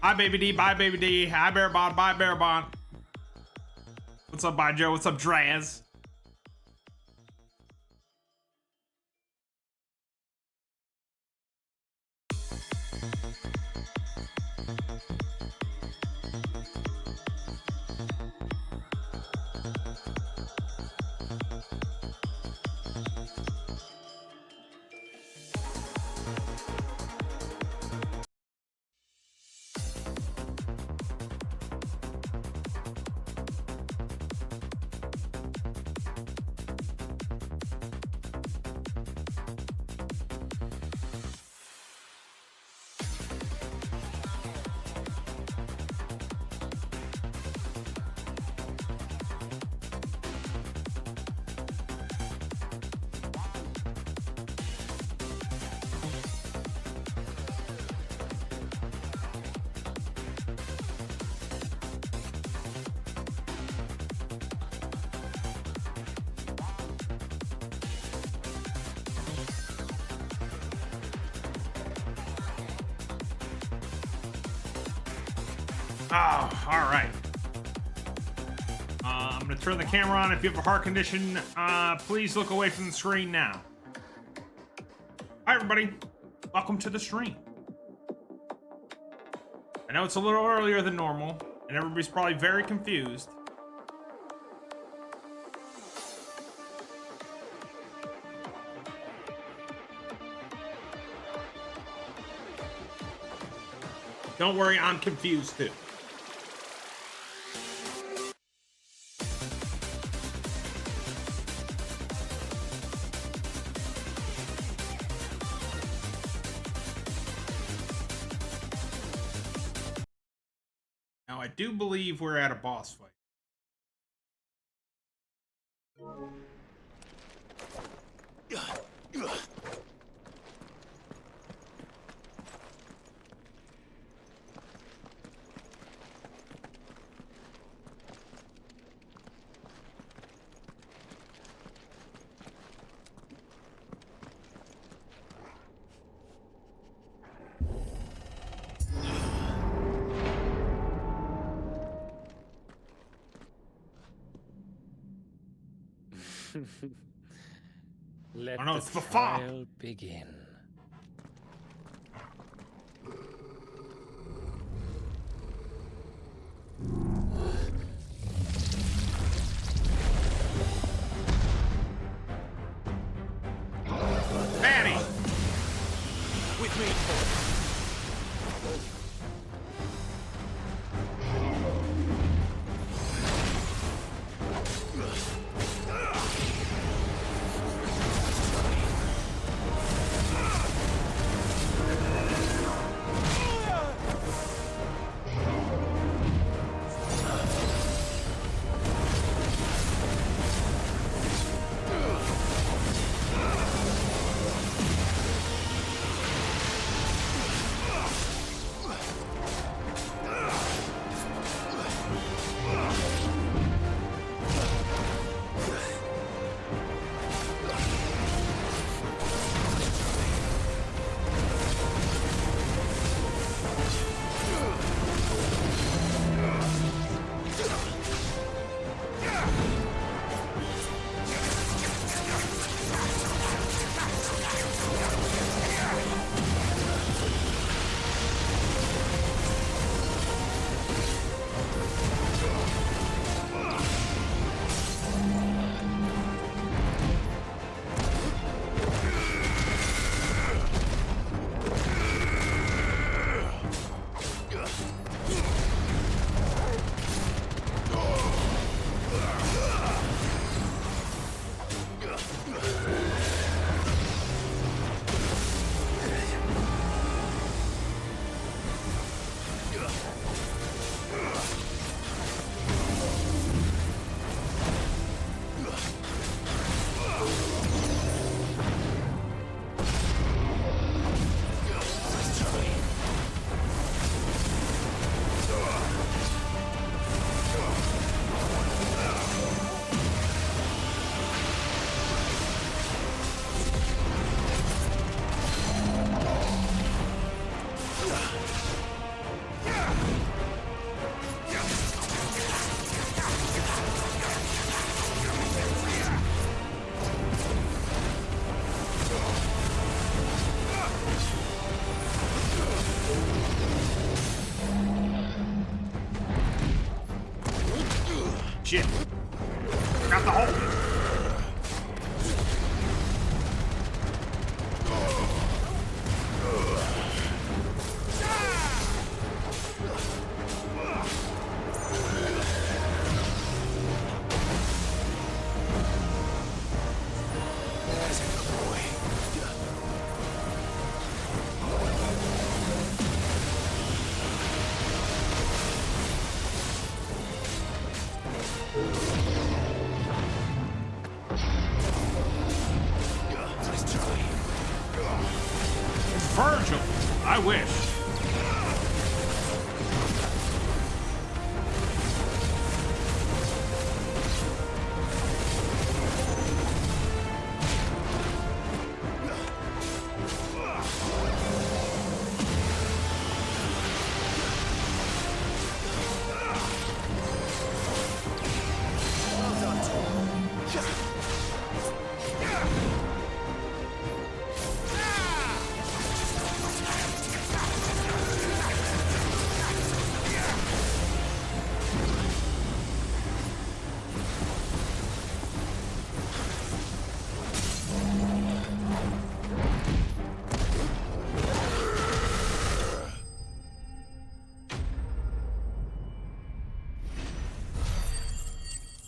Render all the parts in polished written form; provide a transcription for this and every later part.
Bye, baby D. Bye, baby D. Hi, Bear Bond. Bye, Bear Bond. What's up, Bye Joe? What's up, Draz? Oh, all right. I'm gonna turn the camera on. If you have a heart condition, please look away from the screen now. Hi, everybody. Welcome to the stream. I know it's a little earlier than normal, and everybody's probably very confused. Don't worry, I'm confused too. Now, I do believe we're at a boss fight. Let no, the it's the trial begin. Manny! With me. Shit. Got the hole. Virgil, I wish.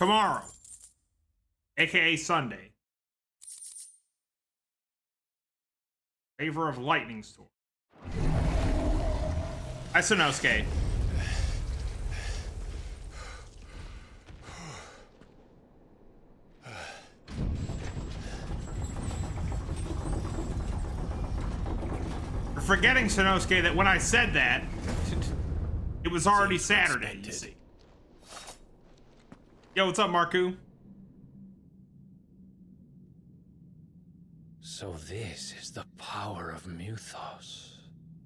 tomorrow, aka Sunday. Favor of Lightning Storm. Hi, Sonosuke. You're forgetting, Sonosuke, that when I said that, it was already Saturday, you see. Yo, what's up, Marku? So this is the power of Muthos.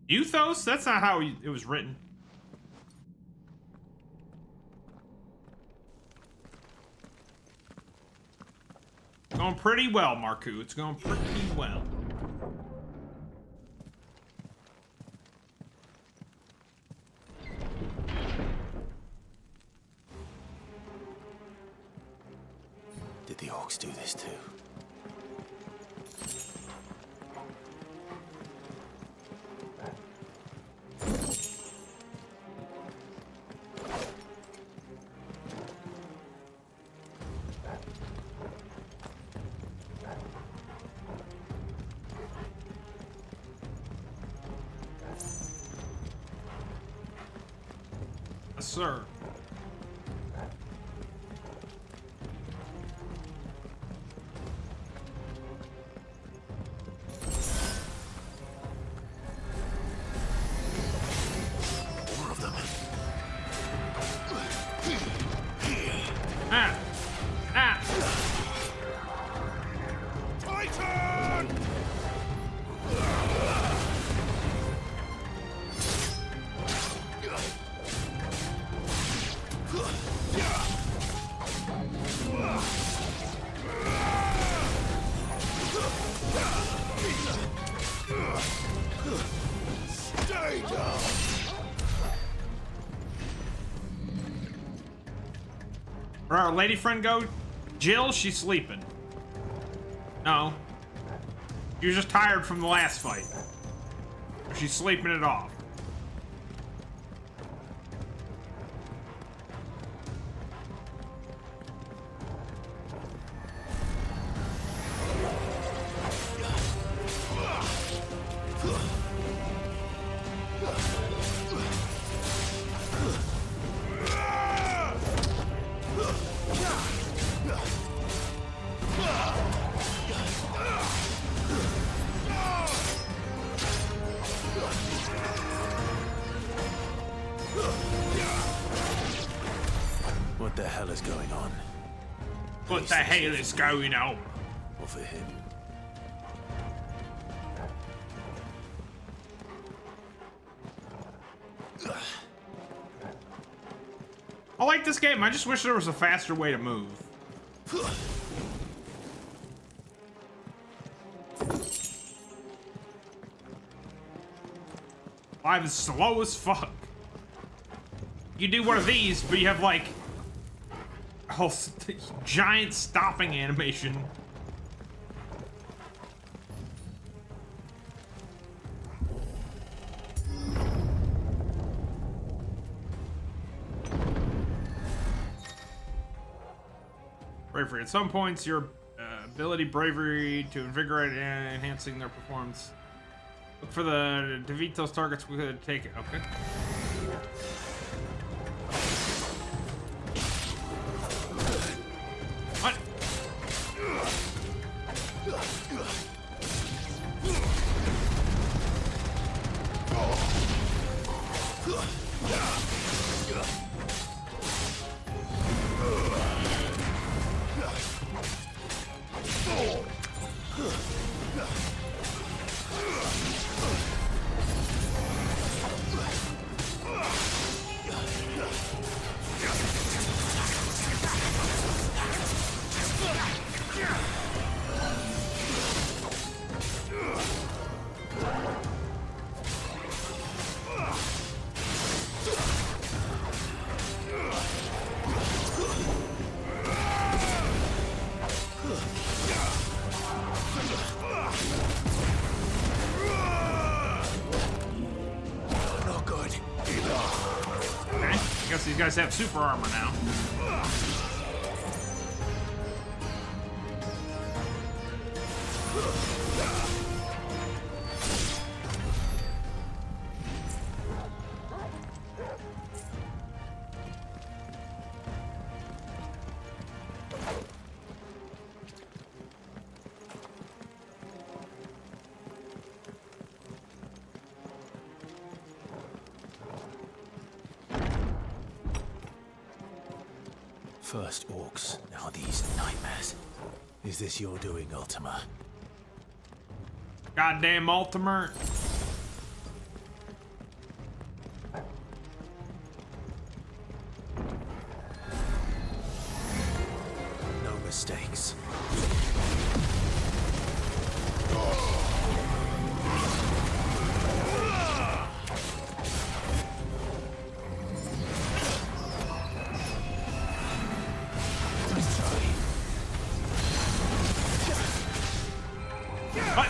Muthos? That's not how it was written. It's going pretty well, Marku. It's going pretty well. Did the orcs do this too? Yes, sir. Ah! Ah! Titan! Stay down! Where'd our lady friend go? Jill, she's sleeping. No. She was just tired from the last fight. She's sleeping it off. What the hell is going on? What the hell is going on? Or for him? I like this game. I just wish there was a faster way to move. Live is slow as fuck. You do one of these, but you have like a whole giant stopping animation. Bravery. At some points, your ability bravery to invigorate and enhancing their performance. Look for the defeat those targets. We could take it. Okay. What? Guess these guys have super armor now. First orcs, now these nightmares. Is this your doing, Ultima? Goddamn Ultimate. No mistakes. What?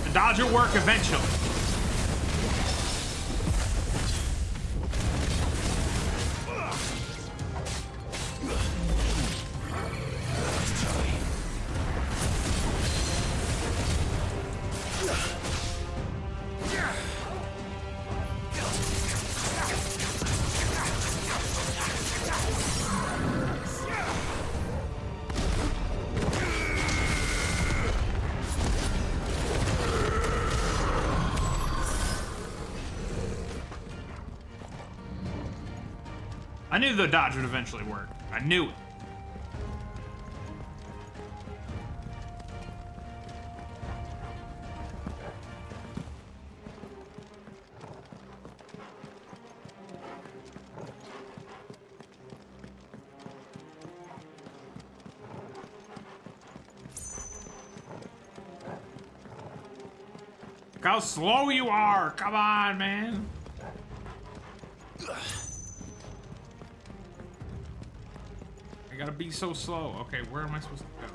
The dodge will work eventually. I knew the dodge would eventually work. I knew it. Look how slow you are. Come on, man. I gotta be so slow. Okay, where am I supposed to go?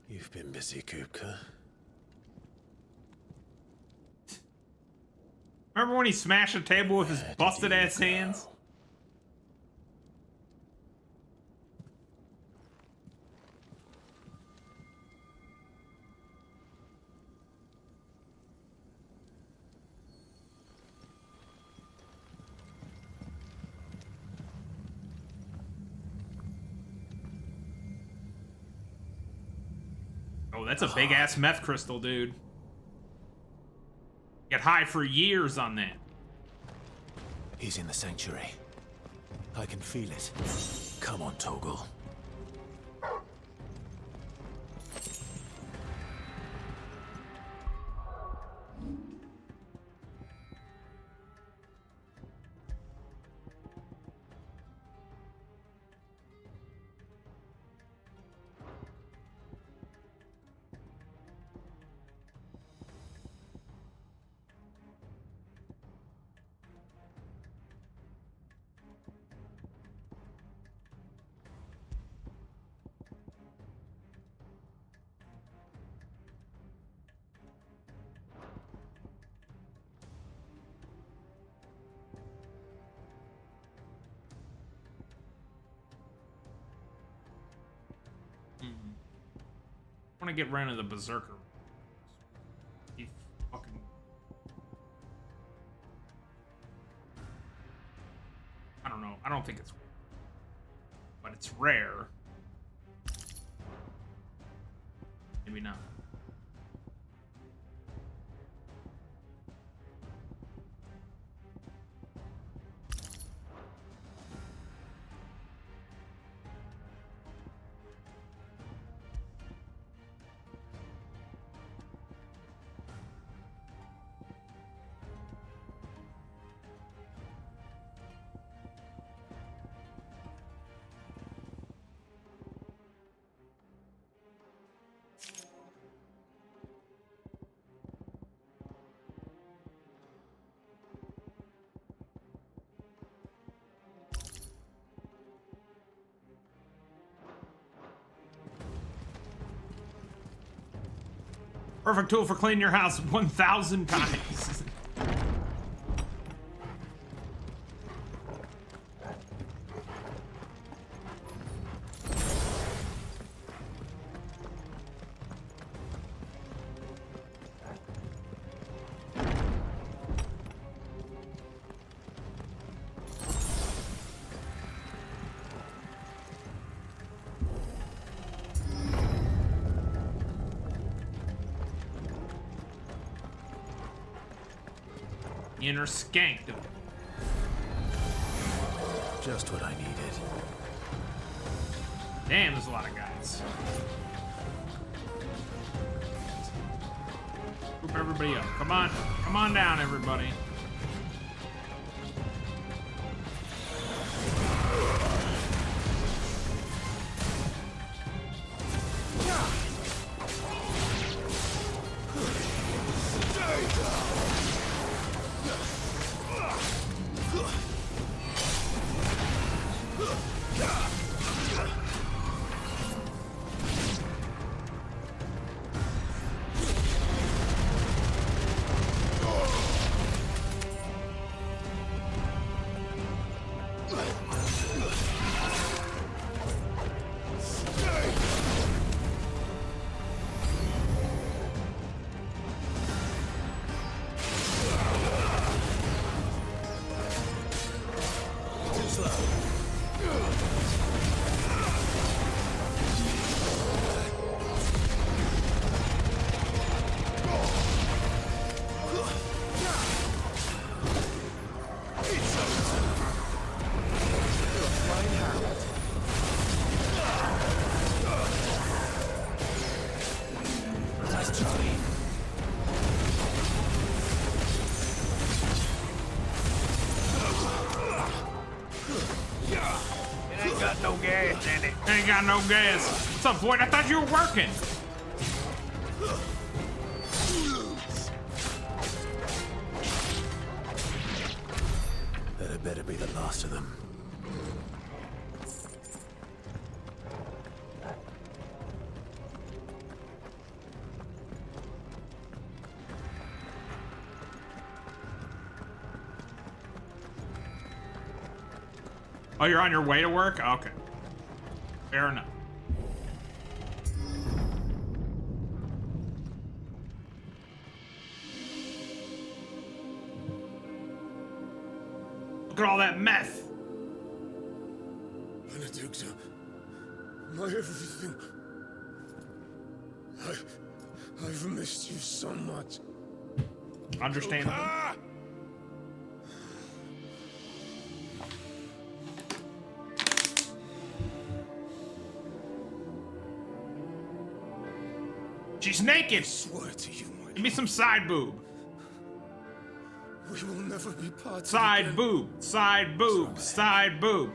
You've been busy, Kupka. Remember when he smashed the table with his Where did busted you ass go? hands? Oh, that's a big ass meth crystal, dude. Get high for years on that. He's in the sanctuary. I can feel it. Come on, Toggle. I want to get rid of the berserker. He fucking. I don't know. I don't think it's. But it's rare. Maybe not. Perfect tool for cleaning your house 1,000 times. Inner skanked. Just what I needed. Damn, there's a lot of guys. Group everybody up. Come on down, everybody. Ain't got no gas. What's up, Void? I thought you were working. That had better be the last of them. Oh, you're on your way to work? Okay. Fair enough. Look at all that meth. Benedicta, my everything. I've missed you so much. Understandable. She's naked. I swear to you, my Give me some side boob. we will never be parted Side again. boob. Side boob. Side boob.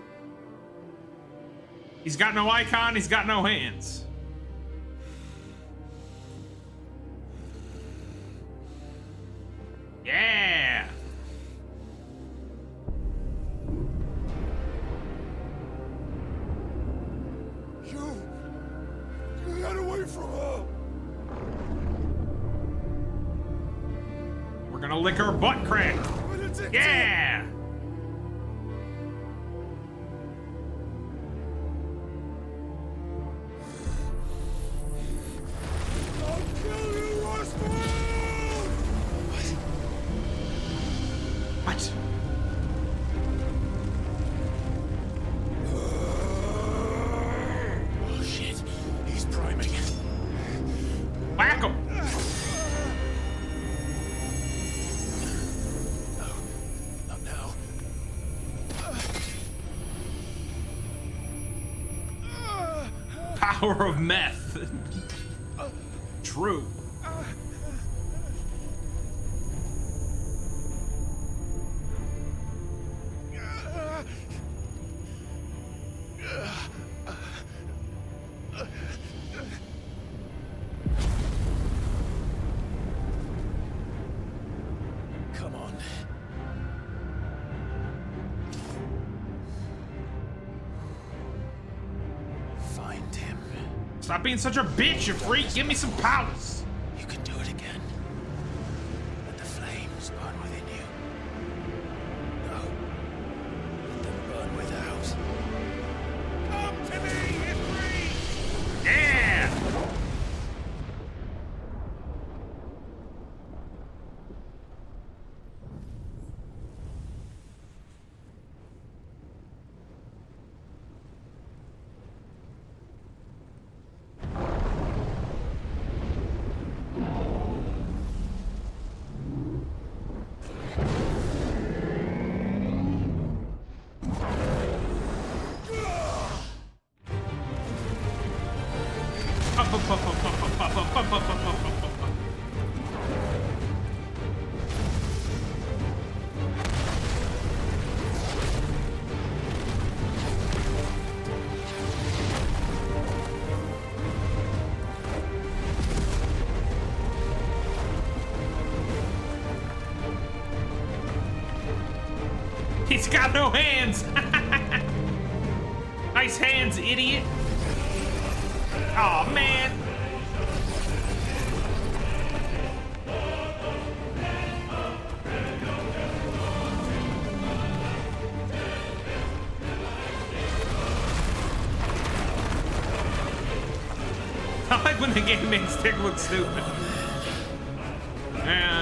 He's got no icon. He's got no hands. Yeah. You got away from her. We're gonna lick her butt crack. Benedicta. Yeah. I'll kill you, Rasputin! What? Oh shit, he's priming. Whack him. Not now. Power of meth. True. Come on. Find him. Stop being such a bitch, you freak. Give me some powers. You can do it He's got no hands. Nice hands, idiot. Oh man. I like when the game makes Tick look stupid. Yeah.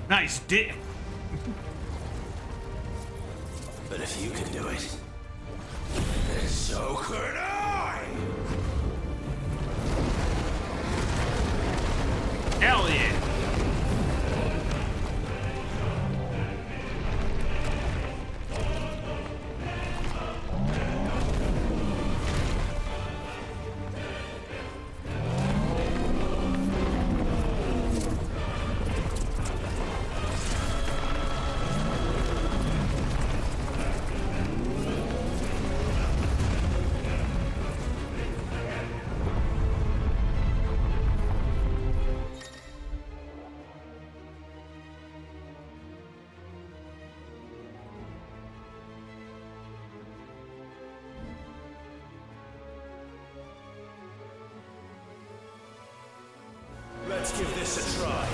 Nice dick. But if you can do it, then so could I! Hell yeah. Let's give this a try.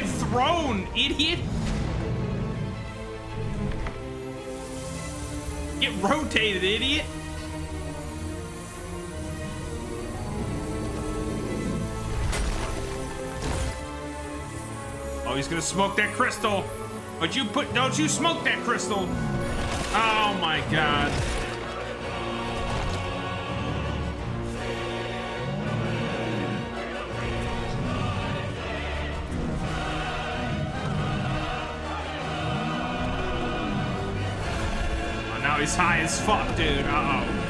get thrown, idiot! Get rotated, idiot! Oh, he's gonna smoke that crystal. But don't you smoke that crystal. Oh my god. Oh, now he's high as fuck, dude. Uh-oh.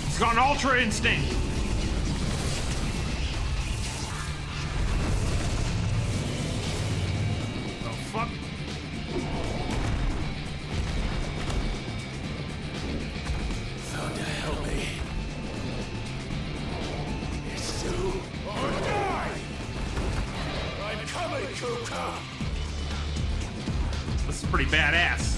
He's got an ultra instinct. The fuck? Thunder, help me. It's do or die. I'm coming, Kuka. This is pretty badass.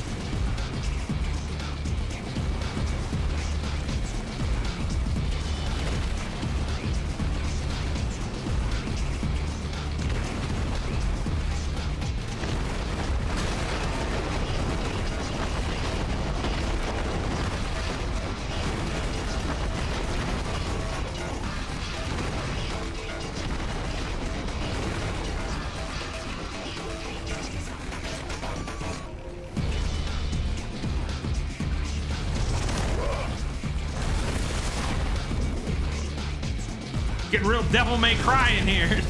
Getting real Devil May Cry in here.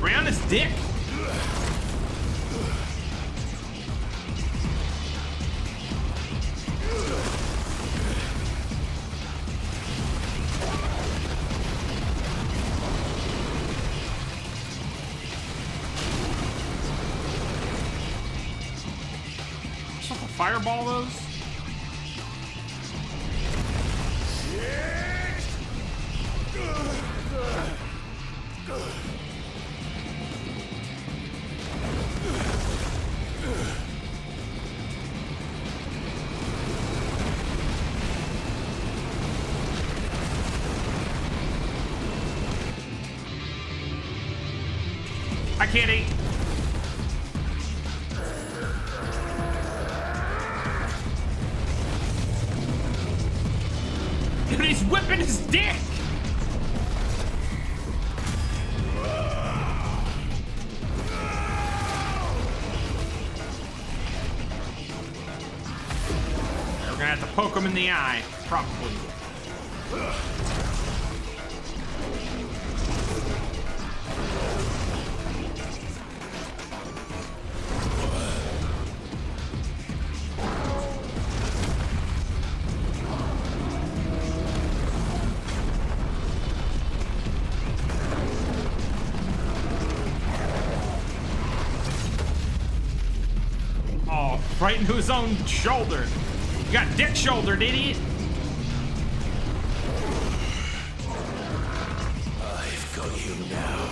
Around his dick. Fireball those? I can't eat. Dude, he's whipping his dick! We're gonna have to poke him in the eye, probably. Right into his own shoulder. You got dick shouldered, idiot. I've got you now.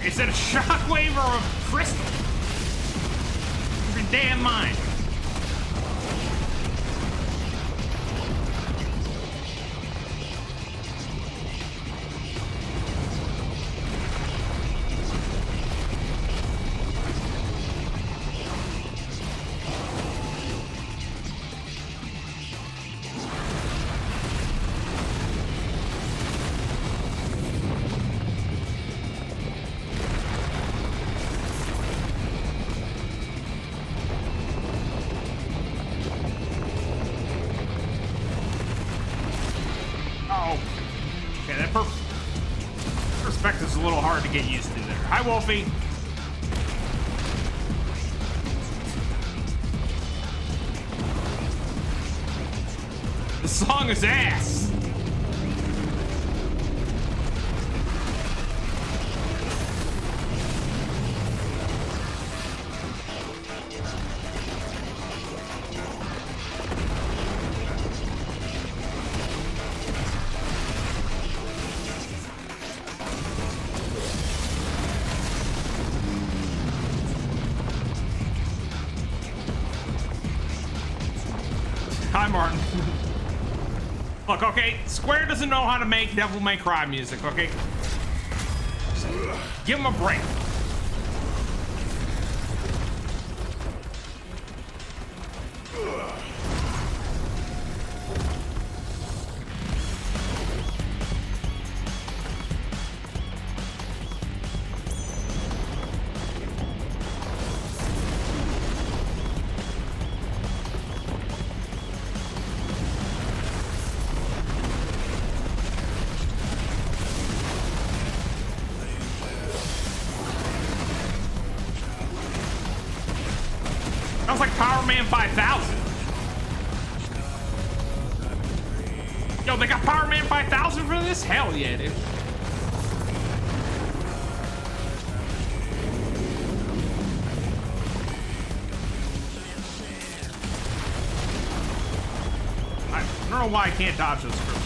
Is it a shockwave or a crystal? Keep your damn mind. Perspective's a little hard to get used to there. Hi, Wolfie. The song is ass. Hi, Martin. Look, okay, Square doesn't know how to make Devil May Cry music, okay? Give him a break. Sounds like Power Man 5000. Yo, they got Power Man 5000 for this? Hell yeah, dude. I don't know why I can't dodge those scripts.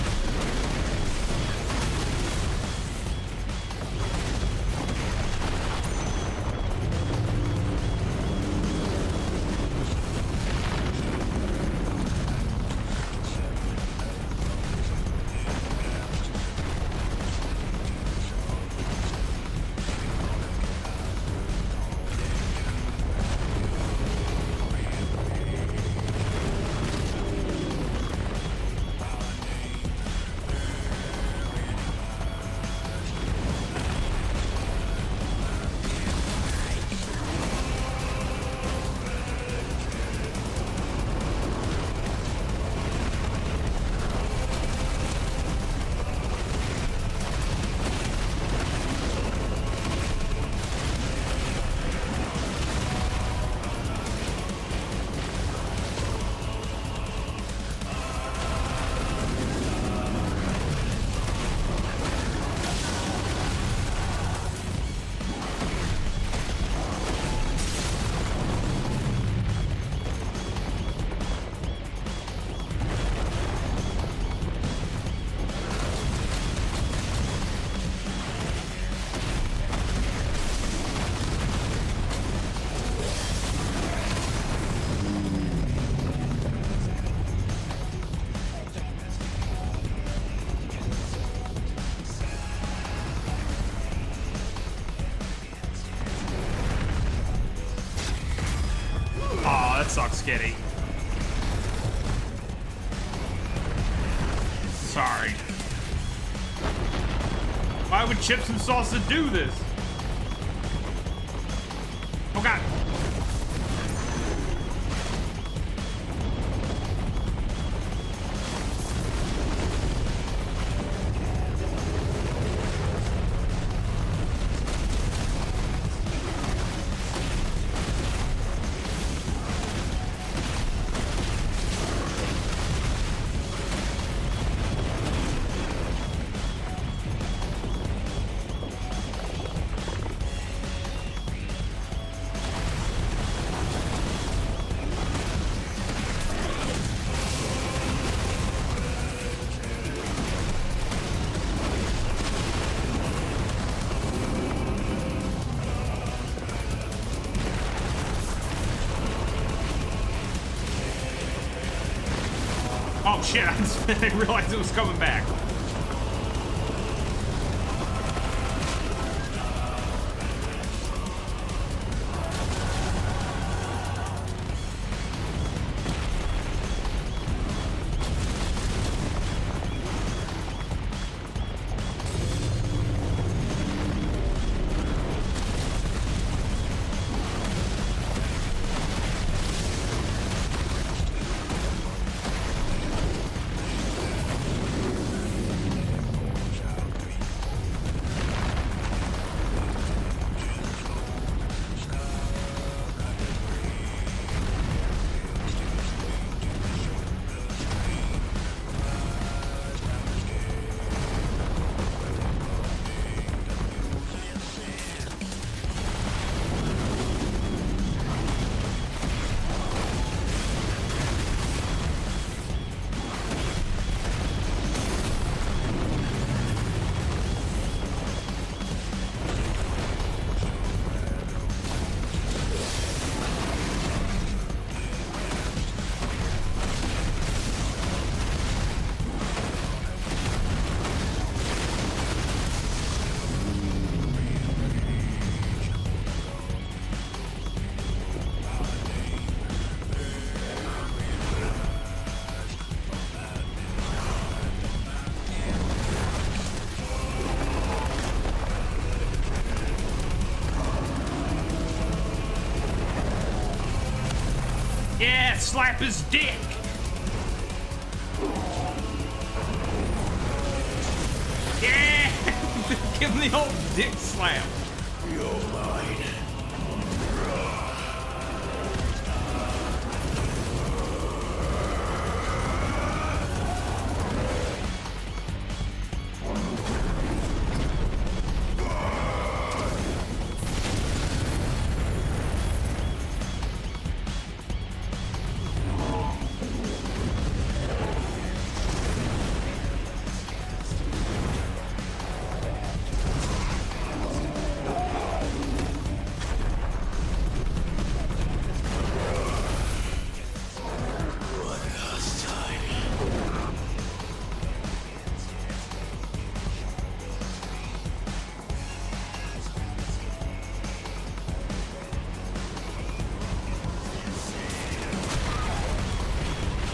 Sucks, Kitty. Sorry. Why would chips and salsa do this? Oh god. Oh shit, I didn't realize it was coming back. Yeah, slap his dick. Yeah, give him the old dick slap. You're mine.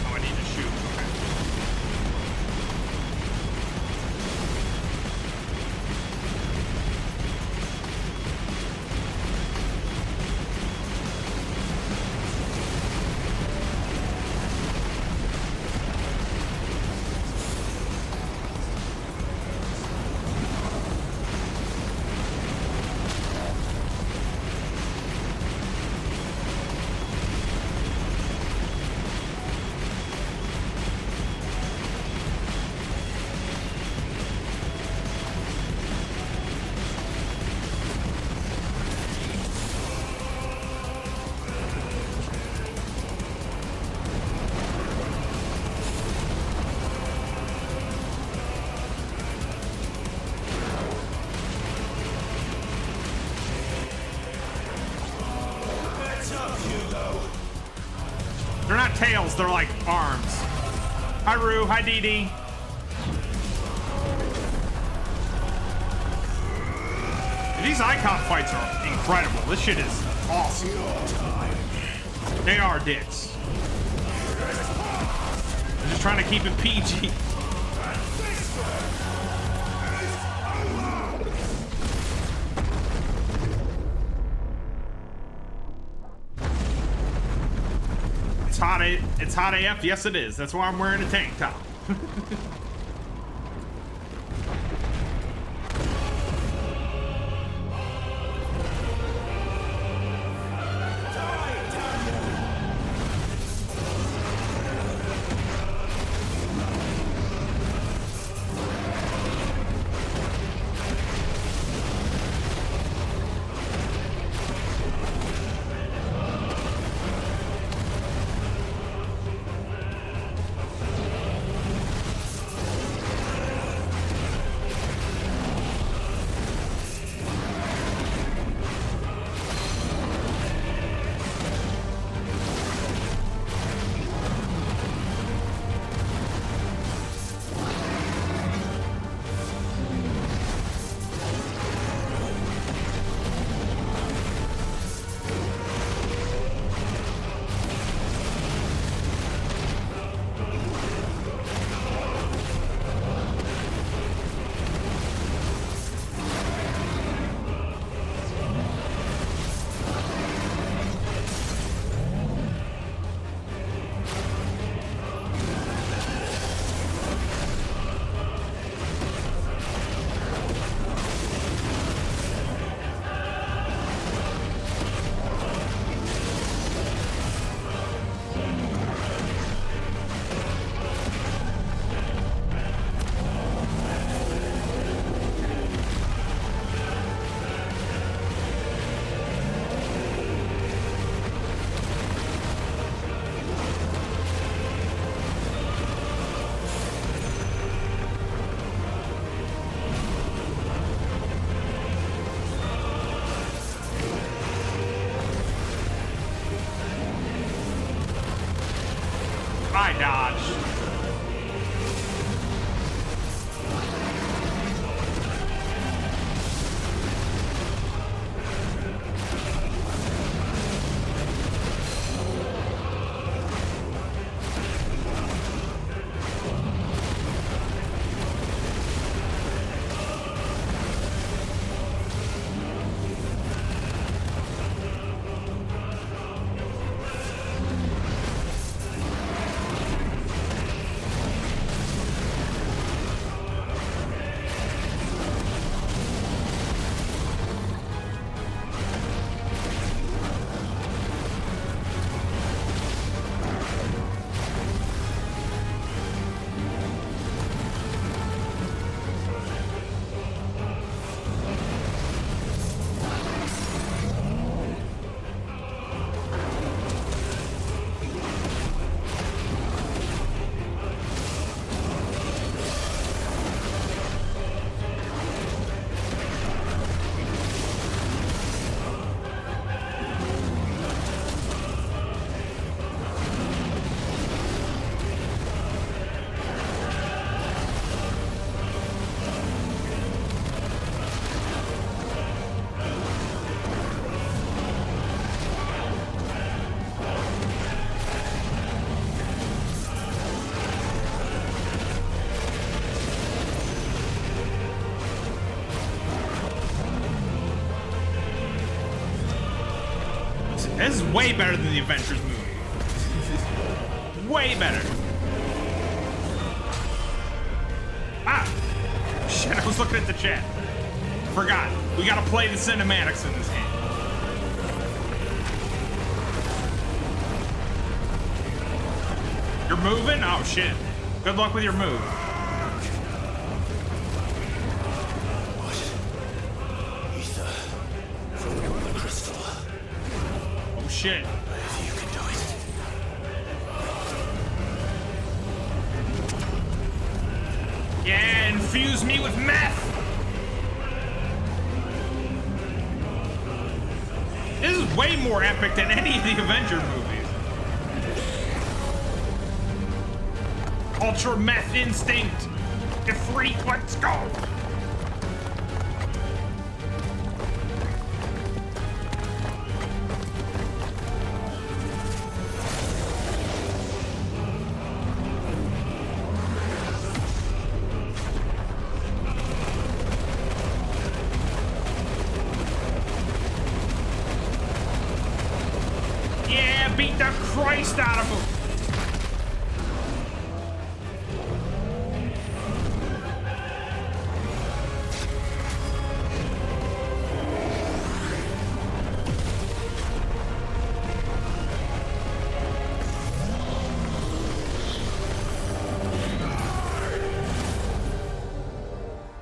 Oh, I need to shoot. They're not tails, they're like arms. Hi, Rue. Hi, Dee Dee. These icon fights are incredible. This shit is awesome. They are dicks. I'm just trying to keep it PG. It's hot AF. Yes, it is. That's why I'm wearing a tank top. This is way better than the Avengers movie. Way better. Ah! Shit, I was looking at the chat. Forgot. We gotta play the cinematics in this game. You're moving? Oh shit. Good luck with your move. Ether from the crystal. Oh shit. You can do it. Yeah, infuse me with meth. This is way more epic than any of the Avenger movies. Ultra meth instinct. Get free, let's go. Yeah, beat the Christ out of him.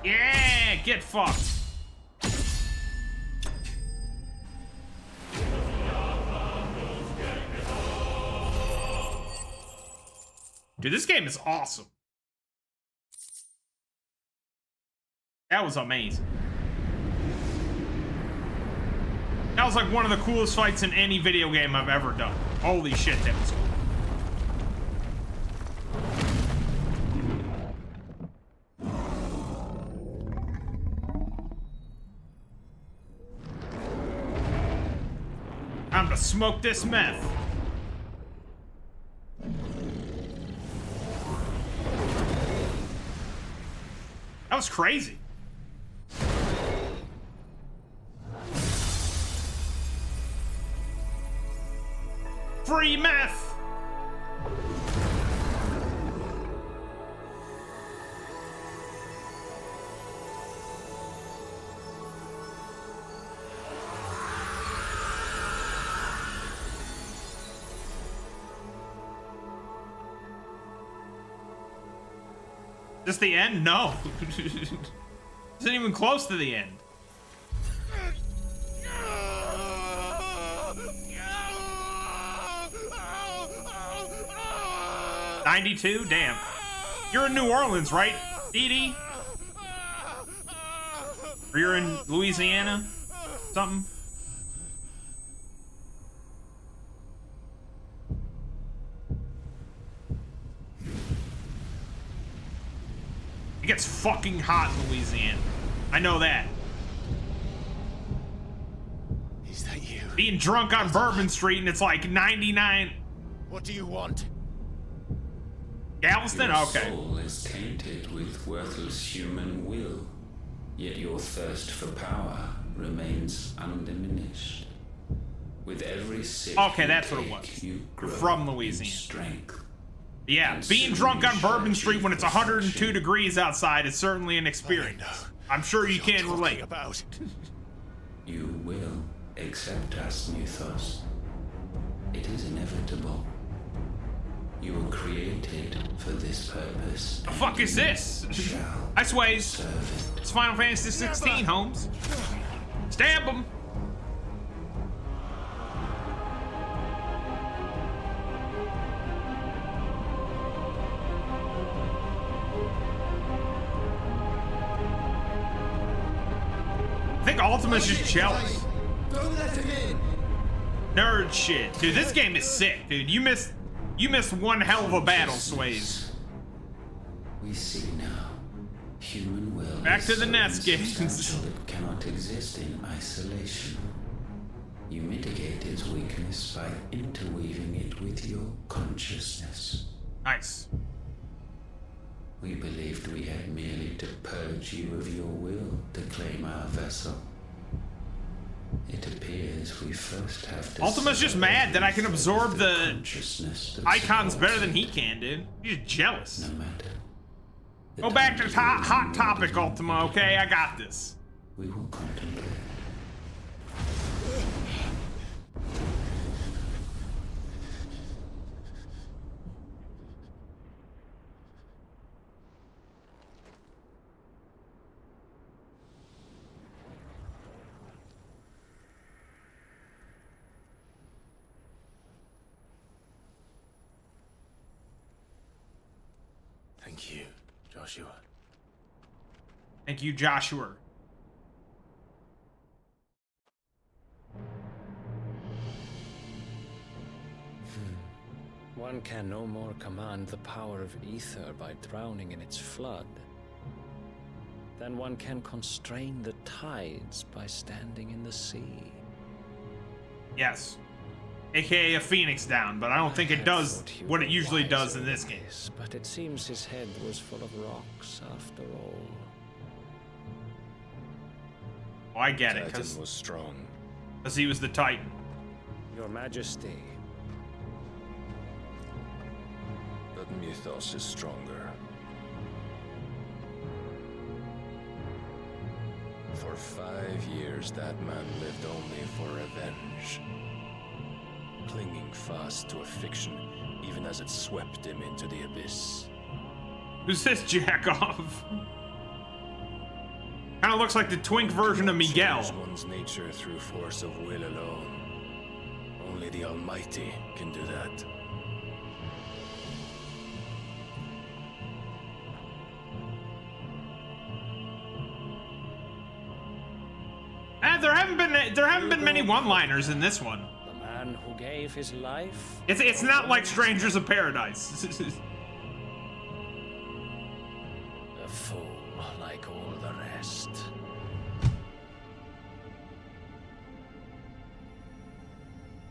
Yeah, get fucked. Dude, this game is awesome. That was amazing. That was like one of the coolest fights in any video game I've ever done. Holy shit, that was cool. Time to smoke this meth. That was crazy. Free meth. This the end? No. Isn't even close to the end. 92? Damn. You're in New Orleans, right, Edie? Or you're in Louisiana? Something? It gets fucking hot in Louisiana. I know that. Is that you? Being drunk on Bourbon Street and it's like 99. What do you want? Galveston? Your Okay. soul is tainted with worthless human will, yet your thirst for power remains undiminished. With every sip Okay, that's you what it take, was. you grow From in Louisiana. strength. Yeah, being drunk on Bourbon Street when it's 102 degrees outside is certainly an experience. I'm sure you can relate. About. You will accept us, Muthos. It is inevitable. You were created for this purpose. The fuck is this? Shall I sways. serve it. It's Final Fantasy 16, Holmes. Stab him. I think Ultima's just jealous. Don't let him in. Nerd shit. Dude, this game is sick, dude. You missed one hell of a battle, Sways. We see now. Human will Back is to the so NES games. insubstantial it cannot exist in isolation. You mitigate its weakness by interweaving it with your consciousness. Nice. We believed we had merely to purge you of your will to claim our vessel. It appears we first have to... Ultima's just mad that I can absorb the consciousness that icons better than supports he can, dude. He's jealous. No matter. The Go back to damage hot we topic, avoided, Ultima, okay? I got this. We will contemplate. Thank you, Joshua. Thank you, Joshua. One can no more command the power of ether by drowning in its flood than one can constrain the tides by standing in the sea. Yes. AKA a phoenix down, but I don't think it does what it usually does in this game. But it seems his head was full of rocks after all. Oh, I get it, Titan because was strong. he was the Titan. Your Majesty, But Mythos is stronger. For 5 years, that man lived only for revenge. Clinging fast to a fiction, even as it swept him into the abyss. Who's this jack off? Kind of looks like the twink version of Miguel. Change one's nature through force of will alone. Only the Almighty can do that. There haven't been many one-liners in this one. the man who gave his life. It's not like Strangers of Paradise. A fool like all the rest.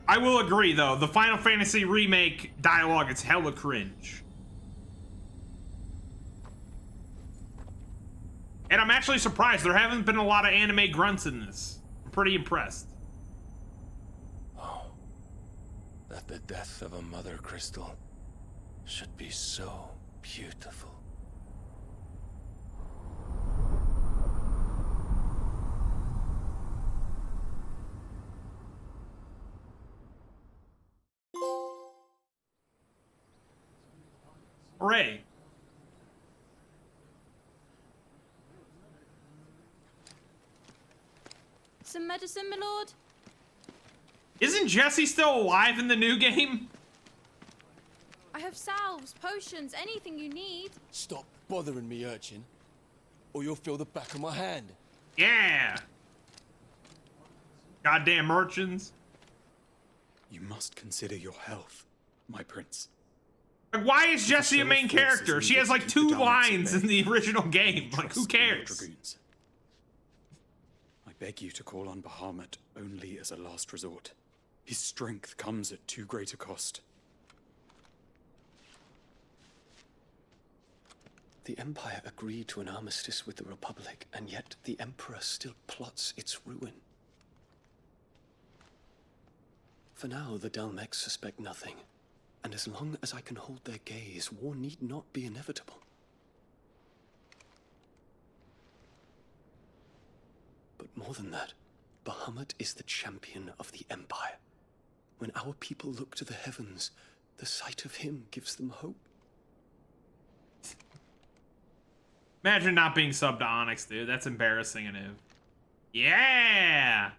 I will agree, though. The Final Fantasy Remake dialogue is hella cringe. And I'm actually surprised there haven't been a lot of anime grunts in this. I'm pretty impressed. Oh, that the death of a mother crystal should be so beautiful. Hooray. Some medicine, my lord? Isn't Jesse still alive in the new game? I have salves, potions, anything you need. Stop bothering me, urchin, or you'll feel the back of my hand. Yeah. Goddamn merchants. You must consider your health, my prince. Like, why is Jessie a show main of force is character? She needed has to like keep 2 the Daleks at lines bay. in the original game. Like, who Trust in your cares? dragoons. I beg you to call on Bahamut only as a last resort. His strength comes at too great a cost. The Empire agreed to an armistice with the Republic, and yet the Emperor still plots its ruin. For now, the Dalmecs suspect nothing, and as long as I can hold their gaze, war need not be inevitable. But more than that, Bahamut is the champion of the Empire. When our people look to the heavens, the sight of him gives them hope. Imagine not being subbed to Onyx, dude. That's embarrassing enough. Yeah!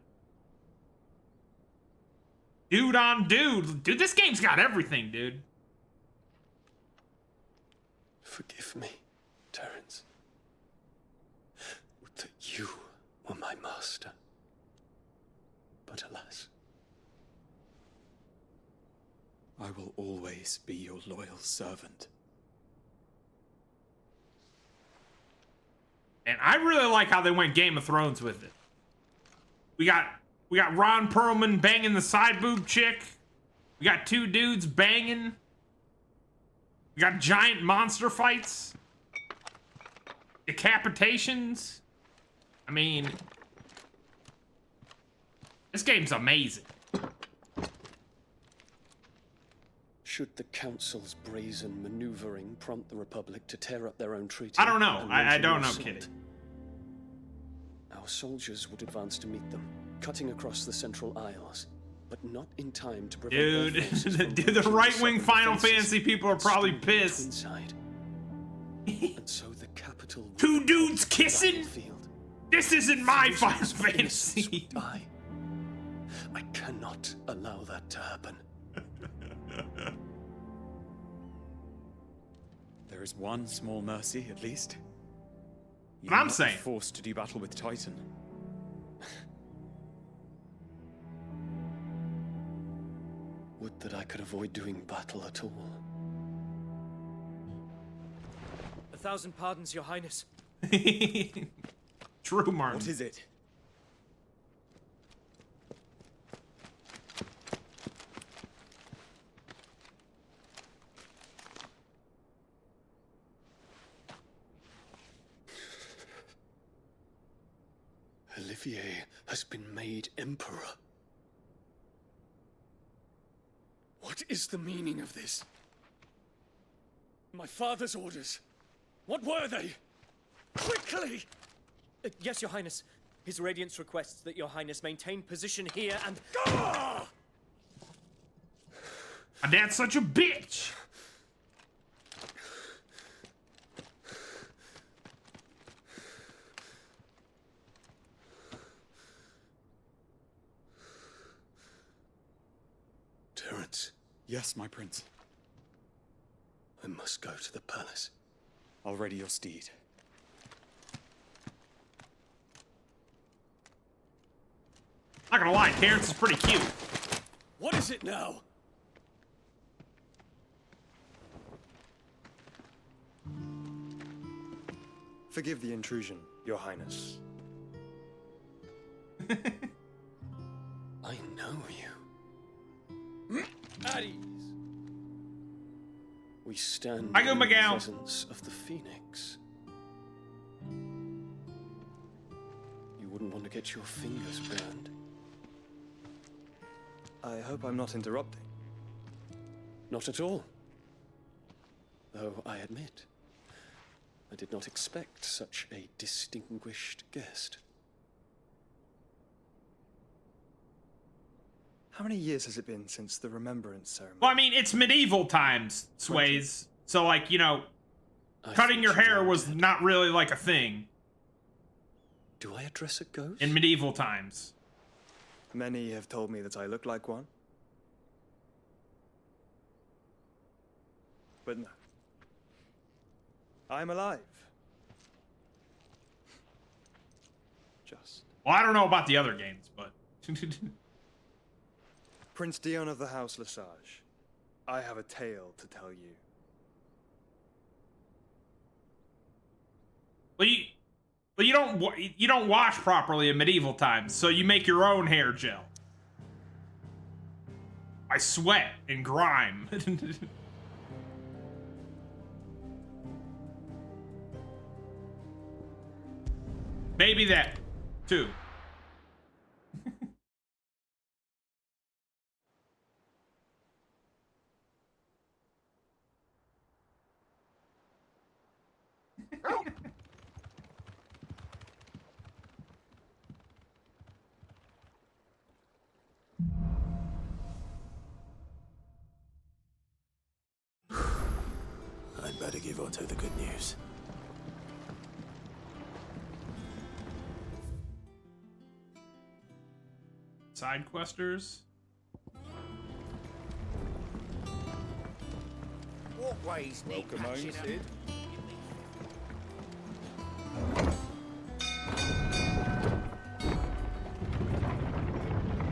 Dude on dude. Dude, this game's got everything, dude. Forgive me, Terence. Would that you were my master. But alas. I will always be your loyal servant. And I really like how they went Game of Thrones with it. We got Ron Perlman banging the side boob chick. We got 2 dudes banging. We got giant monster fights. Decapitations. I mean, This game's amazing. Should the Council's brazen maneuvering prompt the Republic to tear up their own treaty? I don't know. and I launch a don't new know, assault? Kitty. Our soldiers would advance to meet them, cutting across the Central Isles, but not in time to prevent Dude, their forces from the breaching right-wing southern Final defenses Fantasy people are probably and storming pissed. Twinside. And so the capital would Two become dudes the kissing? battlefield. This isn't my Final Thousands of innocents Fantasy. would die. I cannot allow that to happen. There is one small mercy, at least. You What I'm will not be saying. forced to do battle with Titan. Would that I could avoid doing battle at all. 1,000 pardons, Your Highness. True, Martin. What is it? Olivier has been made Emperor. What is the meaning of this? My father's orders. What were they? Quickly! Yes, Your Highness. His Radiance requests that Your Highness maintain position here and... Ah! My dad's such a bitch. Terence, Yes, my prince. I must go to the palace. I'll ready your steed. Not gonna lie, Terrence is pretty cute. What is it now? Forgive the intrusion, Your Highness. I know you. At ease. We stand I go, in the Miguel. presence of the Phoenix. You wouldn't want to get your fingers burned. I hope I'm not interrupting. Not at all. Though I admit, I did not expect such a distinguished guest. How many years has it been since the Remembrance ceremony? Well, I mean, it's medieval times, Sways. So, like, you know, cutting your hair was not really like a thing Do I address a ghost? in medieval times. Many have told me that I look like one. But no. I'm alive. Just. Well, I don't know about the other games, but... Prince Dion of the House Lesage, I have a tale to tell you. Well, you don't wash properly in medieval times, so you make your own hair gel. I sweat and grime. Maybe that, too. I'd better give Otto the good news. Side questers. Walkways need patching up.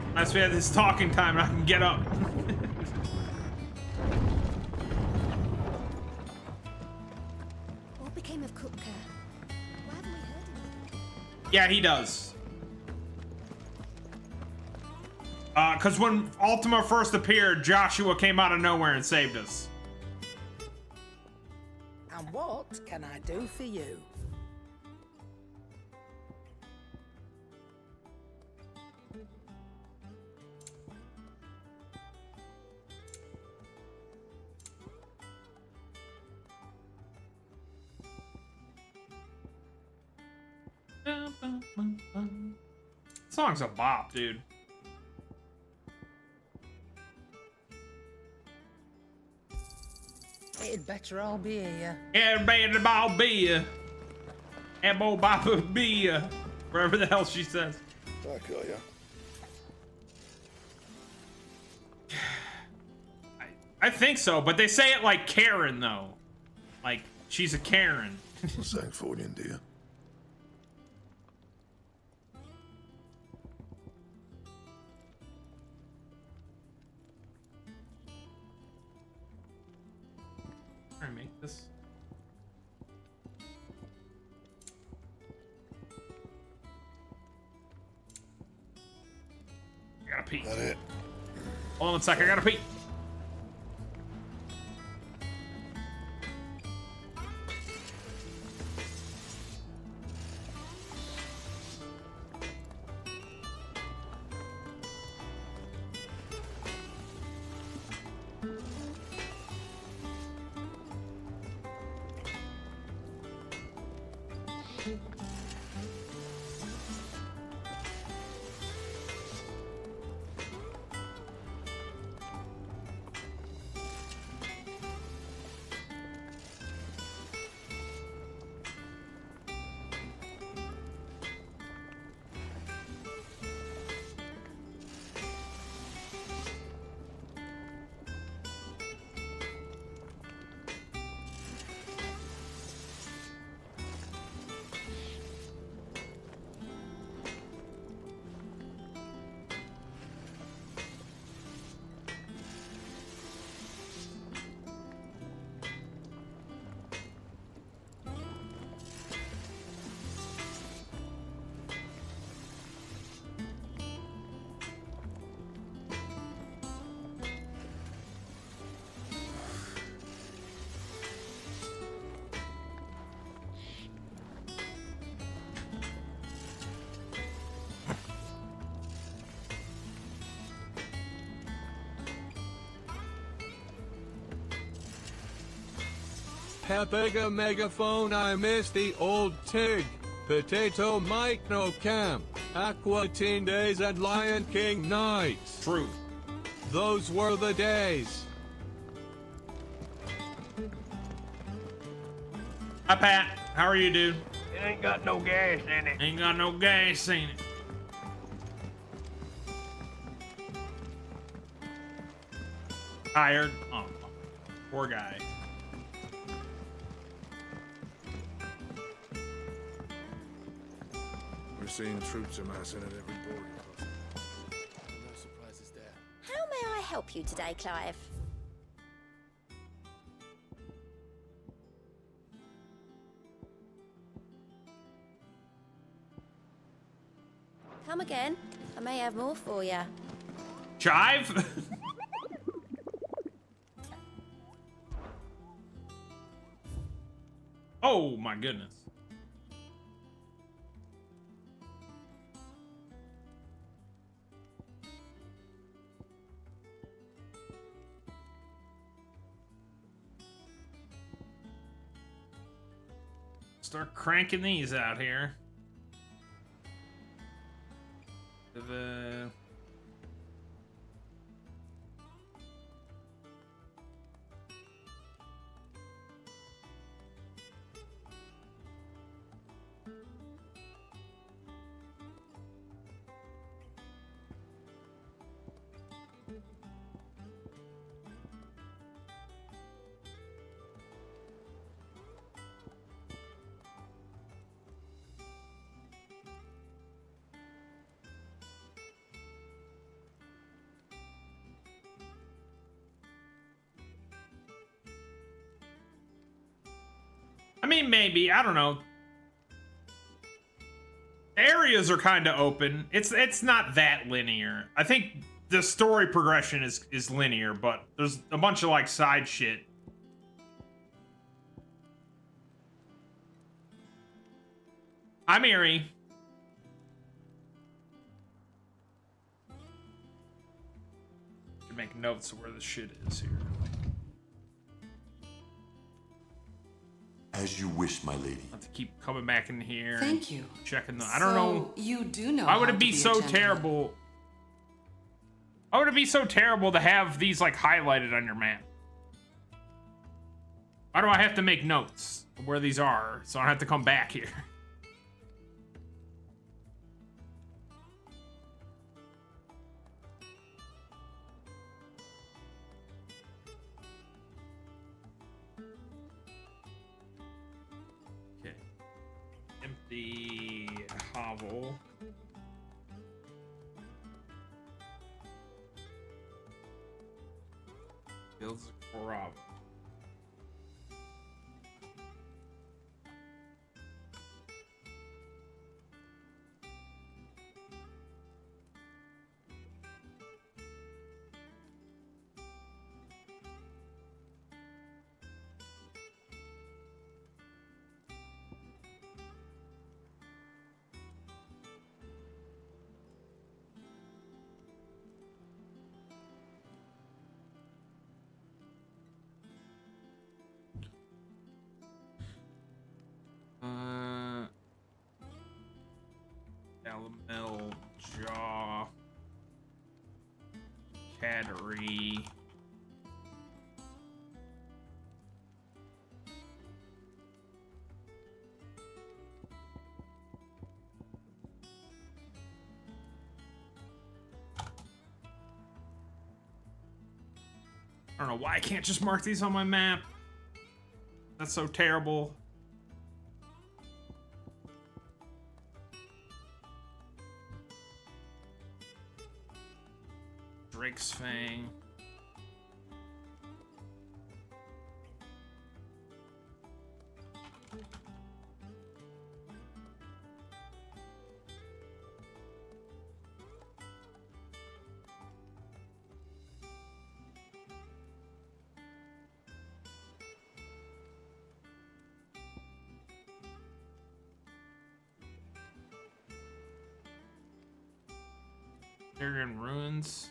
Unless we have this talking time and I can get up. What became of Kupka? Why haven't we heard anything? Yeah, he does. Because when Ultima first appeared, Joshua came out of nowhere and saved us. And what can I do for you? Song's a bop, dude. It'd better all be here. Yeah, better all be ya. Ebo Baba be ya. Wherever the hell she says. I kill ya. I think so, but they say it like Karen, though. Like, she's a Karen. Sanctfordian, dear. Try and make this. I gotta pee. That it? Hold on one sec, I gotta pee. Pepega megaphone, I miss the old Tig. Potato Mike no camp. Aqua Teen Days and Lion King nights. True. Those were the days. Hi, Pat. How are you, dude? It ain't got no gas in it. Ain't got no gas in it. Tired. Oh, poor guy. We're seeing troops amassing at every border post. No surprises there. How may I help you today, Clive? Come again. I may have more for you. Chive? Oh my goodness. Start cranking these out here. I mean, maybe. I don't know. Areas are kind of open. It's not that linear. I think the story progression is linear, but there's a bunch of like side shit. I'm Erie. Can make notes of where the shit is here. As you wish, my lady. I have to keep coming back in here. Thank you. Checking the. I don't know. You do know. Why would how it to be a so gentleman. terrible? Why would it be so terrible to have these like highlighted on your map? Why do I have to make notes of where these are so I don't have to come back here? Okay. Empty hovel. Builds a corral. Elemental jaw. Cattery. I don't know why I can't just mark these on my map. That's so terrible. Drake's Fang. They're in ruins.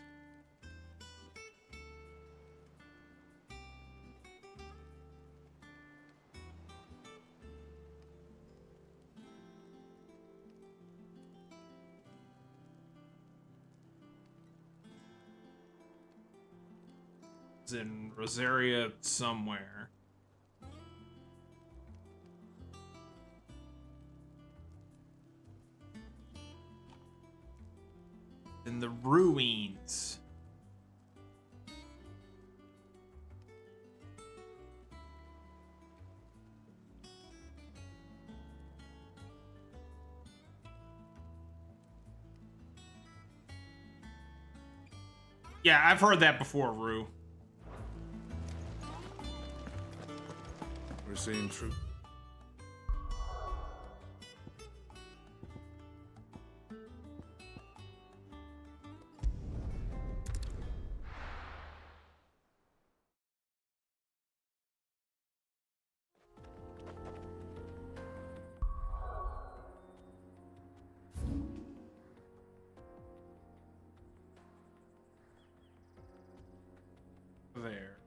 It's in Rosaria somewhere. In the ruins. Yeah, I've heard that before, Rue. We're seeing true. There.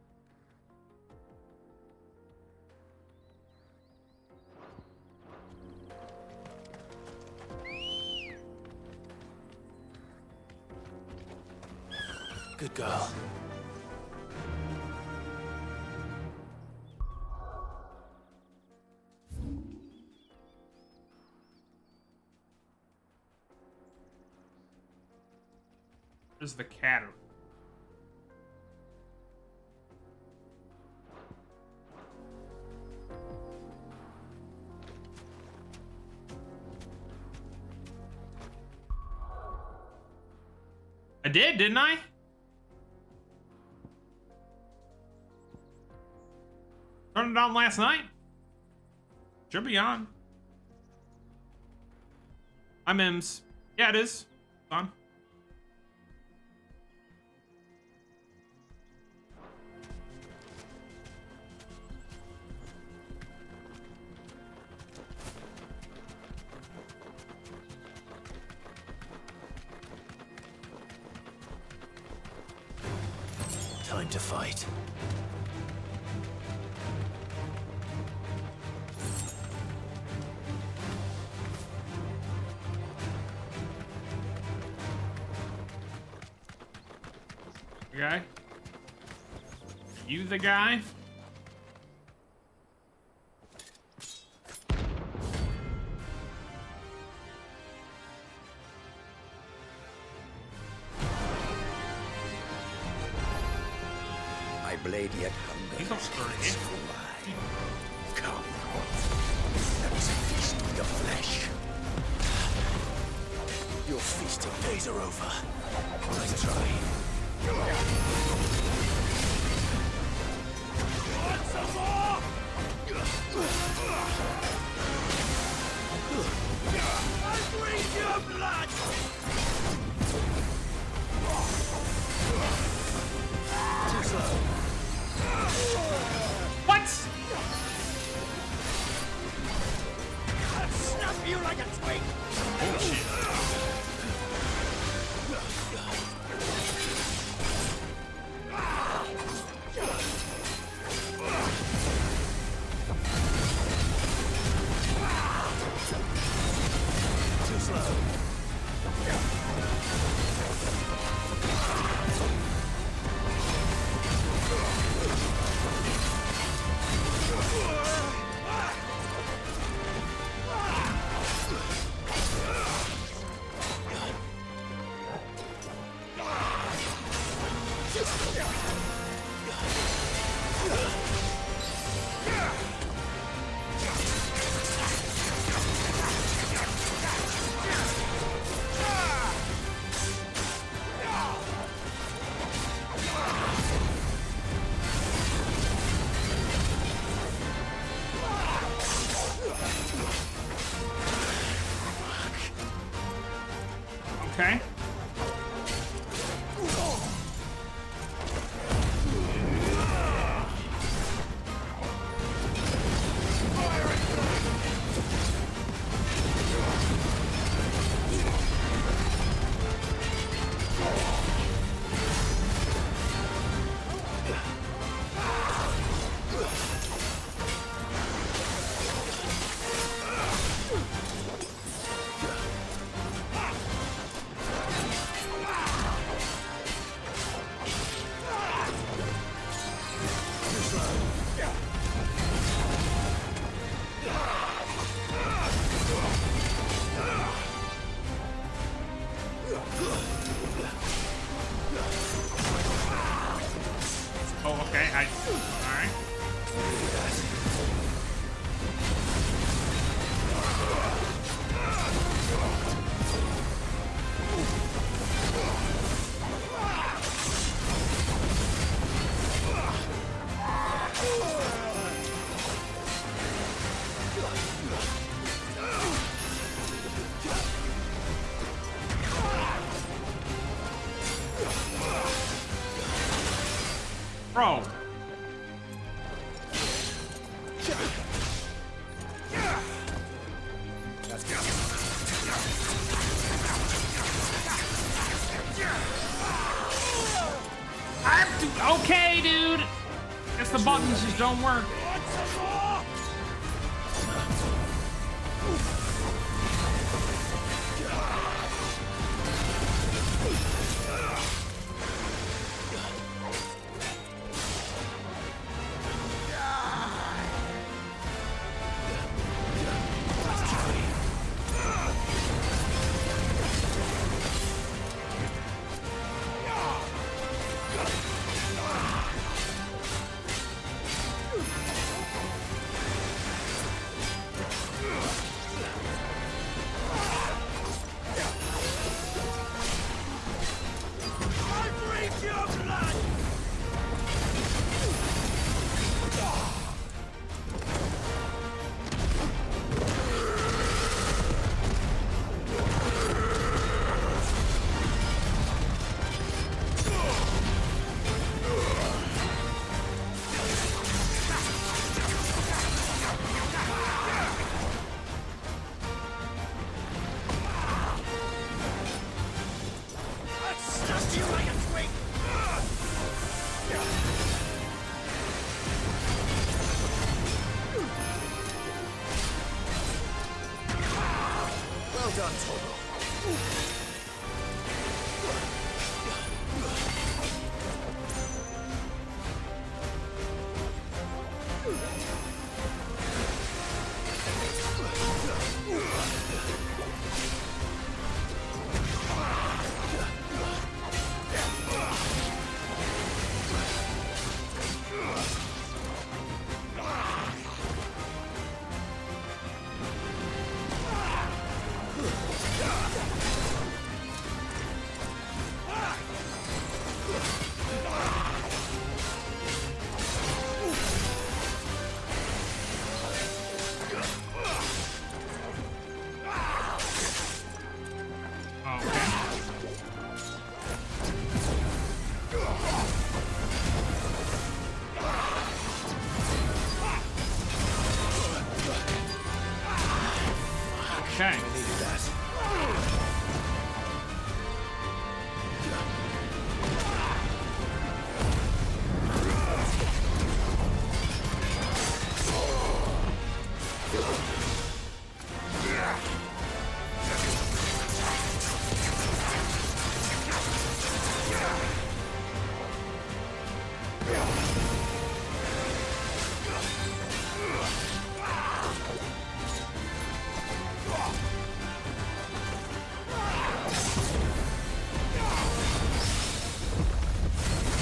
Good girl. There's the cat. I did, didn't I? Turned it on last night. Should be on. I'm Mims. Yeah, it is. It's on. Time to fight. Okay. You the guy? My blade yet hungers. He's not sturdy. Come. Let us feast on your flesh. Your feasting days are over. Let's try. Want some more? I breathe your blood! Too slow. What? I'll snap you like a twig! Bullshit. Too slow. Okay. Oh, okay. Alright. Bro. Okay, dude. Guess the buttons just don't work. Well done, Toro.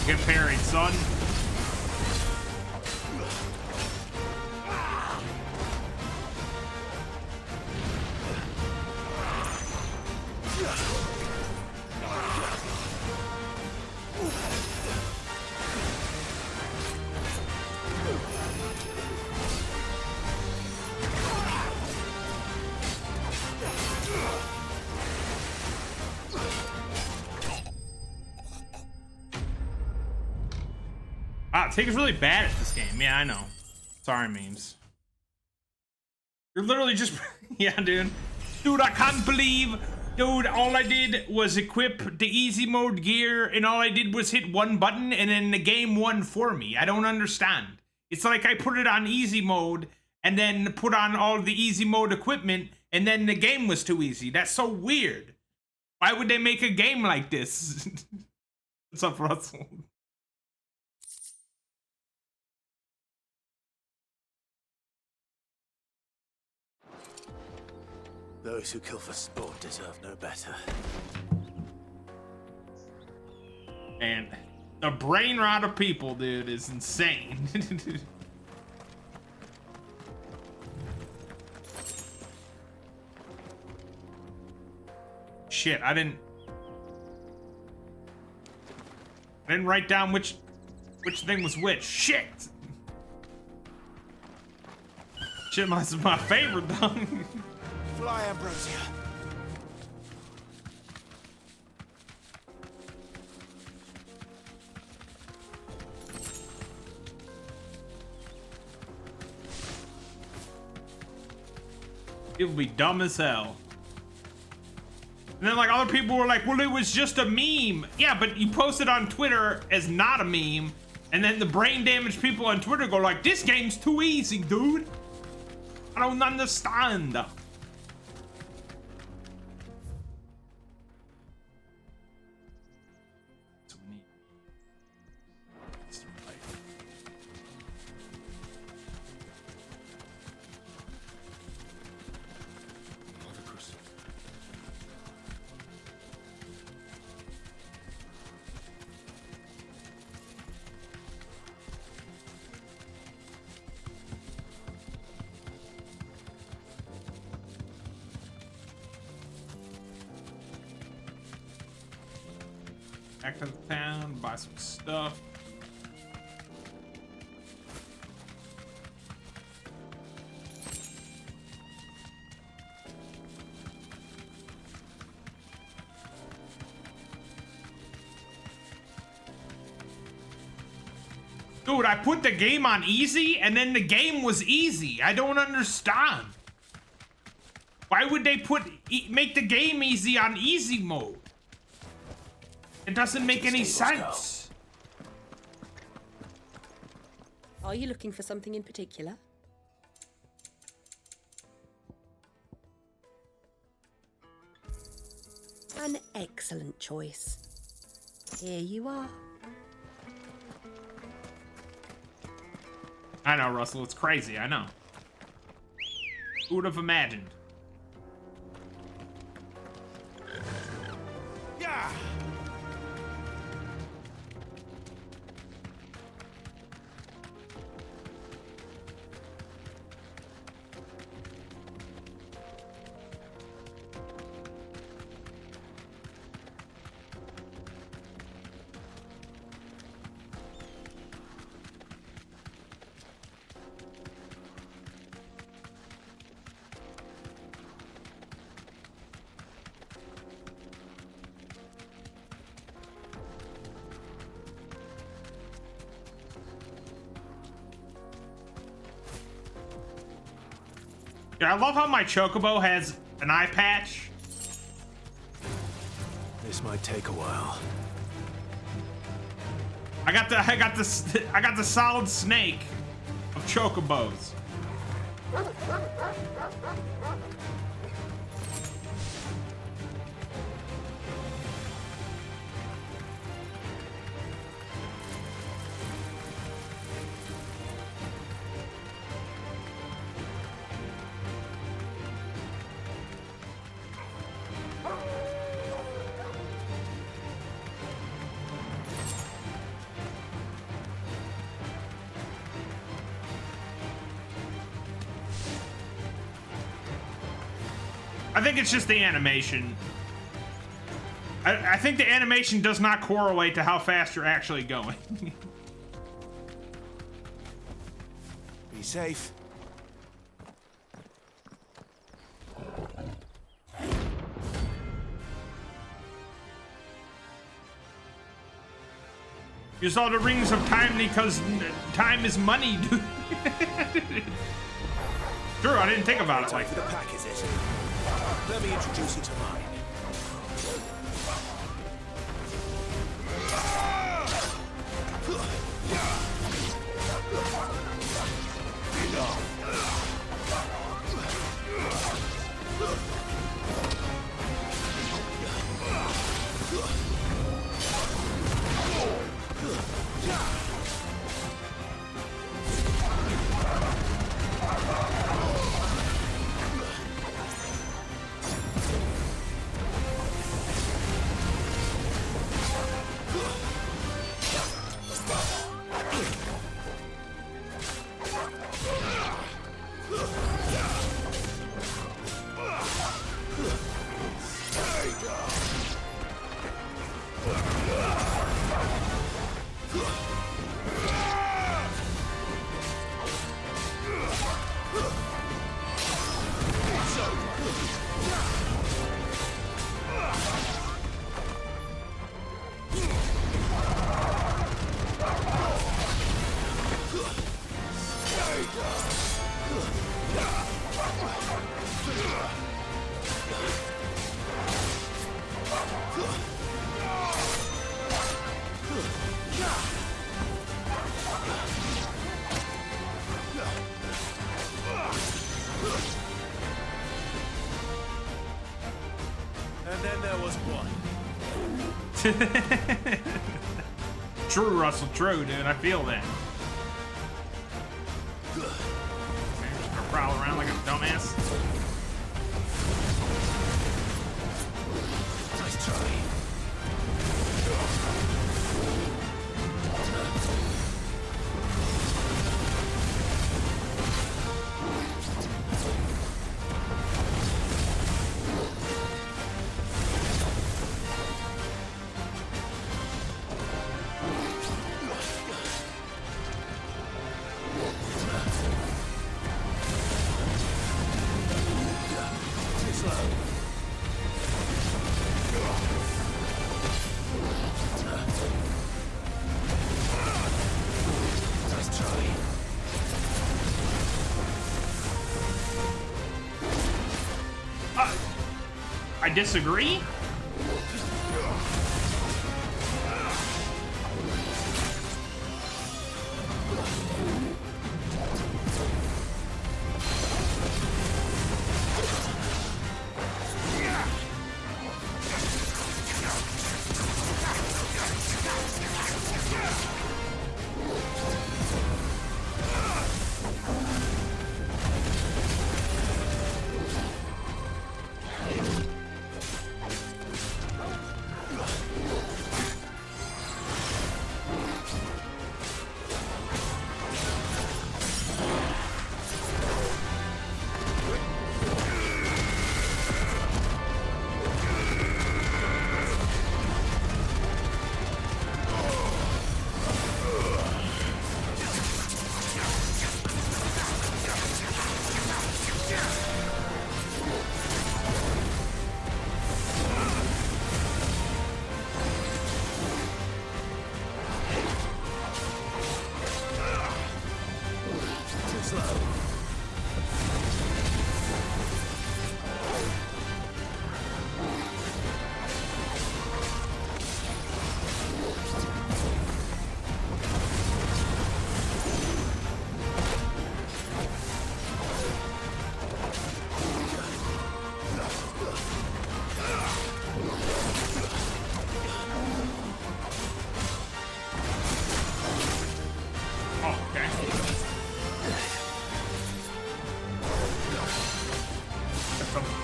Get parried, son. Wow, Tig is really bad at this game. Yeah, I know. Sorry, memes. You're literally just... yeah, dude. Dude, I can't believe... Dude, all I did was equip the easy mode gear, and all I did was hit one button, and then the game won for me. I don't understand. It's like I put it on easy mode, and then put on all the easy mode equipment, and then the game was too easy. That's so weird. Why would they make a game like this? What's up, Russell? Those who kill for sport deserve no better. And the brain rot of people, dude, is insane. Shit, I didn't write down which thing was which. Shit. Shit, my favorite though. Fly, Ambrosia. People be dumb as hell. And then like other people were like, well, it was just a meme. Yeah, but you posted on Twitter as not a meme. And then the brain damaged people on Twitter go like, this game's too easy, dude. I don't understand. Back to the town, buy some stuff. Dude, I put the game on easy and then the game was easy. I don't understand. Why would they make the game easy on easy mode? It doesn't make any sense. Are you looking for something in particular? An excellent choice. Here you are. I know, Russell, it's crazy, I know. Who would have imagined? Yeah. I love how my Chocobo has an eye patch. This might take a while. I got the solid snake of Chocobos. I think it's just the animation. I think the animation does not correlate to how fast you're actually going. Be safe. You saw the rings of time because time is money, dude. True, I didn't think about it like for the pack, is it? Let me introduce you to mine. True, Russell, true, dude. I feel that. Okay, I'm just gonna prowl around like a dumbass. Nice try. I disagree.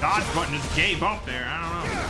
Dodge button just gave up there. I don't know.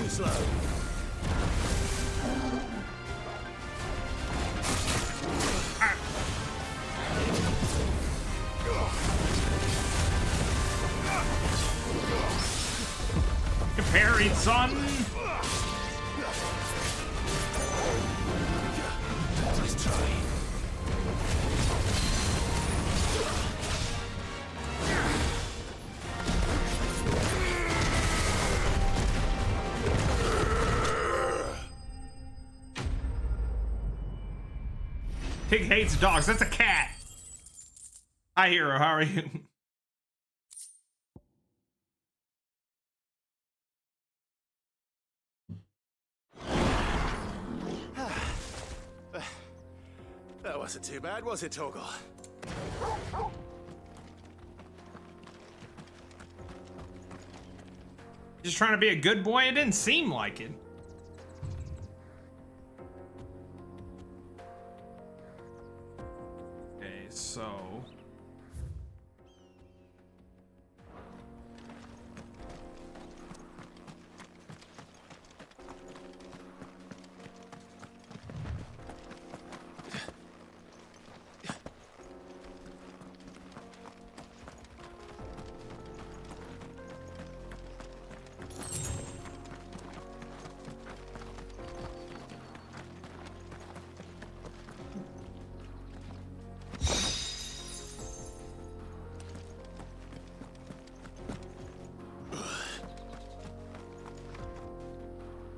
slow. Parried, son. Nice try. Pig hates dogs. That's a cat. Hi, Hero. How are you? That wasn't too bad, was it, Torgal? Just trying to be a good boy? It didn't seem like it. Okay, so...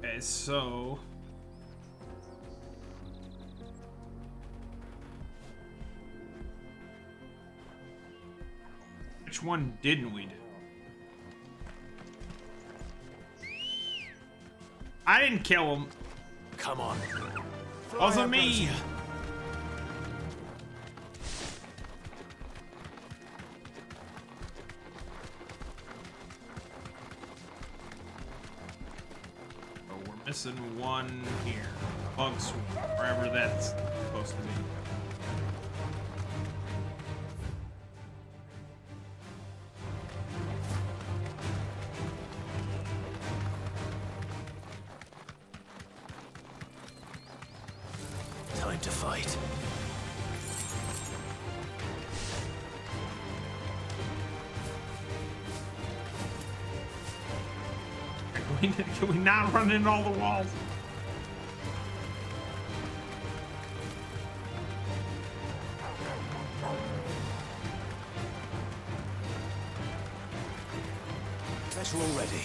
Okay, so... Which one didn't we do? I didn't kill him. Come on. Wasn't me. Oh, we're missing one here. Bug swarm, wherever that's supposed to be. Time to fight. Can we not run into all the walls? Better already.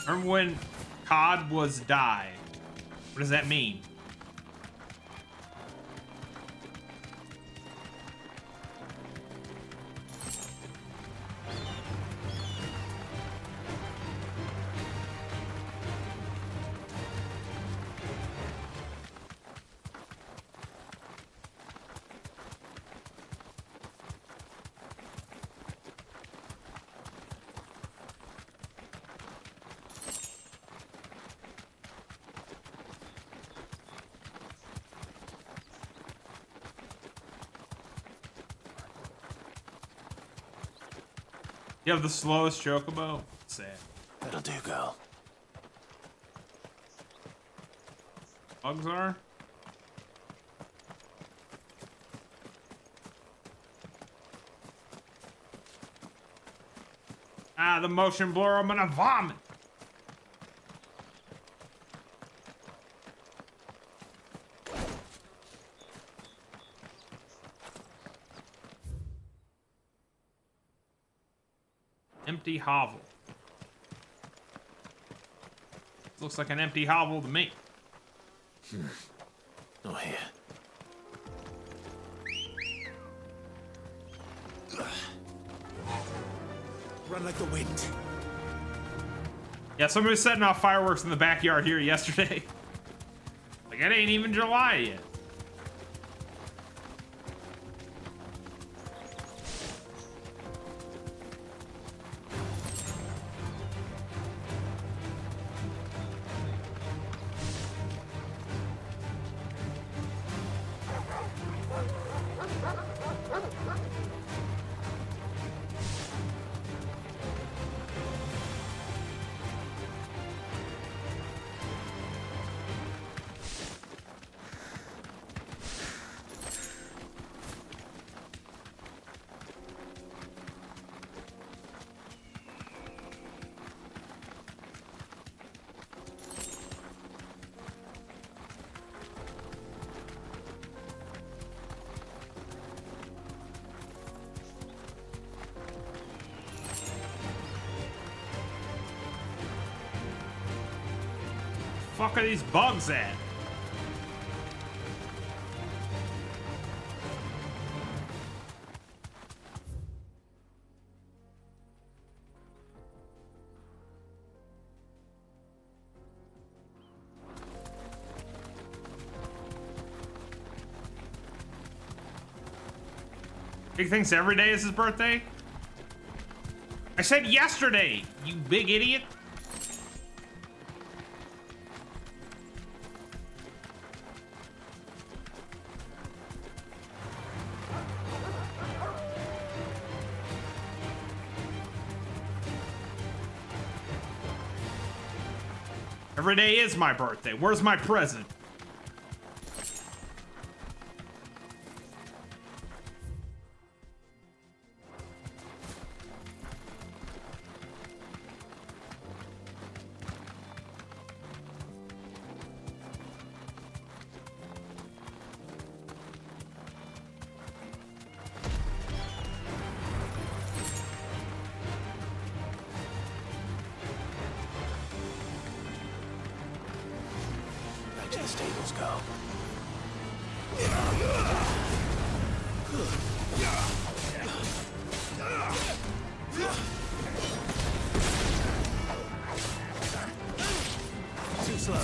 Remember when COD was die? What does that mean? You have the slowest chocobo? Sad. That'll do, girl. Bugs are? Ah, the motion blur, I'm gonna vomit. Empty hovel. Looks like an empty hovel to me. Not here. Run like the wind. Yeah, somebody was setting off fireworks in the backyard here yesterday. Like, it ain't even July yet. fuck are these bugs at? He thinks every day is his birthday? I said yesterday, you big idiot. Every day is my birthday. Where's my present? Back to the stables go. Too slow.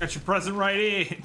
Got your present right in.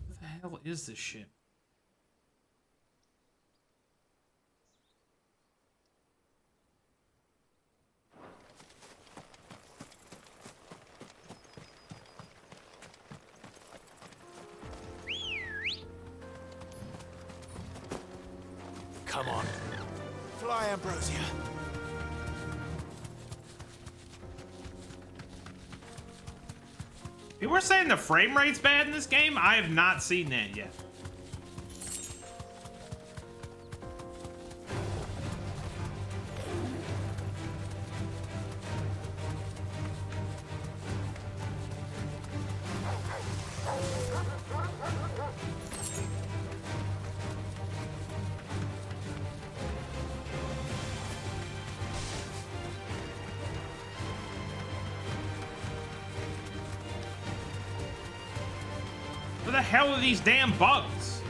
What the hell is this shit? Come on. Fly, Ambrosia. People were saying the frame rate's bad in this game. I have not seen that yet. Where the hell are these damn bugs?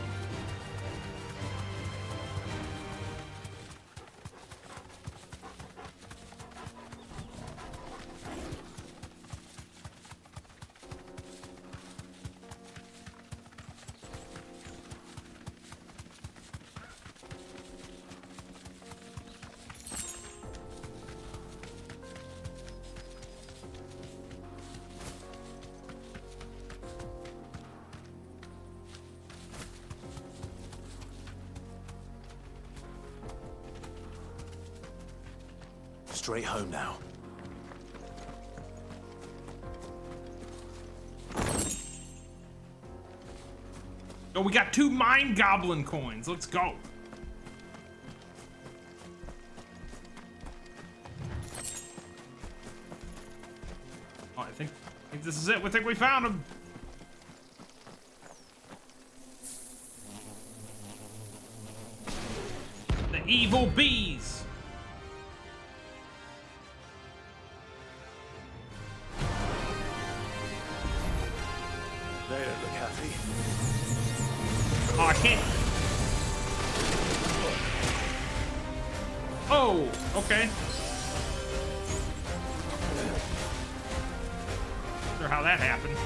Straight home now. Oh, we got 2 Mind Goblin coins. Let's go. Oh, I think this is it. We think we found him. The evil bees. They don't look happy. Oh, I can't. Oh, okay. Sure how that happened.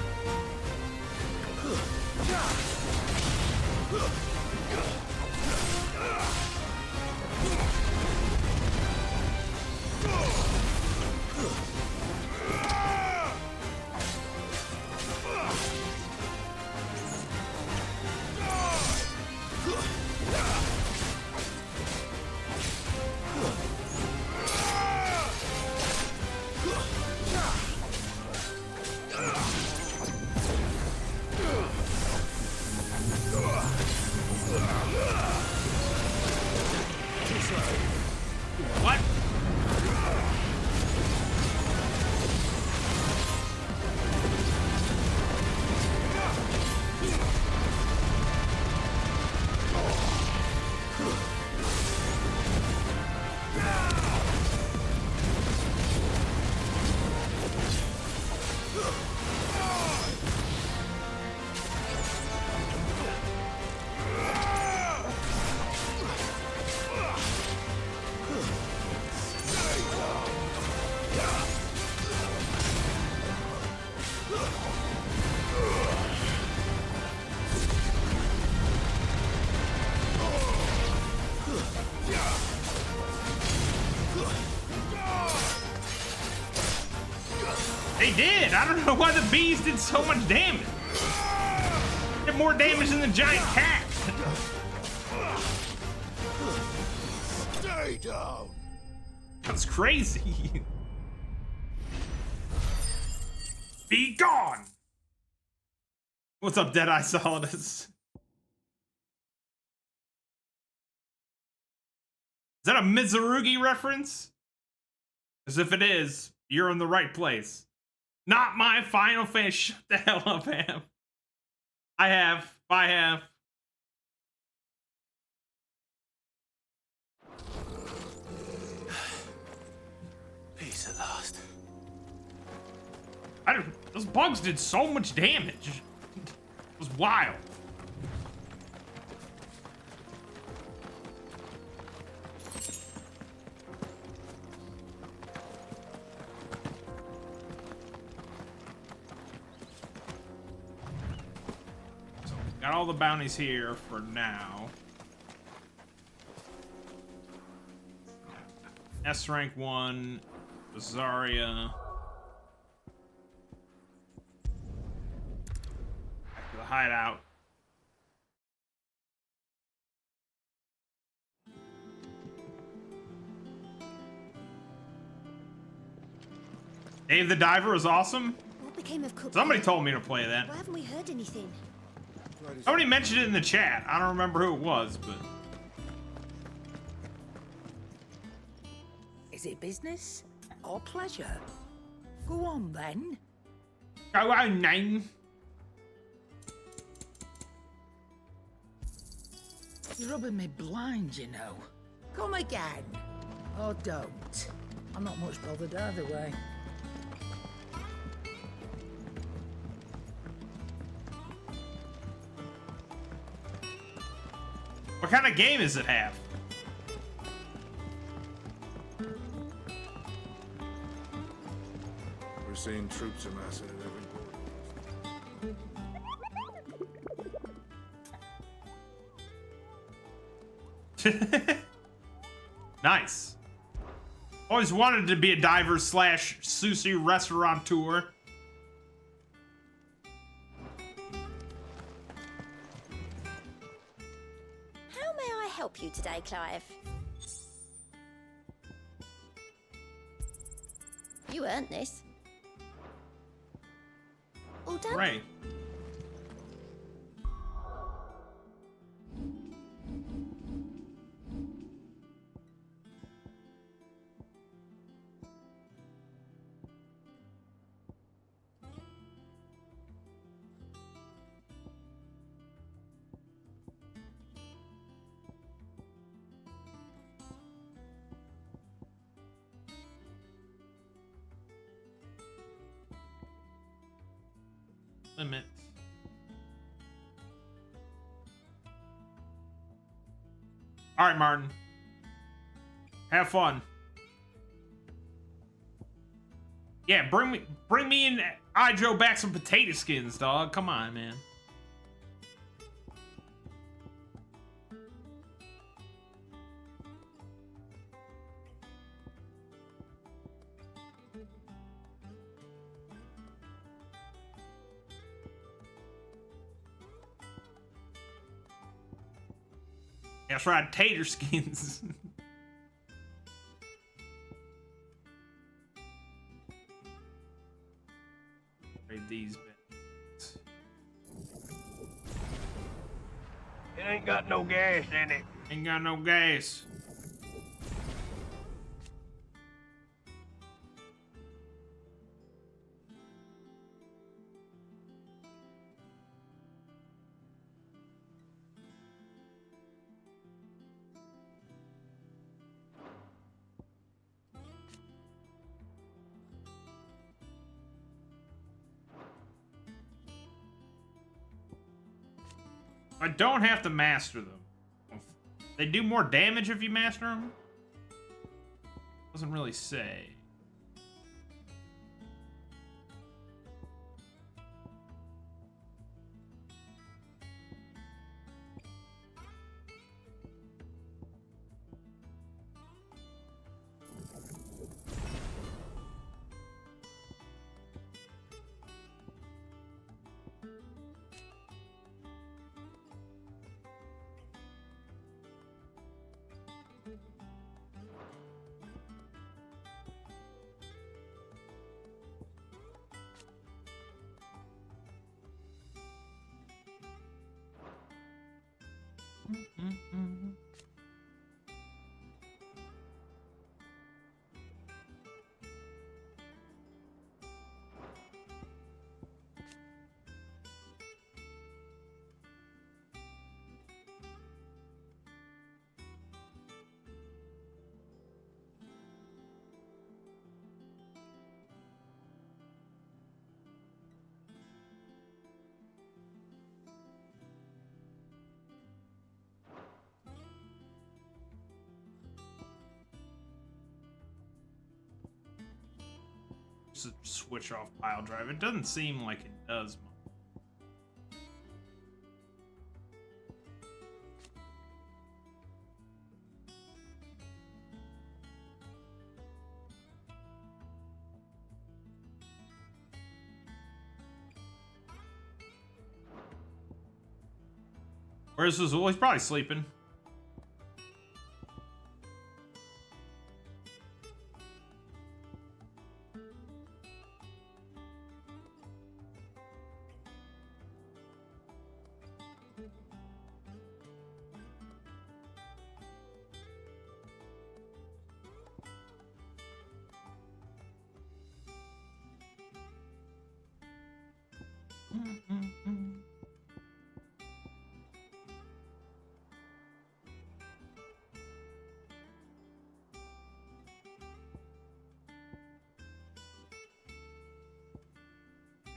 What? They did! I don't know why the bees did so much damage. Did more damage than the giant cat. Stay down. That's crazy. Be gone! What's up, Deadeye Solidus? Is that a Mizurugi reference? As if it is, you're in the right place. Not my Final Fantasy. Shut the hell up, Ham. I have. Peace at last. Those bugs did so much damage. It was wild. Got all the bounties here for now. S rank 1, Zarya. Back to the hideout. Dave the Diver is awesome. What became of Cook? Somebody told me to play that. Why haven't we heard anything? Somebody mentioned it in the chat. I don't remember who it was, but... Is it business or pleasure? Go on then. Go on, name. You're rubbing me blind, you know. Come again. Or don't. I'm not much bothered either way. What kind of game does it have? We're seeing troops amassing at every border. Nice. Always wanted to be a diver / sushi restaurateur. How may I help you today, Clive? You earned this. All done? Right. Limit. All right, Martin. Have fun. Yeah, bring me and Ijo back some potato skins, dog. Come on, man. That's right, tater skins. Trade these bits. It ain't got no gas in it. Ain't got no gas. I don't have to master them. They do more damage if you master them? Doesn't really say. Switch off pile drive. It doesn't seem like it does much. Where's Azul? He's probably sleeping.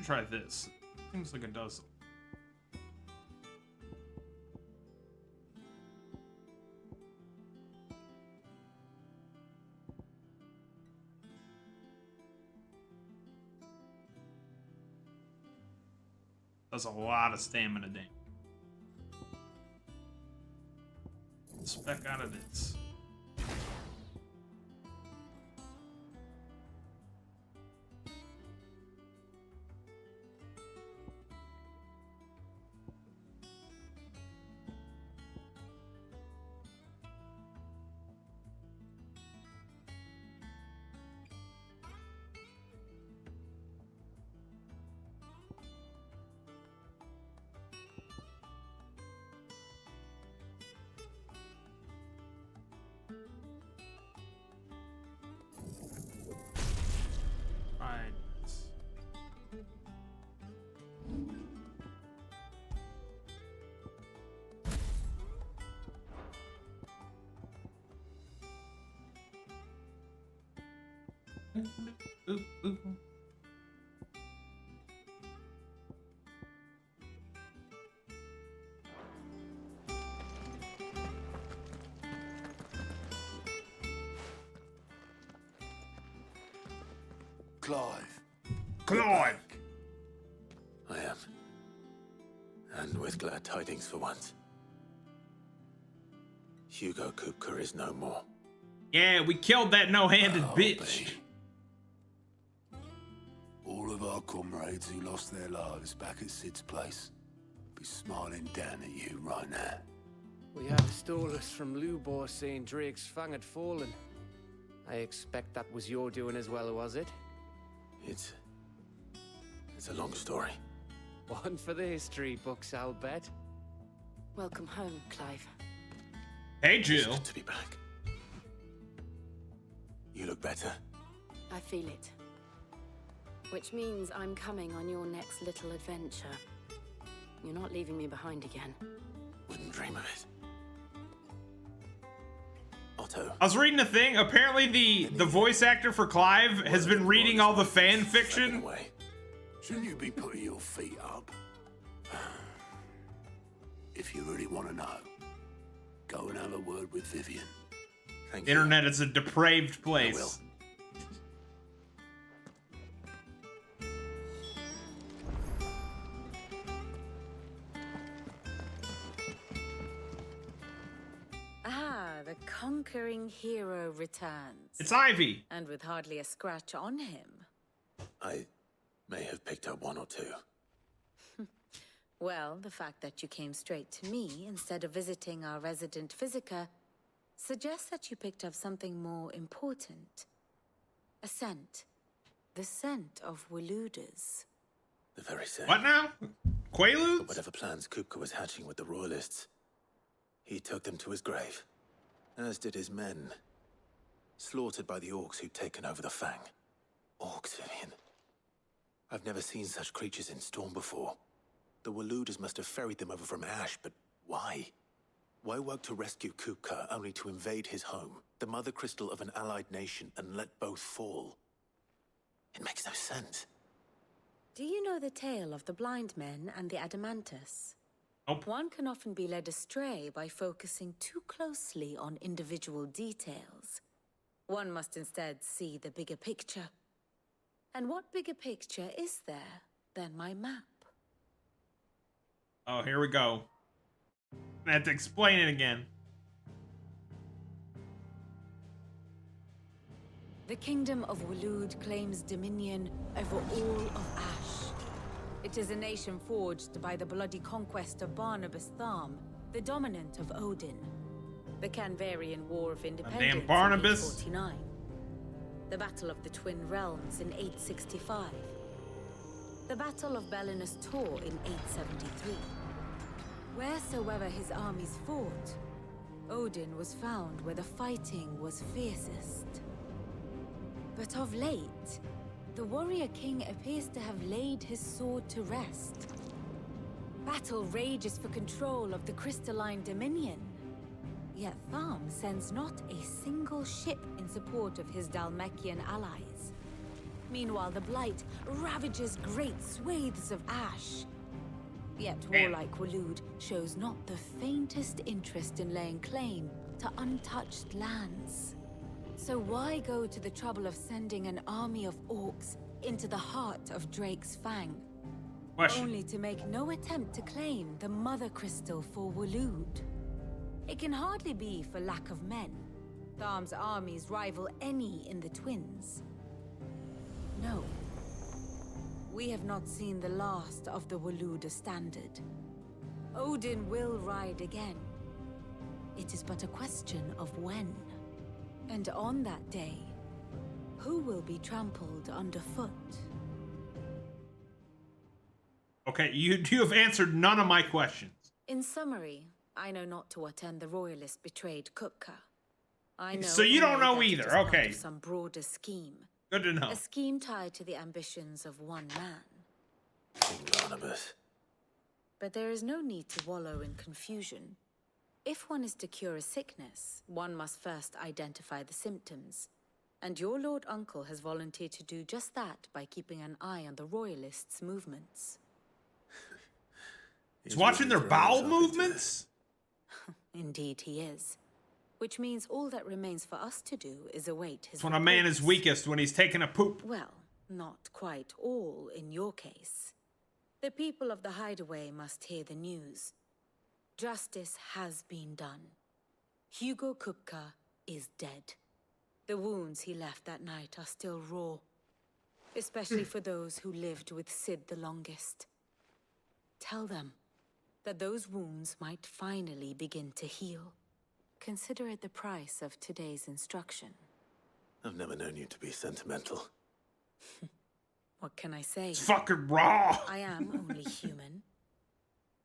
Try this. Seems like it does. Does a lot of stamina damage. Spec out of this. Clive. Clive! I am. And with glad tidings for once. Hugo Kupka is no more. Yeah, we killed that no-handed bitch. All of our comrades who lost their lives back at Sid's place be smiling down at you right now. We have stories from Lubor saying Drake's fang had fallen. I expect that was your doing as well, was it? It's a long story. One for the history books, I'll bet. Welcome home, Clive. Hey, Jill. It's good to be back. You look better. I feel it. Which means I'm coming on your next little adventure. You're not leaving me behind again. Wouldn't dream of it. Otto. I was reading a thing. Apparently, the voice actor for Clive has been reading all the fan fiction. Shouldn't you be putting your feet up? If you really want to know, go and have a word with Vivian. Thank Internet is a depraved place. The conquering hero returns. It's Ivy. And with hardly a scratch on him. I may have picked up one or two. Well, the fact that you came straight to me instead of visiting our resident physiker suggests that you picked up something more important. A scent. The scent of Waludas. The very same. What now? Quaaludes? But whatever plans Kupka was hatching with the Royalists, he took them to his grave. As did his men. Slaughtered by the orcs who'd taken over the Fang. Orcs, Vivian. I've never seen such creatures in Storm before. The Waludas must have ferried them over from Ash, but why? Why work to rescue Kupka only to invade his home, the mother crystal of an allied nation, and let both fall? It makes no sense. Do you know the tale of the blind men and the Adamantus? Nope. One can often be led astray by focusing too closely on individual details. One must instead see the bigger picture. And what bigger picture is there than my map? Oh, here we go. I have to explain it again. The kingdom of Walud claims dominion over all of Ash. It is a nation forged by the bloody conquest of Barnabas Tharm, the dominant of Odin. The Canvarian War of Independence damn Barnabas. in 849. The Battle of the Twin Realms in 865. The Battle of Belinus Tor in 873. Wheresoever his armies fought, Odin was found where the fighting was fiercest. But of late, the warrior king appears to have laid his sword to rest. Battle rages for control of the crystalline dominion. Yet Tharm sends not a single ship in support of his Dhalmekian allies. Meanwhile, the Blight ravages great swathes of Ash. Yet warlike Walud shows not the faintest interest in laying claim to untouched lands. So why go to the trouble of sending an army of orcs into the heart of Drake's Fang? Only to make no attempt to claim the Mother Crystal for Walud. It can hardly be for lack of men. Tharm's armies rival any in the Twins. No. We have not seen the last of the Waluda standard. Odin will ride again. It is but a question of when. And on that day, who will be trampled underfoot? Okay, you have answered none of my questions. In summary, I know not to what end the Royalists betrayed Kupka. I know. So you don't know only that it either, is part okay. of some broader scheme. Good to know. A scheme tied to the ambitions of one man. King Barnabas. But there is no need to wallow in confusion. If one is to cure a sickness, one must first identify the symptoms. And your Lord Uncle has volunteered to do just that by keeping an eye on the Royalists' movements. He's watching their bowel movements? Indeed he is. Which means all that remains for us to do is await his It's when a man is reports. weakest, when he's taking a poop. Well, not quite all in your case. The people of the Hideaway must hear the news. Justice has been done. Hugo Kupka is dead. The wounds he left that night are still raw, especially for those who lived with Sid the longest. Tell them that those wounds might finally begin to heal. Consider it the price of today's instruction. I've never known you to be sentimental. What can I say? It's fucking raw. I am only human.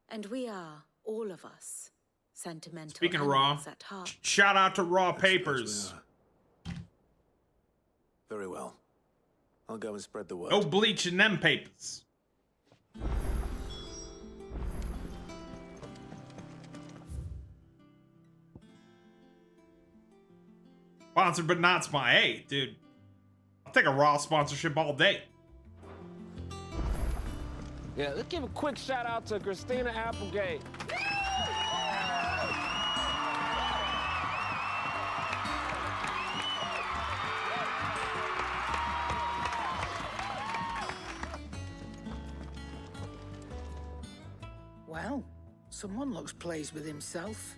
And we are, all of us, sentimental Speaking of raw, animals at heart. shout out to Raw Papers. Very well. I'll go and spread the word. No bleaching them papers. Sponsored but not sponsor. Hey, dude. I'll take a Raw sponsorship all day. Yeah, let's give a quick shout out to Christina Applegate. Well, someone looks pleased with himself.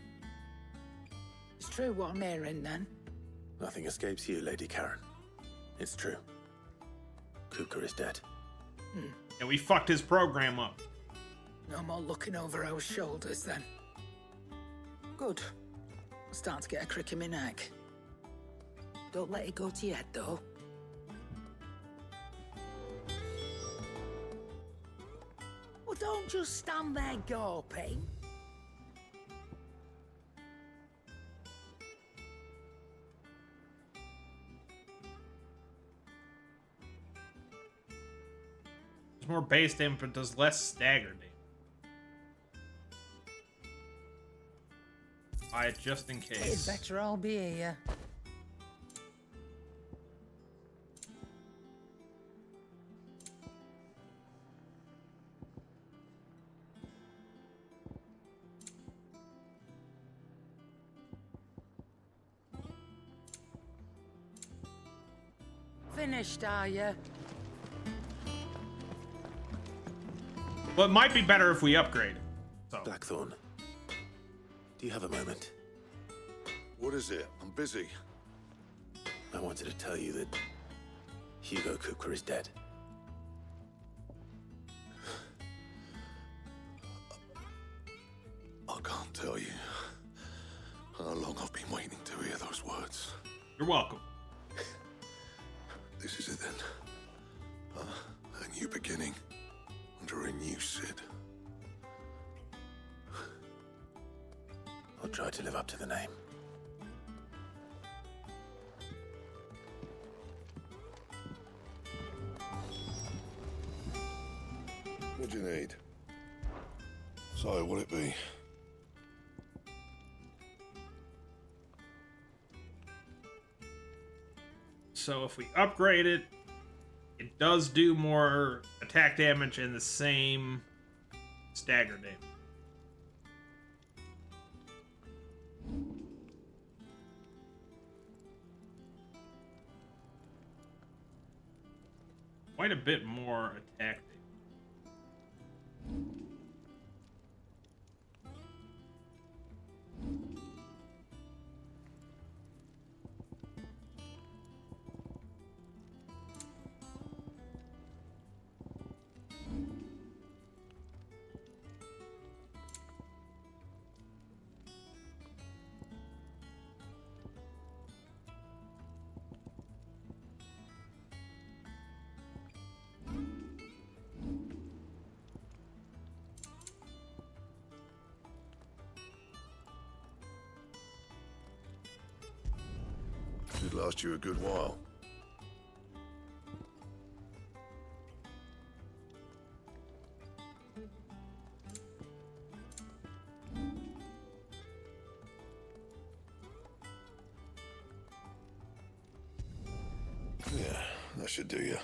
It's true what I'm hearing, then. Nothing escapes you, Lady Karen. It's true. Kupka is dead. And we fucked his program up. No more looking over our shoulders, then. Good. I'm starting to get a crick in my neck. Don't let it go to your head, though. Well, don't just stand there gawping. There's more base damage, but does less stagger damage. Buy it just in case. It's better I'll be here. Finished, are you? Well, it might be better if we upgrade it. So. Blackthorn, do you have a moment? What is it? I'm busy. I wanted to tell you that Hugo Kupka is dead. I can't tell you how long I've been waiting to hear those words. You're welcome. This is it then. A new beginning under a new Sid. I'll try to live up to the name. What do you need? So, what'll it be? So if we upgrade it, it does do more attack damage and the same stagger damage. Quite a bit more attack damage. Should last you a good while. Yeah, that should do you.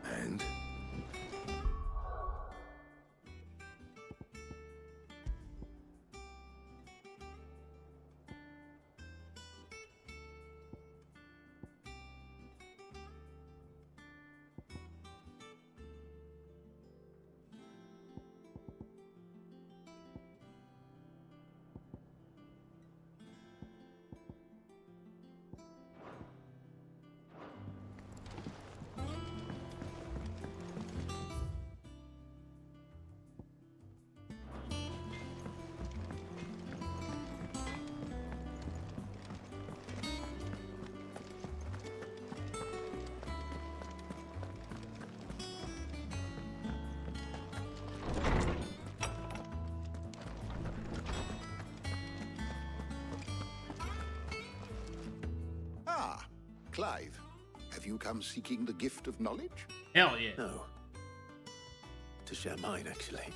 And? Clive, have you come seeking the gift of knowledge? Hell yeah. No. To share mine, actually.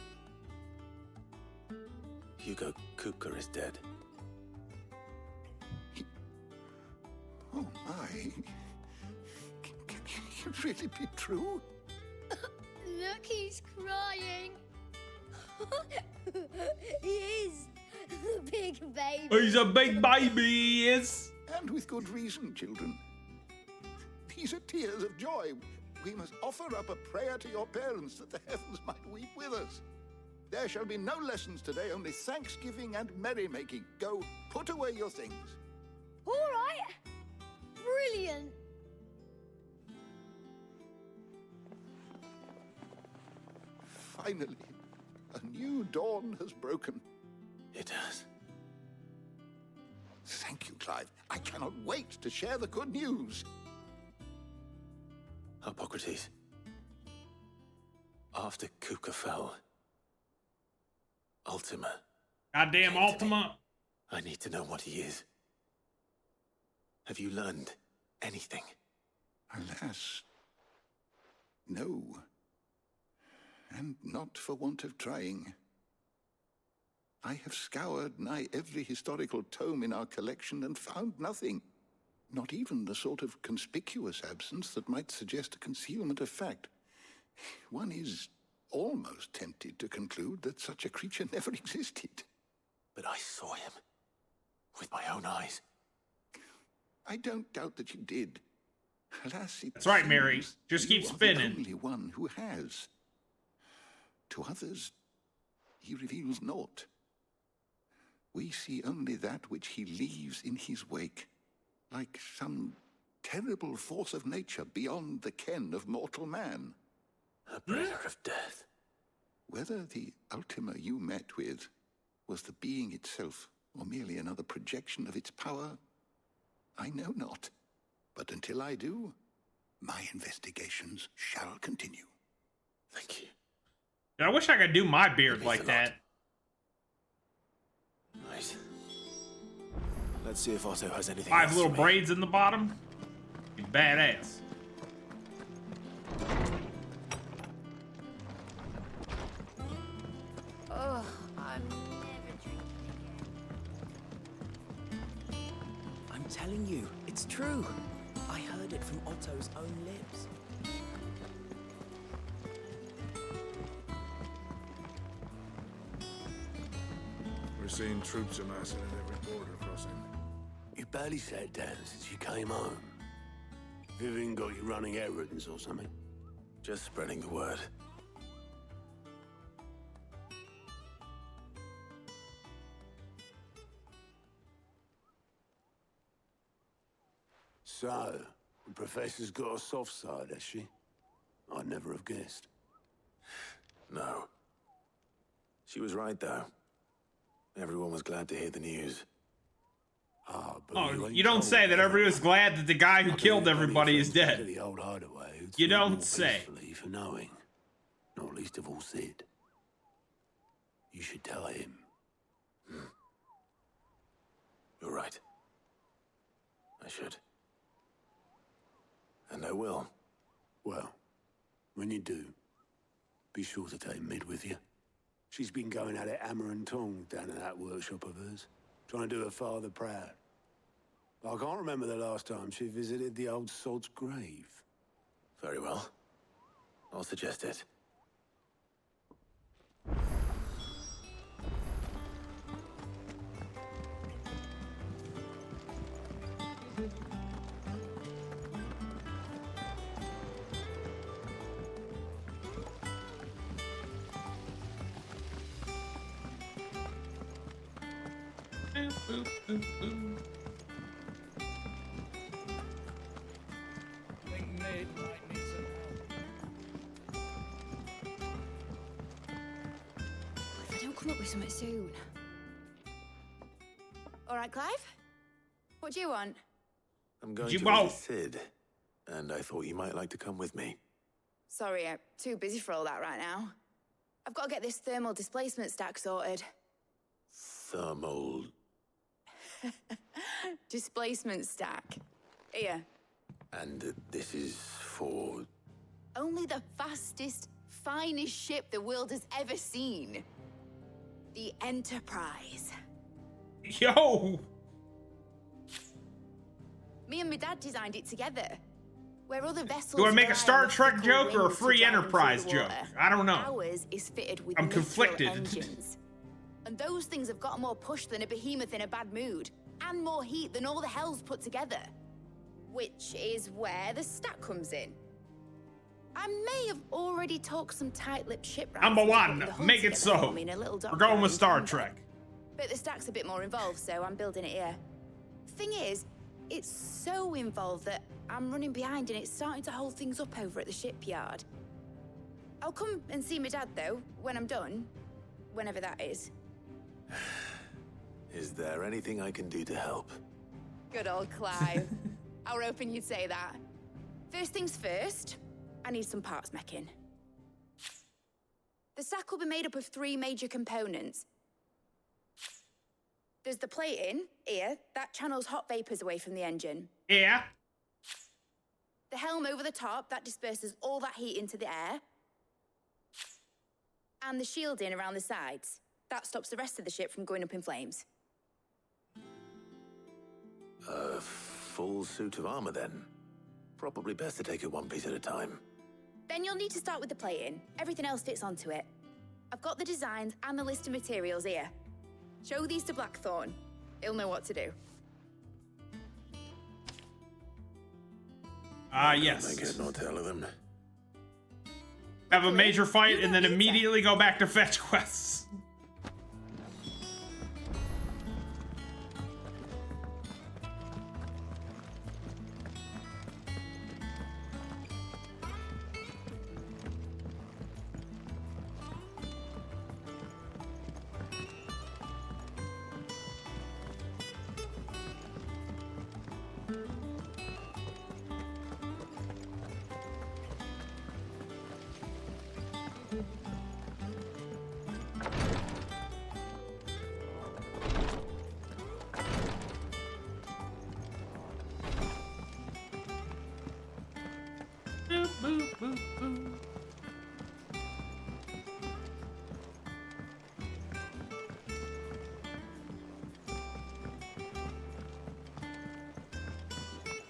Hugo Kupka is dead. Oh my. Can it really be true? Look, he's crying. He is. Big baby. He's a big baby, he is. And with good reason, children. These are tears of joy. We must offer up a prayer to your parents that the heavens might weep with us. There shall be no lessons today, only thanksgiving and merrymaking. Go, put away your things. All right. Brilliant. Finally, a new dawn has broken. It has. Thank you, Clive. I cannot wait to share the good news. Hippocrates. After Kupka fell, Ultima. Goddamn Ultima. I need to know what he is. Have you learned anything? Alas, no. And not for want of trying. I have scoured nigh every historical tome in our collection and found nothing. Not even the sort of conspicuous absence that might suggest a concealment of fact. One is almost tempted to conclude that such a creature never existed. But I saw him. With my own eyes. I don't doubt that you did. Alas, it That's right, Mary. seems Just you keep are spinning. the only one who has. To others, he reveals naught. We see only that which he leaves in his wake, like some terrible force of nature beyond the ken of mortal man. A bringer of death. Whether the Ultima you met with was the being itself, or merely another projection of its power, I know not. But until I do, my investigations shall continue. Thank you. I wish I could do my beard like that. Right. Let's see if Otto has anything 5 else little for me. braids in the bottom. Be badass. Oh, I'm never drinking again. I'm telling you, it's true. I heard it from Otto's own lips. We're seeing troops amassing at every border crossing. You barely sat down since you came home. Vivian got you running errands or something? Just spreading the word. So, the Professor's got a soft side, has she? I'd never have guessed. No. She was right, though. Everyone was glad to hear the news. Ah, but Oh, ain't you don't told say that everyone's glad that the guy who killed everybody is to dead. the old hideaway who'd You sleep don't more say. peacefully for knowing. Not least of all Sid. You should tell him. You're right. I should. And I will. Well, when you do, be sure to take Mid with you. She's been going at it hammer and tong down in that workshop of hers, trying to do her father proud. I can't remember the last time she visited the old sod's grave. Very well. I'll suggest it. If I don't come up with something soon. All right, Clive? What do you want? I'm going You to won't. visit Sid, and I thought you might like to come with me. Sorry, I'm too busy for all that right now. I've got to get this thermal displacement stack sorted. Thermal... Displacement stack. Here. And this is for... Only the fastest, finest ship the world has ever seen. The Enterprise. Yo! Me and my dad designed it together. Where other vessels Do I make a Star rely on Trek mythical joke or a winds to free drive them through Enterprise the joke? water. I don't know. Ours is fitted with I'm mithril conflicted. engines. And those things have got more push than a behemoth in a bad mood. And more heat than all the hells put together. Which is where the stack comes in. I may have already talked some tight-lipped shipwrights. Number into one, putting the hull make it together so. for me in a little We're going with document Star in Canberra. Trek. But the stack's a bit more involved, so I'm building it here. Thing is, it's so involved that I'm running behind and it's starting to hold things up over at the shipyard. I'll come and see my dad, though, when I'm done. Whenever that is. Is there anything I can do to help? Good old Clive. I were hoping you'd say that. First things first, I need some parts meching. The stack will be made up of 3 major components. There's the plating, here, that channels hot vapors away from the engine. Yeah. The helm over the top, that disperses all that heat into the air. And the shielding around the sides. That stops the rest of the ship from going up in flames. A full suit of armor, then. Probably best to take it one piece at a time. Then you'll need to start with the plating. Everything else fits onto it. I've got the designs and the list of materials here. Show these to Blackthorn. He'll know what to do. Yes. I get no tell of them. Have a major fight and then immediately go back to fetch quests.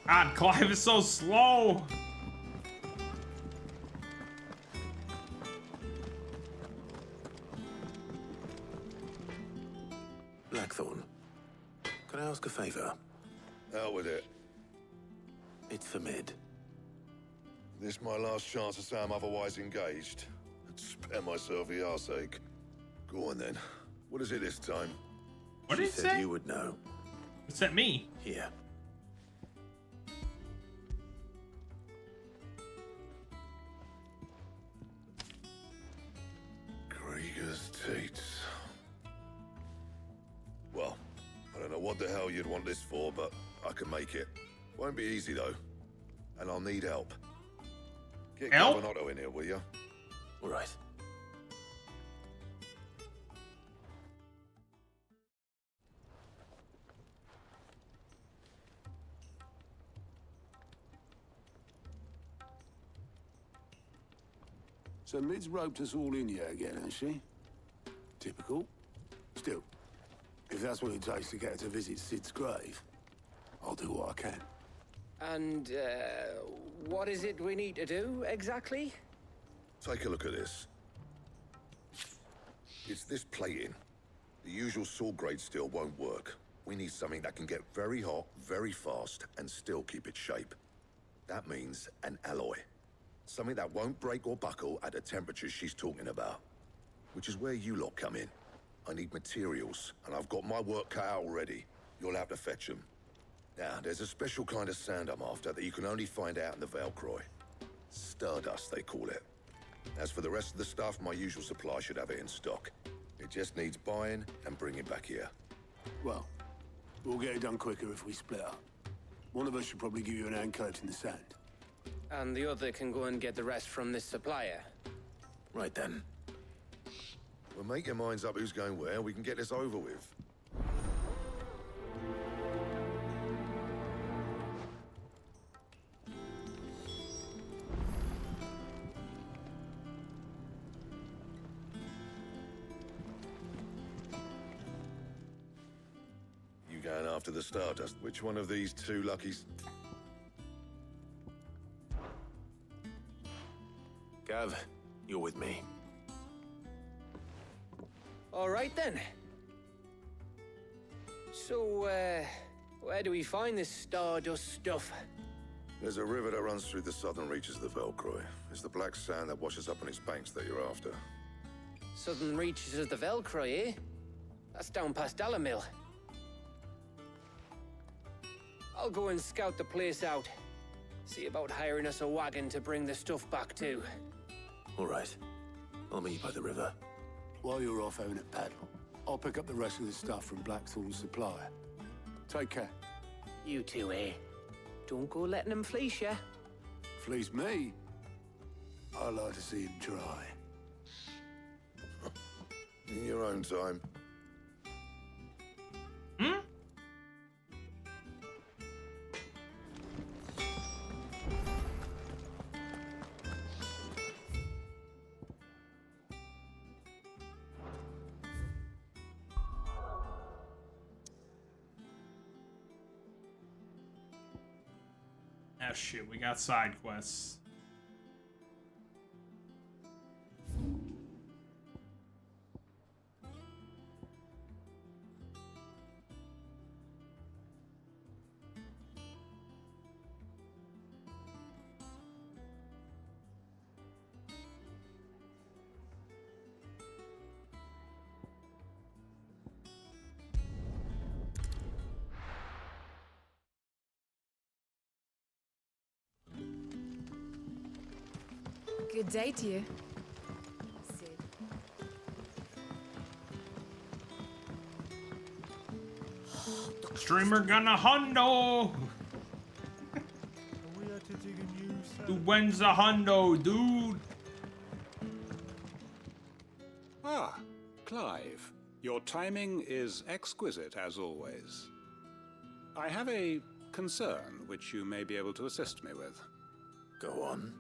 God, Clive is so slow. Blackthorn, can I ask a favor? Out with it. It's for Mid. This my last chance to say I'm otherwise engaged. I'd spare myself the arseache. Go on then. What is it this time? What She did it said say? you would know. What's that me? Here. Krieger's Tates. Well, I don't know what the hell you'd want this for, but I can make it. Won't be easy though. And I'll need help. Get Help? Governor Otto in here, will you? All right. So Mid's roped us all in here again, has she? Typical. Still, if that's what it takes to get her to visit Sid's grave, I'll do what I can. And, what is it we need to do, exactly? Take a look at this. It's this plating. The usual sword grade steel won't work. We need something that can get very hot, very fast, and still keep its shape. That means an alloy. Something that won't break or buckle at the temperatures she's talking about. Which is where you lot come in. I need materials, and I've got my work cut out already. You'll have to fetch them. Now, there's a special kind of sand I'm after that you can only find out in the Valcroy. Stardust, they call it. As for the rest of the stuff, my usual supply should have it in stock. It just needs buying and bringing back here. Well, we'll get it done quicker if we split up. One of us should probably give you an hand coat in the sand. And the other can go and get the rest from this supplier. Right then. Well, make your minds up who's going where, we can get this over with. after the Stardust. Which one of these two luckies? Gav, you're with me. All right then. So, where do we find this Stardust stuff? There's a river that runs through the southern reaches of the Velcroy. It's the black sand that washes up on its banks that you're after. Southern reaches of the Velcroy, eh? That's down past Dalamil. I'll go and scout the place out. See about hiring us a wagon to bring the stuff back to. All right. I'll meet you by the river. While you're off having a paddle, I'll pick up the rest of the stuff from Blackthorn's supply. Take care. You two, eh? Don't go letting them fleece ya. Fleece me? I like to see him try. In your own time. Ah, shit, we got side quests. Good day to you. Streamer gonna hundo. Who wins the hundo, dude? Ah, Clive. Your timing is exquisite, as always. I have a concern which you may be able to assist me with. Go on.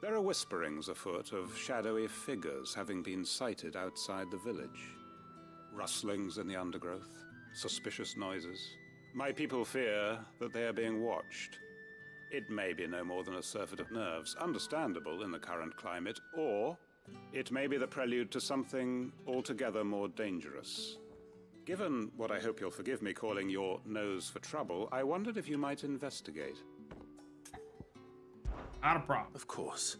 There are whisperings afoot of shadowy figures having been sighted outside the village. Rustlings in the undergrowth, suspicious noises. My people fear that they are being watched. It may be no more than a surfeit of nerves, understandable in the current climate, or it may be the prelude to something altogether more dangerous. Given what I hope you'll forgive me calling your nose for trouble, I wondered if you might investigate. Not a problem. Of course.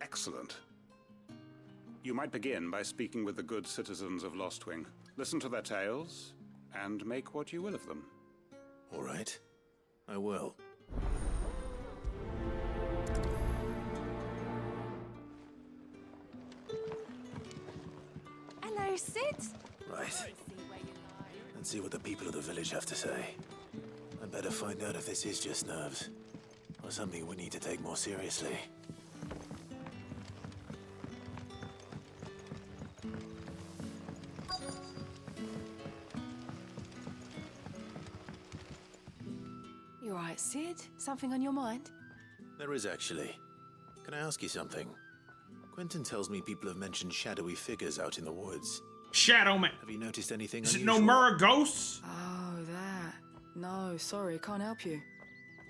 Excellent. You might begin by speaking with the good citizens of Lostwing. Listen to their tales, and make what you will of them. All right. I will. Hello, Sid. Right. Let's see what the people of the village have to say. I better find out if this is just nerves, or something we need to take more seriously. You all right, Sid? Something on your mind? There is actually. Can I ask you something? Quentin tells me people have mentioned shadowy figures out in the woods. Shadow man. Have you noticed anything Is it unusual? no Murra ghosts? Oh, that. No, sorry, can't help you.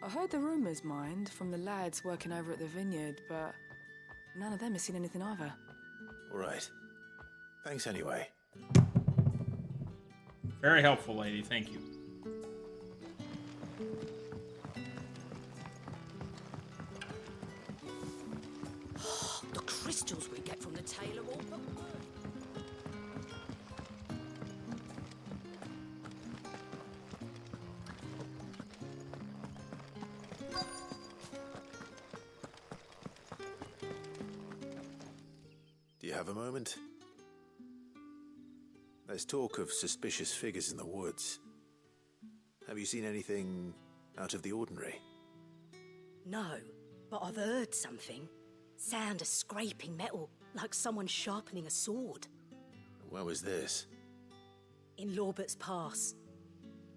I heard the rumours, mind, from the lads working over at the vineyard, but none of them has seen anything either. All right. Thanks anyway. Very helpful, lady. Thank you. The crystals we get from the tailor all but Do you have a moment? There's talk of suspicious figures in the woods. Have you seen anything out of the ordinary? No, but I've heard something. Sound of scraping metal, like someone sharpening a sword. Where was this? In Lorbert's Pass.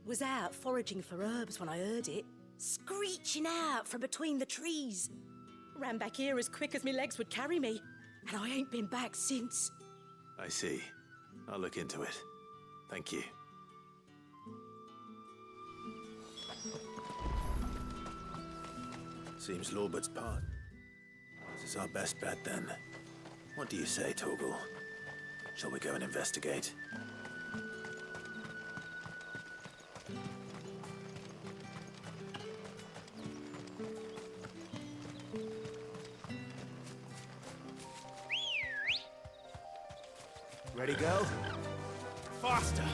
Was out foraging for herbs when I heard it, screeching out from between the trees. Ran back here as quick as my legs would carry me, and I ain't been back since. I see. I'll look into it. Thank you. Seems Lorbert's part. This is our best bet, then. What do you say, Torgal? Shall we go and investigate? Ready, go? Faster!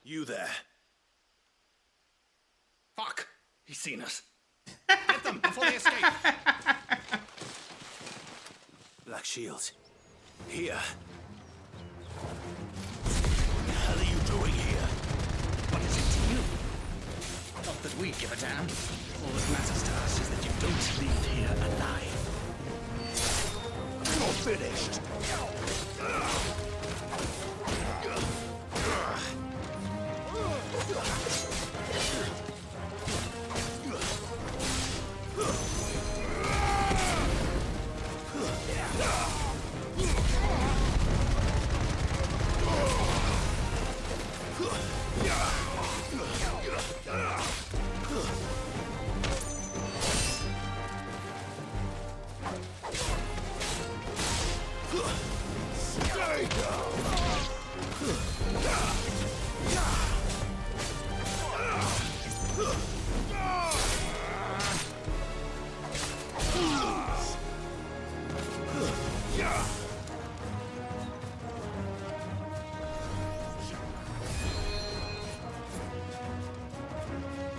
You there. Fuck! He's seen us. Get them before they escape! Black Shields. Here. What the hell are you doing here? What is it to you? Not that we give a damn. All that matters to us is that you don't leave here alive. You're finished.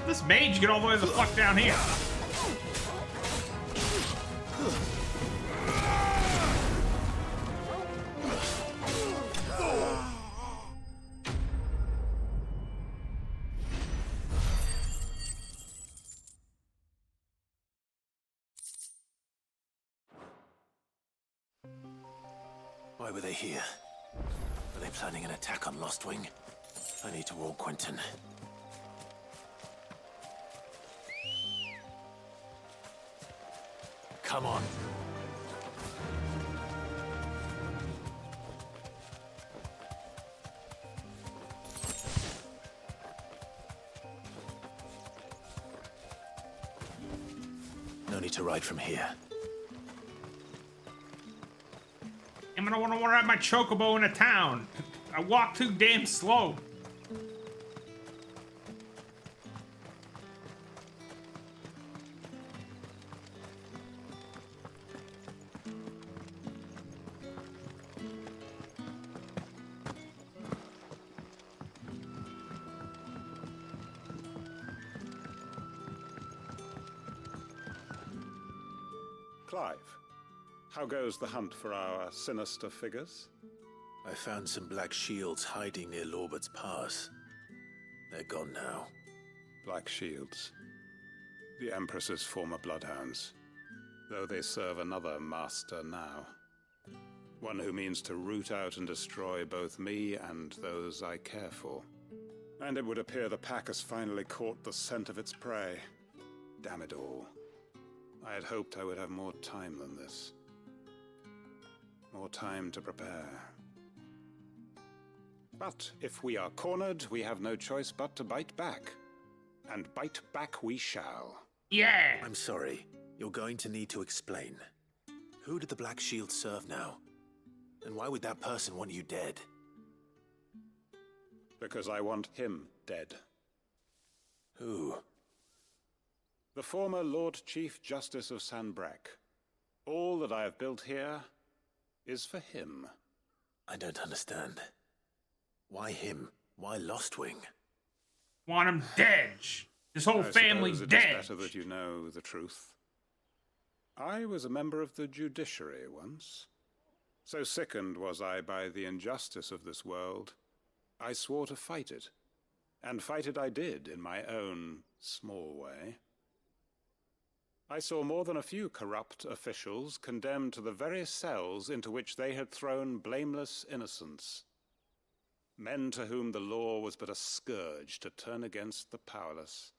This mage get all the way the fuck down here. Why were they here? Were they planning an attack on Lostwing? I need to warn Quentin. Come on. No need to ride from here. I'm gonna wanna ride my chocobo in a town. I walk too damn slow. Clive, how goes the hunt for our sinister figures? I found some Black Shields hiding near Lorbert's Pass. They're gone now. Black Shields. The Empress's former bloodhounds. Though they serve another master now. One who means to root out and destroy both me and those I care for. And it would appear the pack has finally caught the scent of its prey. Damn it all. I had hoped I would have more time than this. More time to prepare. But if we are cornered, we have no choice but to bite back. And bite back we shall. Yeah! I'm sorry. You're going to need to explain. Who did the Black Shield serve now? And why would that person want you dead? Because I want him dead. Who? The former Lord Chief Justice of Sanbreque. All that I have built here is for him. I don't understand. Why him? Why Lostwing? Want him dead. His whole family suppose it dead. is better that you know the truth. I was a member of the judiciary once. So sickened was I by the injustice of this world, I swore to fight it. And fight it I did in my own small way. I saw more than a few corrupt officials condemned to the very cells into which they had thrown blameless innocents. Men to whom the law was but a scourge to turn against the powerless.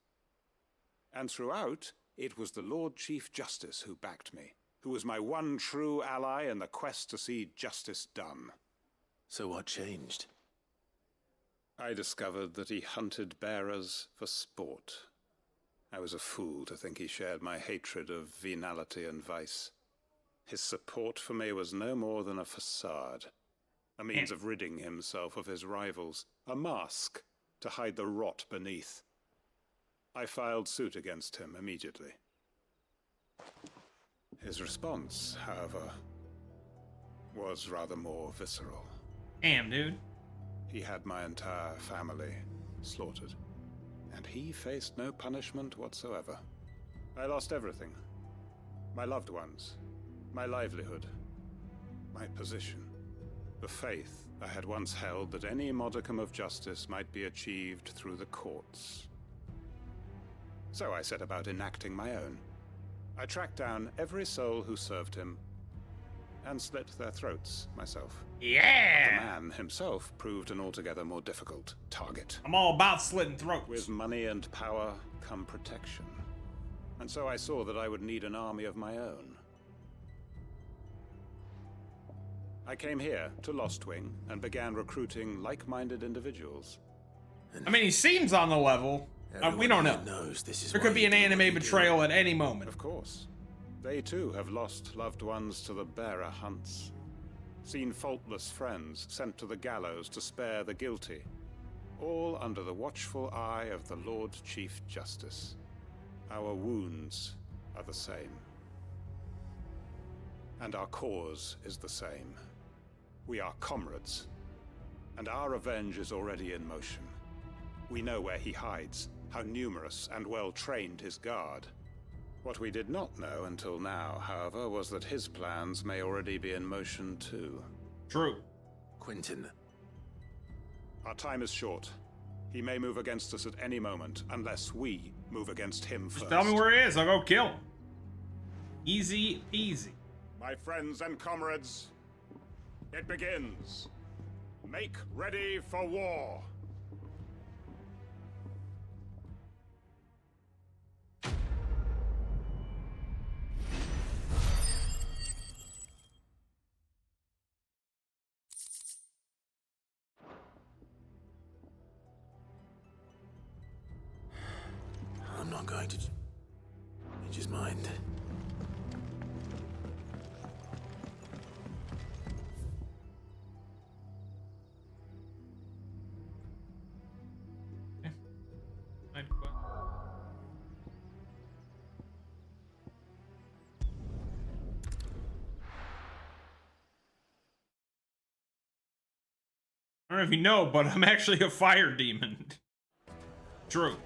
And throughout, It was the Lord Chief Justice who backed me, who was my one true ally in the quest to see justice done. So what changed? I discovered that he hunted bearers for sport. I was a fool to think he shared my hatred of venality and vice. His support for me was no more than a facade, a means of ridding himself of his rivals, a mask to hide the rot beneath. I filed suit against him immediately. His response, however, was rather more visceral. Damn, dude. He had my entire family slaughtered, and he faced no punishment whatsoever. I lost everything. My loved ones, my livelihood, my position, the faith I had once held that any modicum of justice might be achieved through the courts. So I set about enacting my own. I tracked down every soul who served him and slit their throats myself. Yeah! The man himself proved an altogether more difficult target. I'm all about slitting throats. With money and power come protection. And so I saw that I would need an army of my own. I came here to Lostwing and began recruiting like-minded individuals. I mean, he seems on the level. We don't know. There could be an anime betrayal at any moment. Of course. They too have lost loved ones to the bearer hunts. Seen faultless friends sent to the gallows to spare the guilty. All under the watchful eye of the Lord Chief Justice. Our wounds are the same. And our cause is the same. We are comrades. And our revenge is already in motion. We know where he hides, how numerous and well-trained his guard. What we did not know until now, however, was that his plans may already be in motion too. True. Quentin. Our time is short. He may move against us at any moment, unless we move against him first. Just tell me where he is, I'll go kill him. Easy peasy. My friends and comrades, it begins. Make ready for war. I'm not going to change his mind. I don't know if you know, but I'm actually a fire demon. True.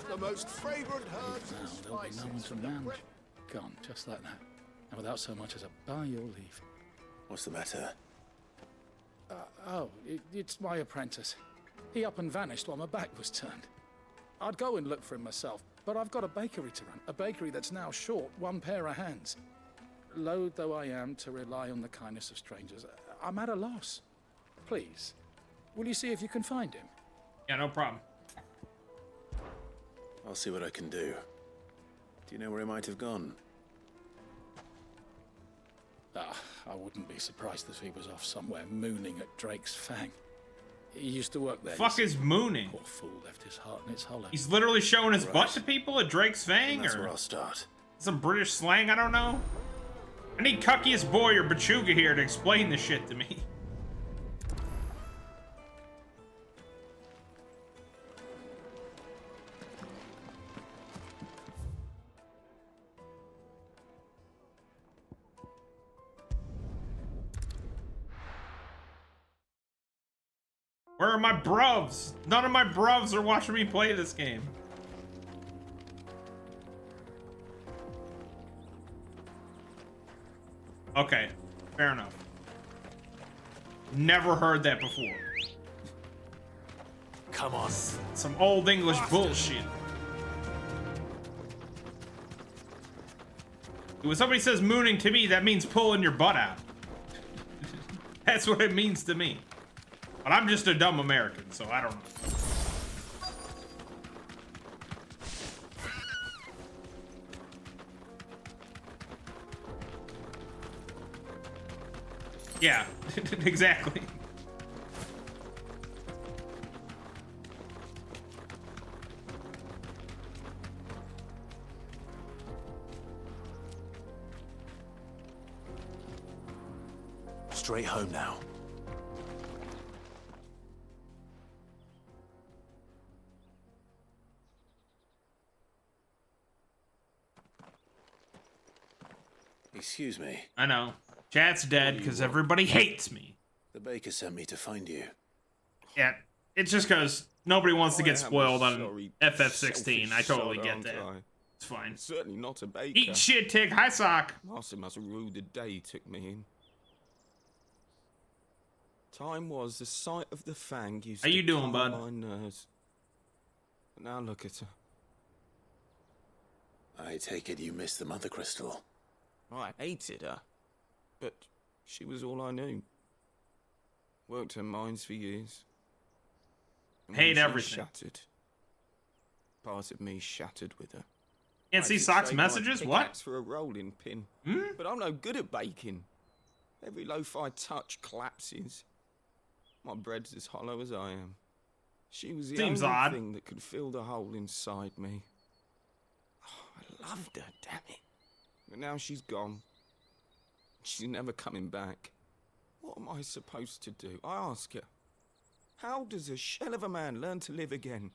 The most fragrant herbs and Now there'll be no one spices to from the manage. Gone, just like that. And without so much as a by your leave. What's the matter? It's my apprentice. He up and vanished while my back was turned. I'd go and look for him myself, but I've got a bakery to run. A bakery that's now short one pair of hands. Loath though I am to rely on the kindness of strangers, I'm at a loss. Please, will you see if you can find him? Yeah, no problem. I'll see what I can do. Do you know where he might have gone? I wouldn't be surprised if he was off somewhere mooning at Drake's Fang. He used to work there. Fuck is mooning? Poor fool left his heart in its hollow. He's literally showing his butt to people at Drake's Fang? That's or where I'll start. Some British slang, I don't know. I need Cuckiest Boy or Bachuga here to explain this shit to me. Where are my bruvs? None of my bruvs are watching me play this game. Okay, fair enough. Never heard that before. Come on. Some old English bullshit. When somebody says mooning to me, that means pulling your butt out. That's what it means to me. But I'm just a dumb American, so I don't know. Yeah, exactly. Straight home now. Excuse me. I know. Chat's dead because everybody hates me. The baker sent me to find you. Yeah, it's just because nobody wants to get spoiled on FF16. I totally get that. It's fine. Certainly not a baker. Eat shit, Tick. Hi, Sock. Master must have ruled the day he took me in. Time was the sight of the fang used How you to doing, calm bud? my nerves. But now look at her. I take it you missed the Mother Crystal. I hated her, but she was all I knew. Worked her mines for years. And when Hate she everything. Shattered. Part of me shattered with her. Can't see Sock's messages? What? For a rolling pin. But I'm no good at baking. Every loaf I touch collapses. My bread's as hollow as I am. She was the Seems only odd. thing that could fill the hole inside me. Oh, I loved her, damn it. But now she's gone. She's never coming back. What am I supposed to do? I ask her. How does a shell of a man learn to live again?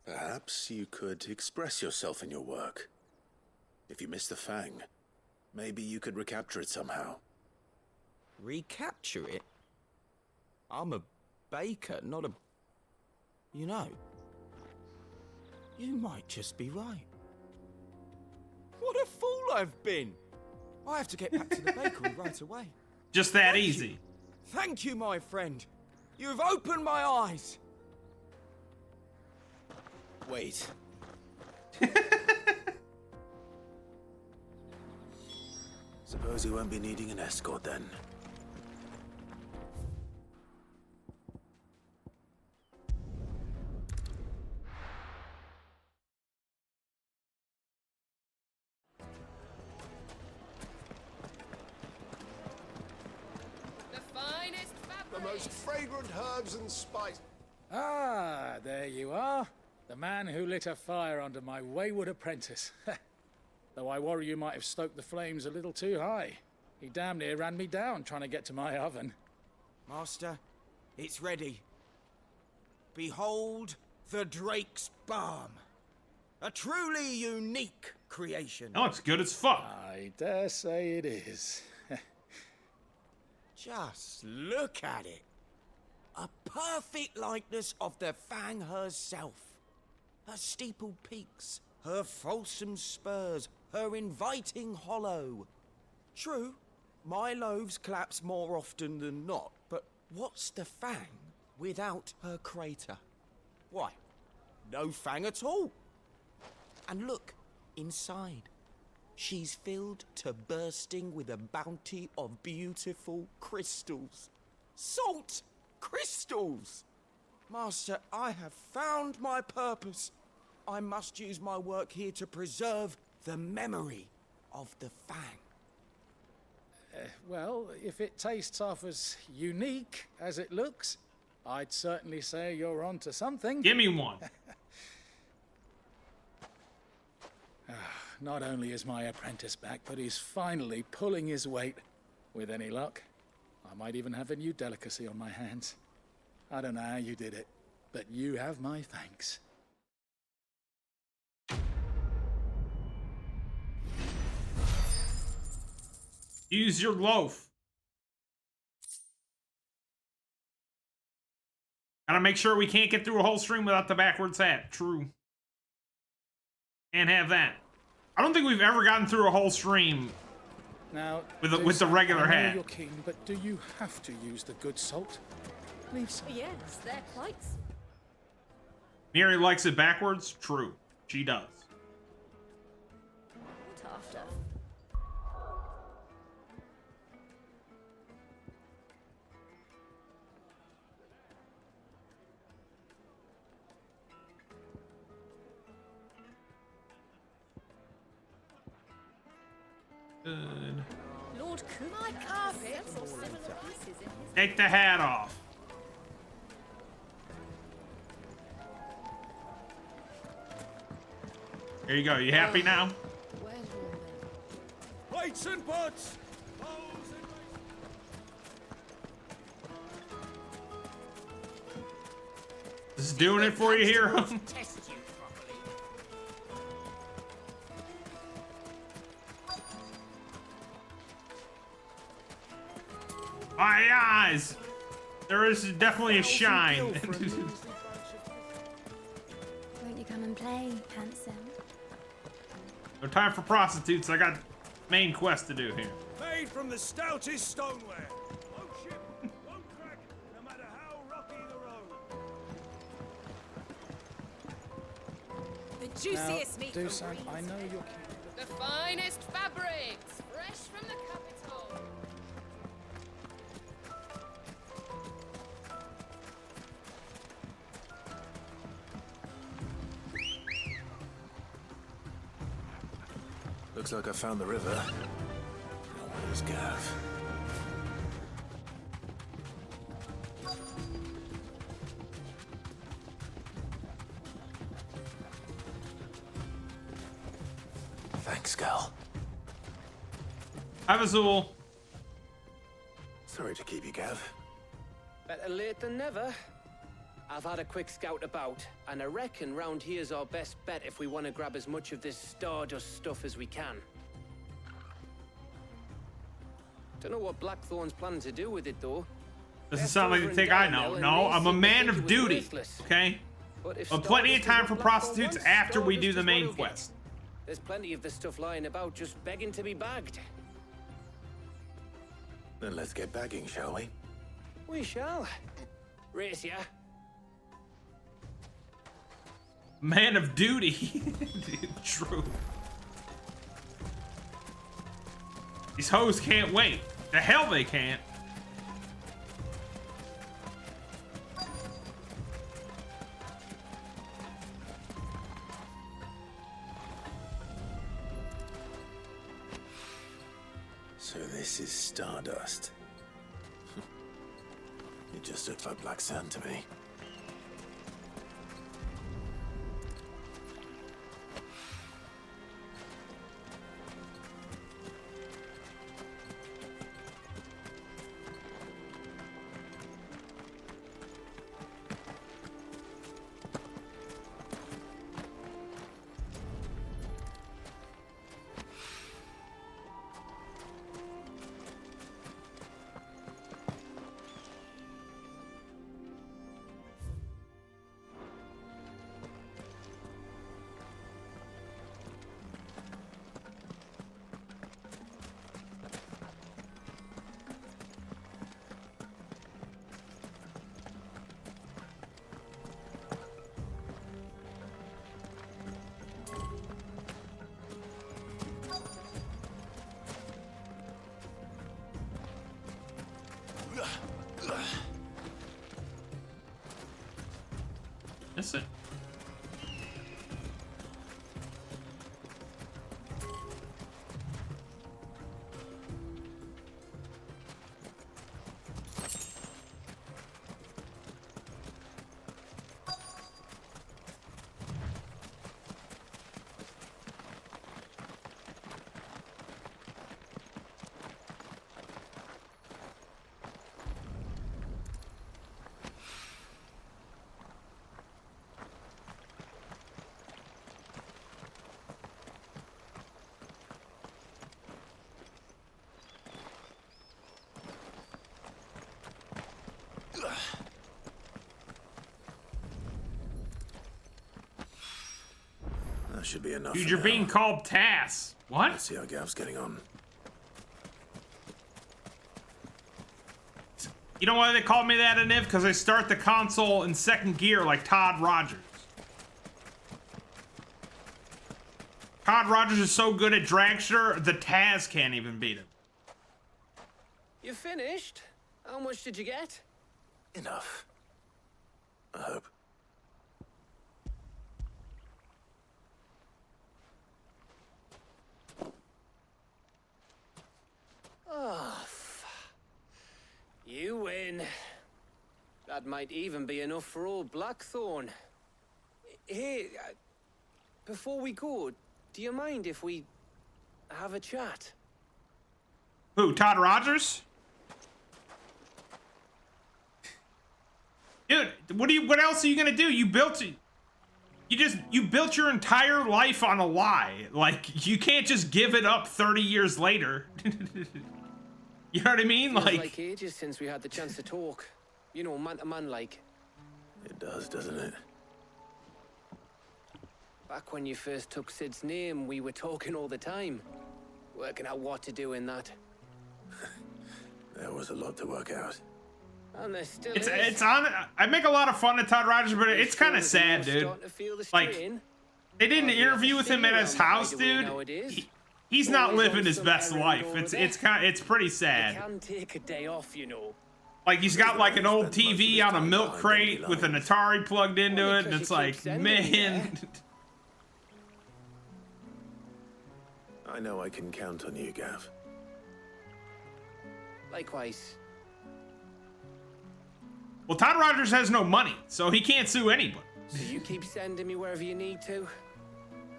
Perhaps you could express yourself in your work. If you miss the fang, maybe you could recapture it somehow. Recapture it? I'm a baker, not a... You know, you might just be right. What a fool I've been! I have to get back to the bakery right away. Just that easy. Thank you, my friend. You've opened my eyes. Wait. Suppose you won't be needing an escort then. The finest fabric. The most fragrant herbs and spices. Ah, there you are. The man who lit a fire under my wayward apprentice. Though I worry you might have stoked the flames a little too high. He damn near ran me down trying to get to my oven. Master, it's ready. Behold the Drake's Balm. A truly unique creation. That looks good as fuck. I dare say it is. Just look at it. A perfect likeness of the Fang herself. Her steepled peaks, her fulsome spurs, her inviting hollow. True, my loaves collapse more often than not, but what's the Fang without her crater? Why, no Fang at all. And look, inside. She's filled to bursting with a bounty of beautiful crystals. Salt crystals! Master, I have found my purpose. I must use my work here to preserve the memory of the Fang. Well, if it tastes half as unique as it looks, I'd certainly say you're onto something. Give me one. Not only is my apprentice back, but he's finally pulling his weight. With any luck, I might even have a new delicacy on my hands. I don't know how you did it, but you have my thanks. Use your loaf. Gotta make sure we can't get through a whole stream without the backwards hat. True. Can't have that. I don't think we've ever gotten through a whole stream Now, with the regular I know hat. you're keen, but do you have to use the good salt? Leave some. Yes, they're quite. Mary likes it backwards. True. She does. What after? Good. Lord Cook, my carpet or similar pieces in his. Take the hat off. There you go. You happy now? Plates and pots! This is doing it for you, hero. Test you properly. My eyes. There is definitely a shine. Won't you come and play, handsome? No time for prostitutes. I got main quest to do here. Made from the stoutest stoneware. Won't ship, won't crack, no matter how rocky the road. The juiciest meat from Dusan, I know you're... the finest fabrics, fresh from the capital. Looks like I found the river. Now where's Gav? Thanks, Gal. Have Azul. Sorry to keep you, Gav. Better late than never. I've had a quick scout about, and I reckon round here's our best bet if we want to grab as much of this Stardust stuff as we can. Don't know what Blackthorn's planning to do with it, though. Doesn't sound like the thing I know. No, I'm a man of duty. Okay? But plenty of time for prostitutes after we do the main quest. There's plenty of the stuff lying about just begging to be bagged. Then let's get bagging, shall we? We shall. Race ya. Man of duty. True. These hoes can't wait. The hell they can't. So this is Stardust. It just looks like black sand to me. Listen. That should be enough. Dude, you're being called Tass. What? Let's see how Gav's getting on. You know why they call me that, Aniv? Because I start the console in second gear like Todd Rogers. Todd Rogers is so good at dragster, the Taz can't even beat him. You finished? How much did you get? Enough. I hope. Oh, you win. That might even be enough for old Blackthorn. Hey, before we go, do you mind if we have a chat? Who, Todd Rogers? Dude, what else are you gonna do? You built your entire life on a lie. Like, you can't just give it up 30 years later. You know what I mean? Feels like ages since we had the chance to talk. You know, man to man like. It does, doesn't it? Back when you first took Sid's name, we were talking all the time. Working out what to do in that. There was a lot to work out. And there still It's is. I make a lot of fun of Todd Rogers, but it's kind of sad, dude. Like, they did an interview with him at his house, dude. He's not living his best life. It's pretty sad. Can take a day off, you know. Like, he's got like an old TV on a milk crate with an Atari plugged into it, and it's like, man. I know I can count on you, Gav. Likewise. Well, Todd Rogers has no money, so he can't sue anybody. So you keep sending me wherever you need to,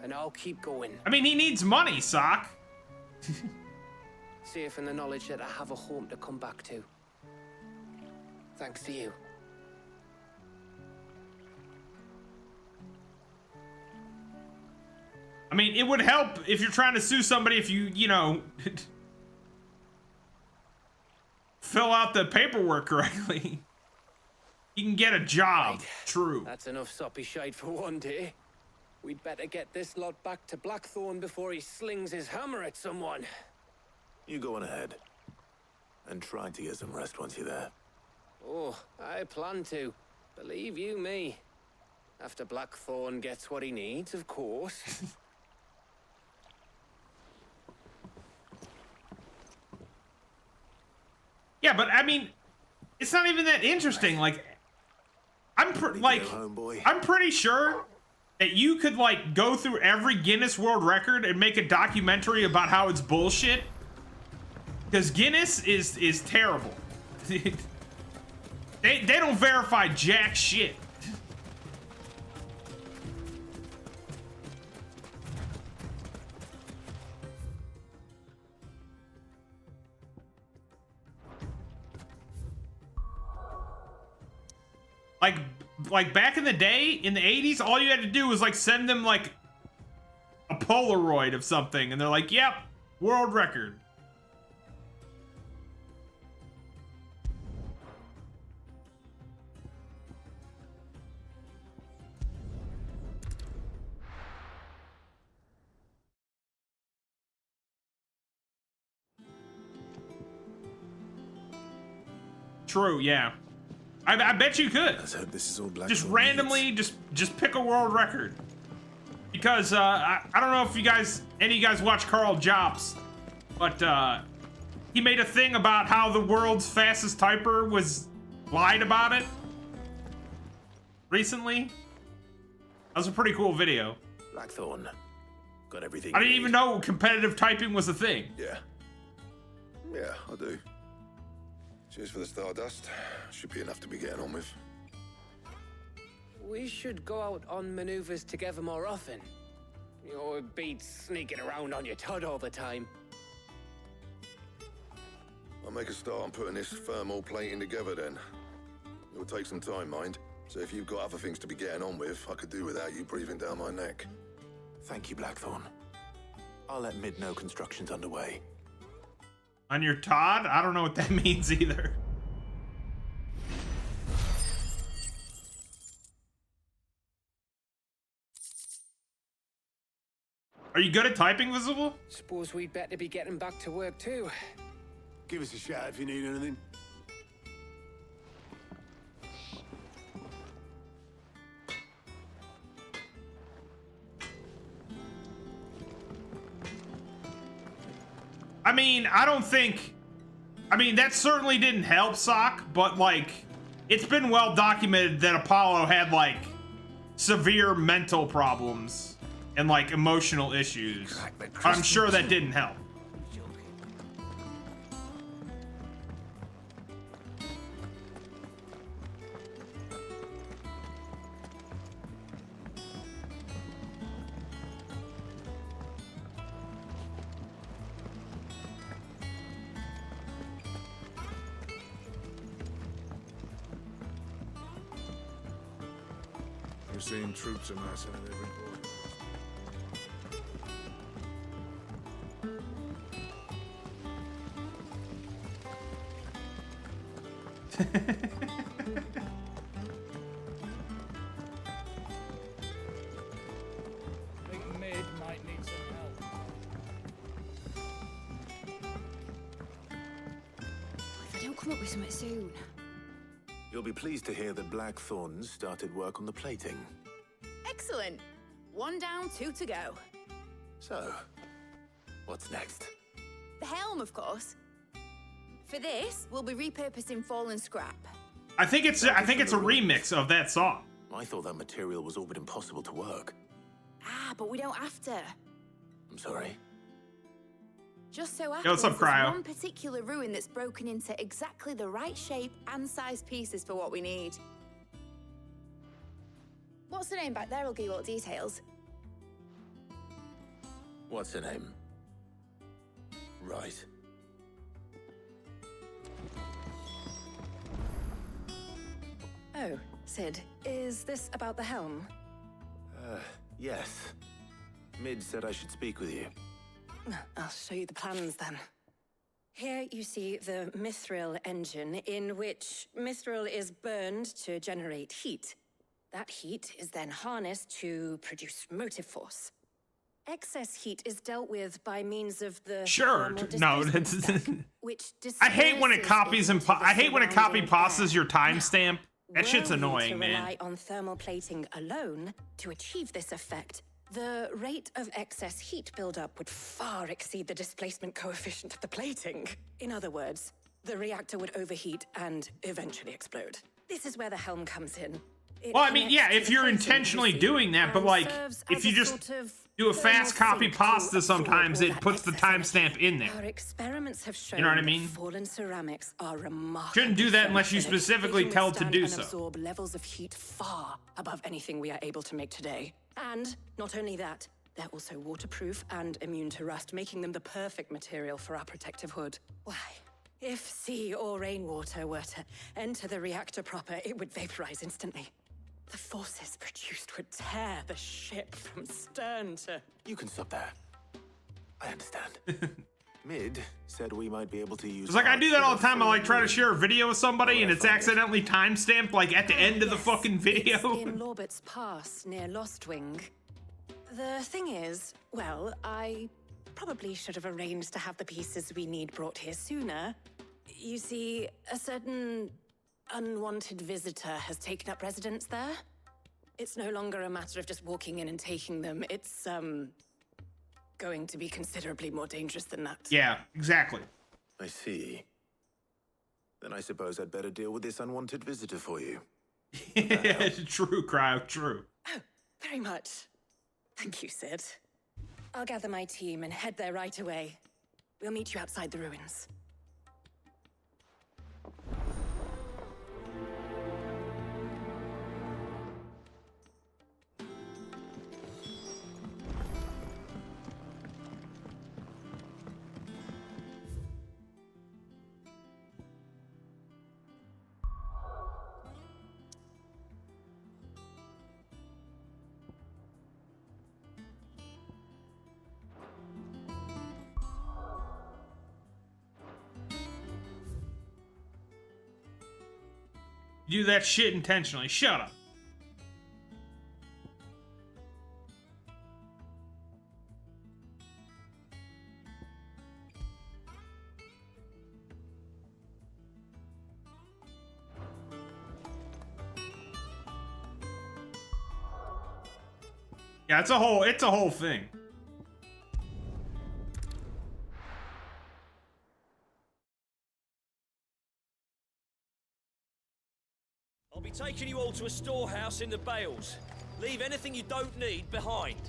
and I'll keep going. I mean, he needs money, Sock. Safe in the knowledge that I have a home to come back to. Thanks to you. I mean, it would help if you're trying to sue somebody if you know, fill out the paperwork correctly. You can get a job. Right. True. That's enough soppy shite for one day. We'd better get this lot back to Blackthorn before he slings his hammer at someone. You go on ahead. And try to get some rest once you're there. Oh, I plan to. Believe you me. After Blackthorn gets what he needs, of course. Yeah, but I mean, it's not even that interesting. Like, I'm pretty sure that you could like go through every Guinness World Record and make a documentary about how it's bullshit. Because Guinness is terrible. they don't verify jack shit. Like back in the day, in the 80s, all you had to do was like send them like a Polaroid of something, and they're like, yep, world record. True, yeah. I bet you could. Let's hope this is all Black. Just randomly, just pick a world record. Because I don't know if any of you guys watch Carl Jobs, but he made a thing about how the world's fastest typer lied about it recently. That was a pretty cool video. Blackthorn, got everything. I didn't even know competitive typing was a thing. Yeah, I do. Cheers for the Stardust. Should be enough to be getting on with. We should go out on maneuvers together more often. You know, it beats sneaking around on your Todd all the time. I'll make a start on putting this thermal plating together then. It'll take some time, mind. So if you've got other things to be getting on with, I could do without you breathing down my neck. Thank you, Blackthorn. I'll let Mid know construction's underway. On your Todd? I don't know what that means either. Are you good at typing, Visible? Suppose we'd better be getting back to work too. Give us a shout if you need anything. I mean, I don't think... I mean, that certainly didn't help Sock, but, like, it's been well documented that Apollo had, like, severe mental problems and, like, emotional issues. I'm sure that didn't help. We're seeing troops amassing at every border. I think Mid might need some help. If I don't come up with something soon. You'll be pleased to hear that Blackthorn's started work on the plating. Excellent. 1 down, 2 to go. So, what's next? The helm, of course. For this, we'll be repurposing fallen scrap. I think it's a remix of that song. I thought that material was all but impossible to work. Ah, but we don't have to. I'm sorry. Just so Yo, happens what's up, there's Cryo? one particular ruin that's broken into exactly the right shape and size pieces for what we need. What's the name back there? I'll give you all the details. What's her name? Right. Oh, Sid, is this about the helm? Yes. Mid said I should speak with you. I'll show you the plans then. Here you see the mithril engine, in which mithril is burned to generate heat. That heat is then harnessed to produce motive force. Excess heat is dealt with by means of the Sure. thermal No, displacement that's... stack, which I hate when it disperses copies and... into the I hate when a copy surrounding passes air. your timestamp. That shit's Were we annoying, to man. rely on thermal plating alone to achieve this effect, the rate of excess heat buildup would far exceed the displacement coefficient of the plating. In other words, the reactor would overheat and eventually explode. This is where the helm comes in. It Well, I mean, yeah, connects if to the you're plating, intentionally see, doing that, but and like, serves if as you a just sort of do a fast thermal copy sink to pasta, absorb sometimes all it that puts the excess timestamp in Our there. experiments have shown You know what I that mean? fallen ceramics are remarkable. Shouldn't do that unless you specifically tell to do so. Absorb levels of heat far above anything we are able to make today. And not only that, they're also waterproof and immune to rust, making them the perfect material for our protective hood. Why? If sea or rainwater were to enter the reactor proper, it would vaporize instantly. The forces produced would tear the ship from stern to... You can stop there. I understand. Mid said we might be able to use... It's like I do that all the time. I like try to share a video with somebody and it's accidentally timestamped like at the end of the fucking video. It's in Lorbert's Pass near Lostwing. The thing is, well, I probably should have arranged to have the pieces we need brought here sooner. You see, a certain unwanted visitor has taken up residence there. It's no longer a matter of just walking in and taking them. It's, going to be considerably more dangerous than that. Yeah, exactly. I see. Then I suppose I'd better deal with this unwanted visitor for you. True, Cryo, true. Oh, very much. Thank you, Sid. I'll gather my team and head there right away. We'll meet you outside the ruins. You do that shit intentionally. Shut up. Yeah, it's a whole thing. be taking you all to a storehouse in the Bales. Leave anything you don't need behind.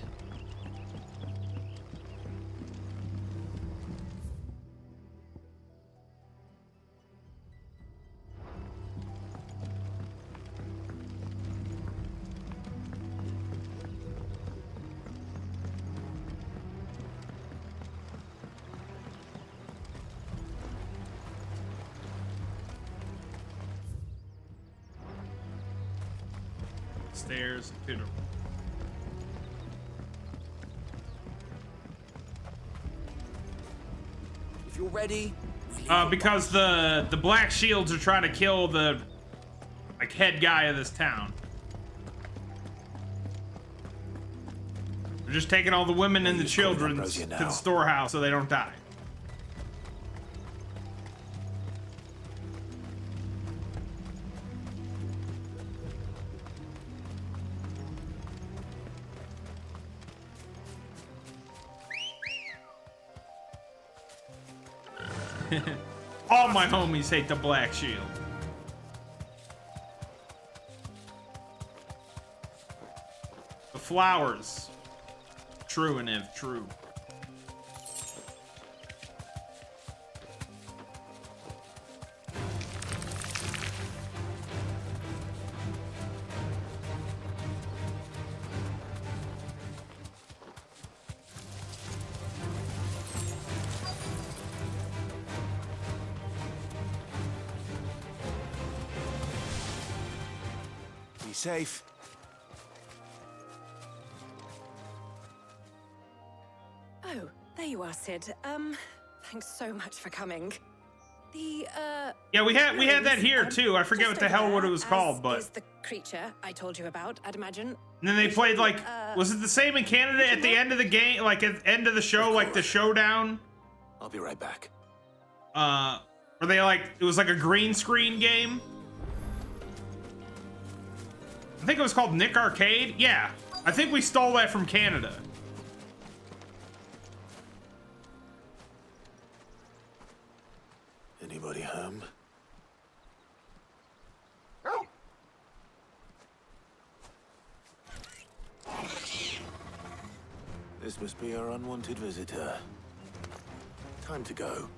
Stairs to the If you're ready, because the Black Shields are trying to kill the like head guy of this town. They're just taking all the women and the children to the storehouse so they don't die. All my homies hate the Black Shield. The flowers. True and if true. be safe. Oh, there you are, Sid. Thanks so much for coming. The, Yeah, we had that here too. I forget what the hell what it was called, but is the creature I told you about, I'd imagine. and then they played like, was it the same in Canada at the end of the game, like at the end of the show, like the showdown? I'll be right back. Were they like, it was like a green screen game? I think it was called Nick Arcade. Yeah, I think we stole that from Canada. Anybody home? This must be our unwanted visitor. Time to go.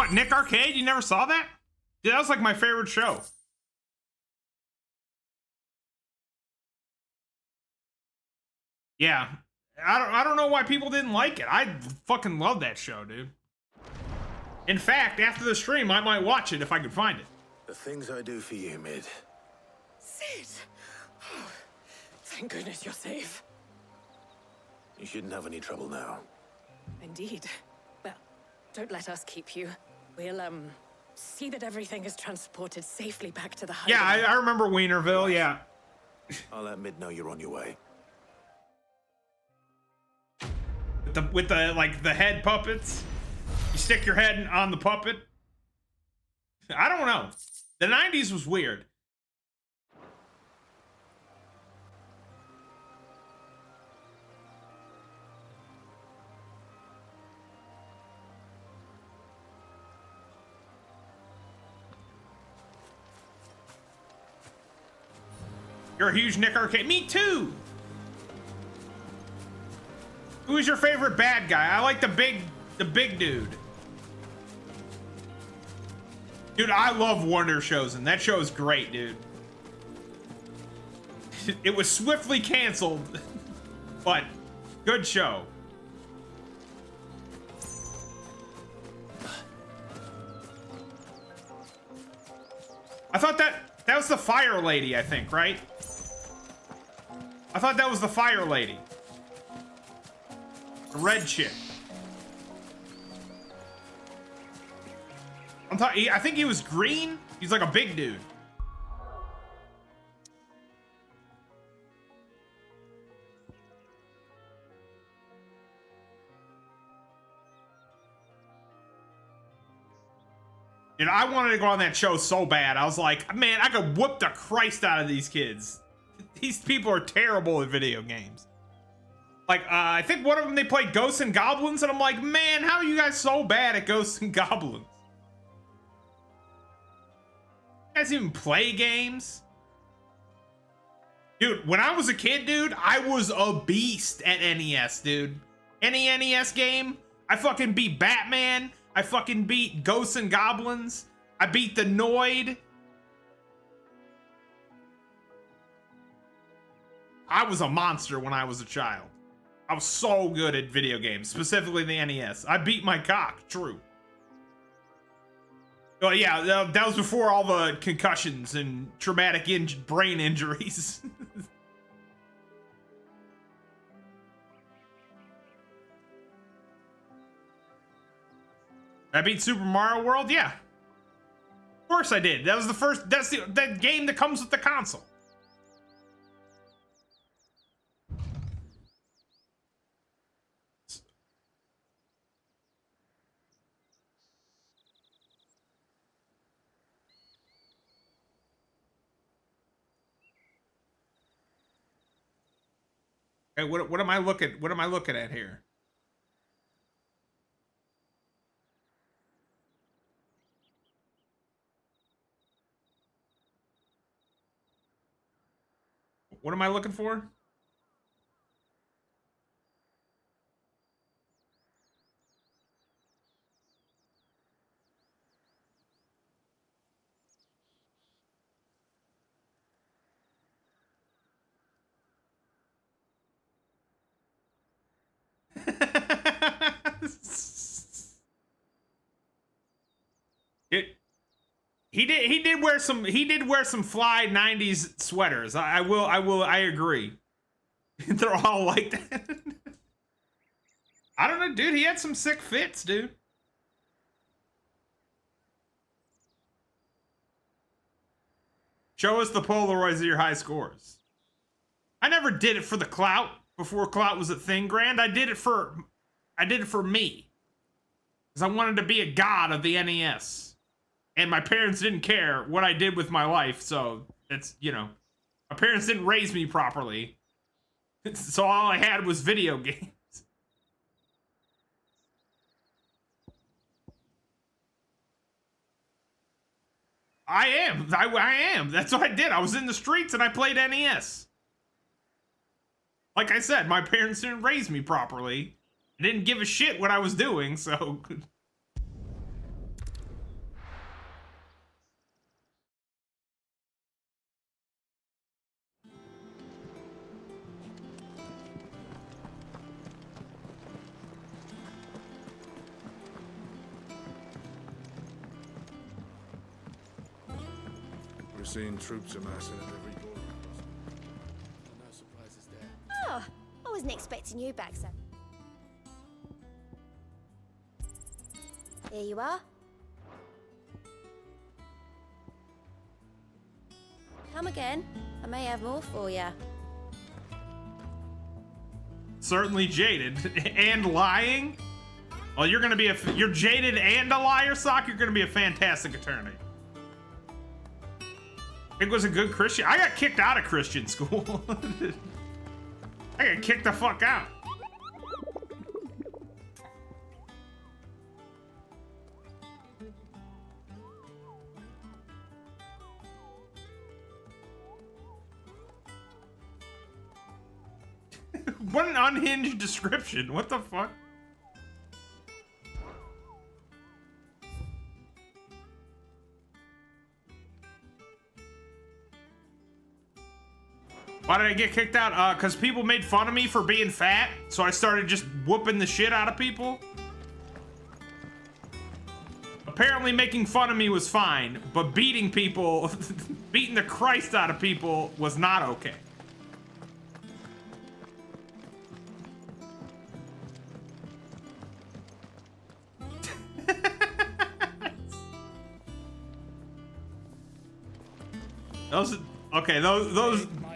What, Nick Arcade? You never saw that? Dude, that was like my favorite show. Yeah. I don't know why people didn't like it. I fucking love that show, dude. In fact, after the stream, I might watch it if I could find it. The things I do for you, Mid. Sid! Oh, thank goodness you're safe. You shouldn't have any trouble now. Indeed. Well, don't let us keep you. We'll, see that everything is transported safely back to the hideout. Yeah, I remember Wienerville, yeah. I'll let Mid know you're on your way. With the like the head puppets, you stick your head on the puppet. I don't know. The 90s was weird. You're a huge Nick Arcade. Me too. Who's your favorite bad guy? I like the big dude. Dude, I love Wonder Shows, and that show is great, dude. It was swiftly canceled, but good show. I thought that was the fire lady, I think, right? I thought that was the fire lady. The red chick. I think he was green. He's like a big dude. Dude, I wanted to go on that show so bad. I was like, man, I could whoop the Christ out of these kids. These people are terrible at video games. Like, I think one of them, they played Ghosts and Goblins, and I'm like, man, how are you guys so bad at Ghosts and Goblins? You guys even play games? Dude, when I was a kid, dude, I was a beast at NES, dude. Any NES game, I fucking beat Batman. I fucking beat Ghosts and Goblins. I beat the Noid. I was a monster when I was a child. I was so good at video games, specifically the NES. I beat my cock, true. Well, yeah, that was before all the concussions and traumatic brain injuries. I beat Super Mario World? Yeah. Of course I did. That was the first, that's the game that comes with the console. Okay, what am I looking at here? What am I looking for? He did wear some fly 90s sweaters. I agree. They're all like that. I don't know, dude. He had some sick fits, dude. Show us the Polaroids of your high scores. I never did it for the clout before clout was a thing, Grand. I did it for me. Because I wanted to be a god of the NES. And my parents didn't care what I did with my life, so it's, you know, my parents didn't raise me properly. So all I had was video games. I am. That's what I did. I was in the streets and I played NES. Like I said, my parents didn't raise me properly. They didn't give a shit what I was doing, so... seen troops amassing at every corner. No surprises there. Oh, I wasn't expecting you back, son. Here you are. Come again. I may have more for you. Certainly jaded and lying. Well, you're gonna be you're jaded and a liar, Sock. You're gonna be a fantastic attorney. It was a good Christian. I got kicked out of Christian school. I got kicked the fuck out. What an unhinged description. What the fuck? Why did I get kicked out? Because people made fun of me for being fat, so I started just whooping the shit out of people. Apparently making fun of me was fine, but beating people, beating the Christ out of people was not okay.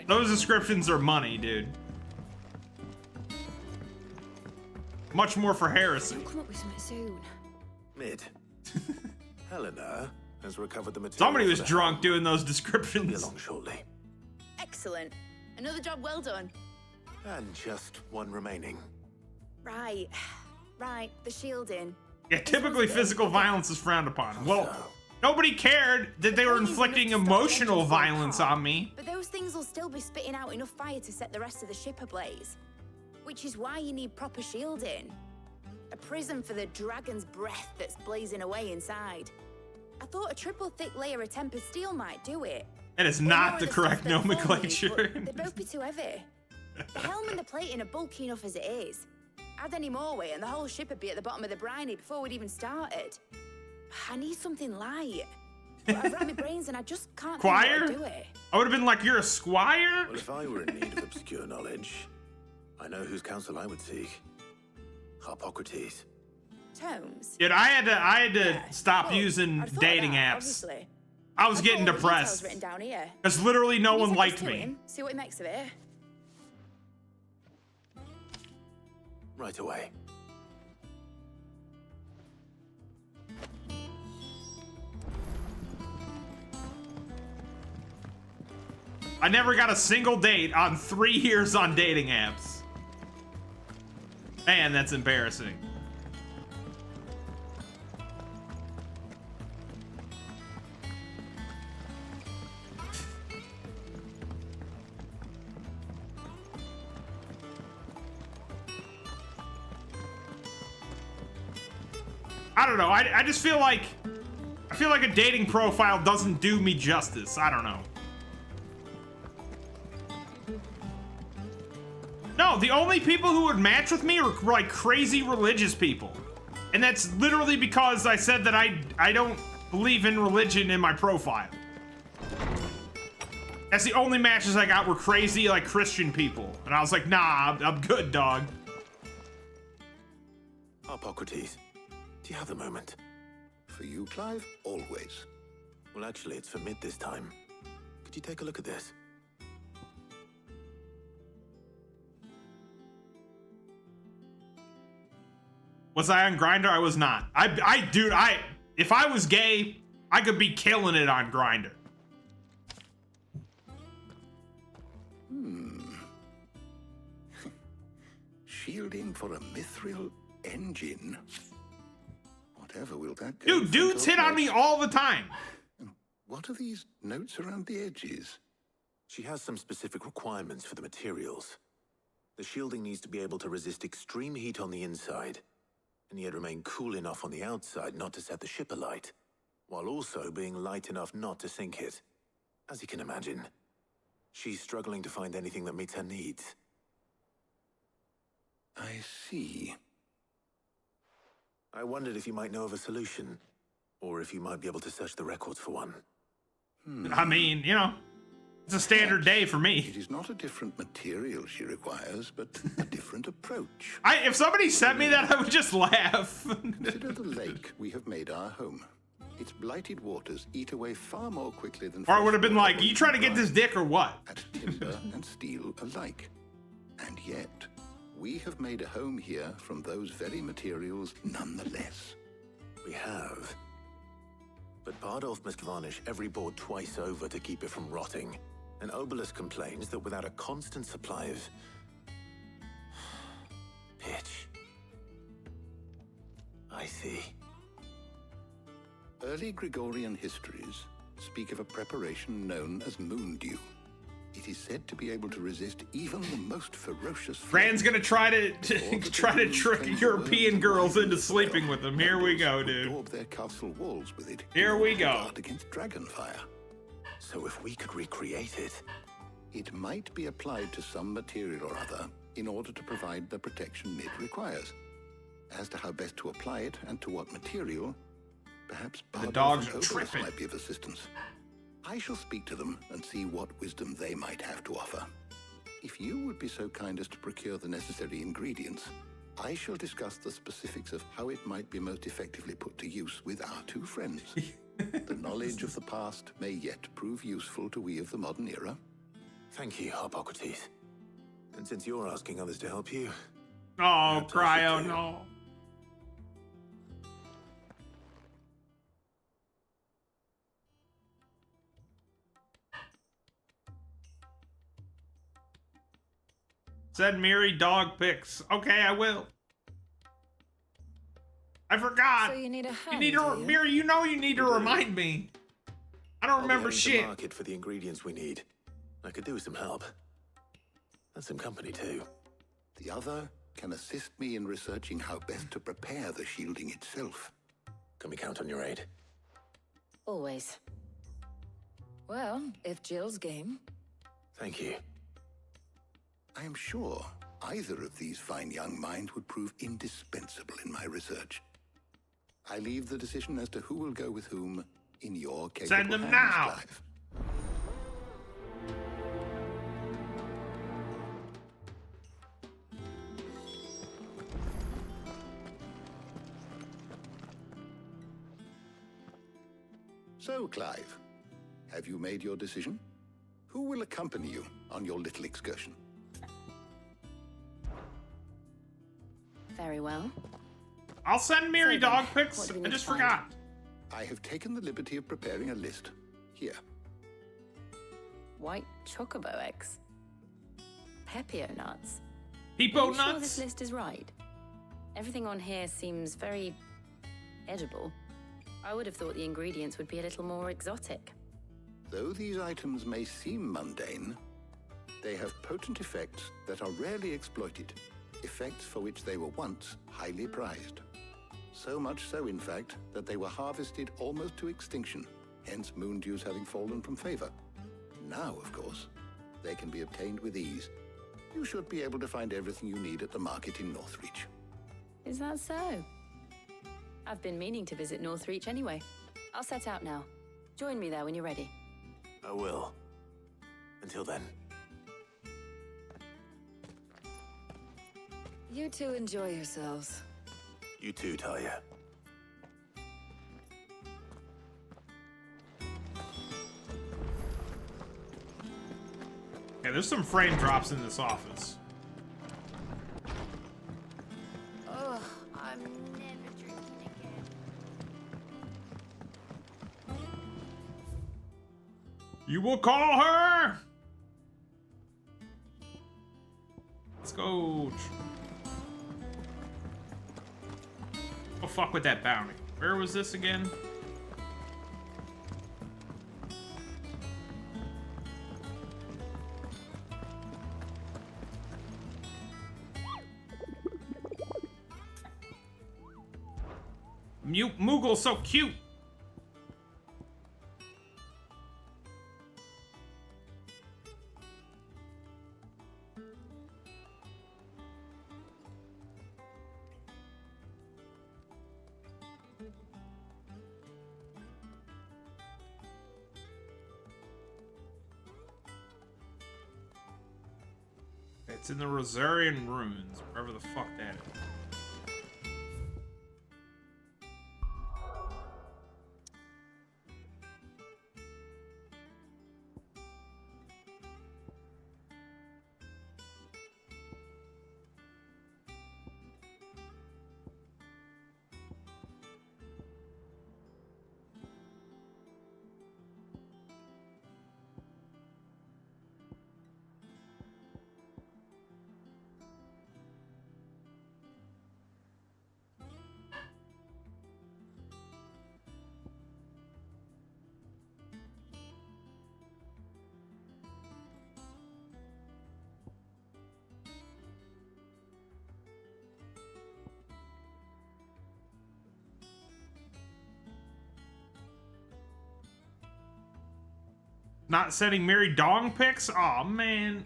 Those descriptions are money, dude. Much more for heresy. Come up with something soon. Mid. Helena has recovered the material. Somebody was drunk doing those descriptions. Be along shortly. Excellent. Another job well done. And just one remaining. Right. Right, the shielding. Yeah, typically physical violence is frowned upon. Well, nobody cared that they were inflicting emotional violence on me. But those things will still be spitting out enough fire to set the rest of the ship ablaze. Which is why you need proper shielding. A prison for the dragon's breath that's blazing away inside. I thought a triple thick layer of tempered steel might do it. That is not the correct nomenclature. They'd both be too heavy. The helm and the plating are bulky enough as it is. Add any more weight and the whole ship would be at the bottom of the briny before we'd even started. I need something light. But I've racked my brains and I just can't think how to do it. I would have been like, you're a squire? Well, if I were in need of obscure knowledge, I know whose counsel I would seek. Hippocrates. Tomes? Dude, I had to stop using dating apps. Obviously. I was getting Details depressed. written down here. Because literally no Can you one take liked this to me. him? See what he makes of it. Right away. I never got a single date on 3 years on dating apps. Man, that's embarrassing. I don't know. I just feel like a dating profile doesn't do me justice. I don't know. No, the only people who would match with me are like crazy religious people. And that's literally because I said that I don't believe in religion in my profile. That's the only matches I got were crazy like Christian people. And I was like, nah, I'm good, dog. Hippocrates, do you have a moment? For you, Clive? Always. Well, actually, it's for Mid this time. Could you take a look at this? Was I on Grindr? I was not. Dude, if I was gay, I could be killing it on Grindr. Shielding for a mithril engine. Whatever will that go? Dude, dudes hit on me all the time. What are these notes around the edges? She has some specific requirements for the materials. The shielding needs to be able to resist extreme heat on the inside, and yet remain cool enough on the outside not to set the ship alight, while also being light enough not to sink it. As you can imagine, she's struggling to find anything that meets her needs. I see. I wondered if you might know of a solution, or if you might be able to search the records for one. I mean, you know, it's a standard day for me. It is not a different material she requires, but a different approach. If somebody sent me that, I would just laugh. Consider the lake we have made our home. Its blighted waters eat away far more quickly than... Or it would have been like, you trying to get this dick or what? At timber and steel alike. And yet, we have made a home here from those very materials nonetheless. We have. But Bardolph must varnish every board twice over to keep it from rotting. And Obelisk complains that without a constant supply of... pitch... I see. Early Gregorian histories speak of a preparation known as moon dew. It is said to be able to resist even the most ferocious... Rand's gonna try to trick European girls into sleeping with him. Here we go, dude. Daub their castle walls with it. Here we go. Guard against dragonfire. So if we could recreate it... It might be applied to some material or other in order to provide the protection it requires. As to how best to apply it and to what material, perhaps the dogs are Obelisk tripping. might be of assistance. I shall speak to them and see what wisdom they might have to offer. If you would be so kind as to procure the necessary ingredients, I shall discuss the specifics of how it might be most effectively put to use with our two friends. The knowledge of the past may yet prove useful to we of the modern era. Thank you, Hippocrates. And since you're asking others to help you... Oh, Cryo, no. Send Miri dog pics. Okay, I will. I forgot. So you need a hand, Miri, you know you need to remind me. I don't remember shit. The market for the ingredients we need. I could do with some help. And some company, too. The other can assist me in researching how best to prepare the shielding itself. Can we count on your aid? Always. Well, if Jill's game. Thank you. I am sure either of these fine young minds would prove indispensable in my research. I leave the decision as to who will go with whom in your capable Send them hands, now. Clive. So, Clive, have you made your decision? Who will accompany you on your little excursion? Very well. I'll send Miri So dog then, pics. what do we I need just to find? forgot. I have taken the liberty of preparing a list. Here. White chocobo eggs. Pepio nuts. Peepo Are you nuts? sure this list is right? Everything on here seems very edible. I would have thought the ingredients would be a little more exotic. Though these items may seem mundane, they have potent effects that are rarely exploited, effects for which they were once highly prized. So much so, in fact, that they were harvested almost to extinction, hence moon dews having fallen from favor. Now, of course, they can be obtained with ease. You should be able to find everything you need at the market in Northreach. Is that so? I've been meaning to visit Northreach anyway. I'll set out now. Join me there when you're ready. I will. Until then. You two enjoy yourselves. You too, Talia. Yeah, there's some frame drops in this office. Ugh, I'm never drinking again. You will call her. Let's go. Oh, fuck with that bounty. Where was this again? Moogle's so cute. It's in the Rosarian ruins, wherever the fuck that is. Not sending Mary dong pics? Aw, man.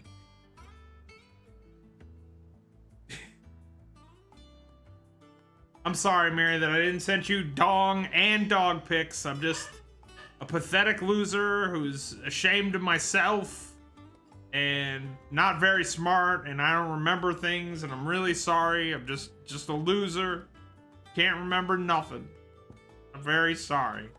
I'm sorry, Mary, that I didn't send you dong and dog pics. I'm just a pathetic loser who's ashamed of myself and not very smart, and I don't remember things, and I'm really sorry. I'm just a loser. Can't remember nothing. I'm very sorry.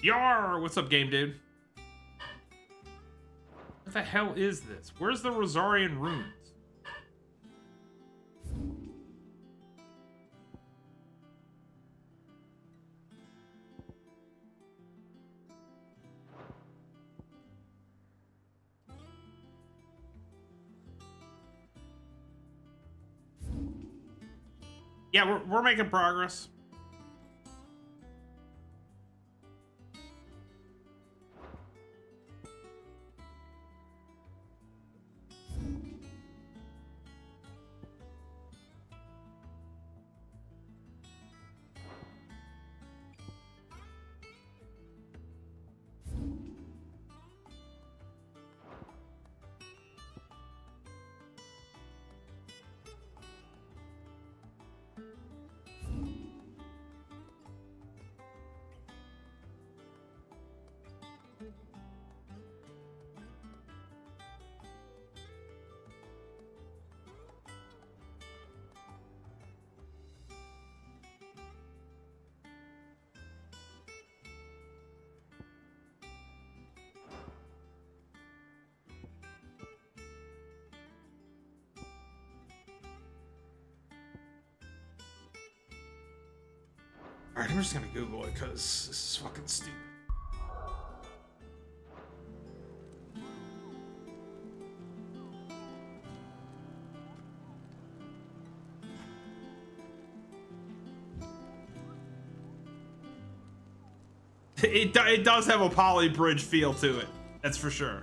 Yar! What's up, game dude? What the hell is this? Where's the Rosarian ruins? Yeah, we're making progress. Alright, I'm just gonna Google it because this is fucking stupid. It does have a poly bridge feel to it. That's for sure.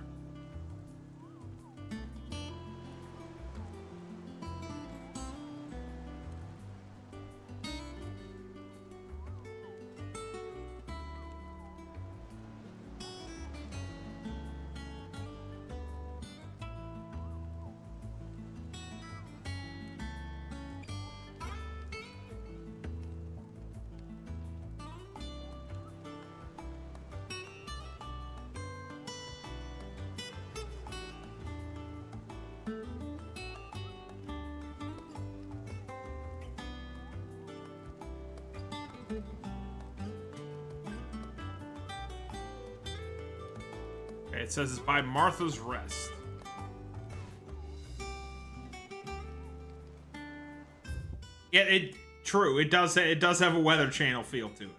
It says it's by Martha's Rest. Yeah, true. It does have a Weather Channel feel to it.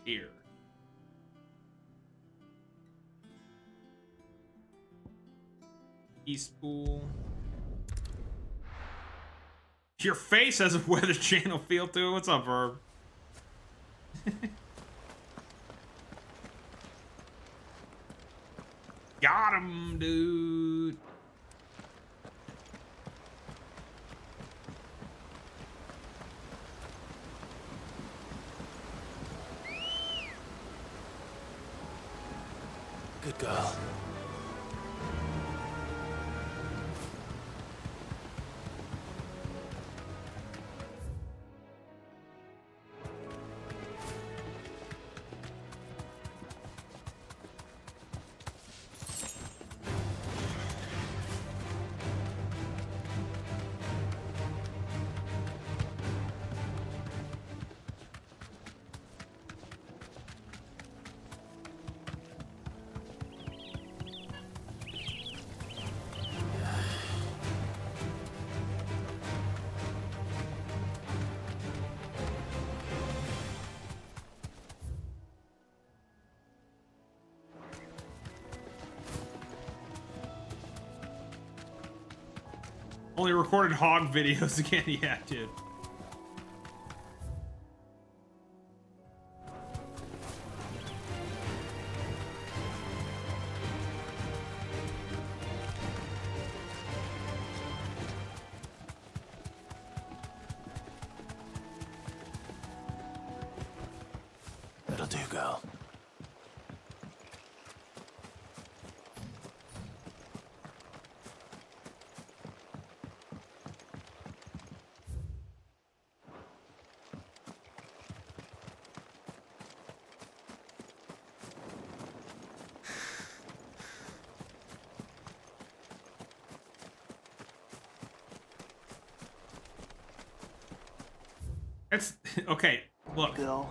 Here. Eastpool. Your face has a Weather Channel feel to it. What's up, Verb? Got him, dude. Good girl. Only recorded hog videos again. Yeah, dude. That'll do, girl. It's okay. Look. Bill,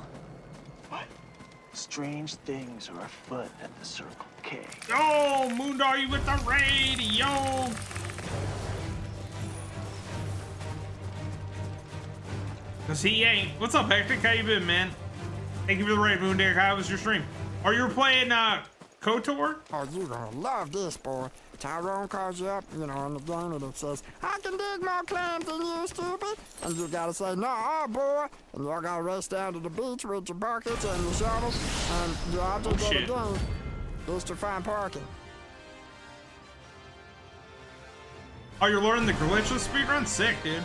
strange things are afoot at the Circle K. Yo, Moondar, you with the radio? Cause he ain't. What's up, Hectic? How you been, man? Thank you for the raid, Moondar. How was your stream? Are you playing KOTOR? Oh, you're gonna love this, boy. Tyrone calls you up, you know, in the game and it says, I can dig more clams than you, stupid. And you gotta say, no, boy. And y'all gotta race down to the beach with your buckets and your shovels. And your object of the game is to find parking. Oh, you're learning the glitchless speedrun? Sick, dude. Another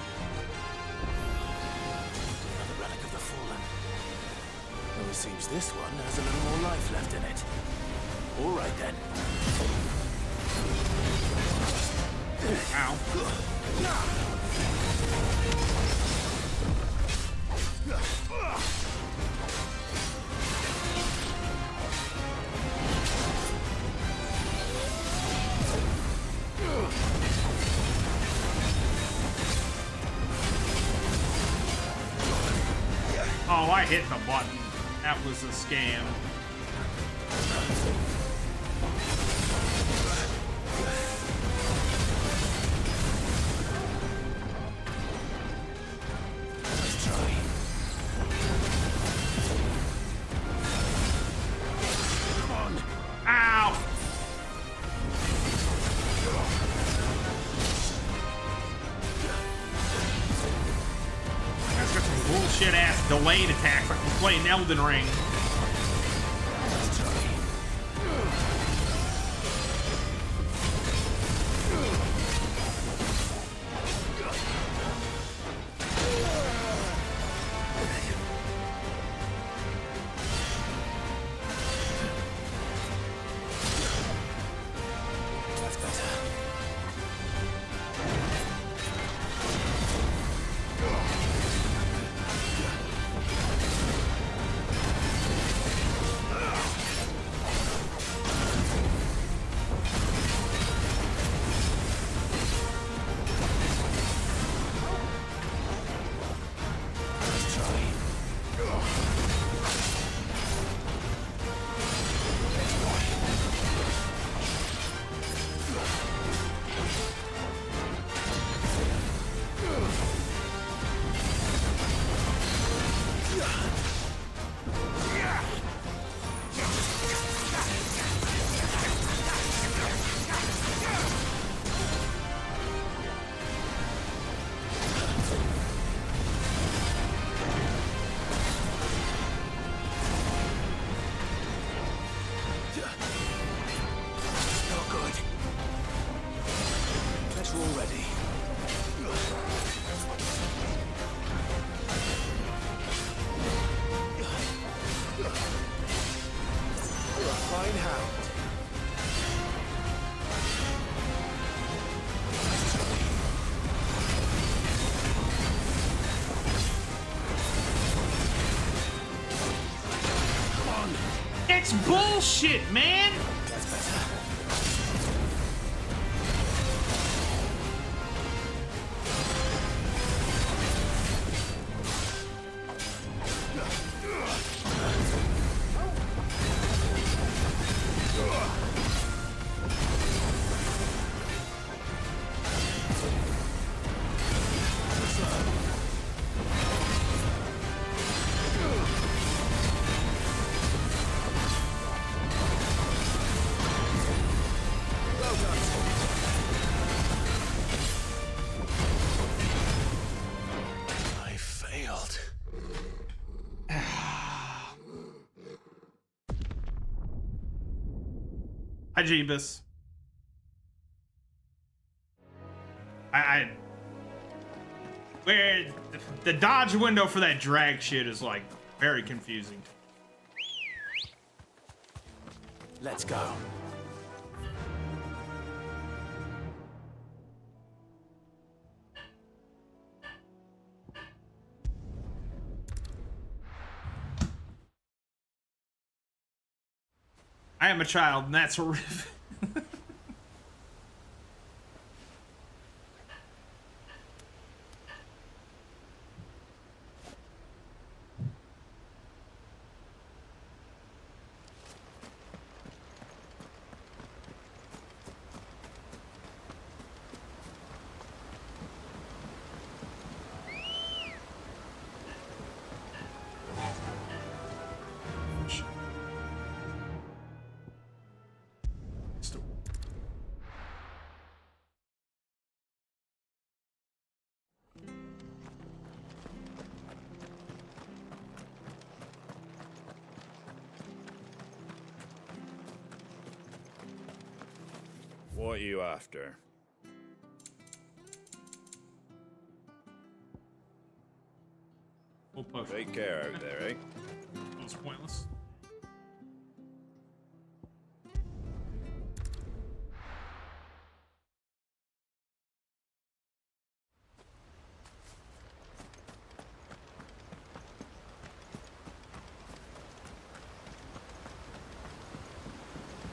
relic of the Fallen. Well, it seems this one has a little more life left in it. All right, then. Ow. Oh, I hit the button. That was a scam. Ow! That's got some bullshit ass delayed attacks like we're playing Elden Ring. That's bullshit, man! That's better. Hi, Jeebus. Where the dodge window for that drag shit is like very confusing. Let's go. I am a child, and that's horrific. What are you after? We'll push. Take care out there, eh? That was pointless.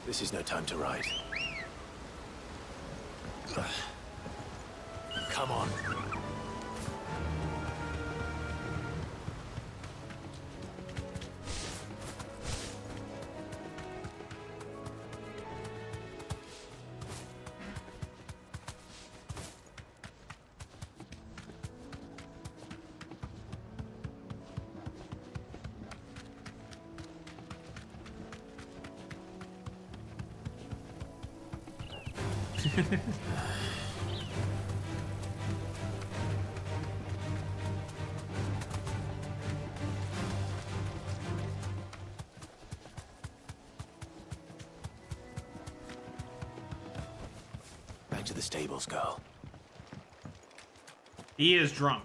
This is no time to ride. Come on. Back to the stables, girl. He is drunk.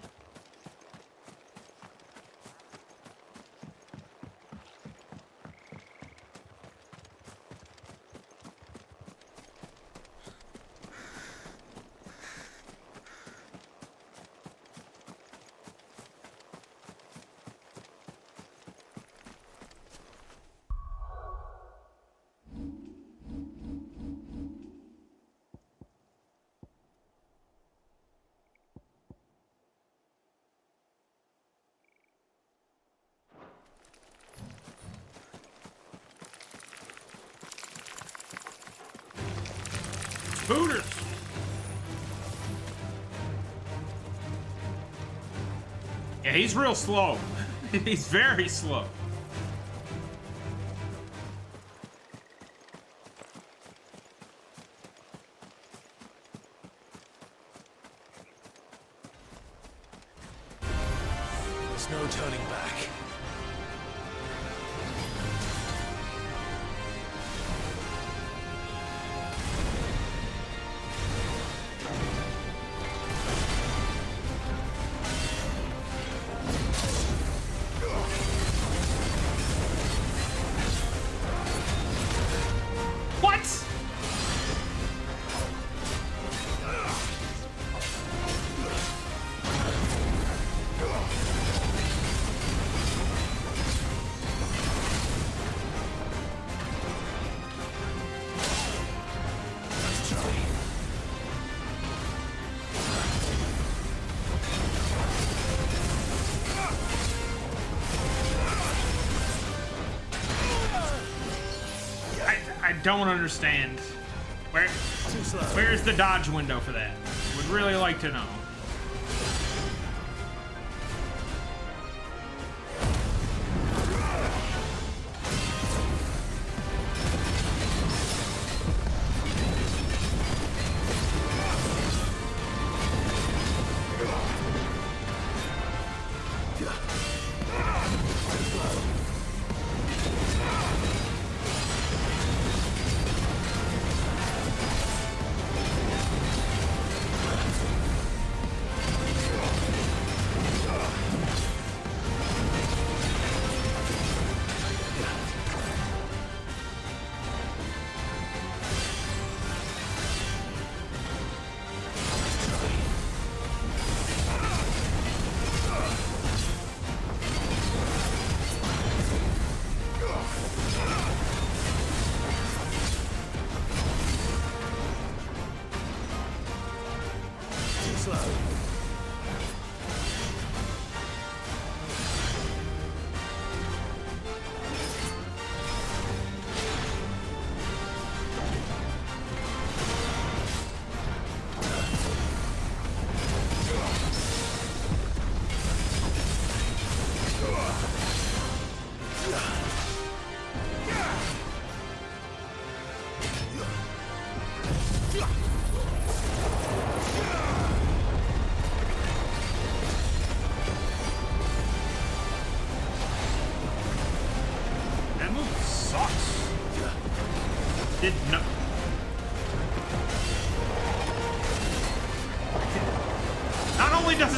Hooters! Yeah, he's real slow. He's very slow. There's no turning back. What? don't understand. Where's the dodge window for that? Would really like to know.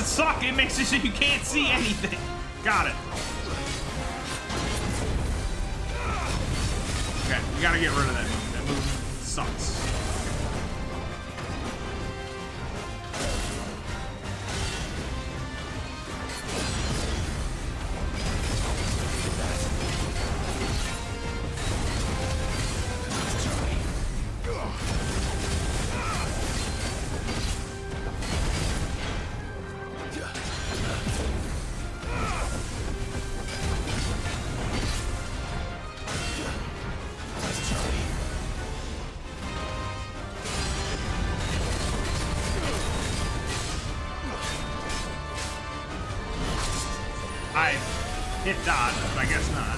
Suck, it makes it so you can't see anything. Got it. Okay, we gotta get rid of that move. That move sucks. Hit dodge, but I guess not.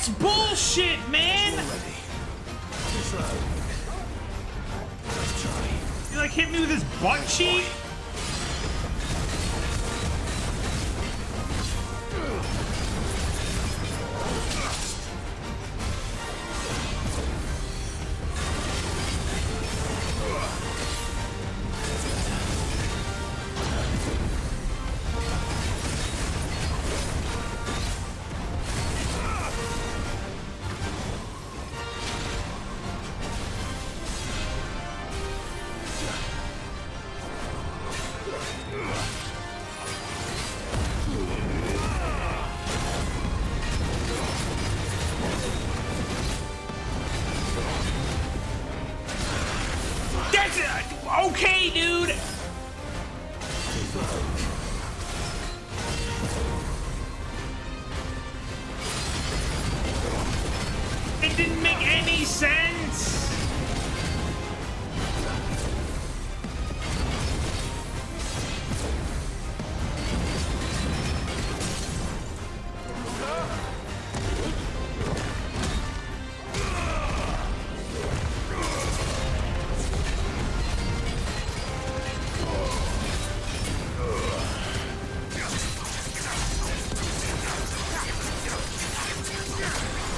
That's bullshit, man! He like hit me with his butt cheek? Okay, dude. It didn't make any sense.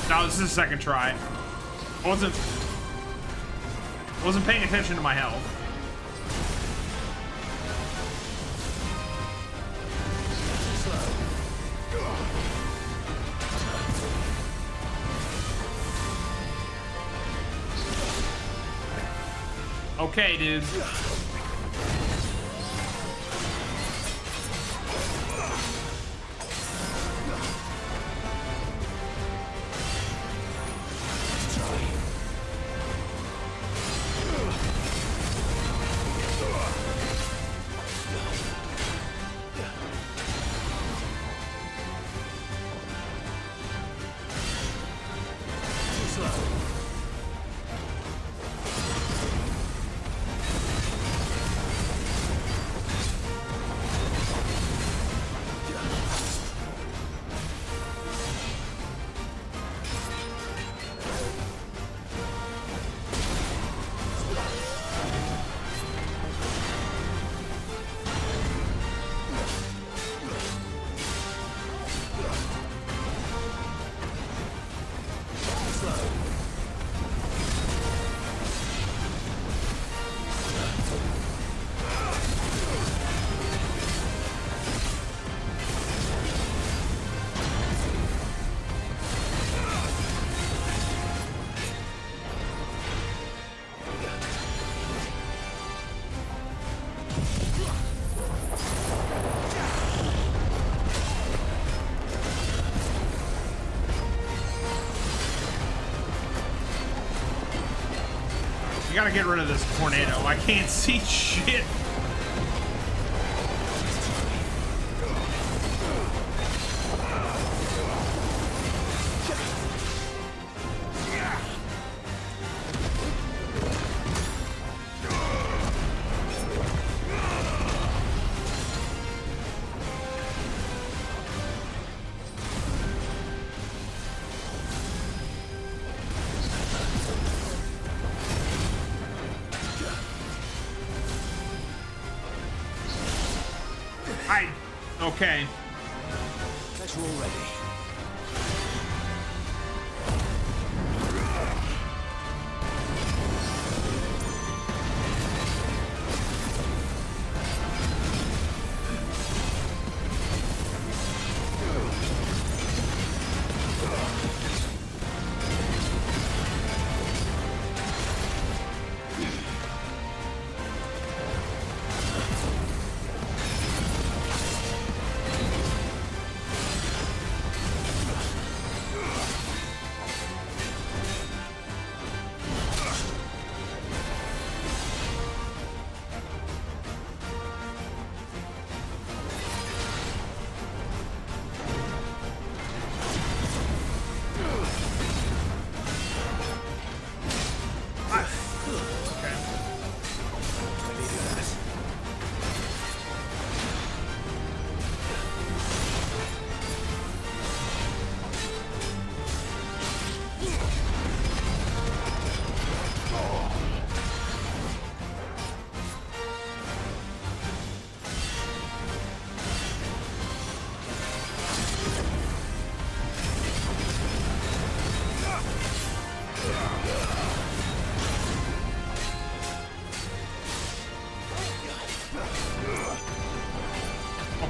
No, this is the second try. I wasn't paying attention to my health. Okay, dude. Gotta get rid of this tornado. I can't see shit. Okay. Guess we're all ready.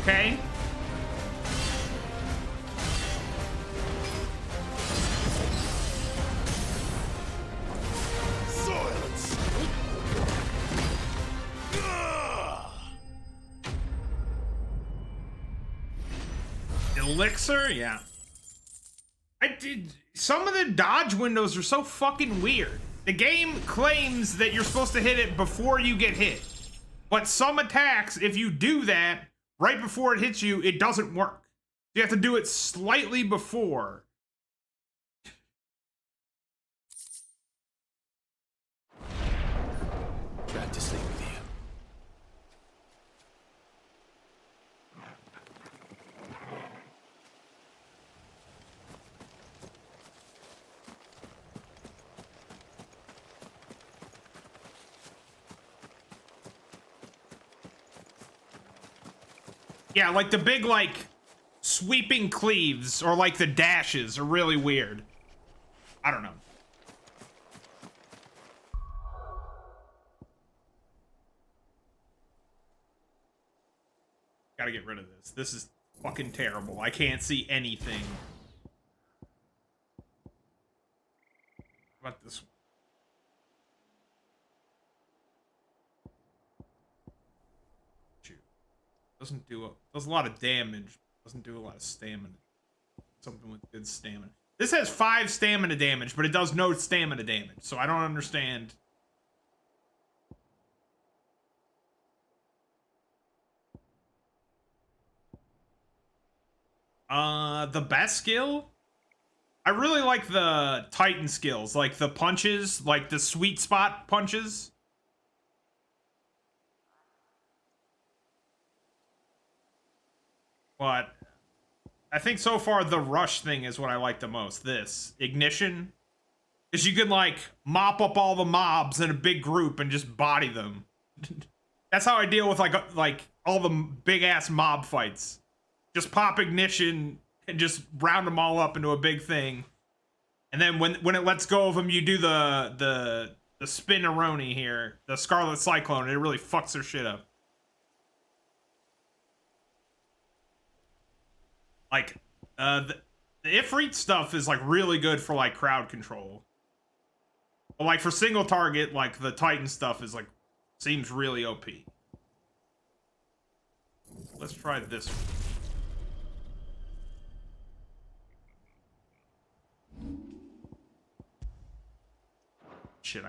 Okay. Silence! Elixir? Yeah. I did. Some of the dodge windows are so fucking weird. The game claims that you're supposed to hit it before you get hit. But some attacks, if you do that right before it hits you, it doesn't work. You have to do it slightly before. Glad to sleep with you. Yeah, like the big, like, sweeping cleaves or like the dashes are really weird. I don't know. Gotta get rid of this. This is fucking terrible. I can't see anything. How about this one? Doesn't do does a lot of damage. Doesn't do a lot of stamina. Something with good stamina. This has 5 stamina damage, but it does no stamina damage. So I don't understand. The best skill? I really like the Titan skills, like the punches, like the sweet spot punches. But I think so far the rush thing is what I like the most. This ignition, because you can like mop up all the mobs in a big group and just body them. That's how I deal with like all the big ass mob fights. Just pop ignition and just round them all up into a big thing. And then when it lets go of them, you do the spin-a-roni here, the Scarlet Cyclone, and it really fucks their shit up. Like, the Ifrit stuff is, like, really good for, like, crowd control. But, like, for single target, like, the Titan stuff is, like, seems really OP. Let's try this one. Shit,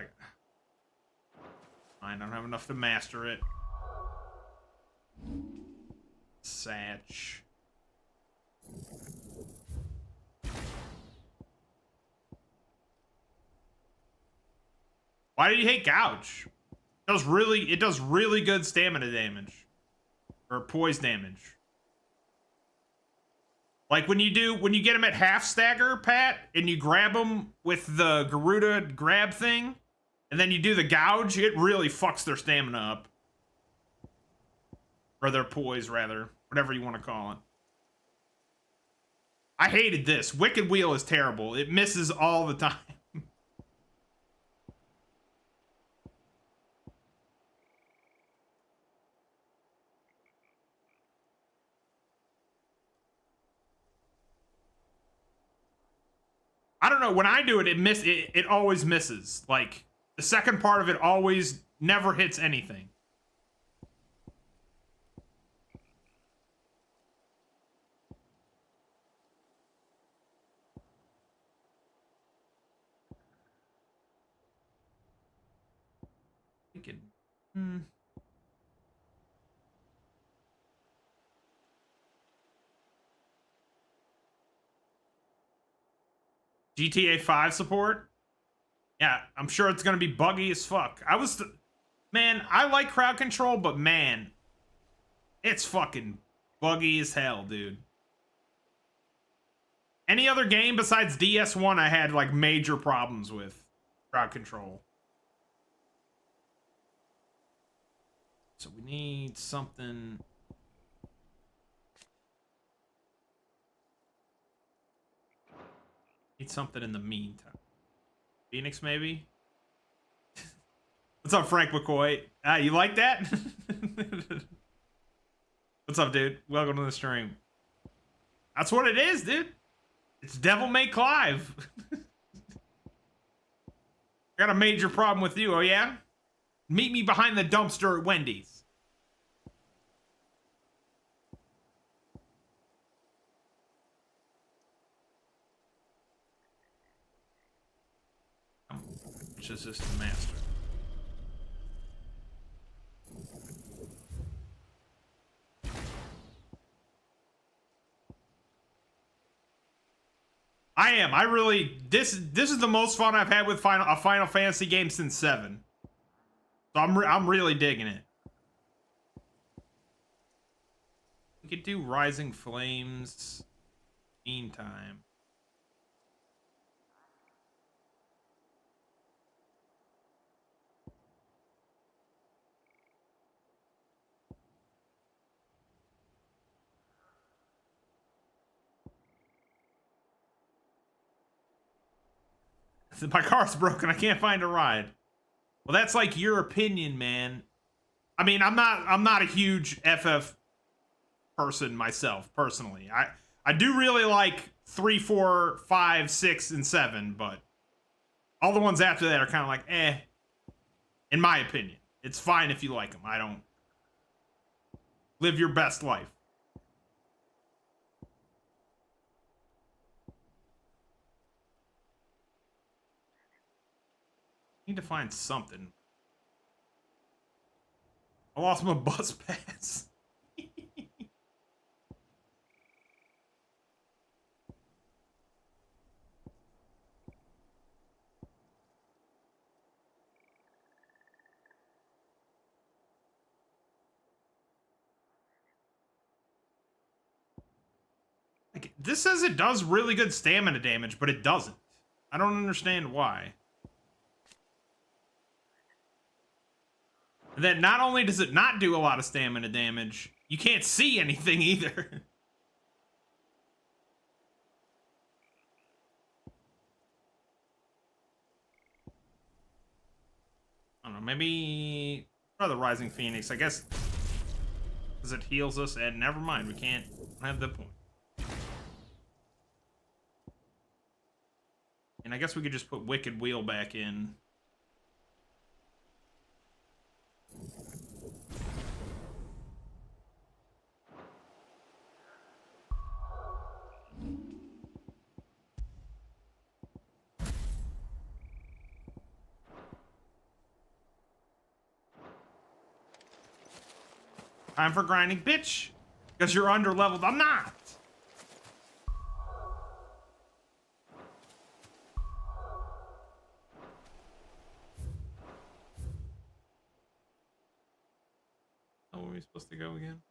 I don't have enough to master it. Satch. Why do you hate Gouge? It does really good stamina damage. Or poise damage. Like when you get him at half stagger, Pat, and you grab him with the Garuda grab thing, and then you do the Gouge, it really fucks their stamina up. Or their poise, rather. Whatever you want to call it. I hated this. Wicked Wheel is terrible. It misses all the time. I don't know. When I do it, it always misses. Like, the second part of it always never hits anything. GTA 5 support? Yeah, I'm sure it's gonna be buggy as fuck. Man, I like crowd control, but man, it's fucking buggy as hell, dude. Any other game besides DS1 I had like major problems with crowd control. So we need something. Need something in the meantime. Phoenix, maybe? What's up, Frank McCoy? You like that? What's up, dude? Welcome to the stream. That's what it is, dude. It's Devil May Clive. I got a major problem with you, oh yeah? Meet me behind the dumpster at Wendy's. Which is just the master. I am. I really this is the most fun I've had with a Final Fantasy game since 7. So I'm really digging it. We could do Rising Flames. Meantime. My car's broken. I can't find a ride. Well, that's like your opinion, man. I mean, I'm not a huge FF person myself, personally. I do really like 3, 4, 5, 6, and 7, but all the ones after that are kind of like, eh. In my opinion. It's fine if you like them. I don't. Live your best life. Need to find something. I lost my bus pass. Like, this says it does really good stamina damage, but it doesn't. I don't understand why. And then not only does it not do a lot of stamina damage, you can't see anything either. I don't know, maybe try the Rising Phoenix, I guess, because it heals us, and never mind, we can't have the point. And I guess we could just put Wicked Wheel back in. Time for grinding, bitch. Because you're under-leveled. I'm not. How are we supposed to go again?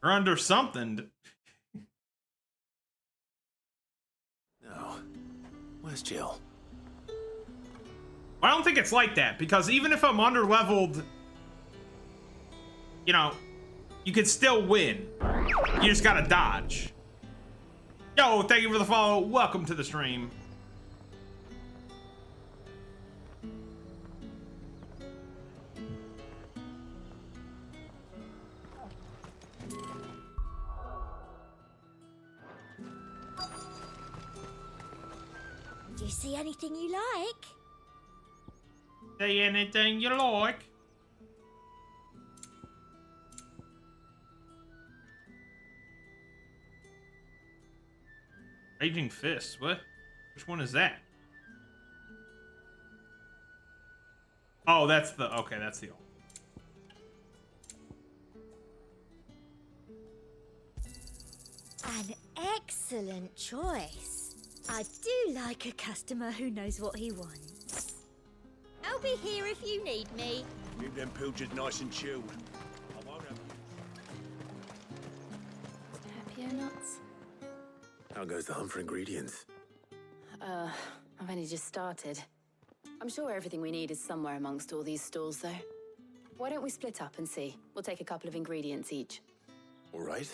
Or under something. No. Where's Jill? I don't think it's like that, because even if I'm under-leveled, you know, you can still win. You just gotta dodge. Yo, thank you for the follow. Welcome to the stream. Do you see anything you like? Say anything you like. Raging Fist, what? Which one is that? Oh, that's the, okay, that's the old. An excellent choice. I do like a customer who knows what he wants. I'll be here if you need me. Keep them pilchards nice and chilled. I won't have you. Happier nuts? How goes the hunt for ingredients? I've only just started. I'm sure everything we need is somewhere amongst all these stalls, though. Why don't we split up and see? We'll take a couple of ingredients each. All right.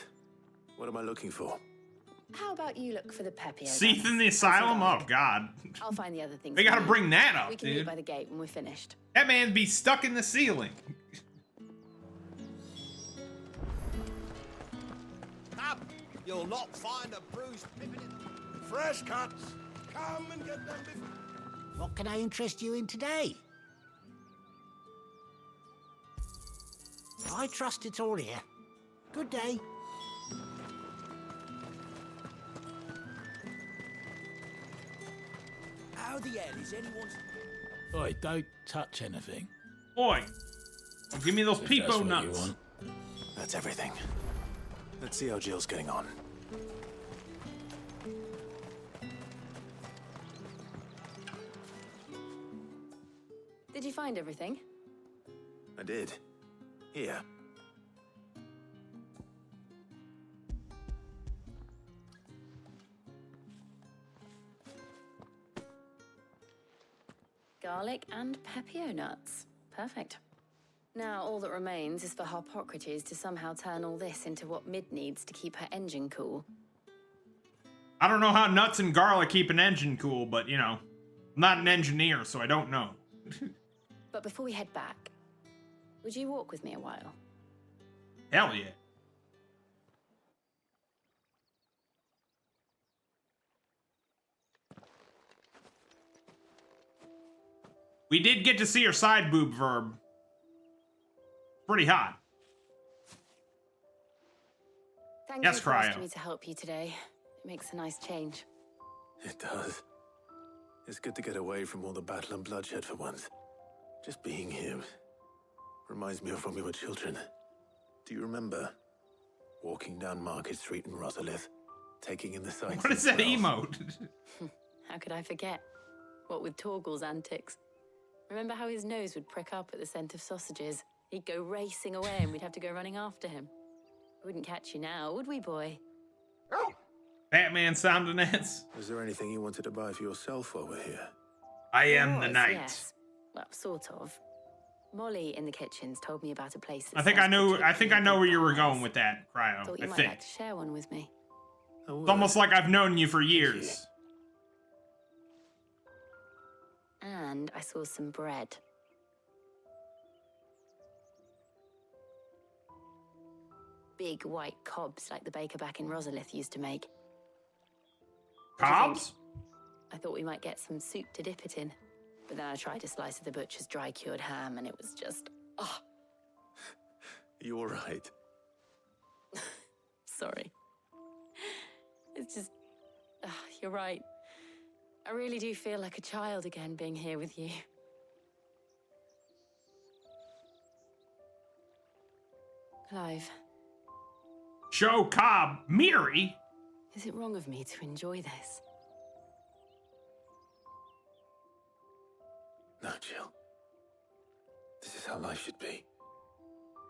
What am I looking for? How about you look for the Pepio? Seath in the asylum? Oh, God. I'll find the other things. They gotta for you. bring that up, We can dude. meet by the gate when we're finished. That man be stuck in the ceiling. Up! You'll not find a bruised pippin in the... Fresh cuts! Come and get them before... What can I interest you in today? I trust it's all here. Good day. How the hell is anyone... Oi, don't touch anything. Boy, give me those If that's peepo what nuts. you want. That's everything. Let's see how Jill's getting on. Did you find everything? I did. Here. Garlic and Pepio nuts. Perfect. Now all that remains is for Harpocrates to somehow turn all this into what Mid needs to keep her engine cool. I don't know how nuts and garlic keep an engine cool, but you know, I'm not an engineer, so I don't know. But before we head back, would you walk with me a while? Hell yeah. We did get to see her side boob verb. Pretty hot. Thank Yes, you for asking Cryo. me to help you today. It makes a nice change. It does. It's good to get away from all the battle and bloodshed for once. Just being here reminds me of when we were children. Do you remember walking down Market Street in Rosalith, taking in the sights? What is that emote? How could I forget? What with Torgal's antics. Remember how his nose would prick up at the scent of sausages? He'd go racing away and we'd have to go running after him. We wouldn't catch you now, would we, boy? Batman sounding ads. Was there anything you wanted to buy for yourself while we're here? I am the Was, knight. Yes. Well, sort of. Molly in the kitchens told me about a place that I think sells I know. particularly I think I know where you were good going pies. with that, Cryo. Thought you I might think like to share one with me. it's almost like I've known you for years. And I saw some bread. Big white cobs like the baker back in Rosalith used to make. Cobs? I thought we might get some soup to dip it in. But then I tried a slice of the butcher's dry cured ham and it was just, oh, You all right? sorry. It's just, you're right. I really do feel like a child again being here with you. Clive, Show Cobb, Miri. is it wrong of me to enjoy this? No, Jill. This is how life should be.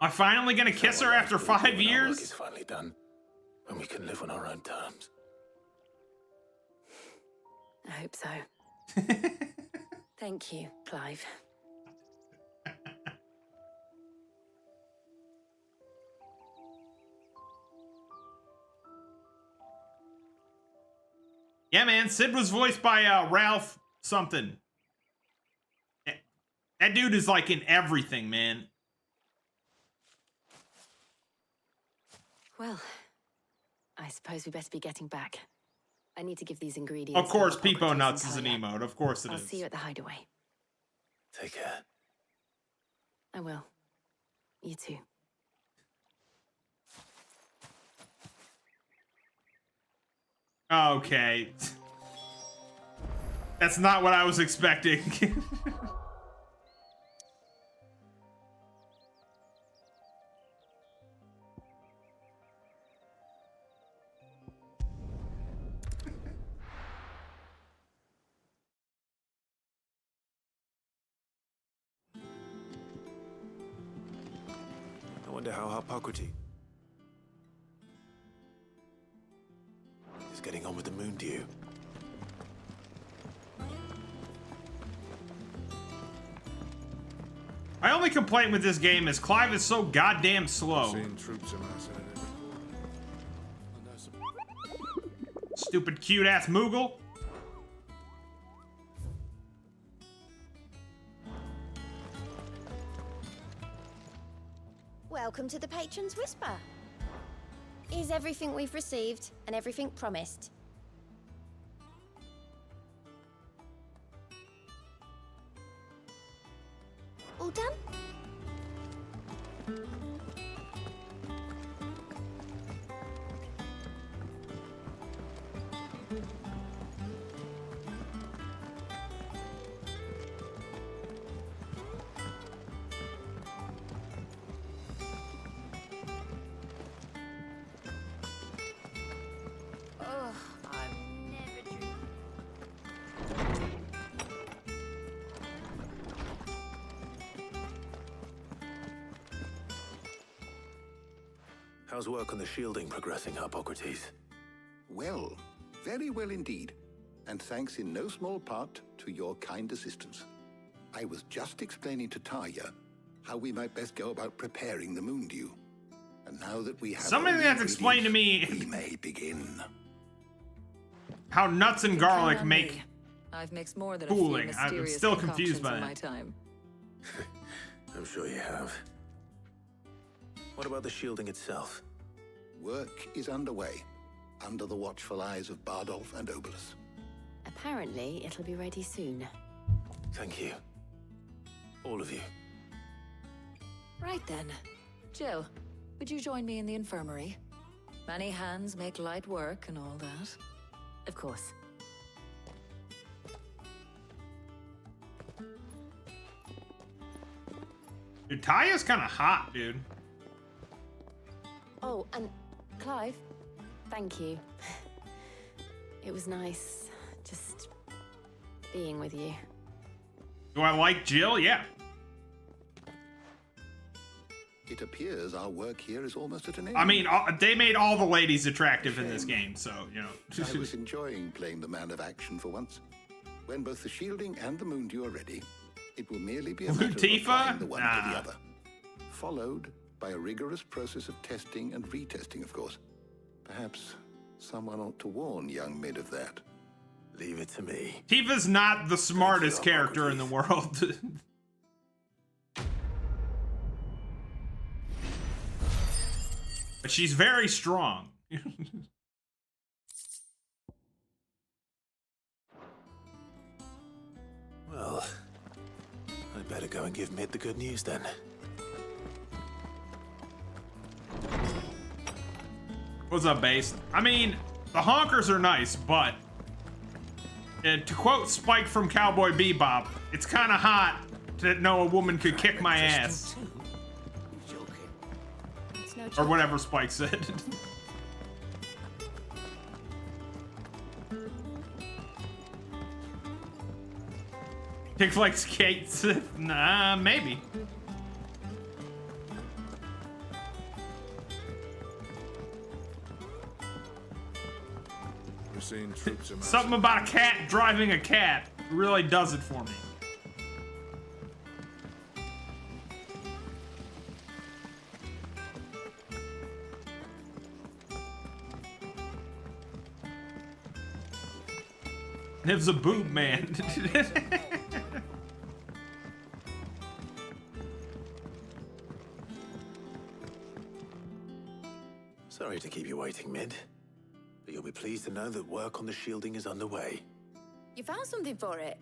I'm finally gonna kiss her after 5 When our work years. is finally done, when we can live on our own terms. I hope so. Thank you, Clive. Yeah, man. Sid was voiced by Ralph something. That dude is like in everything, man. Well, I suppose we better be getting back. I need to give these ingredients. Of course, to Peepo Harpocrates Nuts and is an tie up. emote. Of course it I'll is. see you at the hideaway. Take care. I will. You too. Okay. That's not what I was expecting. I wonder how Harpocrates is getting on with the moon dew. My only complaint with this game is Clive is so goddamn slow. Seeing troops amassing in every corner. Stupid cute ass Moogle. Welcome to the Patron's Whisper. Is everything we've received and everything promised? All done? Ugh, I'm never drinking. How's work on the shielding progressing, Hippocrates? Well, very well indeed. And thanks in no small part to your kind assistance. I was just explaining to Tarja how we might best go about preparing the moon dew. And now that we have somebody that's explained to me we may begin. How nuts and garlic make I've mixed more than cooling. a few mysterious I'm still confused by concoctions in that. my time. I'm sure you have. What about the shielding itself? Work is underway, under the watchful eyes of Bardolph and Obolus. Apparently, it'll be ready soon. Thank you. All of you. Right then. Jill, would you join me in the infirmary? Many hands make light work and all that. Of course. Dude, Taya's kind of hot, dude. Oh, and Clive, thank you. It was nice just being with you. Do I like Jill? Yeah. It appears our work here is almost at an end. I mean, they made all the ladies attractive in this game, so, you know. I was enjoying playing the man of action for once. When both the shielding and the moon dew are ready, it will merely be a matter of applying the one to the other. Followed by a rigorous process of testing and retesting, of course. Perhaps someone ought to warn young Mid of that. Leave it to me. Tifa's not the smartest character in the world. But she's very strong. Well, I'd better go and give Mid the good news then. What's up, base? I mean, the honkers are nice, but to quote Spike from Cowboy Bebop, it's kind of hot to know a woman could kick my ass. Or whatever Spike said. Kick like skates? Nah, maybe. We're seeing troops amassing. Something about a cat driving a cat really does it for me. Niv's a boob man. Sorry to keep you waiting, Mid. But you'll be pleased to know that work on the shielding is underway. You found something for it?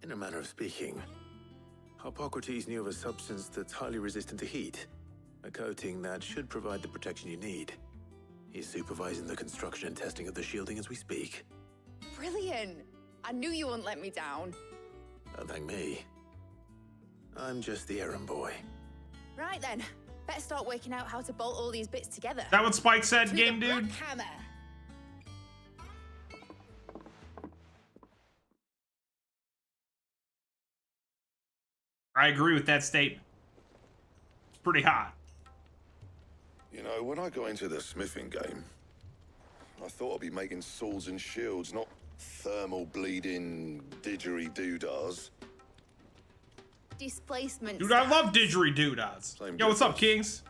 In a manner of speaking, Hippocrates knew of a substance that's highly resistant to heat. A coating that should provide the protection you need. He's supervising the construction and testing of the shielding as we speak. Brilliant! I knew you wouldn't let me down. Don't thank me. I'm just the errand boy. Right then, better start working out how to bolt all these bits together. Is that what Spike said, To game the dude? Black Hammer. I agree with that statement. It's pretty hot. You know, when I got into the smithing game, I thought I'd be making swords and shields, not thermal bleeding didgeridoo-dahs. Displacement. Dude, I love didgeridoo-dahs. Yo, what's up, Kings?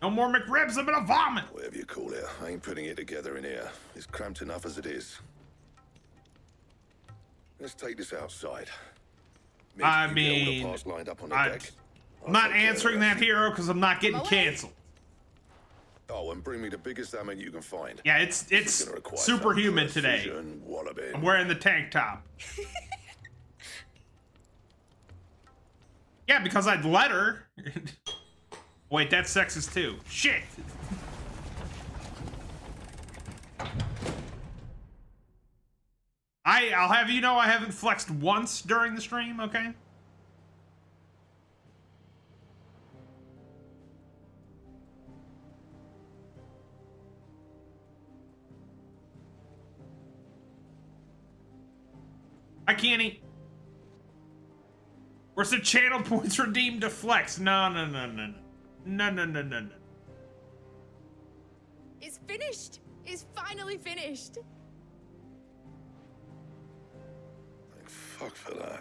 No more McRibs, I'm gonna vomit. Whatever you call it, I ain't putting it together in here. It's cramped enough as it is. Let's take this outside. Mitch, I you get all the mean, parts lined up on the I'm deck. not answering that, hero, because I'm not getting canceled. Oh, and bring me the biggest hammer you can find. Yeah, it's superhuman today. I'm wearing the tank top. Yeah, because I'd let her. Wait, that's sexist too. Shit. I'll have you know I haven't flexed once during the stream, okay? I can't eat. Where's the channel points redeemed to flex? No. It's finished. It's finally finished. Thank fuck for that.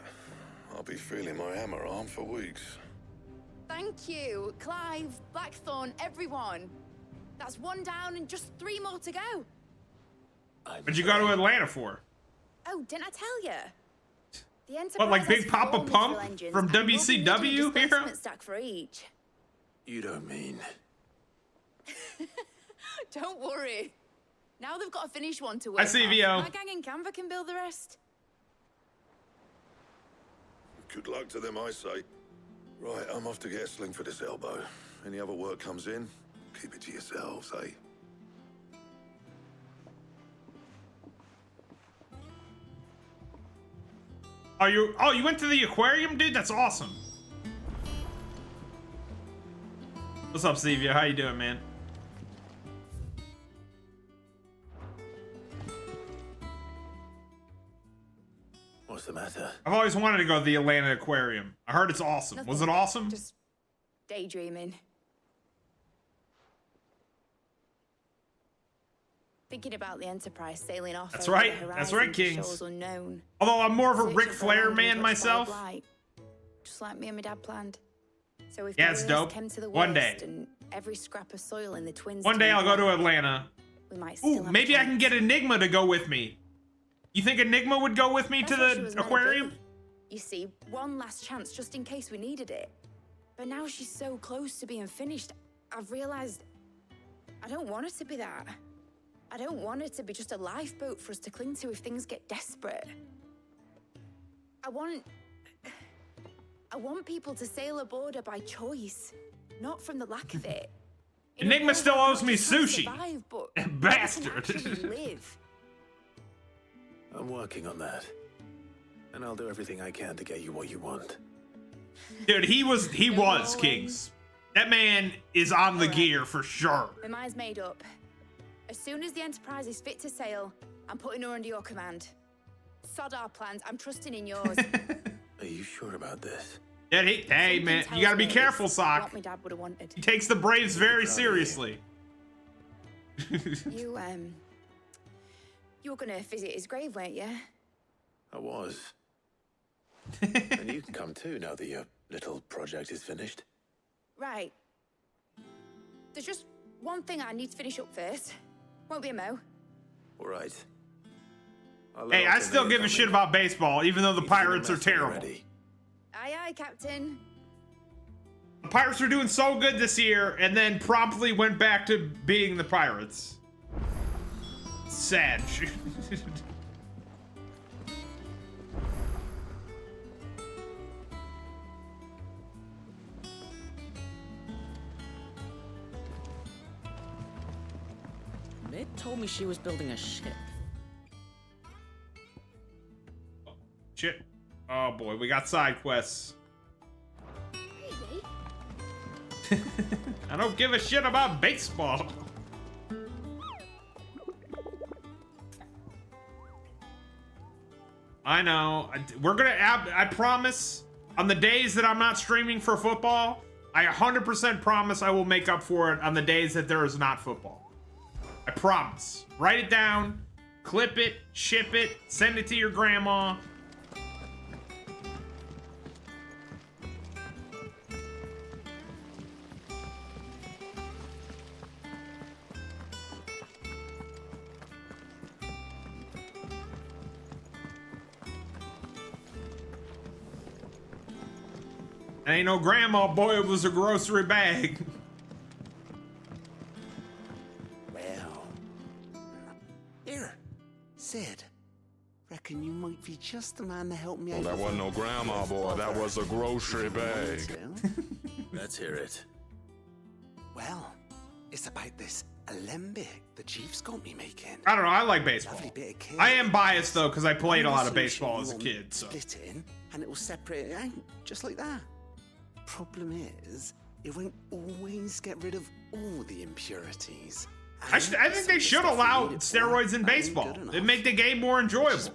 I'll be feeling my hammer arm for weeks. Thank you, Clive, Blackthorn, everyone. That's one down and just 3 more to go. What'd you go to Atlanta for? Oh, didn't I tell you? The Enterprise What, like Big has Papa 4 Pump missile engines from and WCW, one hero? stack for each. You don't mean... Don't worry. Now they've got a finished one to work I see, on. VO. My gang in Canva can build the rest. Good luck to them, I say. Right, I'm off to get a sling for this elbow. Any other work comes in, keep it to yourselves, eh? Oh, you went to the aquarium, dude? That's awesome. What's up, Stevia? How you doing, man? What's the matter? I've always wanted to go to the Atlanta Aquarium. I heard it's awesome. Nothing. Was it awesome? Just daydreaming. Thinking about the Enterprise sailing off. That's over right. the horizon That's right, to Kings. shores unknown. Although I'm more of a Searching Ric for Flair land man untouched by myself. blight, just like me and my dad planned. So if Yeah, the it's worst dope. came to the One day. worst and every scrap of soil in the twins. One day turned I'll go to black, Atlanta. We might still Ooh, have maybe a I can chance. get Enigma to go with me. You think Enigma would go with me That's to what she the was meant to aquarium? be. You see, one last chance just in case we needed it. But now she's so close to being finished, I've realized I don't want her to be that. I don't want her to be just a lifeboat for us to cling to if things get desperate. I want people to sail aboard her by choice, not from the lack of it. In a Enigma world still where owes not me just how to sushi. survive, but That how to bastard. actually live. I'm working on that. And I'll do everything I can to get you what you want. Dude, he was Kings. That man is on the gear for sure. My mind's made up. As soon as the Enterprise is fit to sail, I'm putting her under your command. Sod our plans, I'm trusting in yours. Are you sure about this? Yeah, hey man, you gotta be careful, Sock. What my dad would have wanted. He takes the Braves very seriously. You were gonna visit his grave, weren't you? I was. And you can come too now that your little project is finished. Right. There's just one thing I need to finish up first. Won't be a mo. All right. Hey, I still give a shit about baseball, even though the Pirates are terrible. Aye, aye, Captain. The Pirates were doing so good this year, and then promptly went back to being the Pirates. Sad. Mid told me she was building a ship. Shit. Oh boy, we got side quests. Really? I don't give a shit about baseball. I know. We're gonna. I promise. On the days that I'm not streaming for football, I 100% promise I will make up for it on the days that there is not football. I promise. Write it down, clip it, ship it, send it to your grandma. Ain't no grandma, boy, it was a grocery bag. Well. Here, Sid. Reckon you might be just the man to help me out. That wasn't no grandma, boy. That was a grocery bag. Let's hear it. Well, it's about this alembic the Chief's got me making. I don't know. I like baseball. I am biased though because I played a lot of baseball as a Sushi, you kid. So. Split it in, and it will separate it out, just like that. Problem is, it won't always get rid of all the impurities. I think they should allow steroids in baseball. It'd make the game more enjoyable.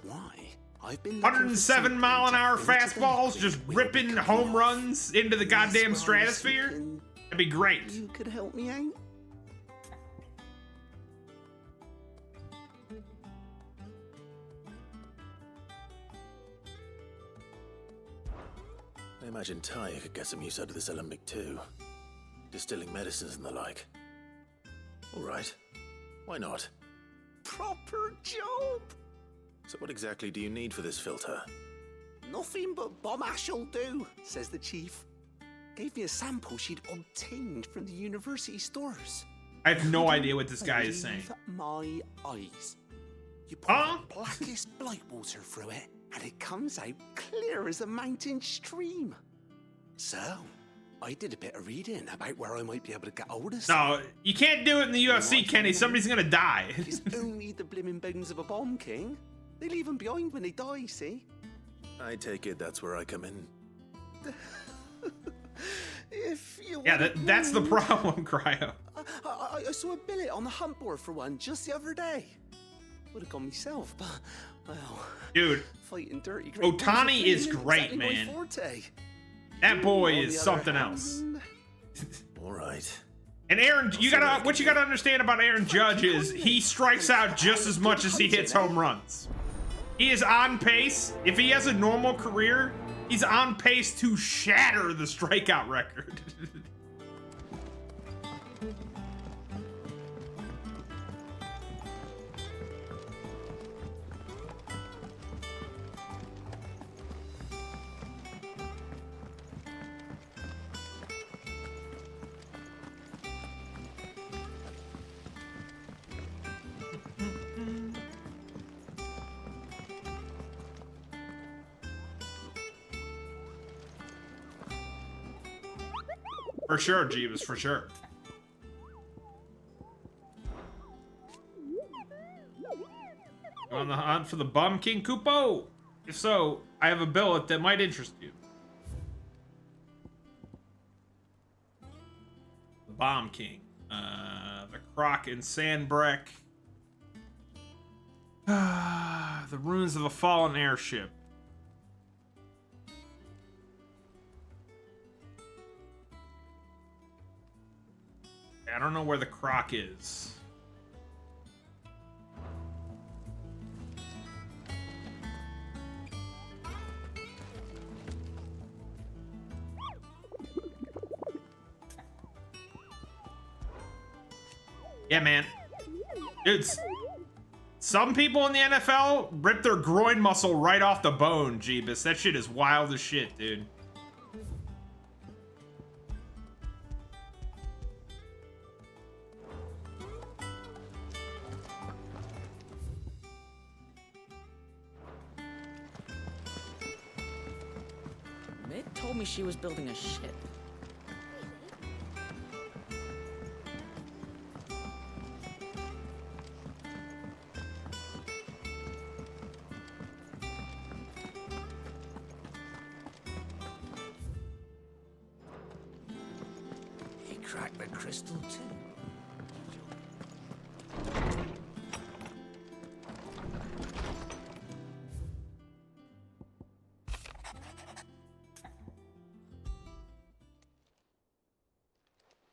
107 mile an hour fastballs just ripping home runs into the goddamn stratosphere. That'd be great. You could help me out. I imagine Ty could get some use out of this alembic too. Distilling medicines and the like. All right. Why not? Proper job. So what exactly do you need for this filter? Nothing but bomb ash'll do, says the Chief. Gave me a sample she'd obtained from the university stores. I have no idea what this guy is saying. My eyes. You pour the blackest blight water through it, and it comes out clear as a mountain stream. So, I did a bit of reading about where I might be able to get hold of some. No, you can't do it in the UFC, Kenny. Somebody's gonna die. It's only the blimmin' bones of a bomb king. They leave them behind when they die, see? I take it that's where I come in. If you Yeah, that's the problem, Cryo. I saw a billet on the hunt board for one just the other day. Would have gone myself, but, well... Dude, fighting dirty Otani is great, man. That boy is something else. All right. And Aaron, what you gotta understand about Aaron Judge is he strikes out just as much as he hits home runs. He is on pace. If he has a normal career, he's on pace to shatter the strikeout record. For sure, Jeebus, for sure. You on the hunt for the Bomb King Kupo? If so, I have a billet that might interest you. The Bomb King. The Croc and Sandbreck. The ruins of a fallen airship. I don't know where the Croc is. Yeah, man. Dudes, some people in the NFL rip their groin muscle right off the bone, Jeebus. That shit is wild as shit, dude. Told me she was building a ship. He cracked the crystal too.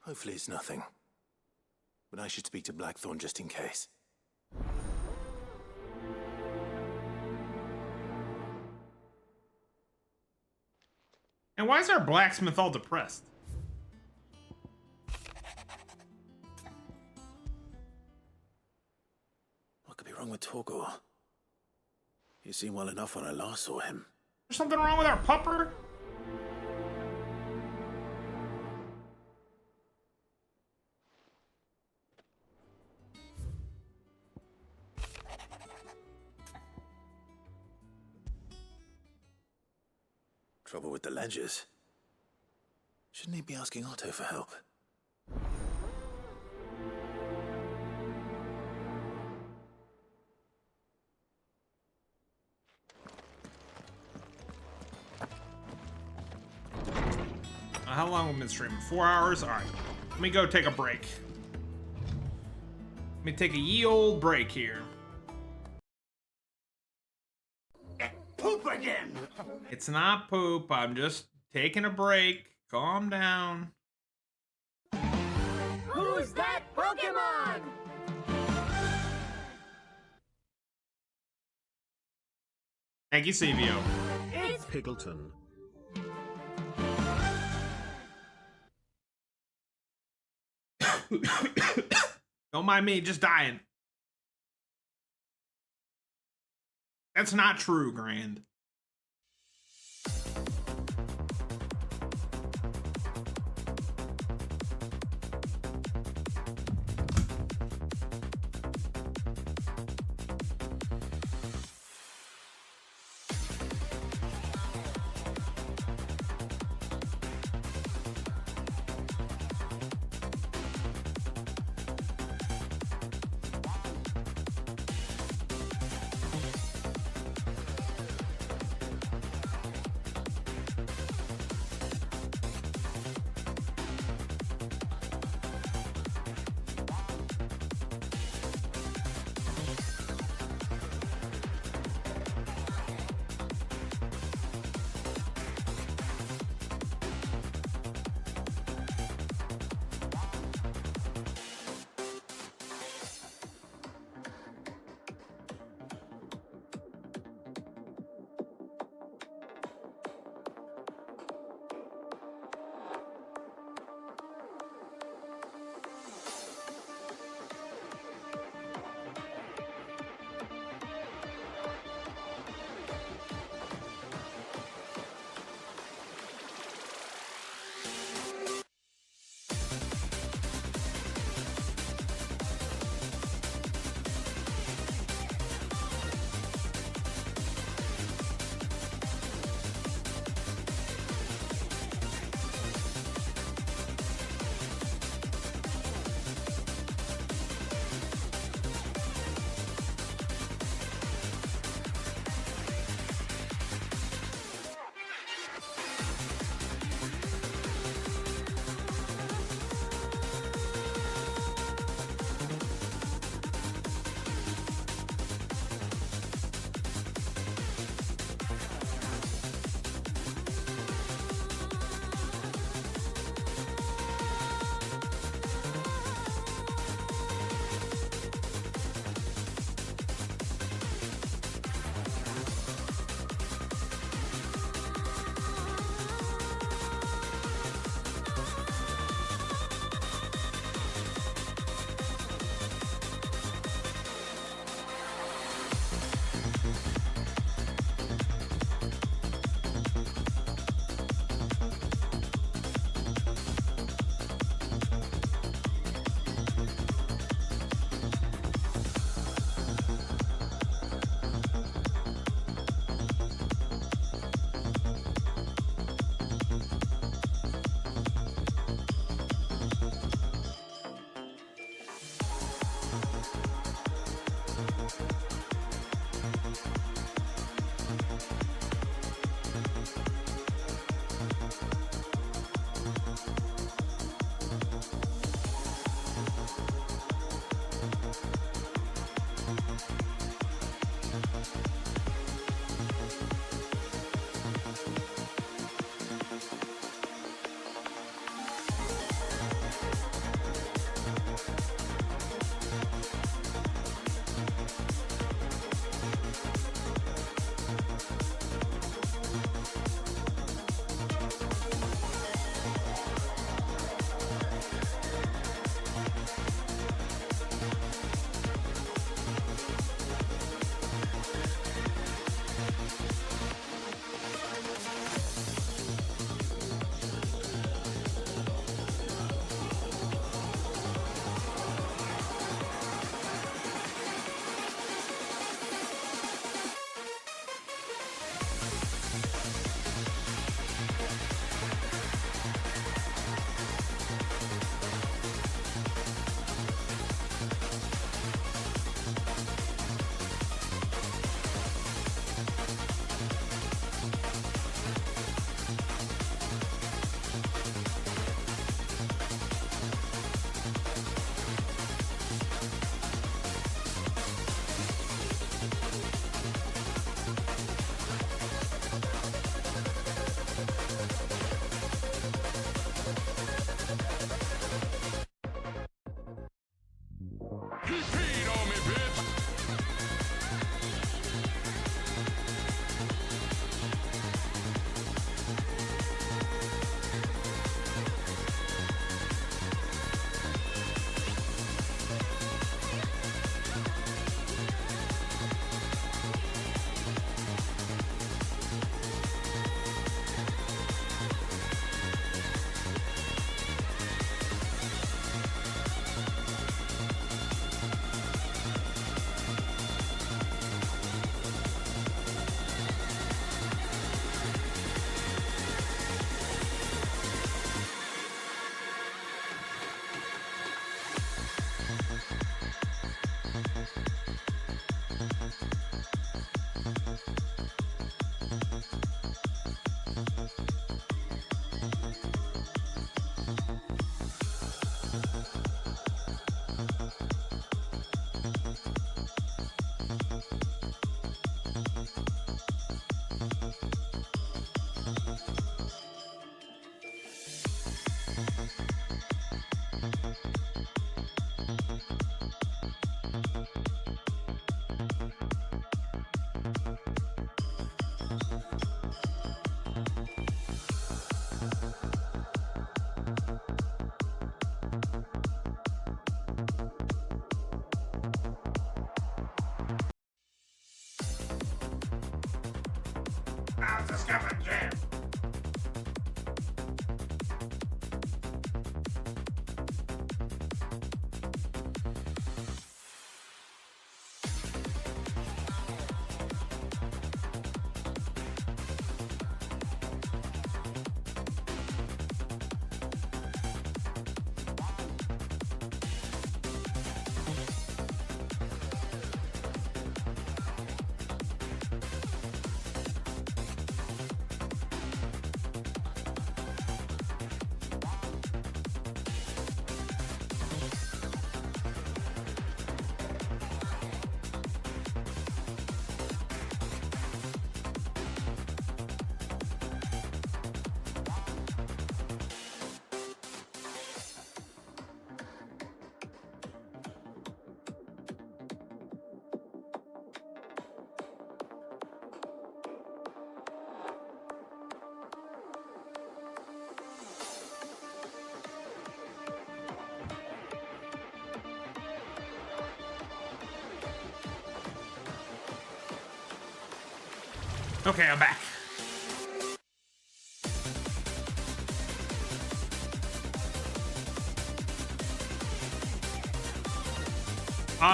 Hopefully it's nothing. But I should speak to Blackthorn just in case. And why is our blacksmith all depressed? What could be wrong with Torgor? He seemed well enough when I last saw him. There's something wrong with our pupper? Trouble with the ledgers. Shouldn't he be asking Otto for help? How long have we been streaming? 4 hours? All right. Let me go take a break. Let me take a ye old break here. Poop again! It's not poop. I'm just taking a break. Calm down. Who's that Pokemon? Thank you, CVO. It's Piggleton. Don't mind me, just dying. That's not true, Grand. How's this coming, Jim? Okay, I'm back.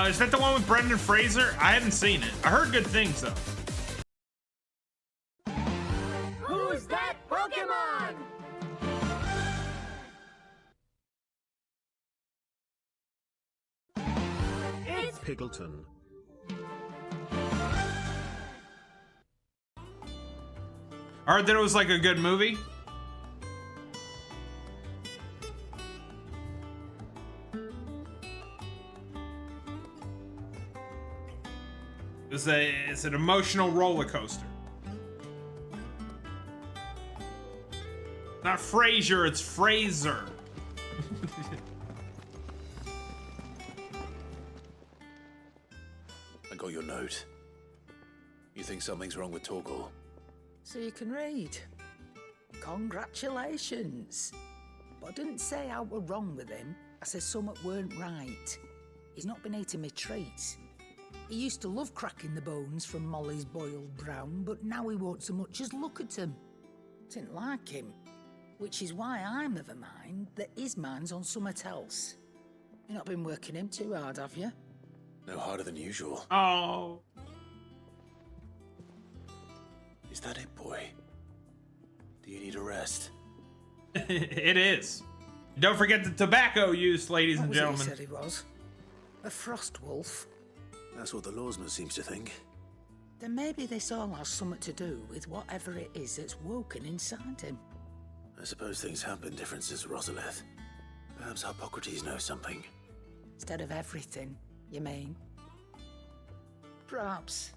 Is that the one with Brendan Fraser? I haven't seen it. I heard good things though. Who's that Pokemon? It's Piggleton. I heard that it was like a good movie. It's an emotional roller coaster. Not Frasier, it's Fraser. I got your note. You think something's wrong with Torgal? So you can read. Congratulations. But I didn't say I were wrong with him. I said something weren't right. He's not been eating me treats. He used to love cracking the bones from Molly's boiled brown, but now he won't so much as look at them. Didn't like him. Which is why I'm of a mind that his mind's on something else. You've not been working him too hard, have you? No harder than usual. Oh. Is that it, boy? Do you need a rest? It is. Don't forget the tobacco use, ladies and gentlemen. What was it he said he was? A frost wolf? That's what the lawsman seems to think. Then maybe this all has something to do with whatever it is that's woken inside him. I suppose things have been different since Rosalith. Perhaps Hippocrates knows something. Instead of everything, you mean? Perhaps.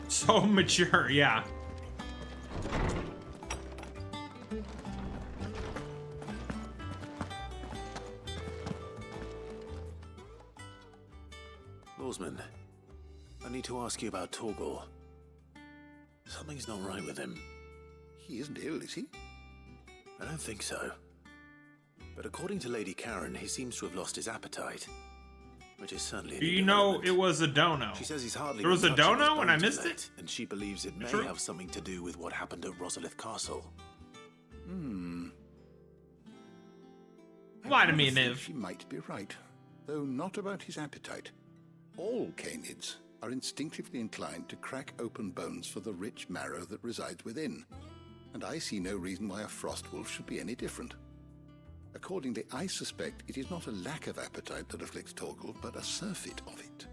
So mature, yeah. Lawsman, I need to ask you about Torgal. Something's not right with him. He isn't ill, is he? I don't think so. But according to Lady Karen, he seems to have lost his appetite. Which is certainly. Do you know it was a dono? She says he's hardly. There was a dono and I missed it? And she believes it may True. have something to do with what happened at Rosalith Castle. Why to me, I think Niv? She might be right, though not about his appetite. All canids are instinctively inclined to crack open bones for the rich marrow that resides within, and I see no reason why a frost wolf should be any different. Accordingly, I suspect it is not a lack of appetite that afflicts Torgal, but a surfeit of it.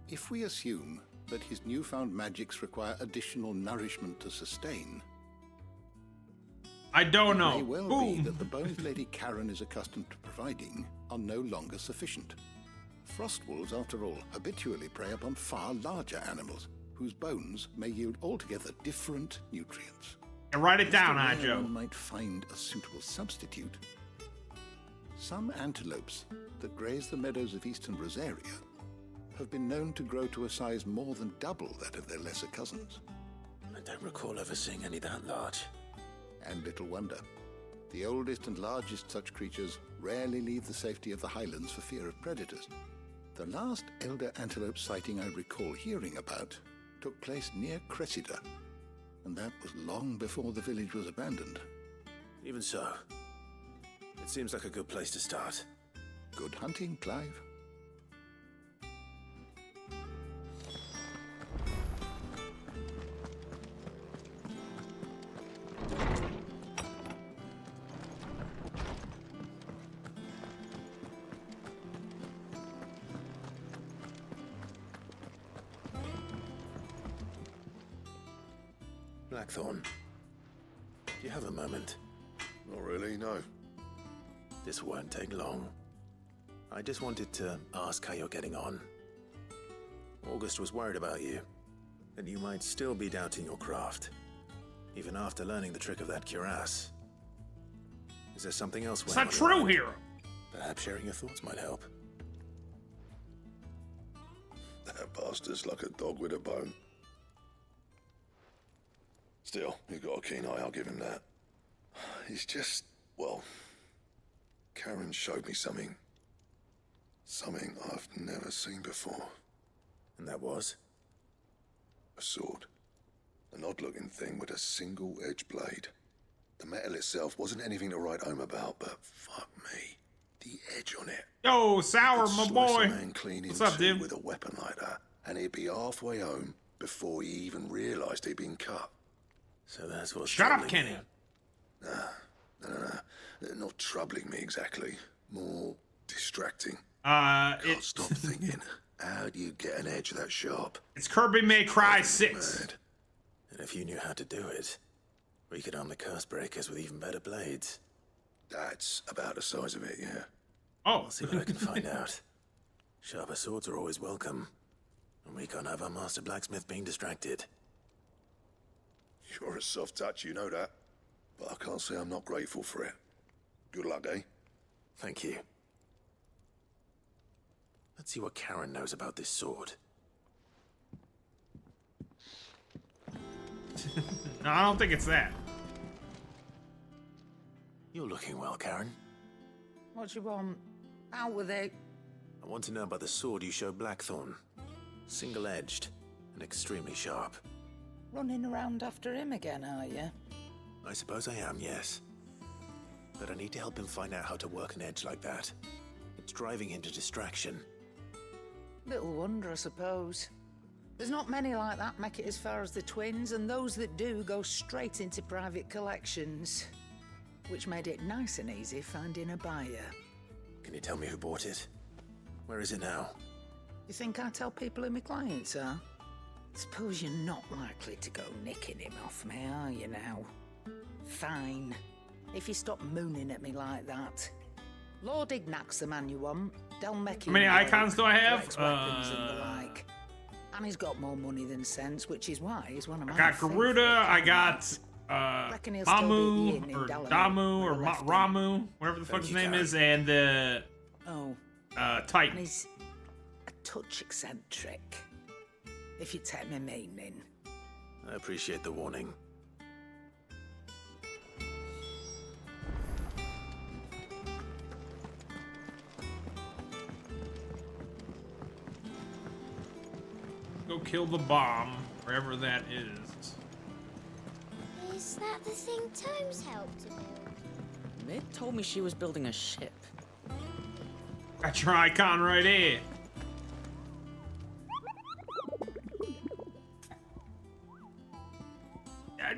If we assume that his newfound magics require additional nourishment to sustain... I don't It know. may well Boom. be that the bones Lady Karen is accustomed to providing are no longer sufficient. Frost wolves, after all, habitually prey upon far larger animals, whose bones may yield altogether different nutrients. And write it As down, to where Ajo. one might find a suitable substitute. Some antelopes that graze the meadows of eastern Rosaria have been known to grow to a size more than double that of their lesser cousins. I don't recall ever seeing any that large. And little wonder. The oldest and largest such creatures rarely leave the safety of the highlands for fear of predators. The last elder antelope sighting I recall hearing about took place near Cressida, and that was long before the village was abandoned. Even so, it seems like a good place to start. Good hunting, Clive. Blackthorn, do you have a moment? Not really, no. This won't take long. I just wanted to ask how you're getting on. August was worried about you, that you might still be doubting your craft, even after learning the trick of that cuirass. Is there something else? It's not true, hero. Perhaps sharing your thoughts might help. That bastard's like a dog with a bone. Still, he's got a keen eye, I'll give him that. He's just, well, Karen showed me something. Something I've never seen before. And that was? A sword. An odd-looking thing with a single-edged blade. The metal itself wasn't anything to write home about, but fuck me. The edge on it. Yo, Sour, my boy. A man clean What's up, dude? with a weapon like that, and he'd be halfway home before he even realised he'd been cut. So that's what's Shut up, troubling Kenny. you. Nah. Not troubling me exactly. More distracting. Can't stop thinking. How do you get an edge that sharp? It's Kirby May Cry 6. Mad. And if you knew how to do it, we could arm the curse breakers with even better blades. That's about the size of it, yeah. Oh. I'll see what I can find out. Sharper swords are always welcome. And we can't have our master blacksmith being distracted. You're a soft touch, you know that. But I can't say I'm not grateful for it. Good luck, eh? Thank you. Let's see what Karen knows about this sword. No, I don't think it's that. You're looking well, Karen. What do you want? Out with it. I want to know about the sword you showed Blackthorn. Single-edged and extremely sharp. Running around after him again, are you? I suppose I am, yes. But I need to help him find out how to work an edge like that. It's driving him to distraction. Little wonder, I suppose. There's not many like that make it as far as the twins, and those that do go straight into private collections. Which made it nice and easy finding a buyer. Can you tell me who bought it? Where is it now? You think I tell people who my clients are? Suppose you're not likely to go nicking him off me, are you now? Fine. If you stop mooning at me like that. Lord Ignac's the man you want. How many icons do I have? Weapons and the like. And he's got more money than sense, which is why he's one of my I got Garuda, I got Reckon he'll still be at the Mamu, inn in or Dalamud Damu, where or I left him. Ramu, whatever the fuck his name is, and the Oh. Titan. And he's a touch eccentric, if you take my meaning. I appreciate the warning. Go kill the bomb, wherever that is. Is that the thing Tomes helped to build? Mid told me she was building a ship. Got your icon right here.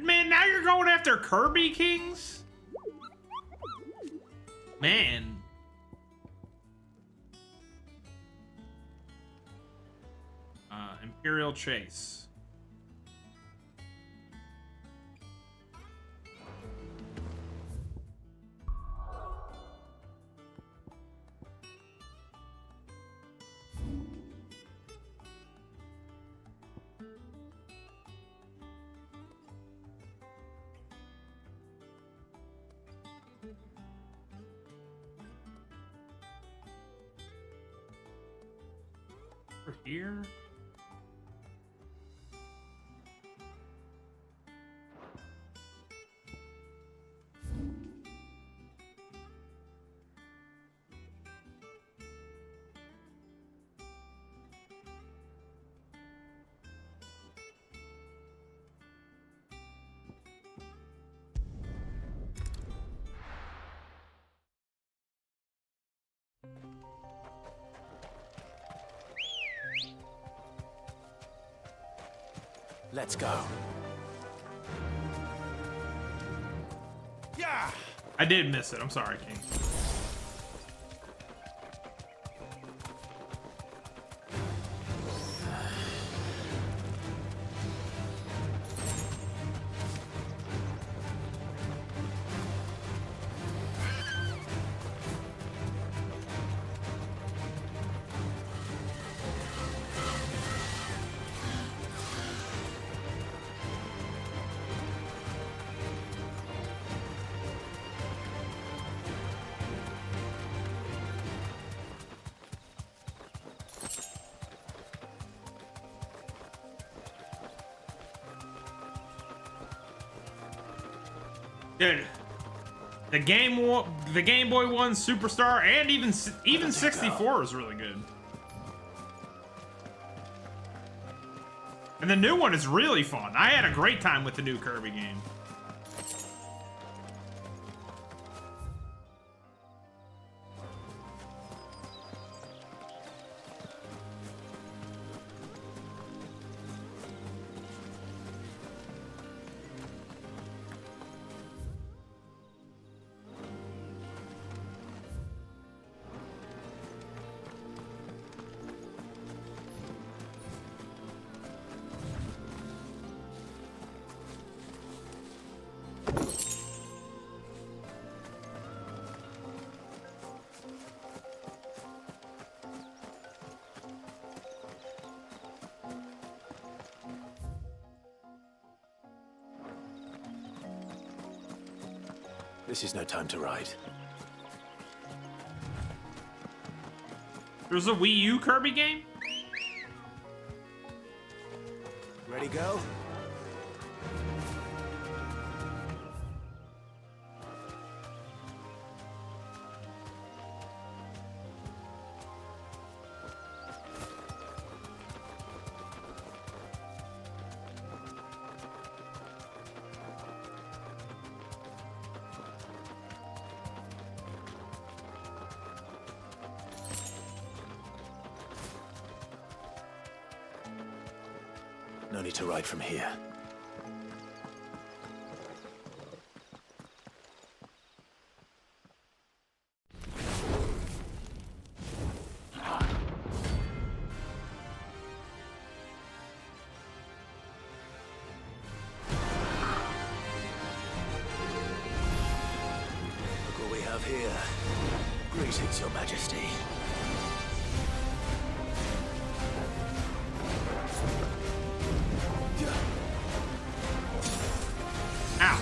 Man, now you're going after Kirby Kings? Man. Imperial Chase. Over here. Let's go. Yeah. I did miss it. I'm sorry, King. Dude, the Game Boy 1 Superstar and even 64 is really good. And the new one is really fun. I had a great time with the new Kirby game. This is no time to ride. There's a Wii U Kirby game? Ready, go? No need to ride from here. Look what we have here. Greetings, Your Majesty. Ow.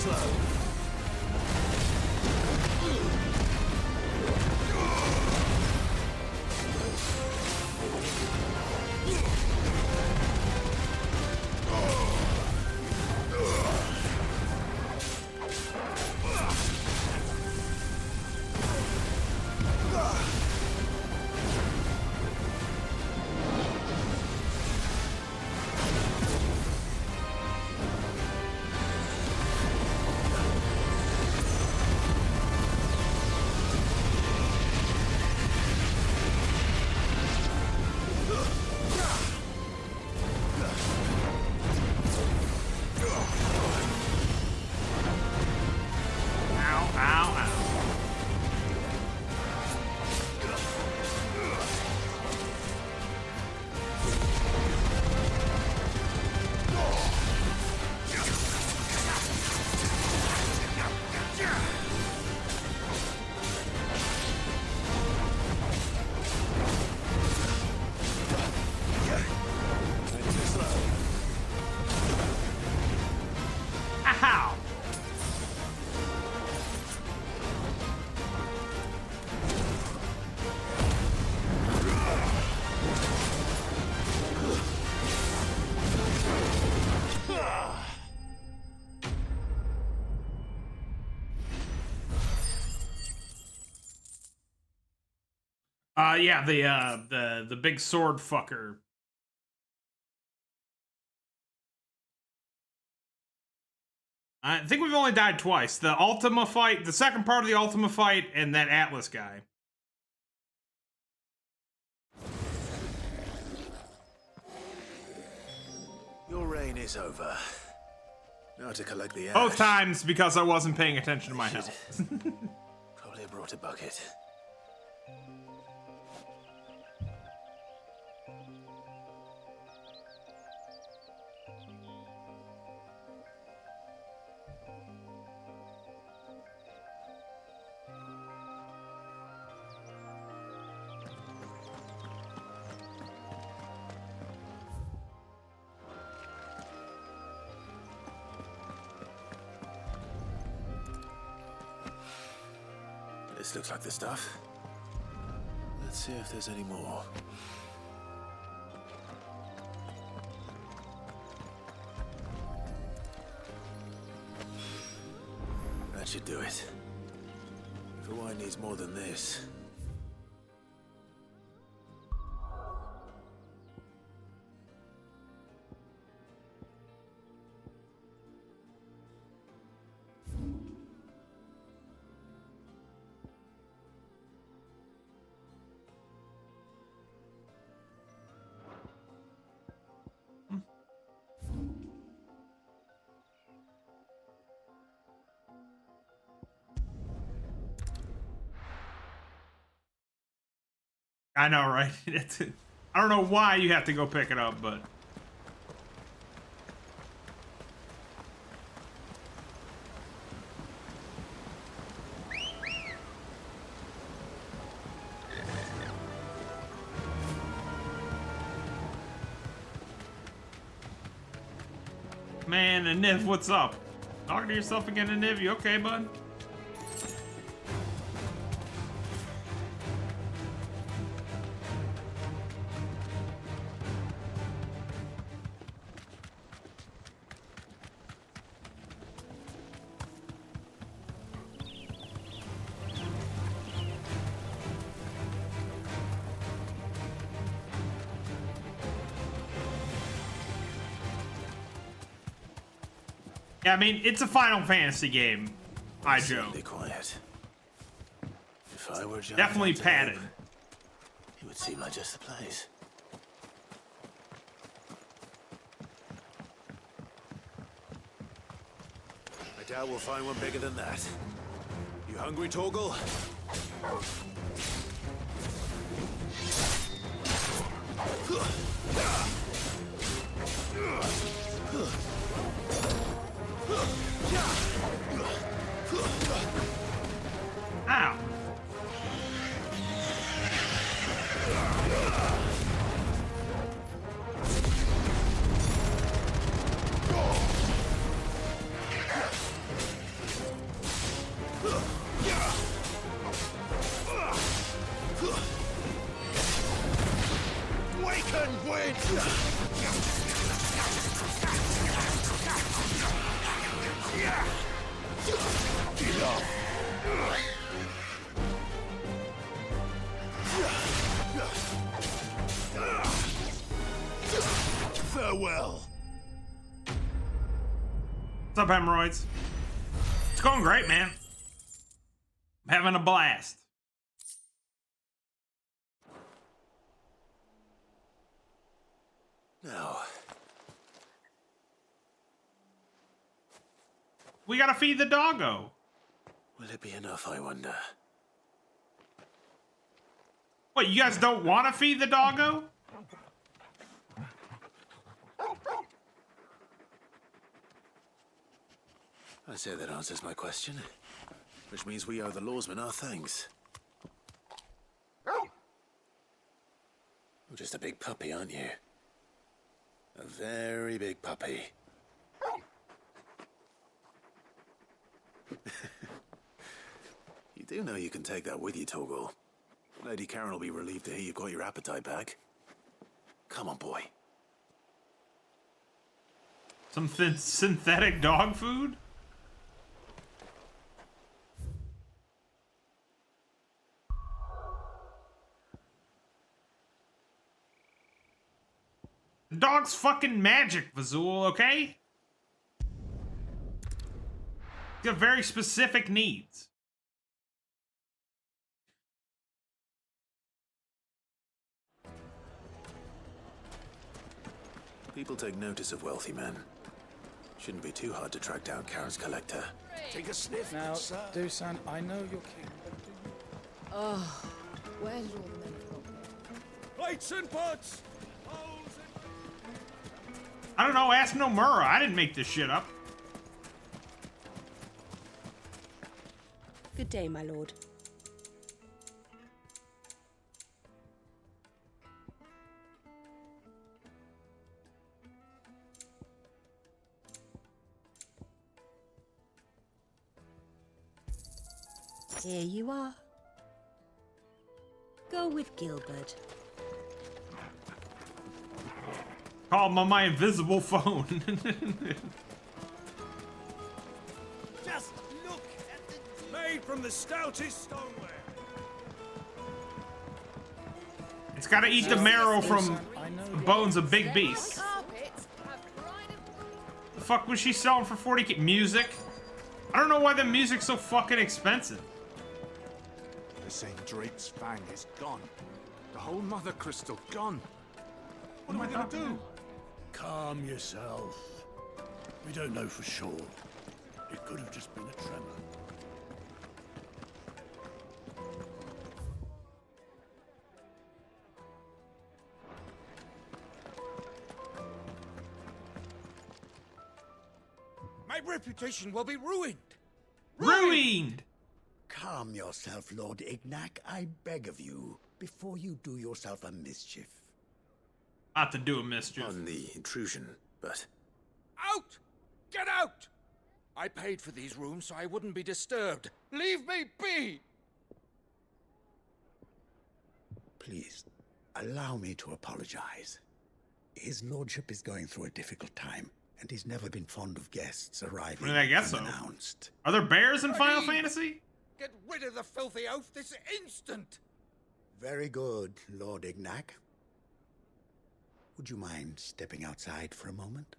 slow. Yeah, the big sword fucker. I think we've only died twice. The Ultima fight, the second part of the Ultima fight, and that Atlas guy. Your reign is over. Now to collect the ash. Both times because I wasn't paying attention to my health. Probably brought a bucket. This looks like the stuff. Let's see if there's any more. That should do it. If the wine needs more than this. I know, right? I don't know why you have to go pick it up, but... Man, Niv, what's up? Talking to yourself again, Niv? You okay, bud? Yeah, I mean, it's a Final Fantasy game, I joke. Be quiet. If I were John Definitely padded. It would seem like just the place. I doubt we'll find one bigger than that. You hungry, Torgal? Ow. Waken wind! Farewell. What's up, hemorrhoids? It's going great, man. I'm having a blast. No. We gotta feed the doggo. Will it be enough, I wonder? What, you guys don't want to feed the doggo? I say that answers my question. Which means we owe the lawsman our thanks. You're just a big puppy, aren't you? A very big puppy. You do know you can take that with you, Torgal. Lady Karen will be relieved to hear you've got your appetite back. Come on, boy. Some synthetic dog food? The dog's fucking magic, Vazul, okay? He's got very specific needs. People take notice of wealthy men. Shouldn't be too hard to track down Karen's collector. Take a sniff, Now, sir. Dusan, I know you're king, but do you... Oh, where did all the men go? Plates and pots! I don't know, ask Nomura. I didn't make this shit up. Good day, my lord. Here you are. Go with Gilbert. Call him on my invisible phone. Just look at the... Made from the stoutest stoneware. It's gotta eat the marrow from the bones of big beasts. The fuck was she selling for 40K? Music? I don't know why the music's so fucking expensive. They're saying Drake's fang is gone. The whole mother crystal gone. What am I gonna do? Calm yourself. We don't know for sure. It could have just been a tremor. My reputation will be ruined. Ruined! Calm yourself, Lord Ignac, I beg of you, before you do yourself a mischief. Not to do a mischief. On the intrusion, but... Out! Get out! I paid for these rooms so I wouldn't be disturbed. Leave me be! Please, allow me to apologize. His lordship is going through a difficult time, and he's never been fond of guests arriving I guess so. unannounced. Are there bears in Final Fantasy? Get rid of the filthy oaf this instant! Very good, Lord Ignac. Would you mind stepping outside for a moment?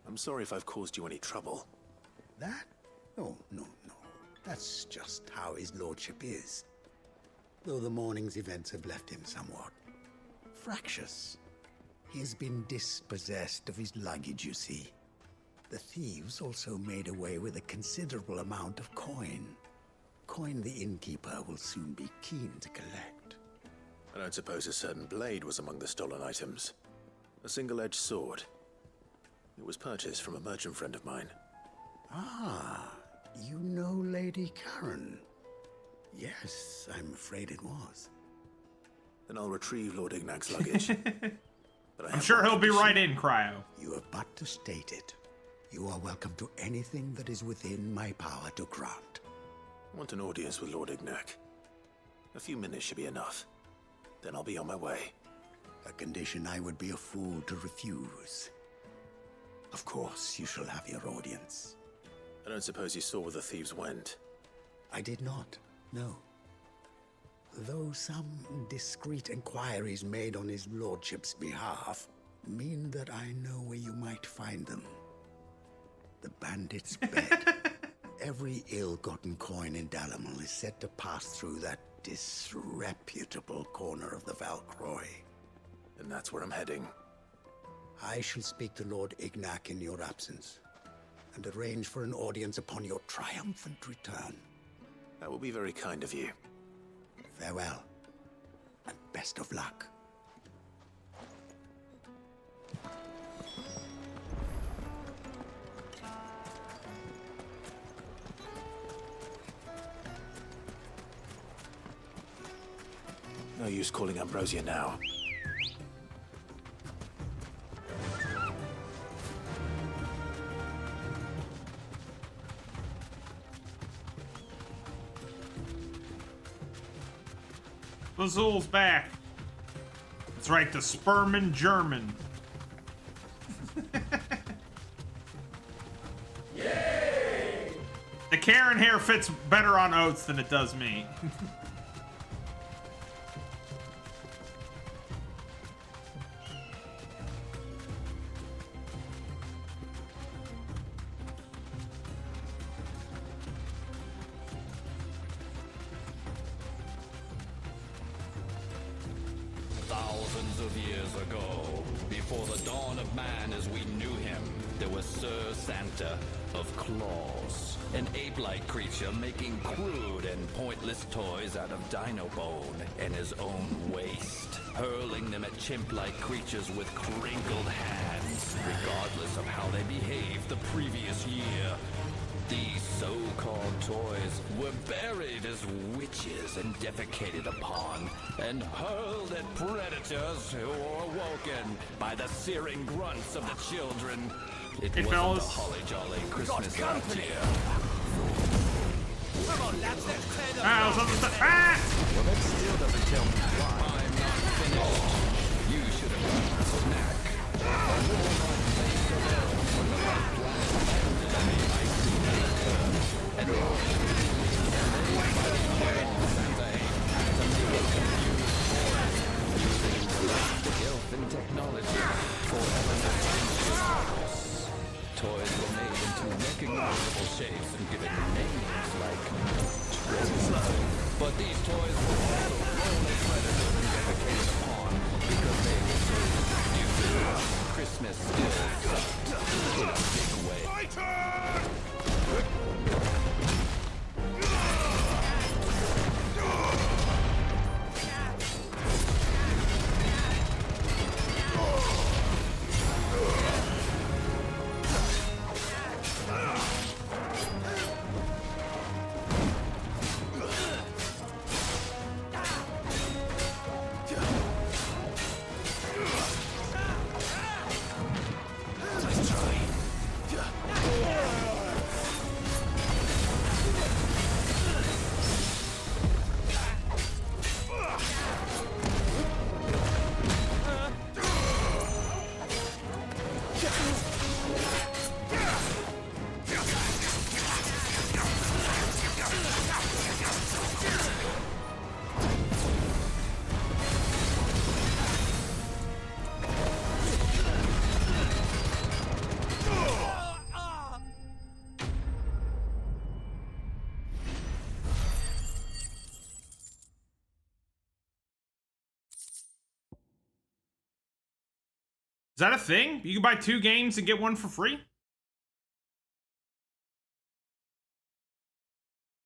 I'm sorry if I've caused you any trouble. That? Oh, no. That's just how his lordship is. Though the morning's events have left him somewhat fractious. He has been dispossessed of his luggage, you see. The thieves also made away with a considerable amount of coin. Coin the innkeeper will soon be keen to collect. I don't suppose a certain blade was among the stolen items. A single-edged sword. It was purchased from a merchant friend of mine. Ah, you know Lady Karen? Yes, I'm afraid it was. Then I'll retrieve Lord Ignac's luggage. But I'm sure he'll be right in, Cryo. You have but to state it. You are welcome to anything that is within my power to grant. I want an audience with Lord Ignac. A few minutes should be enough. Then I'll be on my way. A condition I would be a fool to refuse. Of course, you shall have your audience. I don't suppose you saw where the thieves went? I did not, no. Though some discreet inquiries made on his lordship's behalf mean that I know where you might find them. The bandit's bed. Every ill-gotten coin in Dalamal is said to pass through that disreputable corner of the Valcroy. And that's where I'm heading. I shall speak to Lord Ignac in your absence, and arrange for an audience upon your triumphant return. That will be very kind of you. Farewell, and best of luck. No use calling Ambrosia now. Lazul's back. That's right, the Sperman German. Yay! The Karen hair fits better on Oates than it does me. Thousands of years ago, before the dawn of man as we knew him, there was Sir Santa of Claws, an ape-like creature making crude and pointless toys out of dino bone and his own waste, hurling them at chimp-like creatures with crinkled hands, regardless of how they behaved the previous year. These so-called toys were buried as witches and defecated upon, and hurled at predators who were awoken by the searing grunts of the children. It Hey, wasn't fellas. a holly-jolly Christmas out here. Come on, lads, let's clear the Ah, floor. what's up with the- ah! Well, that still doesn't tell me why I'm not finished. You should have gotten a snack. Technology toys were made into recognizable shapes and given names like twins. But these toys were also thrown at predators and defecated upon because they were so stupid. Christmas still sucked in a big way. Is that a thing? You can buy 2 games and get 1 for free?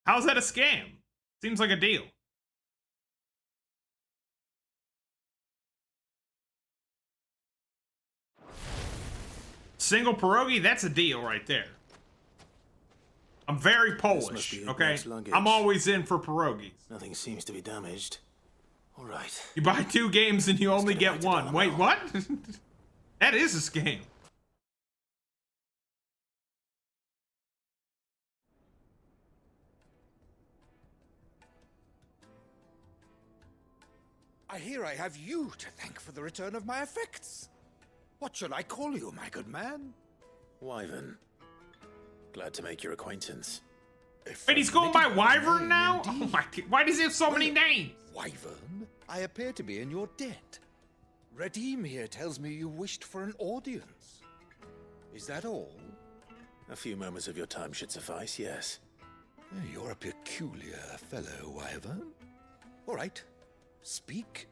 How's that a scam? Seems like a deal. Single pierogi, that's a deal right there. I'm very must Polish, be okay? Ignac's luggage. I'm always in for pierogies. Nothing seems to be damaged. All right. You buy 2 games and you only get 1. Wait, what? That is a scam. I hear I have you to thank for the return of my effects. What shall I call you, my good man? Wyvern. Glad to make your acquaintance. Wait, he's going by Wyvern now? Oh my god, why does he have so many names? Wyvern, I appear to be in your debt. Redeem here tells me you wished for an audience. Is that all? A few moments of your time should suffice, yes. You're a peculiar fellow, Wyvern. All right, speak.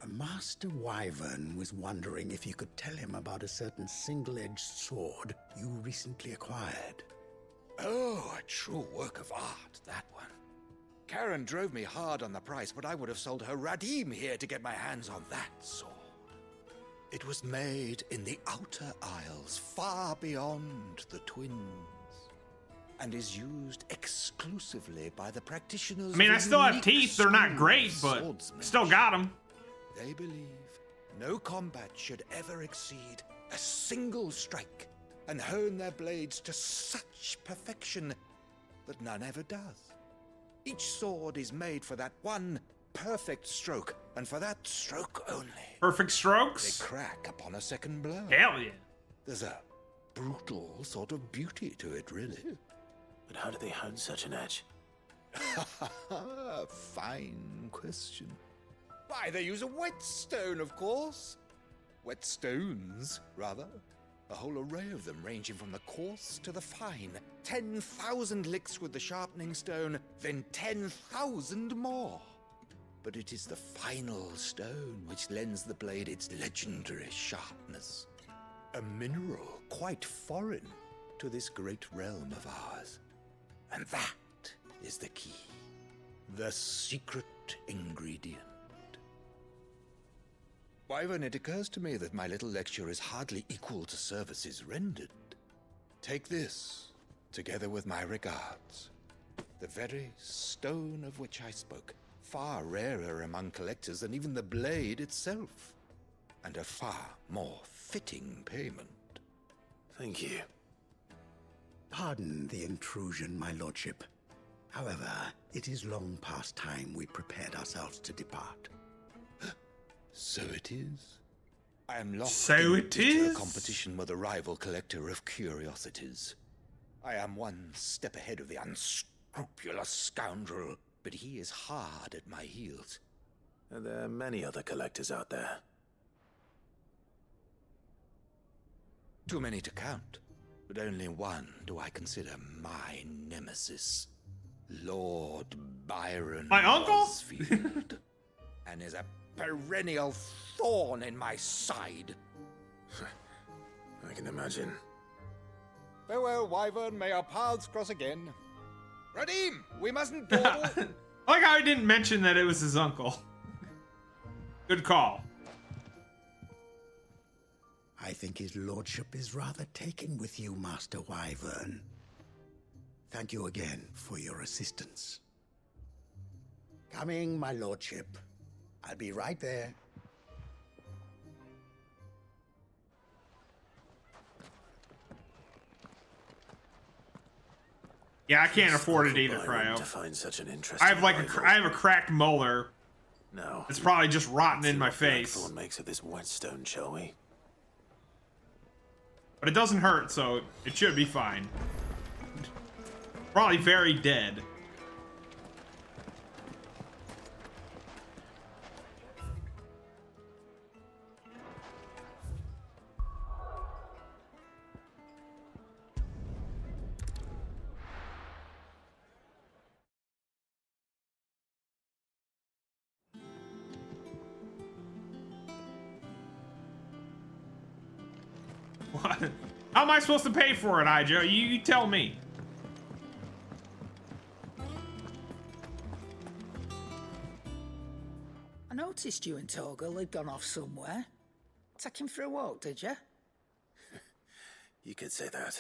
Master Wyvern was wondering if you could tell him about a certain single-edged sword you recently acquired. Oh, a true work of art, that one. Karen drove me hard on the price, but I would have sold her Radim here to get my hands on that sword. It was made in the Outer Isles, far beyond the Twins, and is used exclusively by the practitioners. I mean, of I a still have unique teeth. They're not school great, of but swordsmanship. still got them. They believe no combat should ever exceed a single strike, and hone their blades to such perfection that none ever does. Each sword is made for that one perfect stroke, and for that stroke only. Perfect strokes? They crack upon a second blow. Hell yeah. There's a brutal sort of beauty to it, really. But how do they hone such an edge? Fine question. Why, they use a whetstone, of course. Whetstones, rather. A whole array of them, ranging from the coarse to the fine. 10,000 licks with the sharpening stone, then 10,000 more. But it is the final stone which lends the blade its legendary sharpness. A mineral quite foreign to this great realm of ours. And that is the key. The secret ingredient. Wyvern, it occurs to me that my little lecture is hardly equal to services rendered. Take this, together with my regards. The very stone of which I spoke, far rarer among collectors than even the blade itself, and a far more fitting payment. Thank you. Pardon the intrusion, my lordship. However, it is long past time we prepared ourselves to depart. So it is. I am locked So in it bitter is? competition with a rival collector of curiosities. I am one step ahead of the unscrupulous scoundrel, but he is hard at my heels. And there are many other collectors out there. Too many to count, but only one do I consider my nemesis. Lord Byron My uncle? Osfield, and is a perennial thorn in my side. I can imagine. Farewell, Wyvern. May our paths cross again. Radim, we mustn't dawdle. I like how he didn't mention that it was his uncle. Good call. I think his lordship is rather taken with you, Master Wyvern. Thank you again for your assistance. Coming, my lordship. I'll be right there. Yeah, I can't afford it either, Byron Cryo. to find such an I interesting have like rival. I have a cracked molar. No. It's probably just rotting in my Let's face. see what Blackthorn makes of this whetstone, shall we? But it doesn't hurt, so it should be fine. Probably very dead. What? How am I supposed to pay for it, Ijo? You tell me. I noticed you and Torgal had gone off somewhere. Take him for a walk, did you? You could say that.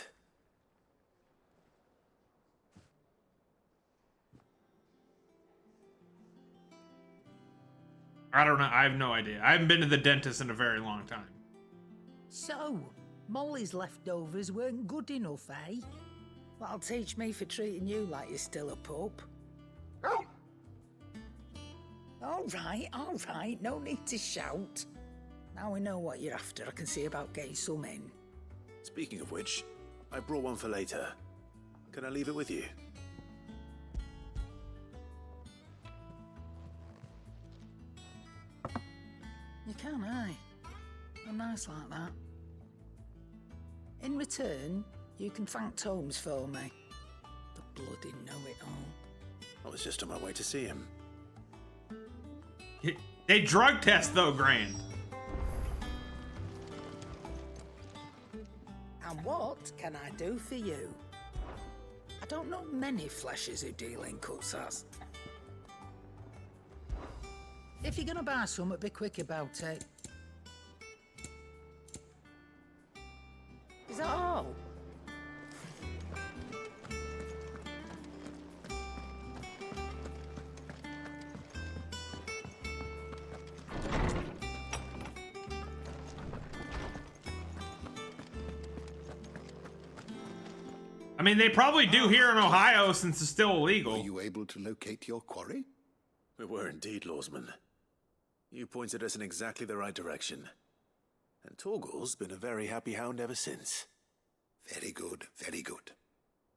I don't know. I have no idea. I haven't been to the dentist in a very long time. So, Molly's leftovers weren't good enough, eh? That'll teach me for treating you like you're still a pup. All right, no need to shout. Now we know what you're after, I can see about getting some in. Speaking of which, I brought one for later. Can I leave it with you? You can, aye. I'm nice like that. In return, you can thank Tomes for me. The bloody know-it-all. I was just on my way to see him. They drug test though, Grand. And what can I do for you? I don't know many fleshers who deal in cuts as. If you're gonna buy something, be quick about it. Is that all? I mean, they probably do here in Ohio since it's still illegal. Were you able to locate your quarry? We were indeed, Lawsman. You pointed us in exactly the right direction. And Torgal's been a very happy hound ever since. Very good, very good.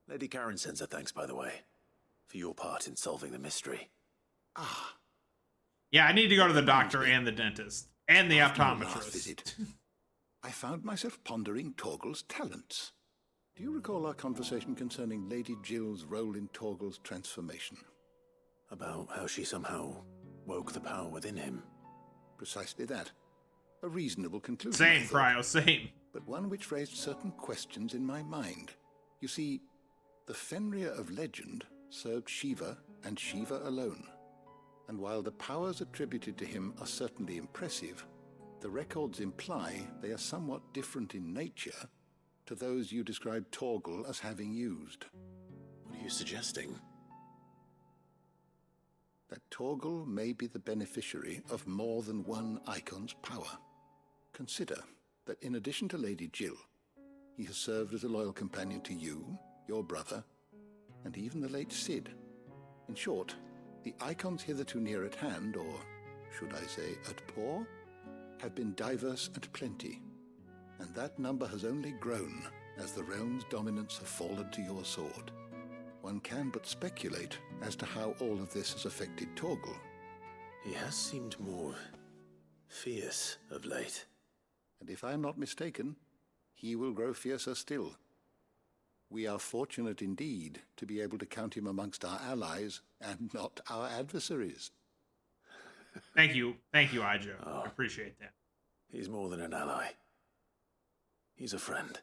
Lady Karen sends her thanks, by the way, for your part in solving the mystery. Ah. Yeah, I need to go to the doctor and the dentist. And the After your last optometrist. visit, I found myself pondering Torgal's talents. Do you recall our conversation concerning Lady Jill's role in Torgal's transformation? About how she somehow woke the power within him. Precisely that. A reasonable conclusion. Same, Cryo, same. But one which raised certain questions in my mind. You see, the Fenrir of legend served Shiva and Shiva alone. And while the powers attributed to him are certainly impressive, the records imply they are somewhat different in nature to those you described Torgal as having used. What are you suggesting? That Torgal may be the beneficiary of more than one icon's power. Consider that in addition to Lady Jill, he has served as a loyal companion to you, your brother, and even the late Cid. In short, the icons hitherto near at hand, or should I say at paw, have been diverse and plenty, and that number has only grown as the realm's dominance have fallen to your sword. One can but speculate as to how all of this has affected Torgal. He has seemed more fierce of late. And if I'm not mistaken, he will grow fiercer still. We are fortunate indeed to be able to count him amongst our allies and not our adversaries. Thank you, Ijo. I appreciate that. He's more than an ally. He's a friend.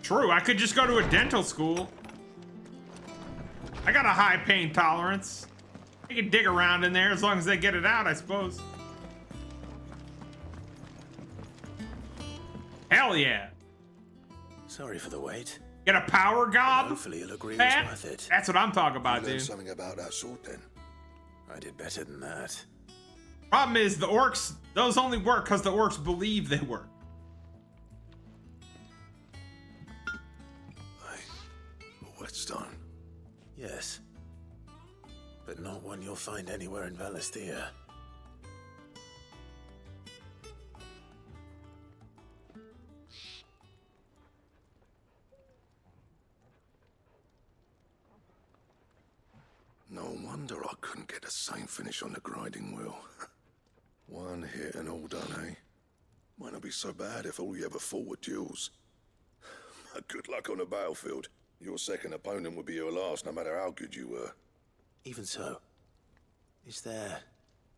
True, I could just go to a dental school. I got a high pain tolerance. I can dig around in there as long as they get it out, I suppose. Hell yeah. Sorry for the wait. Get a power gob? Hopefully you'll agree Pat? it's worth it. That's what I'm talking about, You learned dude. something about that sword then? I did better than that. Problem is, the orcs, those only work because the orcs believe they work. A whetstone? Yes. But not one you'll find anywhere in Valisthea. No wonder I couldn't get the same finish on the grinding wheel. One hit and all done, eh? Might not be so bad if all you ever fought were duels. Good luck on the battlefield. Your second opponent would be your last, no matter how good you were. Even so, is there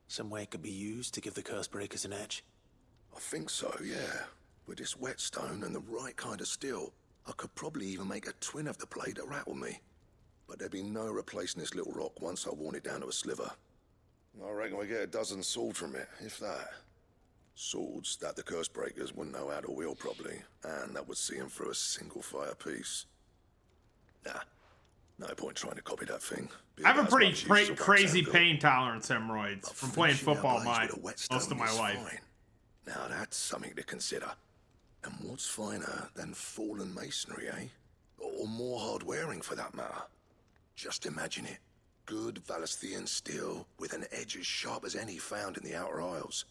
some way it could be used to give the Curse Breakers an edge? I think so, yeah. With this whetstone and the right kind of steel, I could probably even make a twin of the blade that rattled me. But there'd be no replacing this little rock once I worn it down to a sliver. I reckon we get a dozen swords from it, if that. Swords that the curse breakers wouldn't know how to wield properly, and that would see them through a single fire piece. Nah, no point trying to copy that thing. I have a pretty crazy pain tolerance, hemorrhoids, from playing football most of my life. Fine. Now that's something to consider. And what's finer than fallen masonry, eh? Or more hard-wearing, for that matter. Just imagine it. Good Valisthian steel with an edge as sharp as any found in the Outer Isles.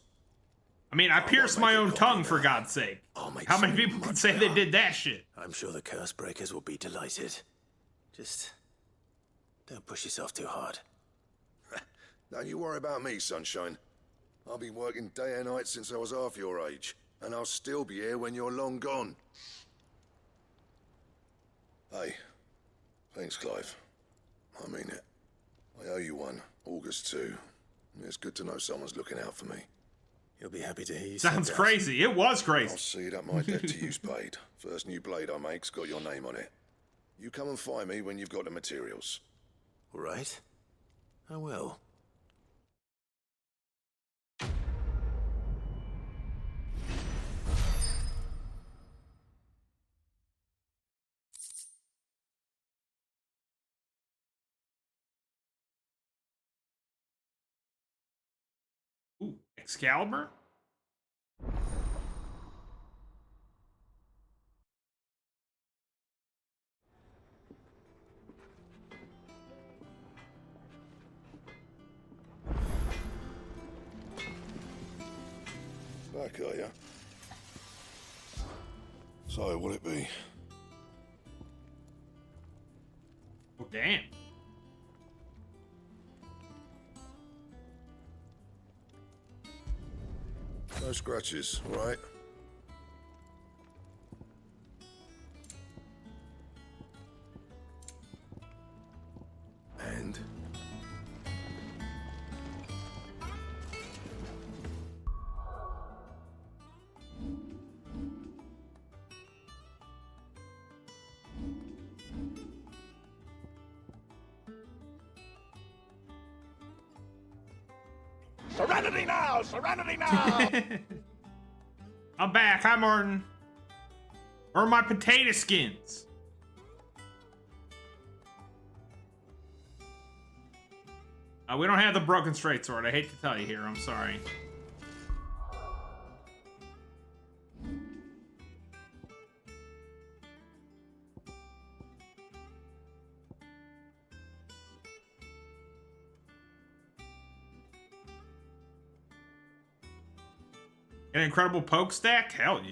I mean, I pierced my own tongue, for God's sake. How many people could say they did that shit? I'm sure the curse breakers will be delighted. Just don't push yourself too hard. Don't you worry about me, sunshine. I've been working day and night since I was half your age, and I'll still be here when you're long gone. Hey, thanks, Clive. I mean it. I owe you one, August too. It's good to know someone's looking out for me. You'll be happy to hear you. Sounds crazy. It was crazy. I'll see that my debt to you's paid. First new blade I make's got your name on it. You come and find me when you've got the materials. All right. I will. Ooh, Excalibur? Back, are ya? So, what'll it be? Oh, damn. No scratches, all right? And? Serenity now! Serenity now! I'm back. Hi, Martin. Where are my potato skins? We don't have the broken straight sword. I hate to tell you here. I'm sorry. An incredible poke stack? Hell yeah.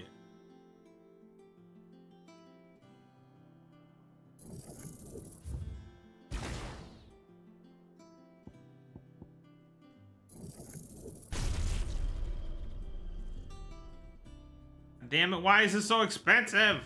Damn it, why is this so expensive?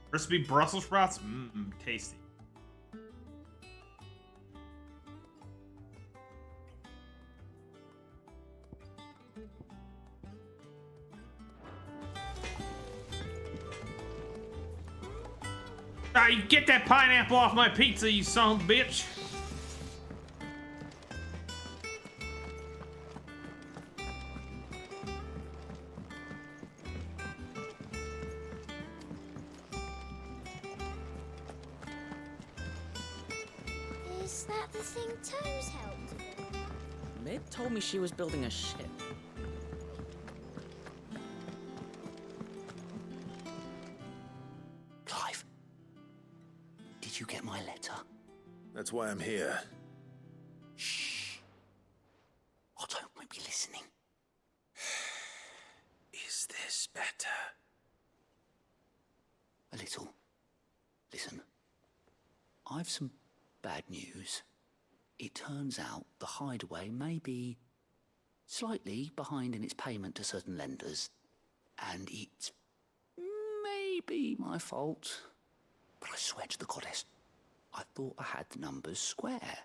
Crispy Brussels sprouts? Mmm, tasty. Ah, you get that pineapple off my pizza, you son of a bitch. Is that the thing Toes helped with? Mid told me she was building a ship. Clive, did you get my letter? That's why I'm here. Shh. I don't want to be listening. Is this better? A little. I've some bad news. It turns out the hideaway may be slightly behind in its payment to certain lenders, and it's maybe my fault. But I swear to the goddess, I thought I had the numbers square.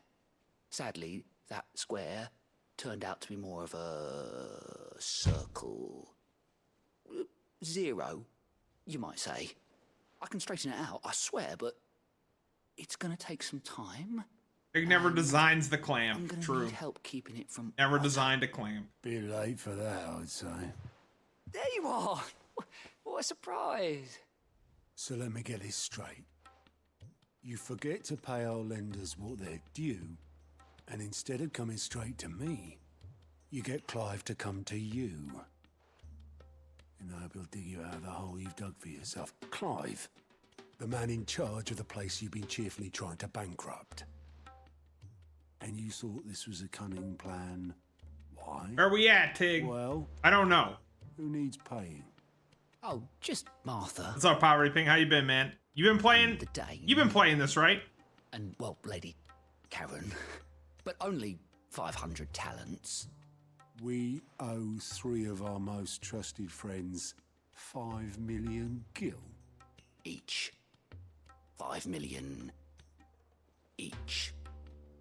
Sadly, that square turned out to be more of a circle. 0, you might say. I can straighten it out, I swear, but it's gonna take some time. He never designs the clamp. I'm gonna True. need help keeping it from... Never designed a clamp. Bit late for that, I'd say. There you are! What a surprise! So let me get this straight. You forget to pay our lenders what they're due, and instead of coming straight to me, you get Clive to come to you. And I hope he'll dig you out of the hole you've dug for yourself. Clive, the man in charge of the place you've been cheerfully trying to bankrupt. And you thought this was a cunning plan. Why? Where we at, Tig? Well, I don't know. Who needs paying? Oh, just Martha. What's up, Poverty Ping? How you been, man? You been playing? You've been playing this, right? And, well, Lady Karen. But only 500 talents. We owe 3 of our most trusted friends 5 million gil. Each. 5 million each.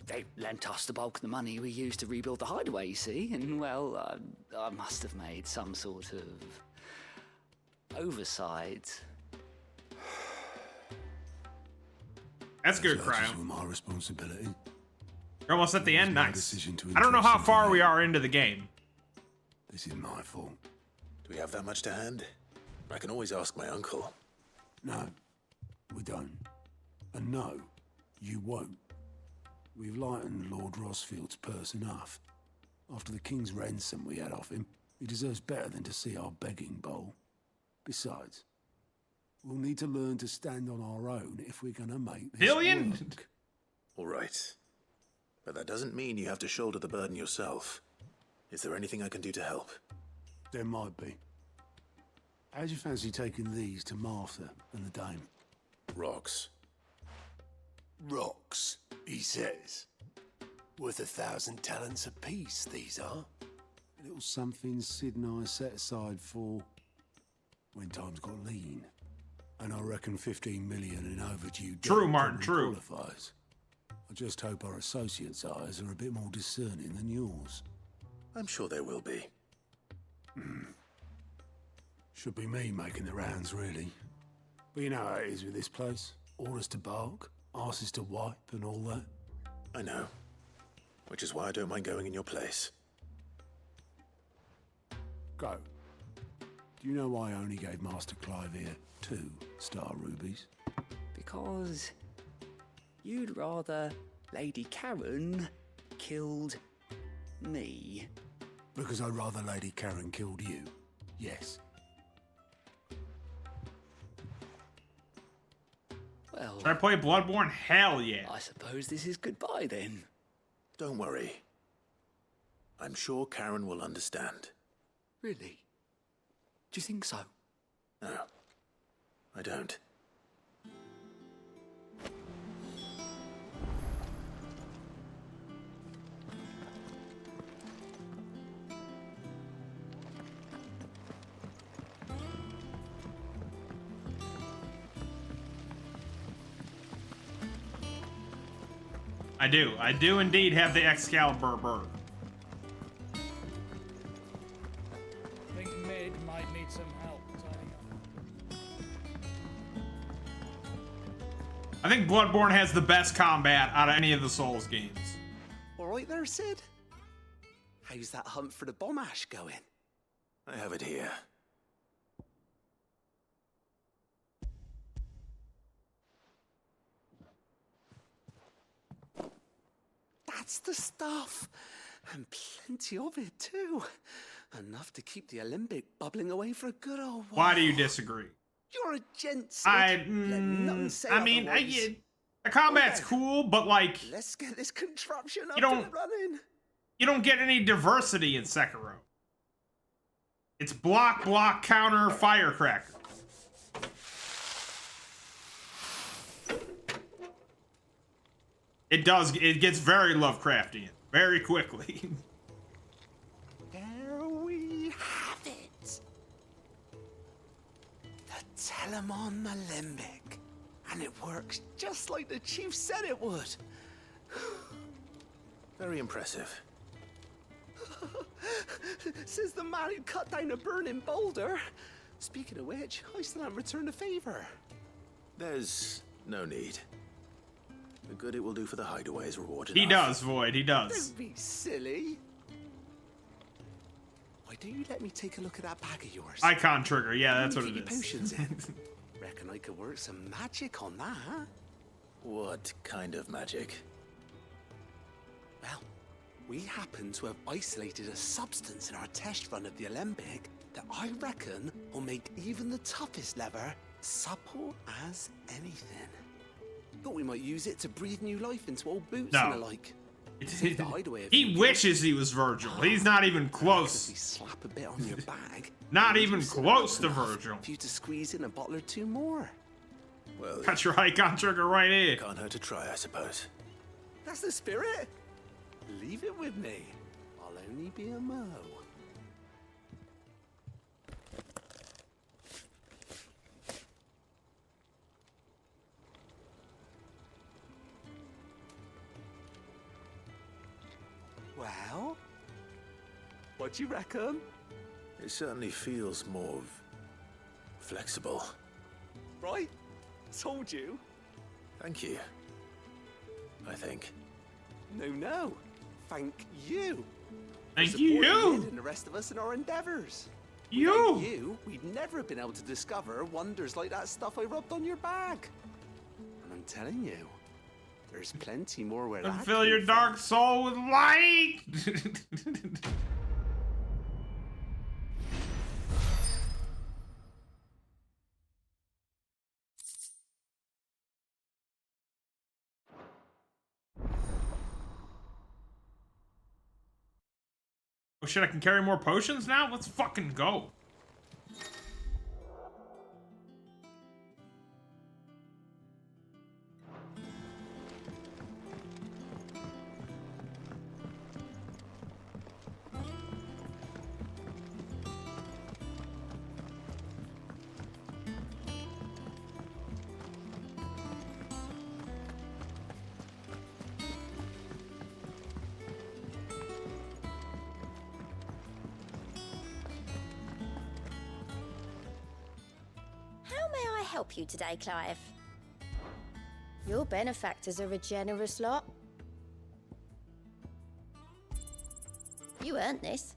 They lent us the bulk of the money we used to rebuild the hideaway, you see, and, well, I must have made some sort of oversight. That's good, Searches Cryo. were my responsibility. You're almost at the end, my nice. decision to I don't know how entrust far them to we you. are into the game. This is my fault. Do we have that much to hand? I can always ask my uncle. No, we don't. And no, you won't. We've lightened Lord Rosfield's purse enough. After the king's ransom we had off him, he deserves better than to see our begging bowl. Besides, we'll need to learn to stand on our own if we're gonna make this work. All right. But that doesn't mean you have to shoulder the burden yourself. Is there anything I can do to help? There might be. How'd you fancy taking these to Martha and the dame? Rocks. Rocks, he says. Worth 1,000 talents apiece, these are. A little something Sid and I set aside for when times got lean. And I reckon 15 million in overdue debt True, Martin, probably true. qualifies. I just hope our associates' eyes are a bit more discerning than yours. I'm sure there will be. Should be me making the rounds, really. But you know how it is with this place. Orders to bark, arses to wipe, and all that. I know. Which is why I don't mind going in your place. Go. Do you know why I only gave Master Clive here 2 star rubies? Because you'd rather Lady Karen killed me. Because I'd rather Lady Karen killed you. Yes. Well, Should I play Bloodborne? Hell yeah. I suppose this is goodbye then. Don't worry. I'm sure Karen will understand. Really? Do you think so? No, I don't. I do indeed have the Excalibur bird. I think Mid might need some help tying up. I think Bloodborne has the best combat out of any of the Souls games. All right there, Sid. How's that hunt for the bomb ash going? I have it here. That's the stuff. And plenty of it, too. Enough to keep the Olympic bubbling away for a good old while. Why do you disagree? You're a gent, Sid. Let nothing say otherwise. The combat's cool, but like, Let's get this contraption up You don't- and running. you don't get any diversity in Sekiro. It's block, block, counter, firecracker. It does. It gets very Lovecraftian very quickly. There we have it. The Telemon Alembic. And it works just like the chief said it would. Very impressive. Says the man who cut down a burning boulder. Speaking of which, I still haven't returned the favor. There's no need. The good it will do for the hideaway is rewarded. He does, Void. He does. Don't be silly. Why don't you let me take a look at that bag of yours? Icon trigger. Yeah, that's what it Keep your is. potions in. Reckon I could work some magic on that, huh? What kind of magic? Well, we happen to have isolated a substance in our test run of the Alembic that I reckon will make even the toughest lever supple as anything. Thought we might use it to breathe new life into old boots and the like. The hideaway He wishes he was Virgil. He's not even close. Slap a bit on your bag. Not even close to Virgil. For you to squeeze in a bottle or two more. Well, got your icon trigger right here. Can't hurt to try, I suppose. That's the spirit. Leave it with me. I'll only be a mo. Well, what do you reckon? It certainly feels more flexible. Right? Told you. Thank you. I think. No. Thank you. Thank For you. supporting Ed and the rest of us in our endeavors. Without you, we'd never have been able to discover wonders like that stuff I rubbed on your bag. And I'm telling you, there's plenty more where that Fill came your from. dark soul with light. Oh shit, I can carry more potions now? Let's fucking go. How may I help you today, Clive? Your benefactors are a generous lot. You earned this.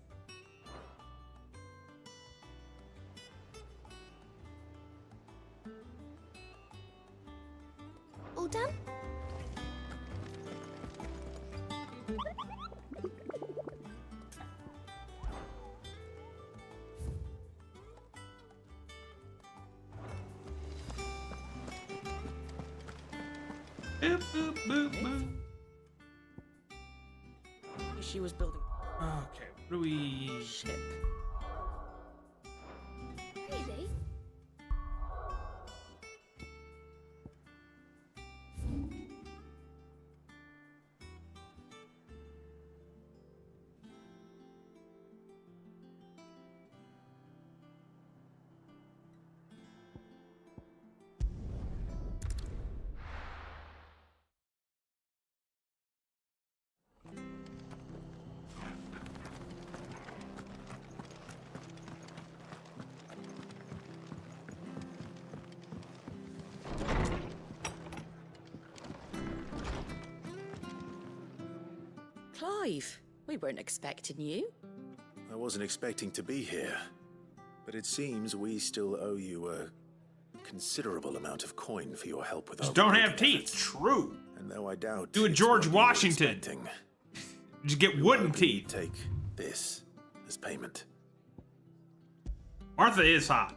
All done? Boop, boop, boop, boop. She was building. Okay, what do we... Ship. Really? Clive, we weren't expecting you. I wasn't expecting to be here, but it seems we still owe you a considerable amount of coin for your help with our Just don't have recruiting teeth. efforts. True. And though I doubt Do a it's George what you were Washington. expecting, Just get we wooden welcome you teeth. to Take this as payment. Martha is hot.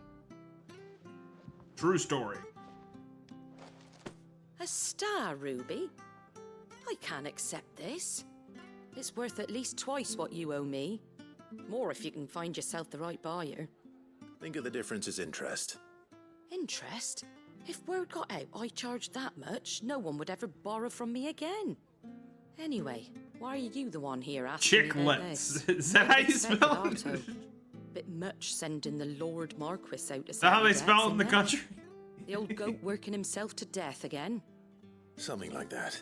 True story. A star, Ruby? I can't accept this. It's worth at least twice what you owe me. More if you can find yourself the right buyer. Think of the difference as interest. Interest? If word got out I charged that much, no one would ever borrow from me again. Anyway, why are you the one here asking me about Chicklets. this? Is that how you Expected spell it? Otto. Bit much sending the Lord Marquis out to Is that how they settle spell it debts, in the innit? country? The old goat working himself to death again. Something like that.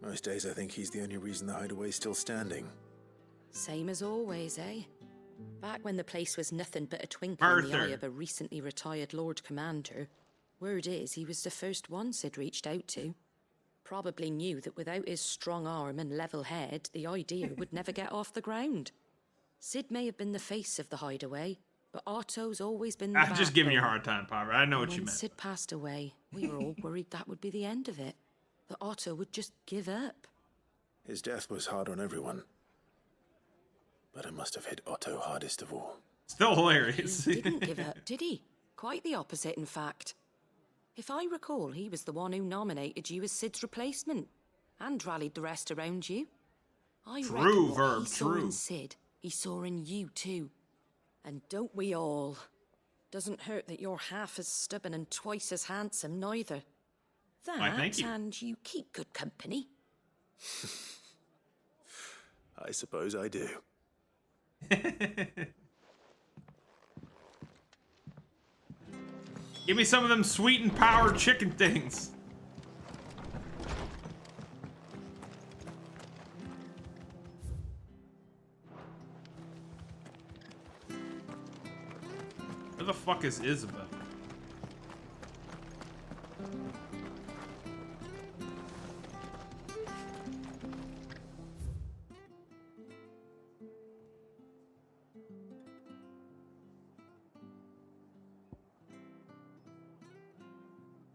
Most days I think he's the only reason the hideaway's still standing. Same as always, eh? Back when the place was nothing but a twinkle in the eye Arthur. of a recently retired Lord Commander, word is he was the first one Sid reached out to. Probably knew that without his strong arm and level head, the idea would never get off the ground. Sid may have been the face of the hideaway, but Otto's always been the I'm just giving you a backbone. hard time, Papa. I know And what you when meant. Sid passed away, we were all worried that would be the end of it. That Otto would just give up. His death was hard on everyone. But it must have hit Otto hardest of all. Still hilarious. He didn't give up, did he? Quite the opposite, in fact. If I recall, he was the one who nominated you as Sid's replacement and rallied the rest around you. I True, reckon what Verb, he saw true. in Sid, he saw in you too. And don't we all? Doesn't hurt that you're half as stubborn and twice as handsome, neither. Why, That, thank you. and you keep good company. I suppose I do. Give me some of them sweet and powered chicken things. Where the fuck is Isabel?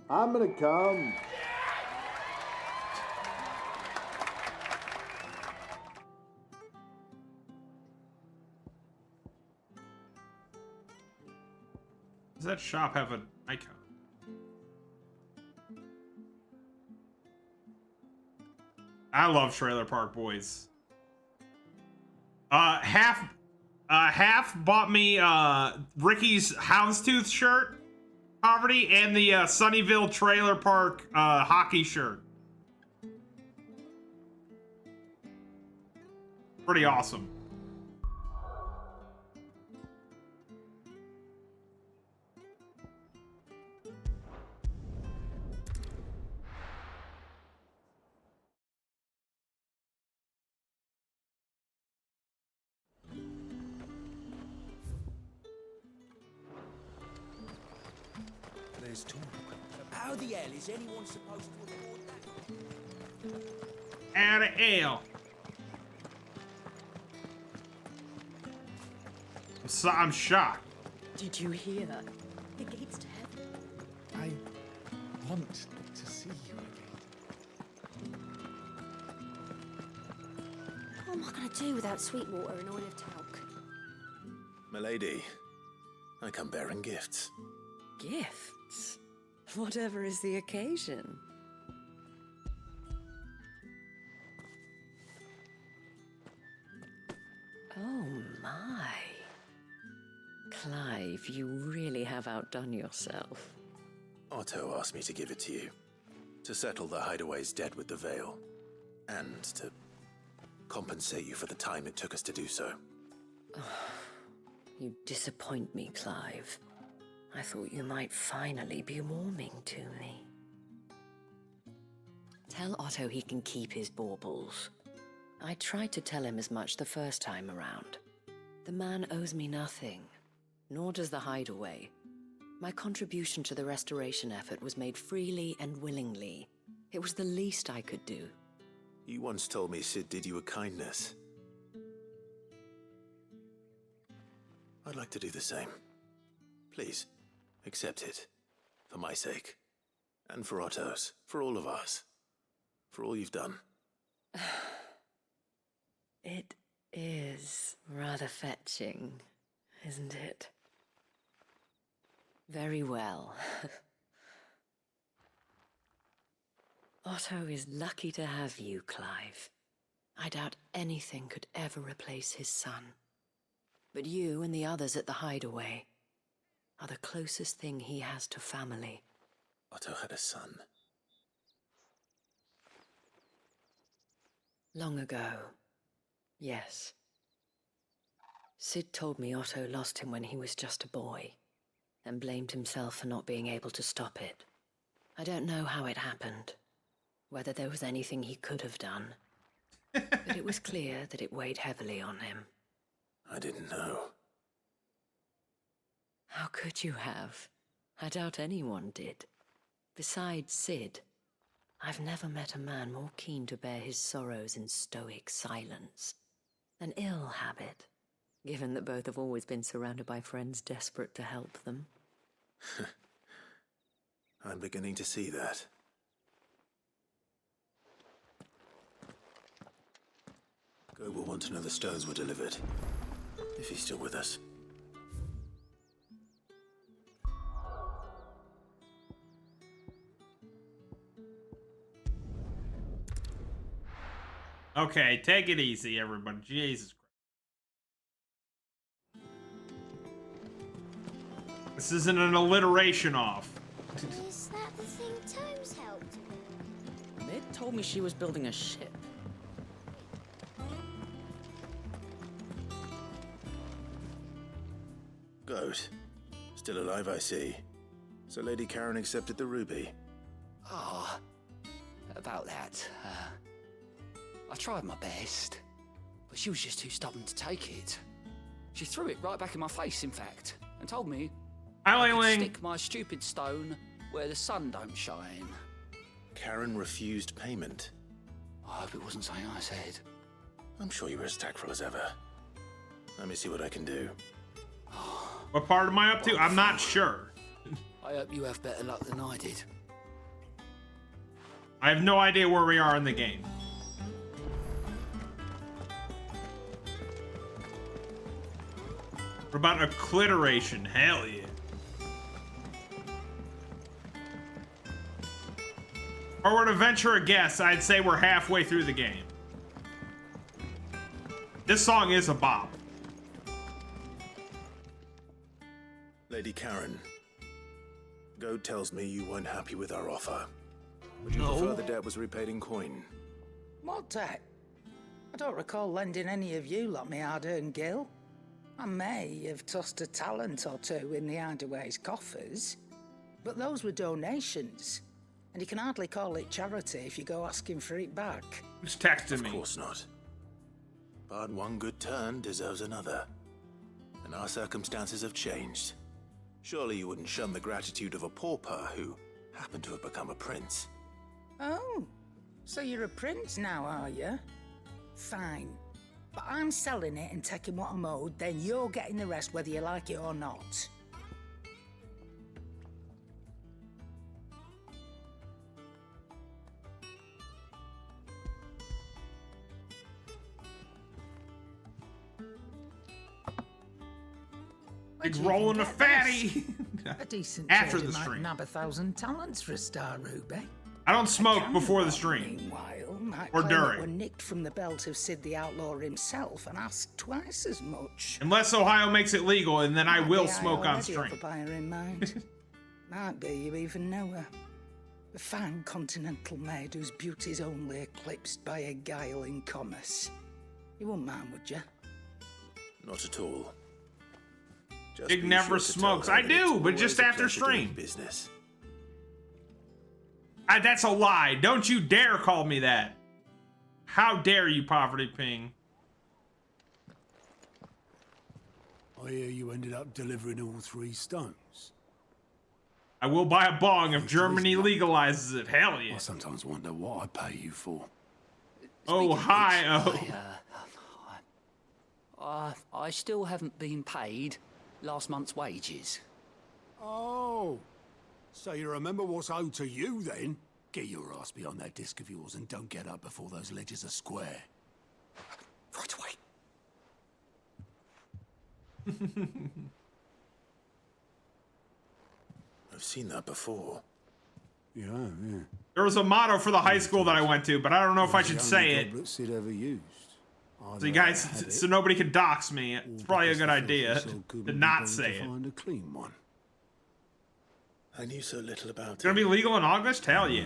I'm gonna come. Does that shop have an icon? I love Trailer Park Boys. Half bought me Ricky's Houndstooth shirt, Poverty, and the Sunnyvale Trailer Park hockey shirt. Pretty awesome. There's talk. How the hell is anyone supposed to afford that? Add a ale. I'm shocked. Did you hear? The gates to heaven. I want to see you again. What am I going to do without sweet water and oil of talc? Milady, I come bearing gifts. Gifts? Whatever is the occasion. Oh my. Clive, you really have outdone yourself. Otto asked me to give it to you. To settle the hideaway's debt with the Veil. And to compensate you for the time it took us to do so. You disappoint me, Clive. I thought you might finally be warming to me. Tell Otto he can keep his baubles. I tried to tell him as much the first time around. The man owes me nothing, nor does the hideaway. My contribution to the restoration effort was made freely and willingly. It was the least I could do. You once told me Sid did you a kindness. I'd like to do the same. Please, accept it. For my sake. And for Otto's. For all of us. For all you've done. It is rather fetching, isn't it? Very well. Otto is lucky to have you, Clive. I doubt anything could ever replace his son. But you and the others at the hideaway are the closest thing he has to family. Otto had a son. Long ago, yes. Sid told me Otto lost him when he was just a boy, and blamed himself for not being able to stop it. I don't know how it happened, whether there was anything he could have done, but it was clear that it weighed heavily on him. I didn't know. How could you have? I doubt anyone did. Besides Sid, I've never met a man more keen to bear his sorrows in stoic silence. An ill habit, given that both have always been surrounded by friends desperate to help them. I'm beginning to see that. Go will want to know the stones were delivered, if he's still with us. Okay, take it easy, everybody. Jesus Christ. This isn't an alliteration off. Is that the thing Tomes helped with? Mid told me she was building a ship. Goat. Still alive, I see. So Lady Karen accepted the ruby. Ah, about that. I tried my best, but she was just too stubborn to take it. She threw it right back in my face, in fact, and told me I could stick my stupid stone where the sun don't shine. Karen refused payment. I hope it wasn't something I said. I'm sure you were as tactful as ever. Let me see what I can do. What part am I up to? I'm not sure. I hope you have better luck than I did. I have no idea where we are in the game. What about accliteration? Hell yeah. If I were to venture a guess, I'd say we're halfway through the game. This song is a bop. Lady Karen, Goat tells me you weren't happy with our offer. Would you No. prefer the debt was repaid in coin? What debt? I don't recall lending any of you lot me hard-earned gil. I may have tossed a talent or two in the Hideaway's coffers, but those were donations, and you can hardly call it charity if you go asking for it back. Who's texting me? Of course not. But one good turn deserves another. And our circumstances have changed. Surely you wouldn't shun the gratitude of a pauper who happened to have become a prince. Oh, so you're a prince now, are you? Fine. But I'm selling it and taking what I'm owed, then you're getting the rest whether you like it or not. Big rolling a fatty. A decent After trader the might stream. nab 1,000 talents for a star ruby. I don't smoke before the stream. Meanwhile, might Or claim it during. were nicked from the belt of Sid the Outlaw himself and ask twice as much. Unless Ohio makes it legal, and then I will smoke on already stream. have a buyer in mind. Might be you even know her. A fine continental maid whose beauty's only eclipsed by a guile in commerce. You wouldn't mind, would you? Not at all. Just Big be never sure to tell smokes. her I that do, it's but just always a after pleasure doing stream. Business. That's a lie. Don't you dare call me that. How dare you, Poverty Ping? I hear you ended up delivering all 3 stones. I will buy a bong if Germany legalizes it. Hell yeah. I sometimes wonder what I pay you for. Oh, hi. Oh. I still haven't been paid last month's wages. Oh, so you remember what's owed to you then? Get your ass behind that disc of yours and don't get up before those ledgers are square. Right away. I've seen that before. Yeah. There was a motto for the high school that I went to, but I don't know if I should say it. That Sid ever used. So you guys, so nobody could dox me. It's probably a good idea to not say it. Find a clean one. I knew so little about It's gonna be legal in August? Hell yeah.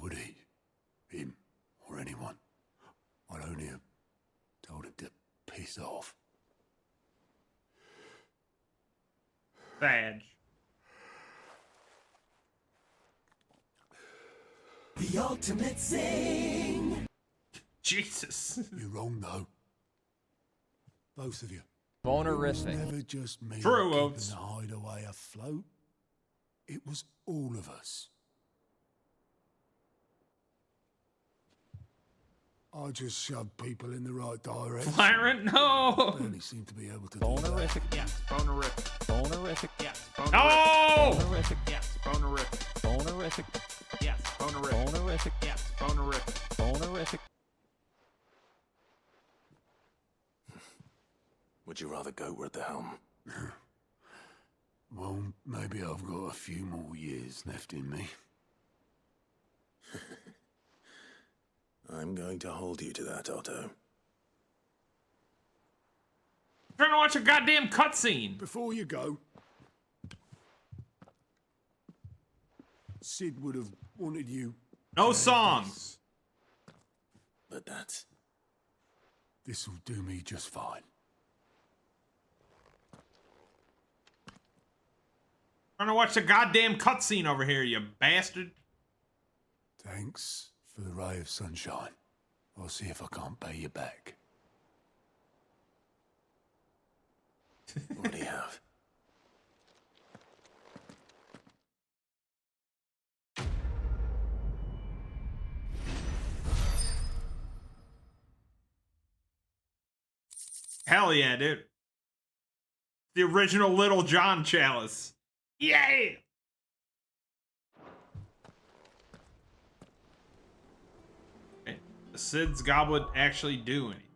would he? Him or anyone. I'd only have told him to piss off. Badge. The ultimate zing. Jesus. You're wrong, though. Both of you. Bonerific. It was never just me True, keeping Oates. the hideaway afloat. It was all of us. I just shoved people in the right direction. Flyrant, no! Barely seem to be able to Bonerific. Yes, bonerific. Bonerific. Yes, bonerific. No! Bonerific. Yes, bonerific. Bonerific. Yes, bonerific. Bonerific. Yes, bonerific. Bonerific. Would you rather go at the helm? Well, maybe I've got a few more years left in me. I'm going to hold you to that, Otto. I'm trying to watch a goddamn cutscene. Before you go, Sid would have wanted you. No songs. But that's... This'll do me just fine. Trying to watch the goddamn cutscene over here, you bastard. Thanks for the ray of sunshine. I'll see if I can't pay you back. What do you have? Hell yeah, dude. The original Little John chalice. Yay! Okay. Does Sid's goblet actually do anything?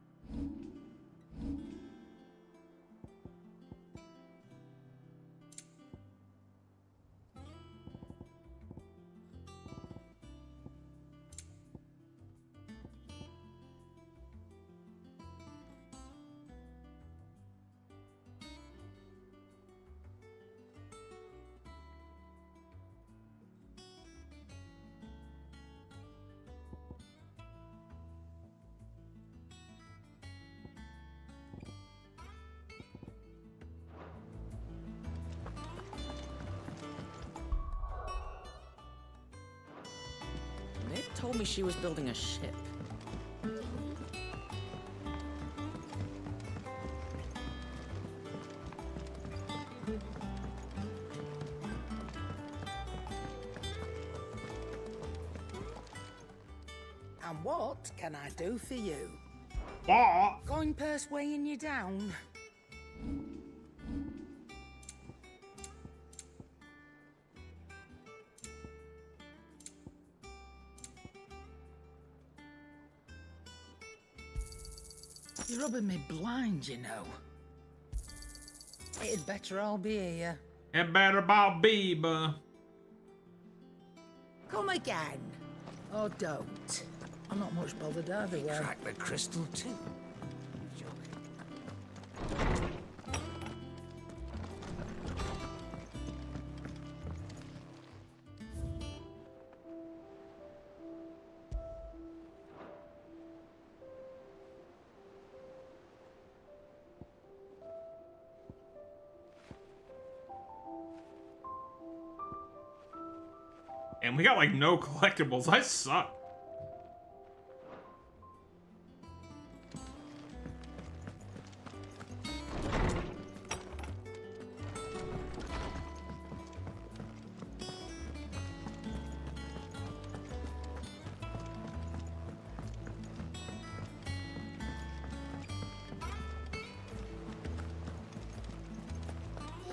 They told me she was building a ship. And what can I do for you? What? Going purse weighing you down? You're rubbing me blind, you know. It'd better all be here. It better about be, but Come again. Or don't. I'm not much bothered either way. Crack the crystal too. and we got like no collectibles. I suck.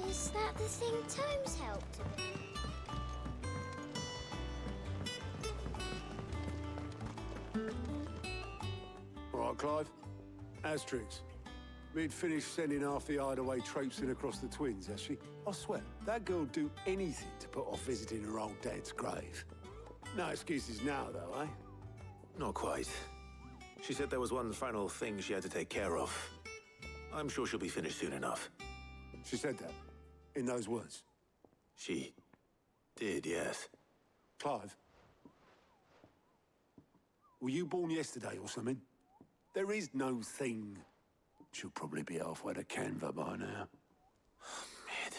Is that the thing Tomes helped with? All right, Clive. Asterix. We'd finished sending half the hideaway traipsing across the twins, has she? I swear, that girl'd do anything to put off visiting her old dad's grave. No excuses now, though, eh? Not quite. She said there was one final thing she had to take care of. I'm sure she'll be finished soon enough. She said that? In those words? She did, yes. Clive, Were you born yesterday or something? There is no thing. She'll probably be halfway to Canva by now. Mid.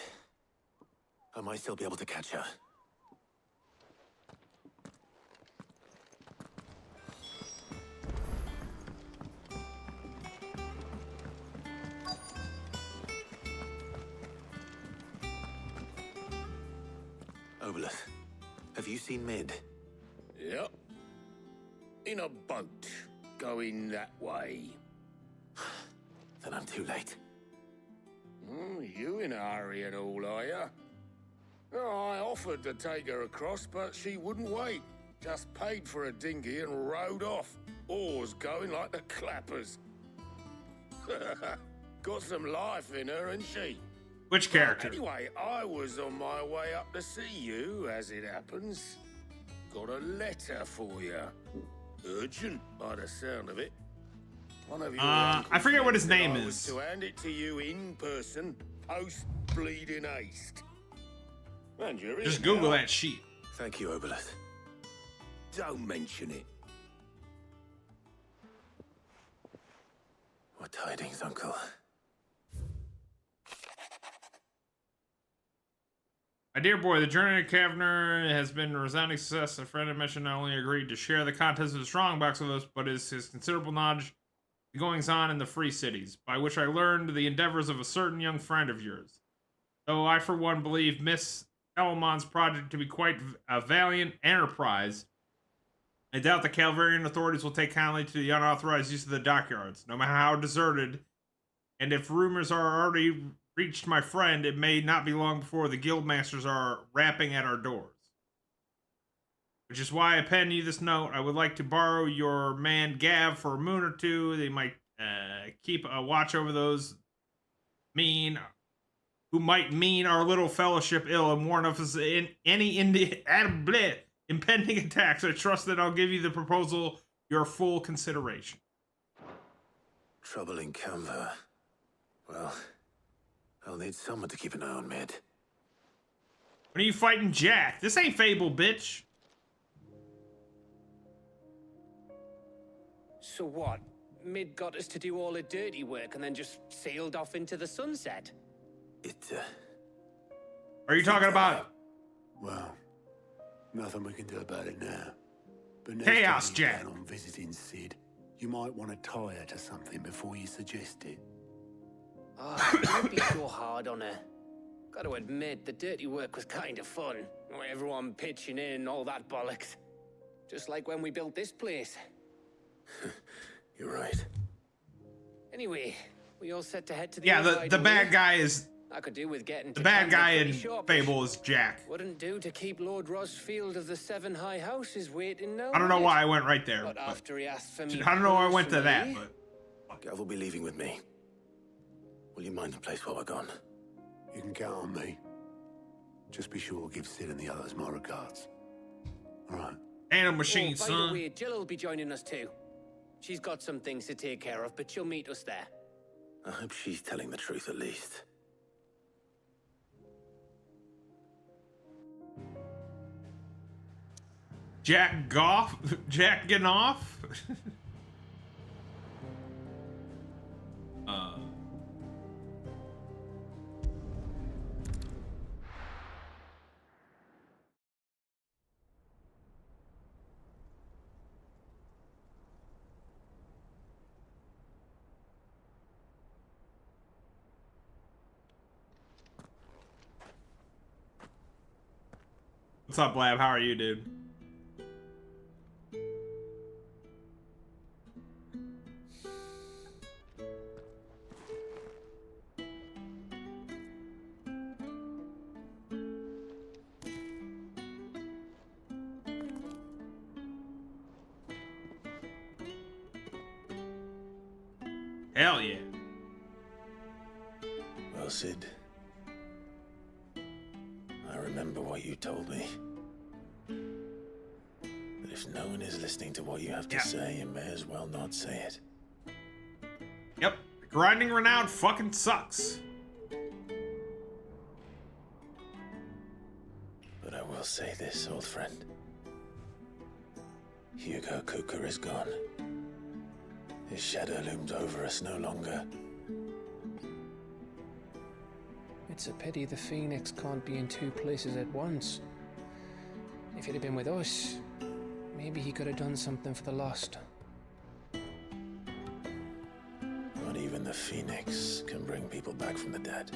I might still be able to catch her. Obolus, have you seen Mid? Yep. In a boat, going that way. Then I'm too late. You in a hurry and all, are ya? Oh, I offered to take her across, but she wouldn't wait. Just paid for a dinghy and rowed off. Oars going like the clappers. Got some life in her, ain't she? Which character? Anyway, I was on my way up to see you, as it happens. Got a letter for you. Urgent, by the sound of it. One of your I forget what his name I was is. to hand it to you in person, post bleeding haste. And you're Just in Google now. that sheet. Thank you, Obolus. Don't mention it. What tidings, Uncle? My dear boy, the journey to Kavner has been a resounding success. A friend of Mission not only agreed to share the contents of the strongbox with us, but his considerable knowledge of the goings on in the free cities, by which I learned the endeavors of a certain young friend of yours. Though I, for one, believe Miss Elmon's project to be quite a valiant enterprise, I doubt the Calvarian authorities will take kindly to the unauthorized use of the dockyards, no matter how deserted. And if rumors are already reached my friend, it may not be long before the guildmasters are rapping at our doors. Which is why I pen you this note. I would like to borrow your man Gav for a moon or two. They might keep a watch over those who might mean our little fellowship ill and warn of us in any impending attacks. I trust that I'll give you the proposal your full consideration. Trouble in Canva. Well, I'll need someone to keep an eye on Mid. When are you fighting Jack? This ain't Fable, bitch. So what? Mid got us to do all the dirty work and then just sailed off into the sunset? Are you talking about Well, nothing we can do about it now. But next Chaos time you Jack? plan on visiting Sid, you might want to tie her to something before you suggest it. Oh, don't be so hard on her. Got to admit, the dirty work was kind of fun. Everyone pitching in, all that bollocks. Just like when we built this place. You're right. Anyway, we all set to head to the Yeah, other the bad hideaway? guy is I could do with getting the to bad Camden guy pretty in sharpish. Fable is Jack. Wouldn't do to keep Lord Rosfield of the Seven High Houses waiting now. I don't know would it? why I went right there. But but- after he asked for me I don't know why I went to that, personally- but Gav will be leaving with me. Will you mind the place while we're gone? You can count on me. Just be sure to give Sid and the others my regards. All right. and a machine, By the son. way, Jill will be joining us too. She's got some things to take care of, but she'll meet us there. I hope she's telling the truth at least. Jack Goff? Jack getting off? What's up, Lab? How are you, dude? Hell yeah. Well, Sid, I remember what you told me. That if no one is listening to what you have to say, you may as well not say it. Yep. Grinding renown fucking sucks. But I will say this, old friend. Hugo Cooker is gone. His shadow looms over us no longer. It's a pity the Phoenix can't be in two places at once. If he'd have been with us, maybe he could have done something for the lost. Not even the Phoenix can bring people back from the dead.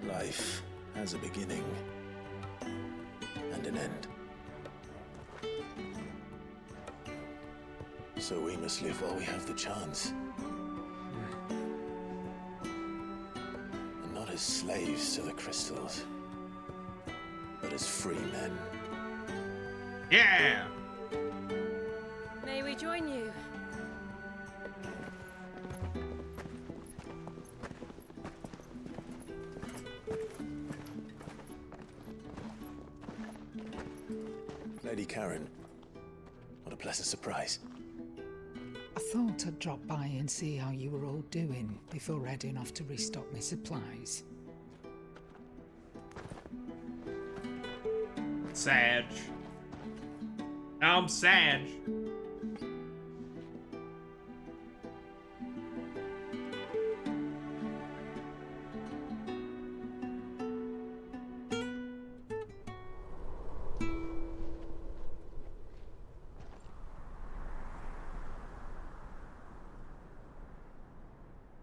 Life has a beginning and an end. So we must live while we have the chance. And not as slaves to the crystals, but as free men. Yeah! May we join you? Lady Karen, what a pleasant surprise. I thought I'd drop by and see how you were all doing before heading off to restock my supplies. Sag. I'm Sag.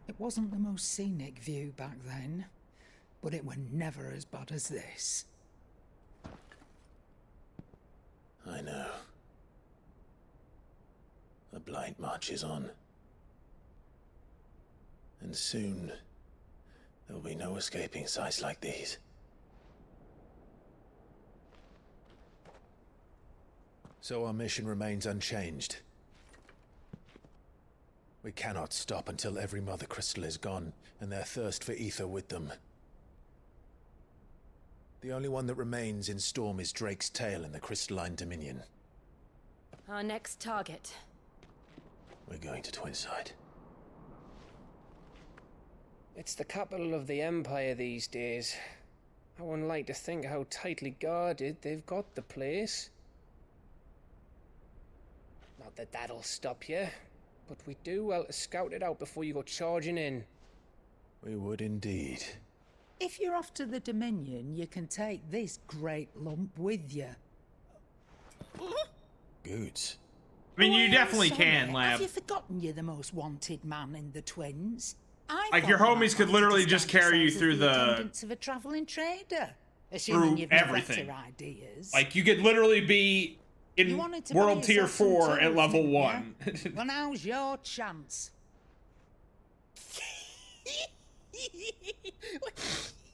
It wasn't the most scenic view back then, but it were never as bad as this. I know. The blight marches on. And soon, there'll be no escaping sights like these. So our mission remains unchanged. We cannot stop until every Mother Crystal is gone, and their thirst for ether with them. The only one that remains in Storm is Drake's tail in the Crystalline Dominion. Our next target. We're going to Twinside. It's the capital of the Empire these days. I wouldn't like to think how tightly guarded they've got the place. Not that that'll stop you, but we do well to scout it out before you go charging in. We would indeed. If you're off to the Dominion, you can take this great lump with you. Goods. I mean, you definitely Sorry, can, lab. Have you forgotten you're the most wanted man in the Twins? Like, your homies could literally just carry you through the... attendance of a travelling trader, assuming through you've everything. better ideas. Like, you could literally be You in wanted to buy World Tier yourself some 4 at toast, level didn't ya? 1. Well, now's your chance.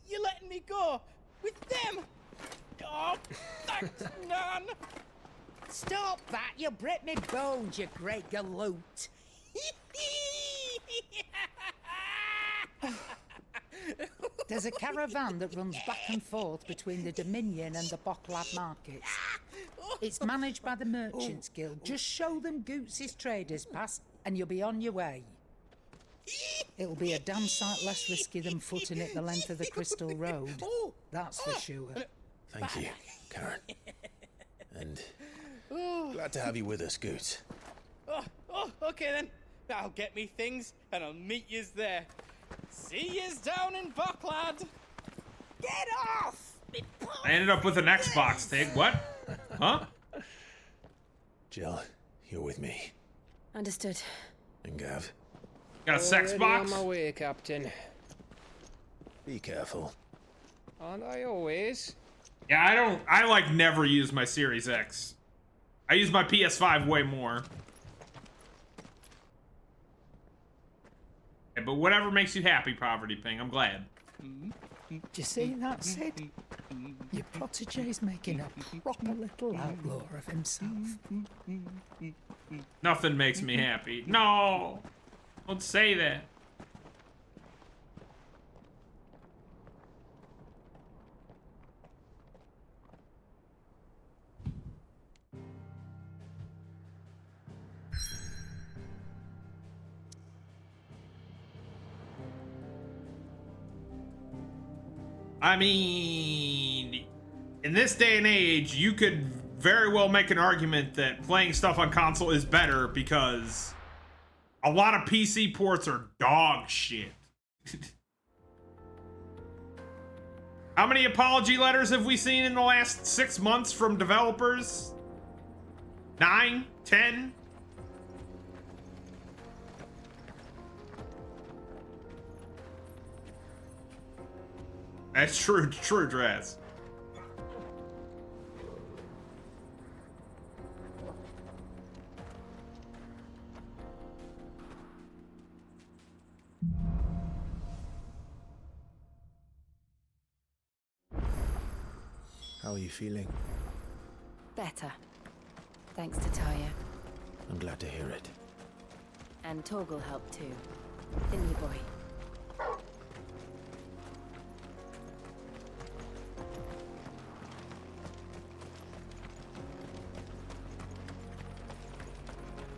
You're letting me go with them? Oh, thanks, Nan. Stop that! You'll break me bones, you great galoot. There's a caravan that runs back and forth between the Dominion and the Bocklad markets. It's managed by the Merchants Guild. Just show them Goots' traders pass and you'll be on your way. It'll be a damn sight less risky than footing it the length of the Crystal Road. That's for sure. Thank you, Karen. And glad to have you with us, Goots. Okay then. I'll get me things and I'll meet yous there. See yous down in Bocklad. Get off! I ended up with an Xbox thing. What? Huh? Jill, you're with me. Understood. And Gav. Got a sex Already box? on my way, Captain. Be careful. Aren't I always? Yeah, I like never use my Series X. I use my PS5 way more. Okay, but whatever makes you happy, Poverty Ping, I'm glad. Do you see that, Sid? Your protege's making a proper little outlaw of himself. Nothing makes me happy. No! Don't say that. I mean, in this day and age, you could very well make an argument that playing stuff on console is better because a lot of PC ports are dog shit. How many apology letters have we seen in the last 6 months from developers? 9? 10? That's true, Draz. How are you feeling? Better. Thanks to Talia. I'm glad to hear it. And Torgal helped too. Didn't you, boy?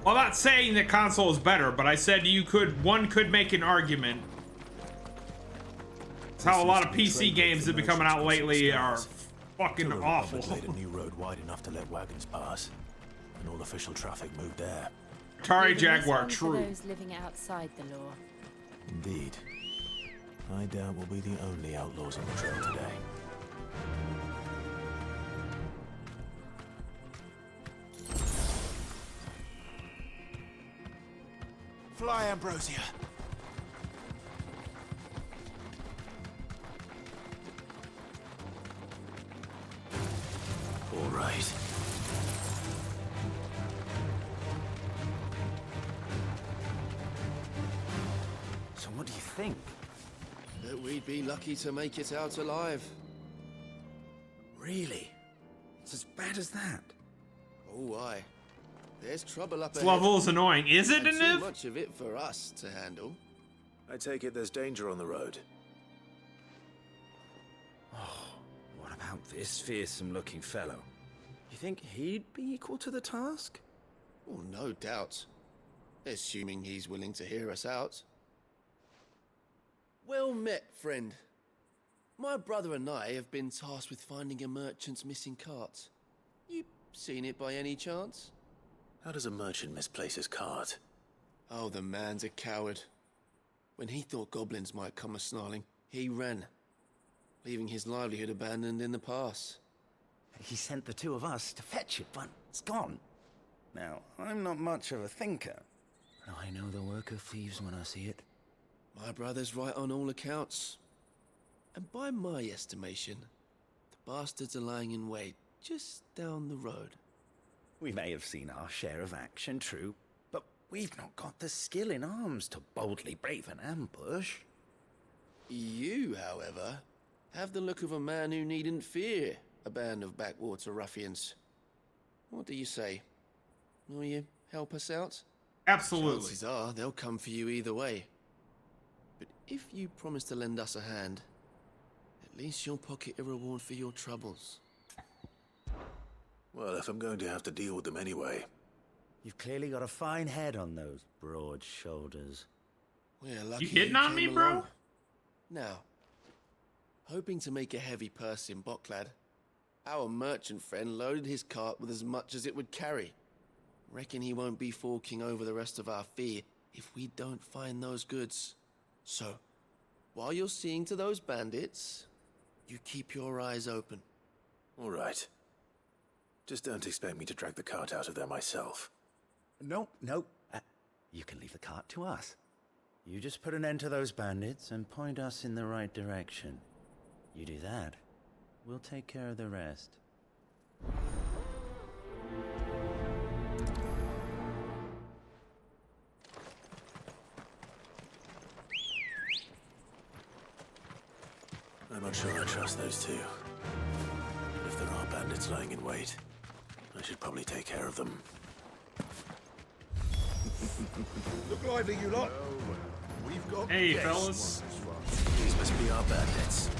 Well, I'm not saying that console is better, but I said one could make an argument. It's how a lot of PC games that have been coming out lately are fucking awful. Laid a new road wide enough to let wagons pass, and all official traffic moved there. Atari Jaguar, For true. those living outside the law. Indeed. I doubt we'll be the only outlaws on the trail today. Fly, Ambrosia. All right. So what do you think? That we'd be lucky to make it out alive. Really? It's as bad as that? Oh, aye. There's trouble up This ahead. level is annoying. Is it, And too Aniv? much of it for us to handle. I take it there's danger on the road. What about this fearsome-looking fellow? You think he'd be equal to the task? Oh, no doubt. Assuming he's willing to hear us out. Well met, friend. My brother and I have been tasked with finding a merchant's missing cart. You seen it by any chance? How does a merchant misplace his cart? Oh, the man's a coward. When he thought goblins might come a-snarling, he ran, leaving his livelihood abandoned in the pass. He sent the two of us to fetch it, but it's gone. Now, I'm not much of a thinker. I know the work of thieves when I see it. My brother's right on all accounts. And by my estimation, the bastards are lying in wait just down the road. We may have seen our share of action, true, but we've not got the skill in arms to boldly brave an ambush. You, however, have the look of a man who needn't fear a band of backwater ruffians. What do you say? Will you help us out? Absolutely. Chances are they'll come for you either way. But if you promise to lend us a hand, at least you'll pocket a reward for your troubles. Well, if I'm going to have to deal with them anyway. You've clearly got a fine head on those broad shoulders. We're lucky You hitting on me, came bro? along. Now, hoping to make a heavy purse in Boklad, our merchant friend loaded his cart with as much as it would carry. Reckon he won't be forking over the rest of our fee if we don't find those goods. So, while you're seeing to those bandits, you keep your eyes open. All right. Just don't expect me to drag the cart out of there myself. No. You can leave the cart to us. You just put an end to those bandits and point us in the right direction. You do that, we'll take care of the rest. I'm not sure I trust those two. But if there are bandits lying in wait, I should probably take care of them. Look lively, you lot. We've got Hey, guests. fellas. These must be our bandits.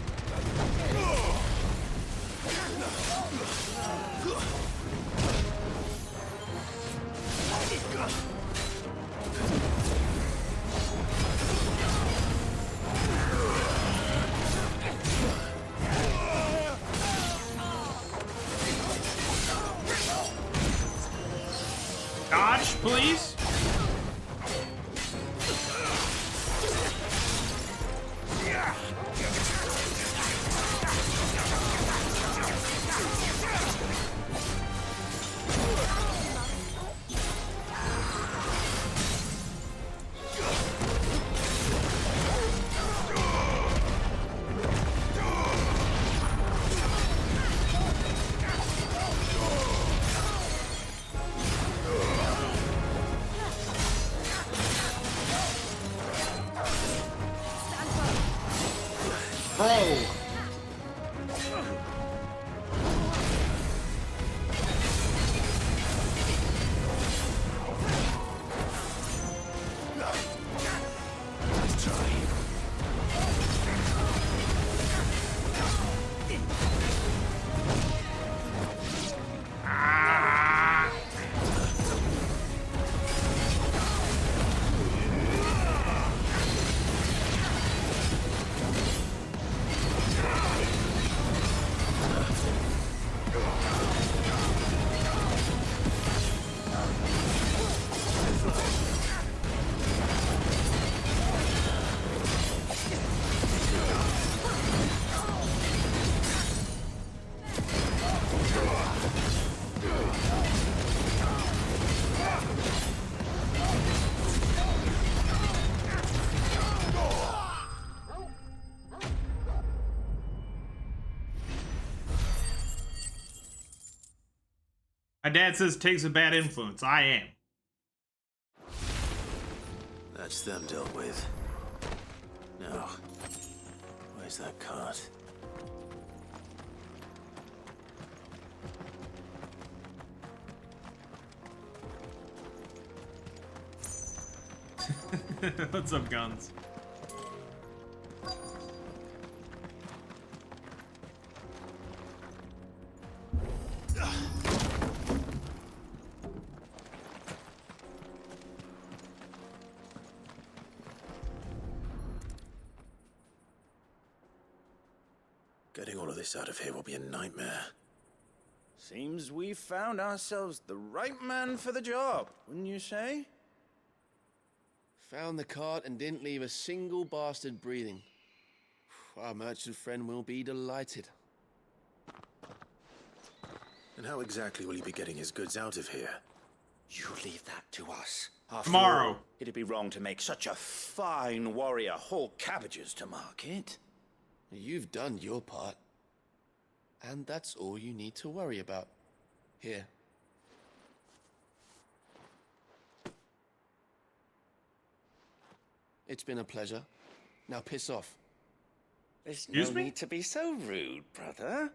please. Bro. My dad says takes a bad influence. I am. That's them dealt with. Now, where's that cart? What's up, guns? Getting all of this out of here will be a nightmare. Seems we found ourselves the right man for the job, wouldn't you say? Found the cart and didn't leave a single bastard breathing. Our merchant friend will be delighted. And how exactly will he be getting his goods out of here? You leave that to us. After Tomorrow. all, it'd be wrong to make such a fine warrior haul cabbages to market. You've done your part. And that's all you need to worry about. Here. It's been a pleasure. Now piss off. There's no need to be so rude, brother.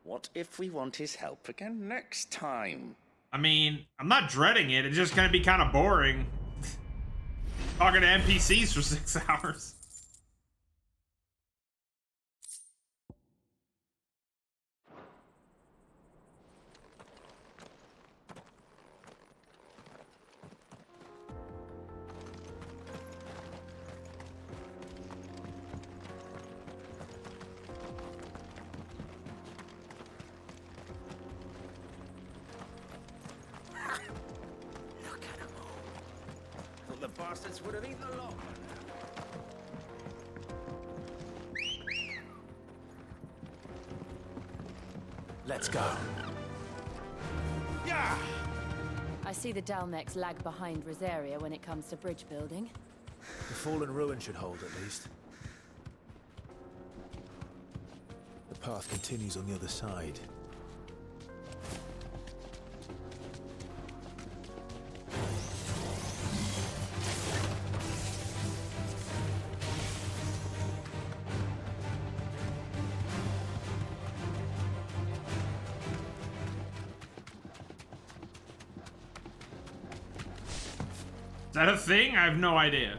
What if we want his help again next time? I mean, I'm not dreading it. It's just gonna be kind of boring. Talking to NPCs for 6 hours. The bastards would have eaten a lot. Let's go. Yeah! I see the Dalmex lag behind Rosaria when it comes to bridge building. The fallen ruin should hold, at least. The path continues on the other side. Is that a thing? I have no idea.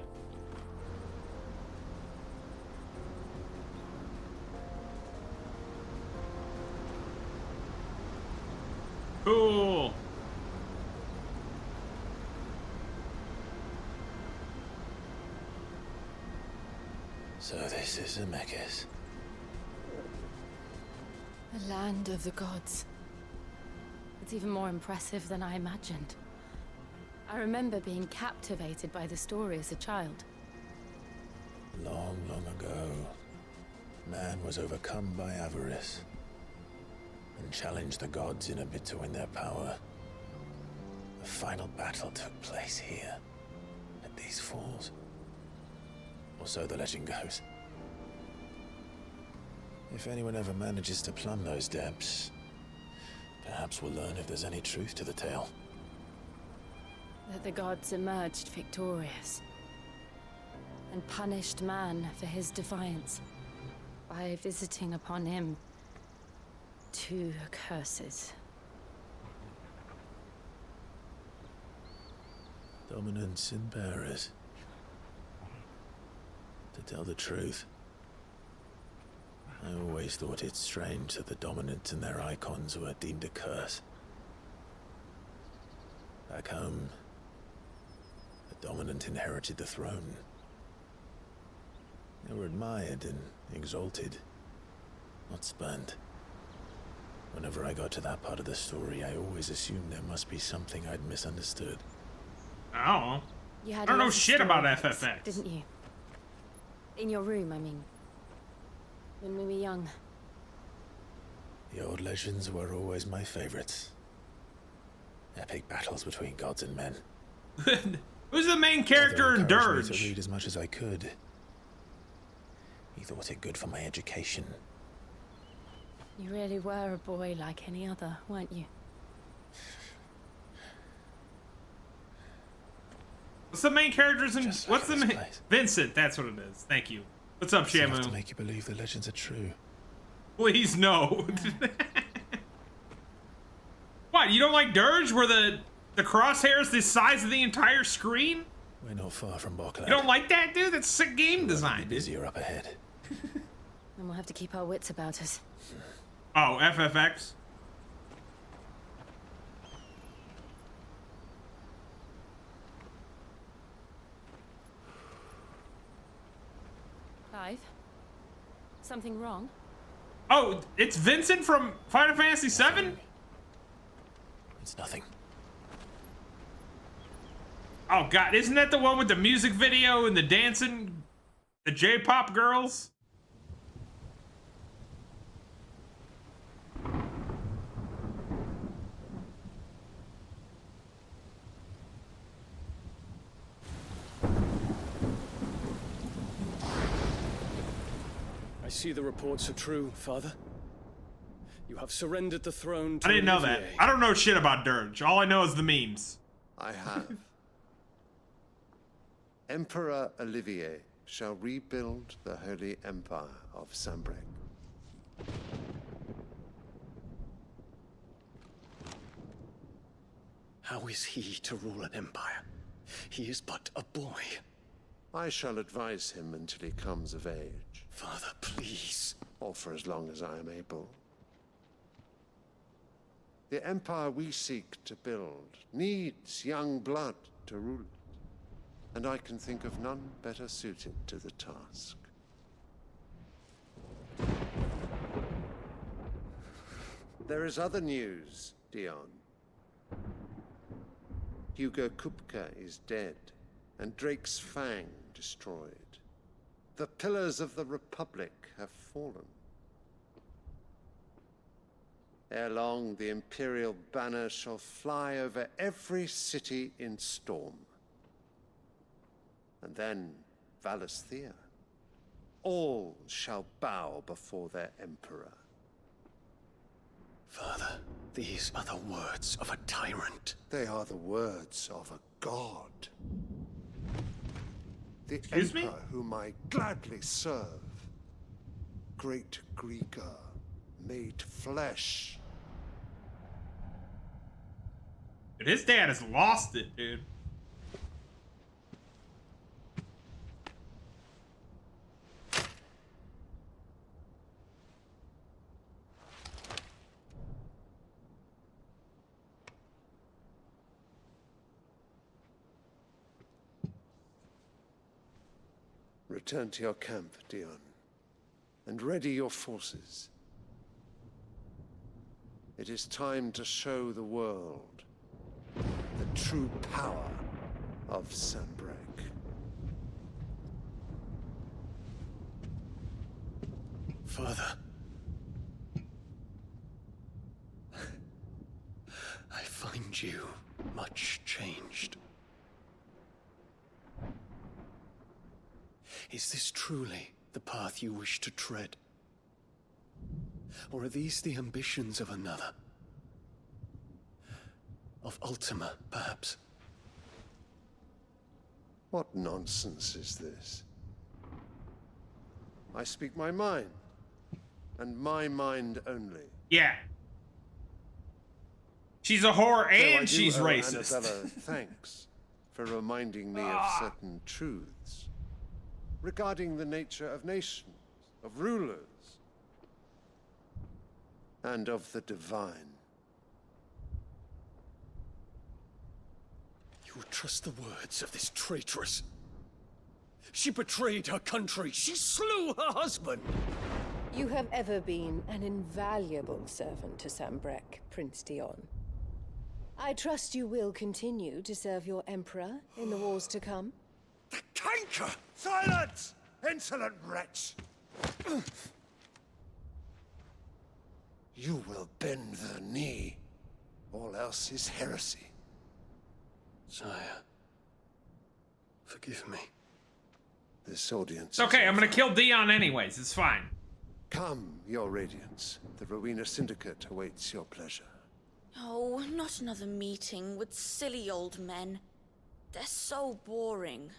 Cool. So this is The land of the gods. It's even more impressive than I imagined. I remember being captivated by the story as a child. Long, long ago, man was overcome by avarice and challenged the gods in a bid to win their power. The final battle took place here, at these falls. Or so the legend goes. If anyone ever manages to plumb those depths, perhaps we'll learn if there's any truth to the tale. That the gods emerged victorious and punished man for his defiance by visiting upon him 2 curses. Dominance and bearers. To tell the truth, I always thought it strange that the dominant and their icons were deemed a curse. Back home, the dominant inherited the throne. They were admired and exalted, not spurned. Whenever I got to that part of the story, I always assumed there must be something I'd misunderstood. I don't know. You had I don't know lots of shit about stories, FFX. didn't you? In your room, I mean. When we were young. The old legends were always my favorites. Epic battles between gods and men. Who's the main character in Father encouraged me Dirge? to read as much as I could. He thought it good for my education. You really were a boy like any other, weren't you? What's the main characters in? Just What's the like main? this place. Vincent. That's what it is. Thank you. What's up, It's enough to Shamu? make you believe the legends are true. Please no. What? You don't like Dirge, where the crosshairs the size of the entire screen? We're not far from Bockland. You don't like that, dude? That's sick game design, dude. Busier up ahead. And we'll have to keep our wits about us. Oh, FFX. Clive? Something wrong? Oh, it's Vincent from Final Fantasy VII? It's nothing. Oh god, isn't that the one with the music video and the dancing, the J-pop girls? I see the reports are true, Father. You have surrendered the throne to I didn't know that. Olivier. I don't know shit about Dirge. All I know is the memes. I have. Emperor Olivier shall rebuild the Holy Empire of Sambrec. How is he to rule an empire? He is but a boy. I shall advise him until he comes of age. Father, please. Or for as long as I am able. The empire we seek to build needs young blood to rule it. And I can think of none better suited to the task. There is other news, Dion. Hugo Kupka is dead, and Drake's Fang destroyed. The pillars of the Republic have fallen. Ere long, the Imperial banner shall fly over every city in Storm. And then Valisthea. All shall bow before their Emperor. Father, these are the words of a tyrant. They are the words of a god. The Excuse me? Emperor whom I gladly serve. Great Grieger, made flesh. Dude, his dad has lost it, dude. Return to your camp, Dion, and ready your forces. It is time to show the world the true power of Sanbreque. Father. I find you much changed. Is this truly the path you wish to tread? Or are these the ambitions of another? Of Ultima, perhaps? What nonsense is this? I speak my mind, and my mind only. Yeah. She's a whore Though I and do she's owe racist. Annabella thanks for reminding me of certain truths regarding the nature of nations, of rulers, and of the divine. You would trust the words of this traitress? She betrayed her country. She slew her husband. You have ever been an invaluable servant to Sanbreque, Prince Dion. I trust you will continue to serve your Emperor in the wars to come. The canker! Silence! Insolent wretch! You will bend the knee. All else is heresy. Sire, forgive me. This audience. It's okay, I'm gonna kill Dion anyways, it's fine. Come, your radiance. The Rowena Syndicate awaits your pleasure. Oh, not another meeting with silly old men. They're so boring.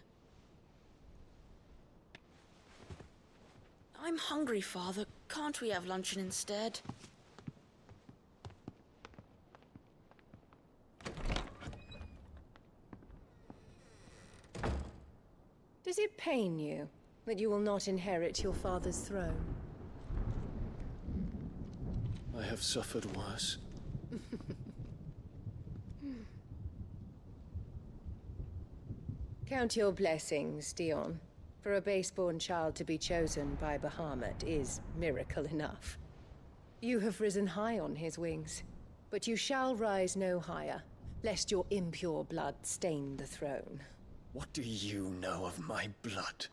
I'm hungry, Father. Can't we have luncheon instead? Does it pain you that you will not inherit your father's throne? I have suffered worse. Count your blessings, Dion. For a base-born child to be chosen by Bahamut is miracle enough. You have risen high on his wings, but you shall rise no higher, lest your impure blood stain the throne. What do you know of my blood?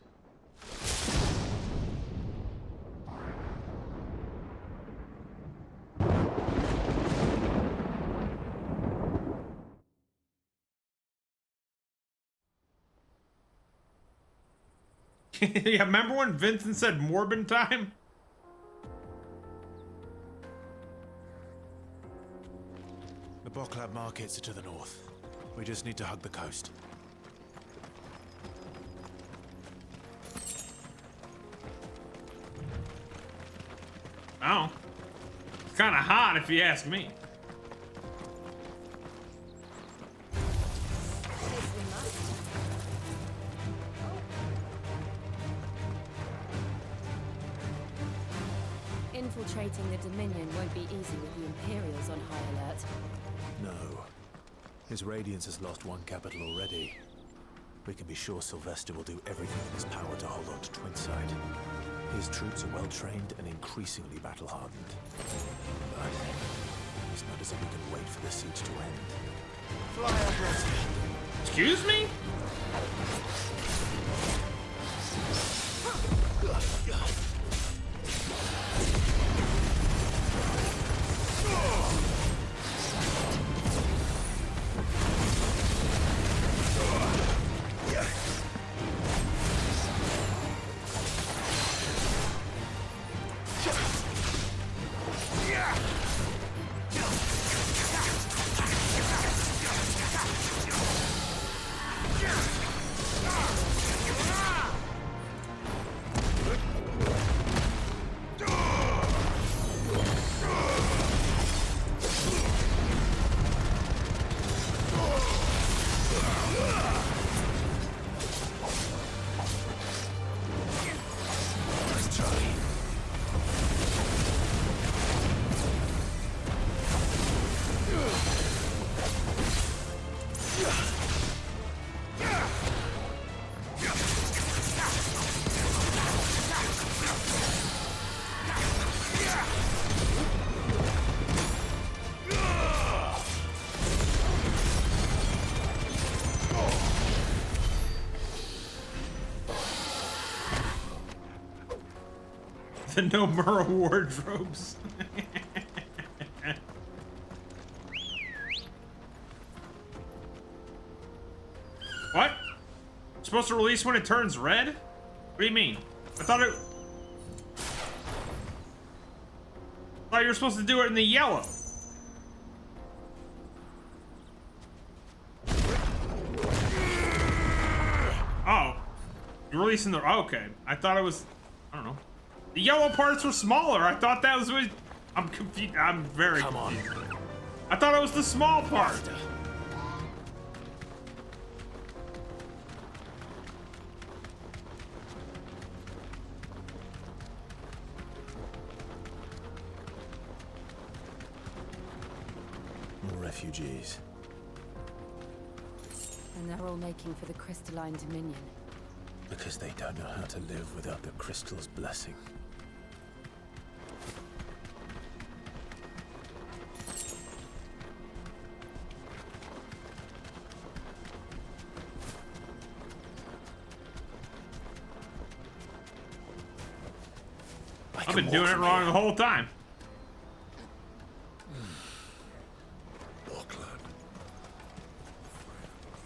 Yeah, remember when Vincent said Morbin time? The Boklab markets are to the north. We just need to hug the coast. Oh. It's kind of hot if you ask me. Infiltrating the Dominion won't be easy with the Imperials on high alert. No. His Radiance has lost one capital already. We can be sure Sylvester will do everything in his power to hold on to Twinside. His troops are well-trained and increasingly battle-hardened. But it's not as if we can wait for the siege to end. Fly up, Excuse me? The Nomura wardrobes. What? Supposed to release when it turns red? What do you mean? I thought you were supposed to do it in the yellow. Oh. You're releasing the... okay. I thought it was... I don't know. The yellow parts were smaller. I thought that was what... I'm confused. I'm very confused. I thought it was the small part. More refugees. And they're all making for the Crystalline Dominion. Because they don't know how to live without the crystal's blessing. I've been doing it wrong the whole time.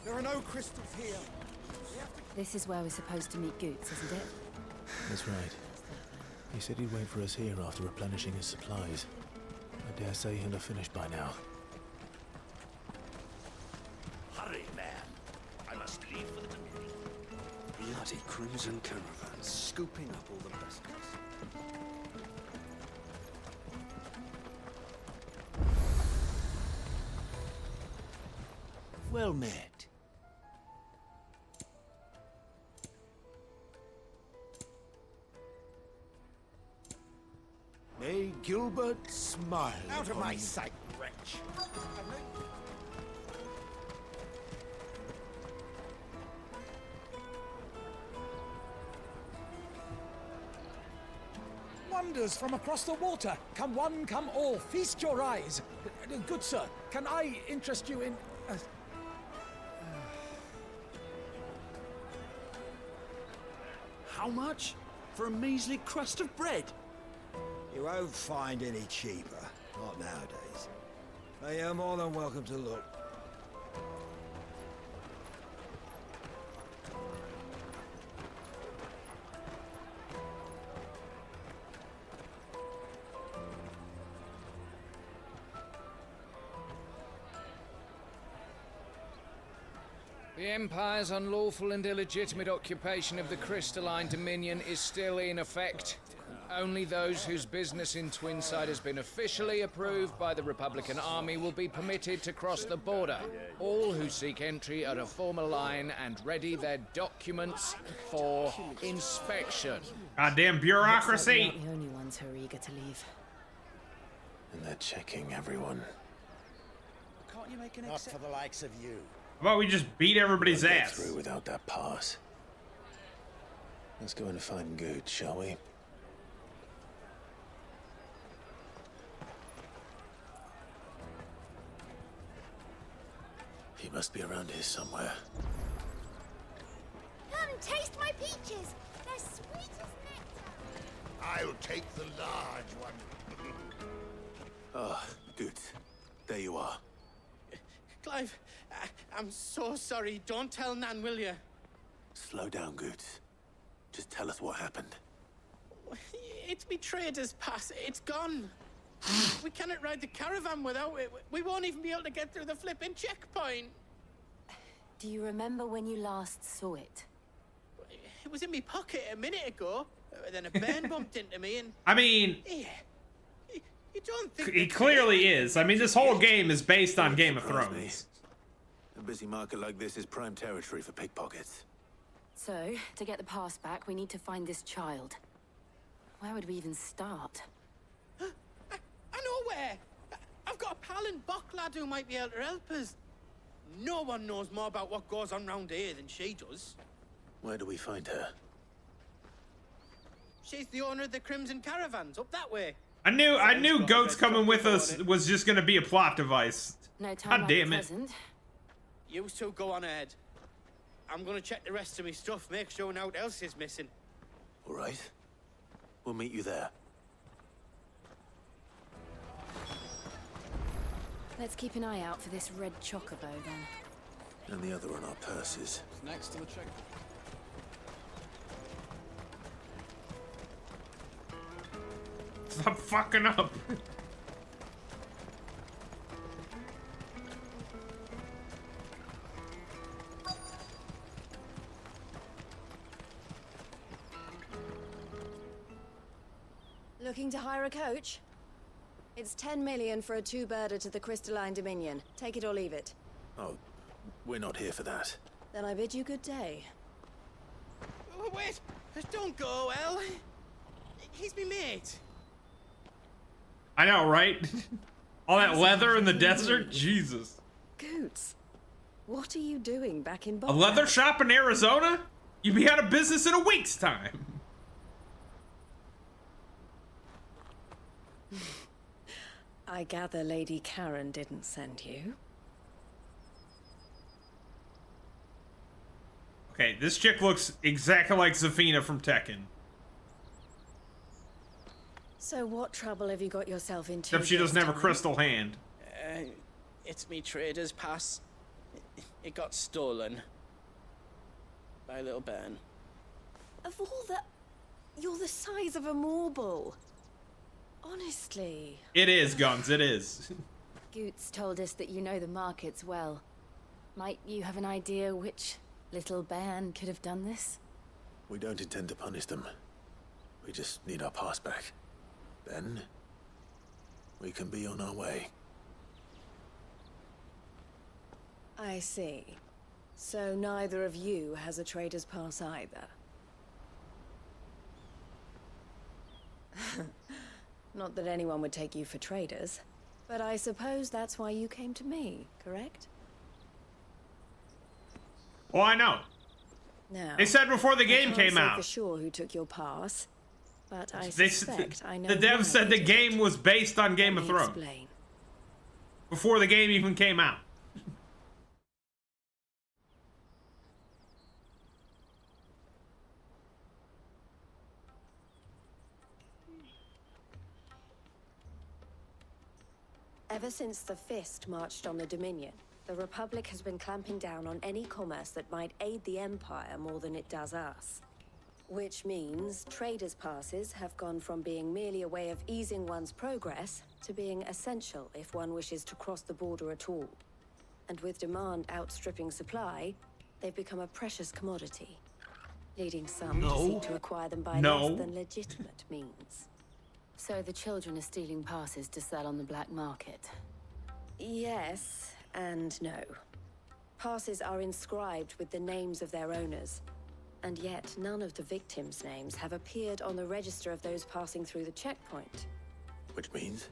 There are no crystals here. This is where we're supposed to meet Goots, isn't it? That's right. He said he'd wait for us here after replenishing his supplies. I dare say he'll have finished by now. Hurry, man. I must leave for the Dominion. Bloody crimson caravan, scooping up all the best. Well met. May Gilbert smile. Out of my sight, wretch. Wonders from across the water. Come one, come all. Feast your eyes. Good sir, can I interest you in... How much? For a measly crust of bread? You won't find any cheaper. Not nowadays. But you're more than welcome to look. The Empire's unlawful and illegitimate occupation of the Crystalline Dominion is still in effect. Only those whose business in Twinside has been officially approved by the Republican Army will be permitted to cross the border. All who seek entry are to form a line and ready their documents for inspection. Goddamn bureaucracy! Looks like we're not the only ones who are eager to leave. And they're checking everyone. Can't you make an Not for the likes of you. How about we just beat everybody's Won't get ass? through without that pass. Let's go and find Good, shall we? He must be around here somewhere. Come, taste my peaches. They're sweet as nectar. I'll take the large one. Ah, Good. There you are. Clive, I'm so sorry. Don't tell Nan, will you? Slow down, Good. Just tell us what happened. It's me trader's pass. It's gone. We cannot ride the caravan without it. We won't even be able to get through the flipping checkpoint. Do you remember when you last saw it? It was in my pocket a minute ago. Then a man bumped into me and... I mean... Yeah. You don't think... He clearly is. I mean, this whole game is based on Game of Thrones. A busy market like this is prime territory for pickpockets. So, to get the pass back, we need to find this child. Where would we even start? I know where! I've got a pal in Bocklad who might be able to help us. No one knows more about what goes on round here than she does. Where do we find her? She's the owner of the Crimson Caravans, up that way. I knew Goats coming with us was just gonna be a plot device. No time God like damn the it. present. You two go on ahead. I'm gonna check the rest of my stuff, make sure nothing else is missing. All right. We'll meet you there. Let's keep an eye out for this red chocobo then. And the other on our purses. It's next to the check. Stop fucking up. Looking to hire a coach? It's 10 million for a two-birder to the Crystalline Dominion. Take it or leave it. Oh, we're not here for that. Then I bid you good day. Oh, wait! Don't go, El. He's me mate. I know, right? All that leather in the desert? Jesus. Goots, what are you doing back in A Boston? leather shop in Arizona? You'd be out of business in a week's time. I gather Lady Karen didn't send you. Okay, this chick looks exactly like Zafina from Tekken. So what trouble have you got yourself into? Except she doesn't have a this crystal hand. It's me trader's pass. It got stolen. By little Ben. Of all the... You're the size of a marble. Honestly. It is, Guns, it is. Goots told us that you know the markets well. Might you have an idea which little bairn could have done this? We don't intend to punish them. We just need our pass back. Then, we can be on our way. I see. So neither of you has a trader's pass either. Not that anyone would take you for traders, but I suppose that's why you came to me, correct? Oh, I know. Now, They said before the game I can't came say out. for sure who took your pass, but I They suspect I know the devs why said they the did game it. was based on Game Let of me Thrones. explain. Before the game even came out. Ever since the Fist marched on the Dominion, the Republic has been clamping down on any commerce that might aid the Empire more than it does us. Which means traders' passes have gone from being merely a way of easing one's progress to being essential if one wishes to cross the border at all. And with demand outstripping supply, they've become a precious commodity, leading some to seek to acquire them by less than legitimate means. So the children are stealing passes to sell on the black market. Yes and no. Passes are inscribed with the names of their owners, and yet none of the victims' names have appeared on the register of those passing through the checkpoint. Which means?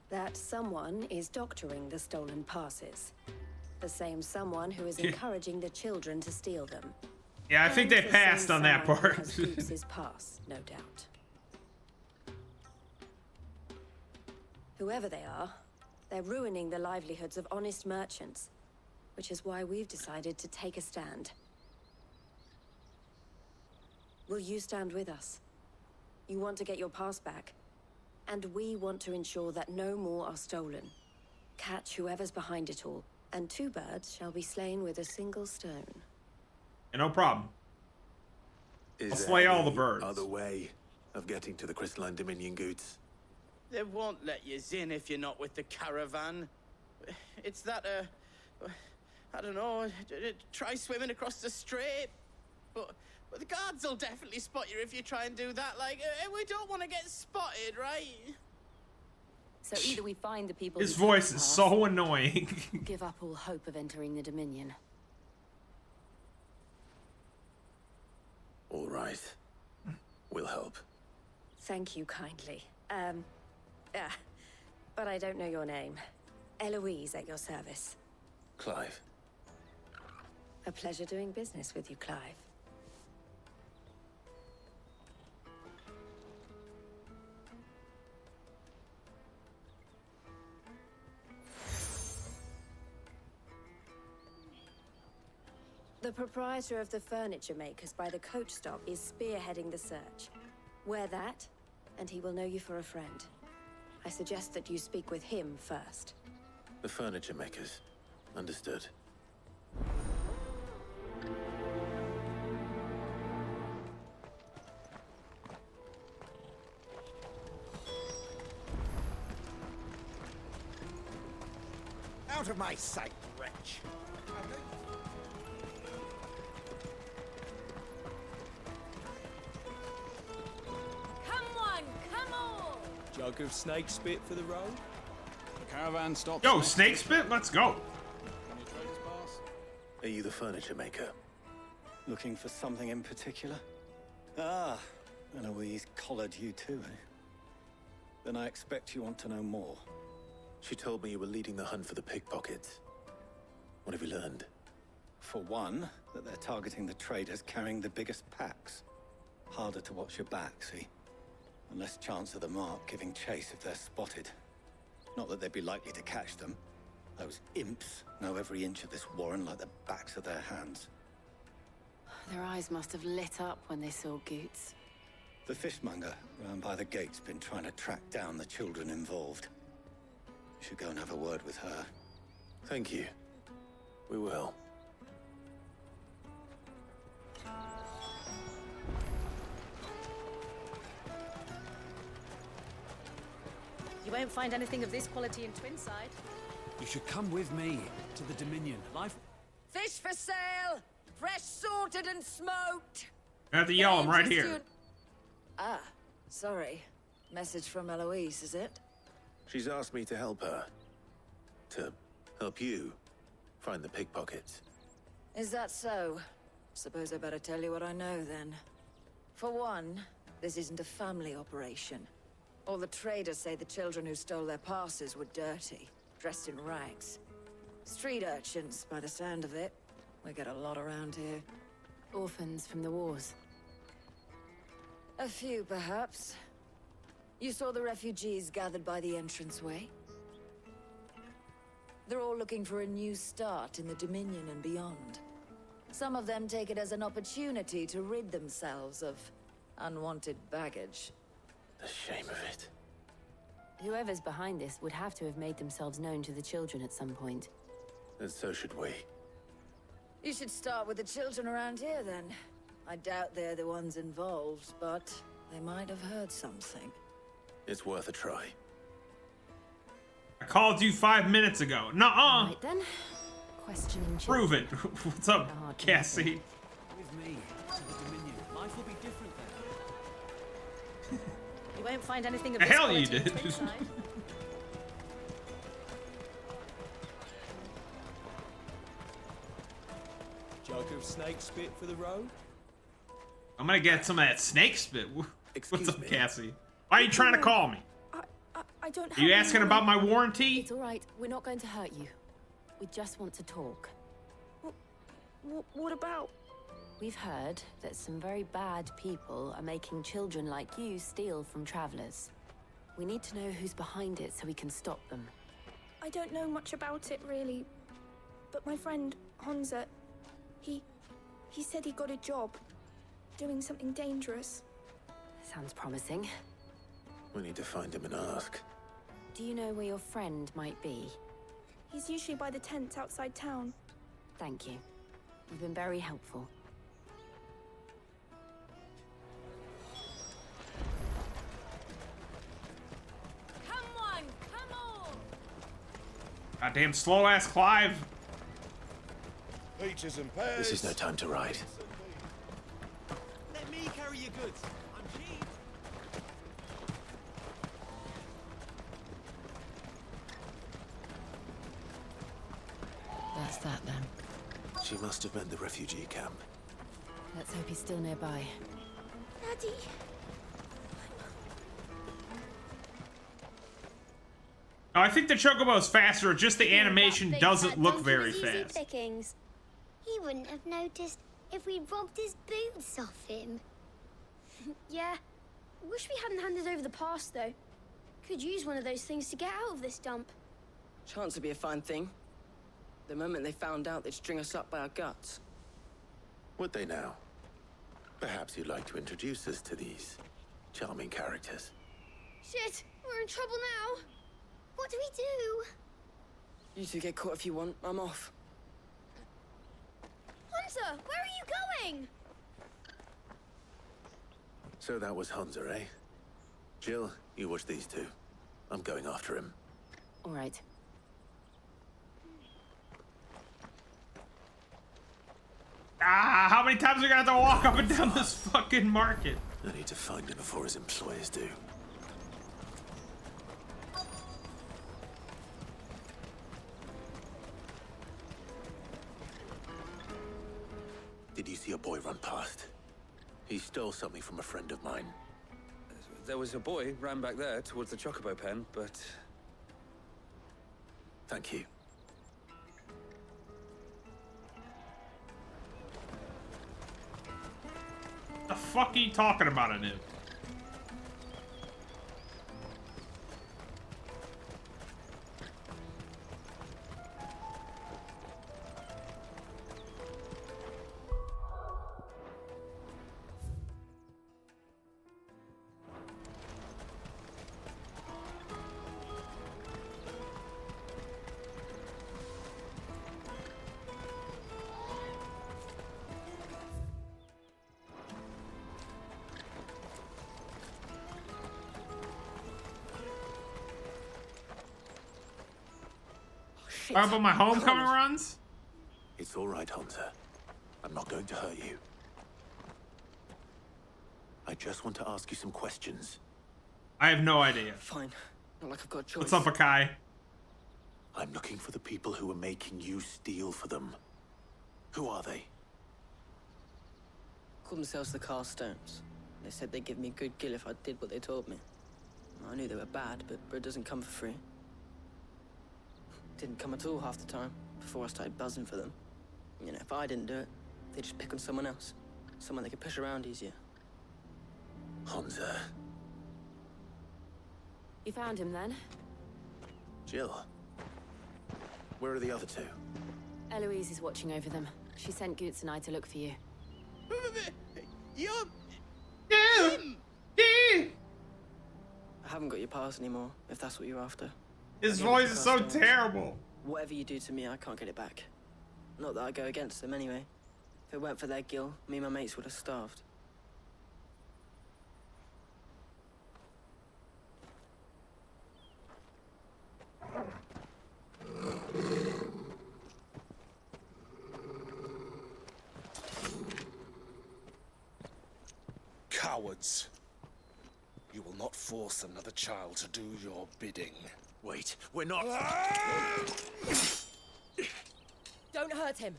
That someone is doctoring the stolen passes. The same someone who is encouraging the children to steal them. Yeah, I think they And the passed same on that someone who part. has Goots' pass, no doubt. Whoever they are, they're ruining the livelihoods of honest merchants, which is why we've decided to take a stand. Will you stand with us? You want to get your pass back, and we want to ensure that no more are stolen. Catch whoever's behind it all, and two birds shall be slain with a single stone. Yeah, no problem. Is I'll there slay all the any birds. other way of getting to the Crystalline Dominion, Goots? They won't let you in if you're not with the caravan. It's that, I don't know, try swimming across the strait. But the guards will definitely spot you if you try and do that. Like, we don't want to get spotted, right? So either we find the people. His who voice took the is pass, so annoying. give up all hope of entering the Dominion. All right. We'll help. Thank you kindly. But I don't know your name. Eloise at your service. Clive. A pleasure doing business with you, Clive. The proprietor of the furniture makers by the coach stop is spearheading the search. Wear that, and he will know you for a friend. I suggest that you speak with him first. The furniture makers. Understood. Out of my sight, wretch! Come on, come on! Jug of snake spit for the road? The caravan stops. Yo, snake spit, let's go. Are you the furniture maker? Looking for something in particular? Ah, and Eloise collared you too, eh? Then I expect you want to know more. She told me you were leading the hunt for the pickpockets. What have you learned? For one, that they're targeting the traders carrying the biggest packs. Harder to watch your back, see? And less chance of the mark giving chase if they're spotted. Not that they'd be likely to catch them. Those imps know every inch of this warren like the backs of their hands. Their eyes must have lit up when they saw Goots. The fishmonger round by the gate's been trying to track down the children involved. You should go and have a word with her. Thank you. We will. You won't find anything of this quality in Twinside. You should come with me to the Dominion. Life. Fish for sale! Fresh sorted and smoked! I have to yell, I'm right here. Ah, sorry. Message from Eloise, is it? She's asked me to help her. To help you find the pickpockets. Is that so? Suppose I better tell you what I know then. For one, this isn't a family operation. All the traders say the children who stole their passes were dirty, dressed in rags. Street urchins, by the sound of it. We get a lot around here. Orphans from the wars. A few, perhaps. You saw the refugees gathered by the entranceway? They're all looking for a new start in the Dominion and beyond. Some of them take it as an opportunity to rid themselves of unwanted baggage. The shame of it. Whoever's behind this would have to have made themselves known to the children at some point. And so should we. You should start with the children around here, then. I doubt they're the ones involved, but they might have heard something. It's worth a try. I called you 5 minutes ago. Nuh-uh. Right then. Questioning Prove it. What's up, Cassie? With me to the Dominion. Life will be different then. You won't find anything of The this hell you quality in did. Twinside. Jug of snake spit for the road? I'm gonna get some of that snake spit. What's Excuse up, me. Cassie? Why are you trying to call me? I don't Are you asking about my warranty? It's all right. We're not going to hurt you. We just want to talk. What about? We've heard that some very bad people are making children like you steal from travelers. We need to know who's behind it so we can stop them. I don't know much about it, really. But my friend, Honza, he said he got a job doing something dangerous. Sounds promising. We need to find him and ask. Do you know where your friend might be? He's usually by the tents outside town. Thank you. You've been very helpful. Come on, come on! Goddamn slow ass Clive. Peaches and pears. This is no time to ride. Let me carry your goods. I'm cheap. That's that then. She must have meant the refugee camp. Let's hope he's still nearby. Daddy. No, I think the Chocobo's faster, just the animation doesn't look very Easy fast. pickings. He wouldn't have noticed if we robbed his boots off him. Yeah. Wish we hadn't handed over the pass, though. Could use one of those things to get out of this dump. Chance would be a fine thing. The moment they found out, they'd string us up by our guts. Would they now? Perhaps you'd like to introduce us to these Charming characters. Shit, we're in trouble now. What do we do? You two get caught if you want. I'm off. Hunter, where are you going? So that was Hunter, eh? Jill, you watch these two. I'm going after him. All right. Ah, how many times are we gonna have to walk up and down this fucking market? I need to find him before his employers do. Did you see a boy run past? He stole something from a friend of mine. There was a boy ran back there towards the Chocobo pen, but... Thank you. The fuck are you talking about, Anu? How about my homecoming runs? It's all right, Hunter. I'm not going to hurt you. I just want to ask you some questions. I have no idea. Fine. Not like I've got a choice. What's up, Akai? I'm looking for the people who are making you steal for them. Who are they? Called themselves the Carstones. They said they'd give me good gill if I did what they told me. I knew they were bad, but bread doesn't come for free. Didn't come at all half the time, before I started buzzing for them. You know, if I didn't do it, they'd just pick on someone else. Someone they could push around easier. Hunter. You found him then? Jill. Where are the other two? Eloise is watching over them. She sent Goots and I to look for you. You're... I haven't got your pass anymore, if that's what you're after. His voice is so terrible. Whatever you do to me, I can't get it back. Not that I go against them anyway. If it weren't for their gill, me and my mates would have starved. Cowards. You will not force another child to do your bidding. Wait, we're not... Don't hurt him.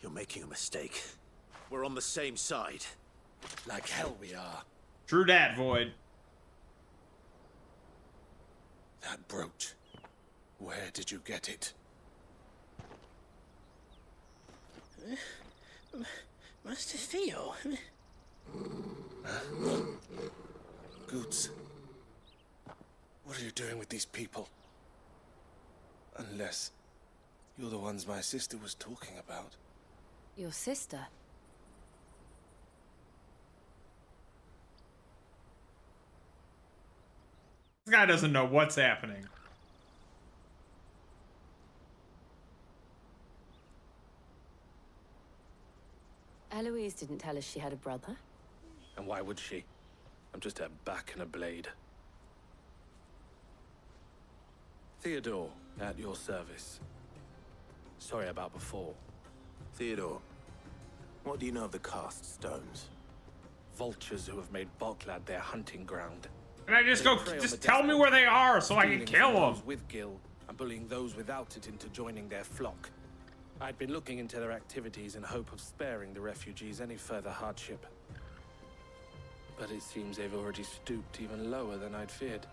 You're making a mistake. We're on the same side. Like hell we are. True that, Void. That brooch. Where did you get it? Master Theo. Goots. What are you doing with these people? Unless you're the ones my sister was talking about. Your sister? This guy doesn't know what's happening. Eloise didn't tell us she had a brother. And why would she? I'm just her back and a blade. Theodore, at your service. Sorry about before. Theodore, what do you know of the cast stones? Vultures who have made Boklad their hunting ground. Can I just go, just tell me where they are so I can kill them? With Gil and bullying those without it into joining their flock. I'd been looking into their activities in hope of sparing the refugees any further hardship. But it seems they've already stooped even lower than I'd feared.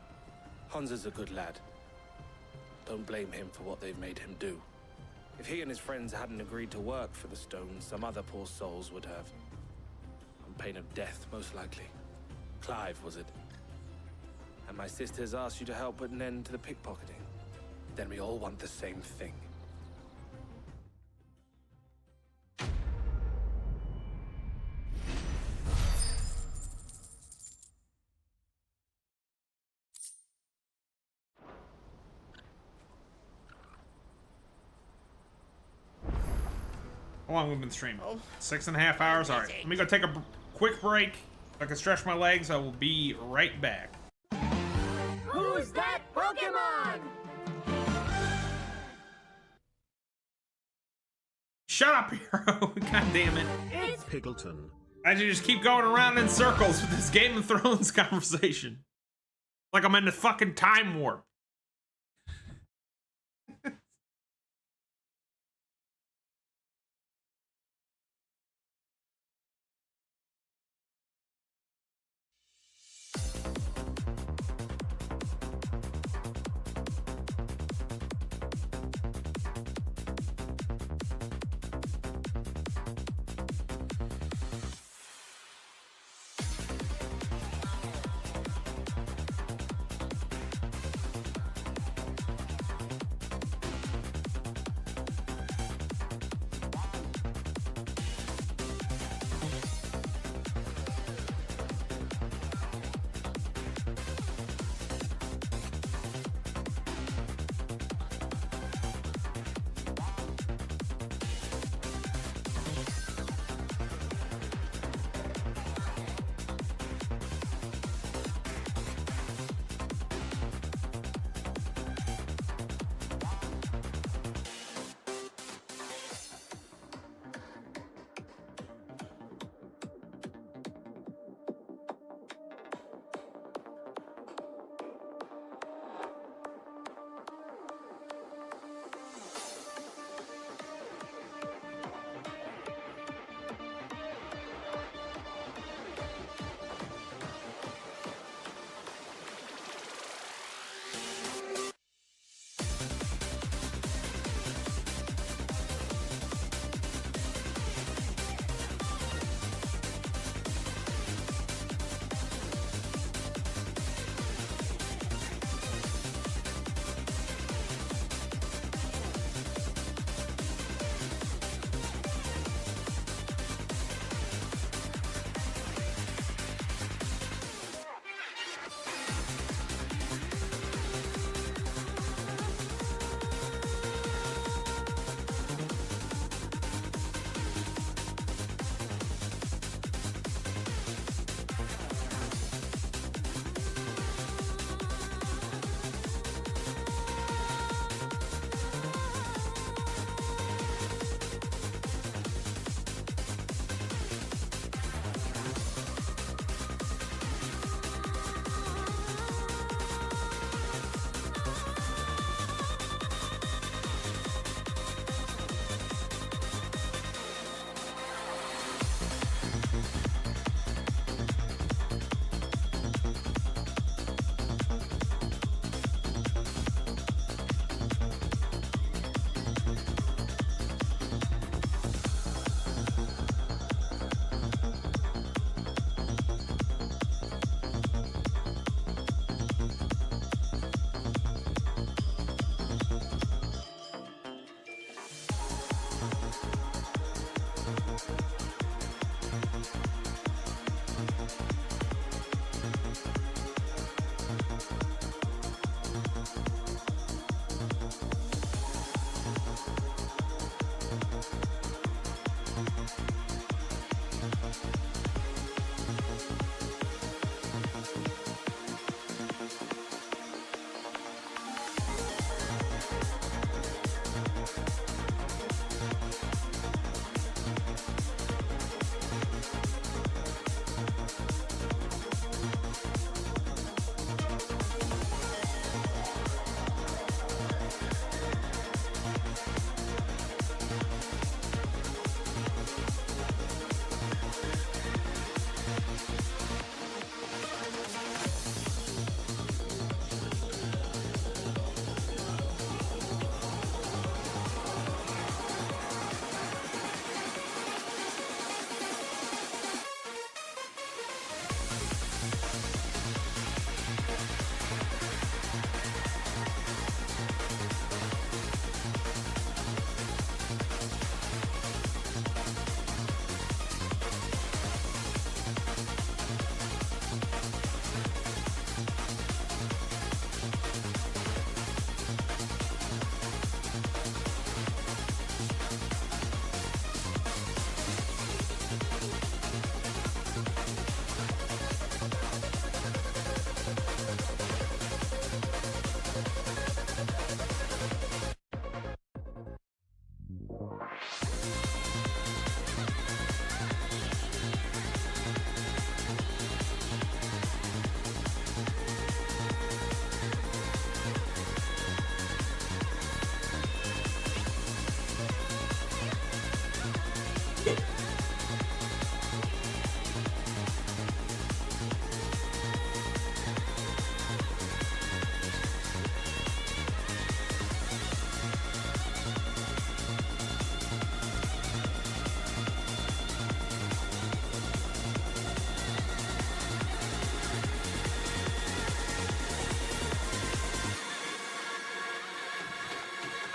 Hansa's a good lad. Don't blame him for what they've made him do. If he and his friends hadn't agreed to work for the stones, some other poor souls would have. On pain of death, most likely. Clive, was it? And my sisters asked you to help put an end to the pickpocketing. Then we all want the same thing. How long have we been streaming? 6.5 hours. All right, let me go take a quick break. If I can stretch my legs, I will be right back. Who's that Pokemon? Shut up, hero. God damn it. It's Piggleton. I just keep going around in circles with this Game of Thrones conversation. Like I'm in a fucking time warp.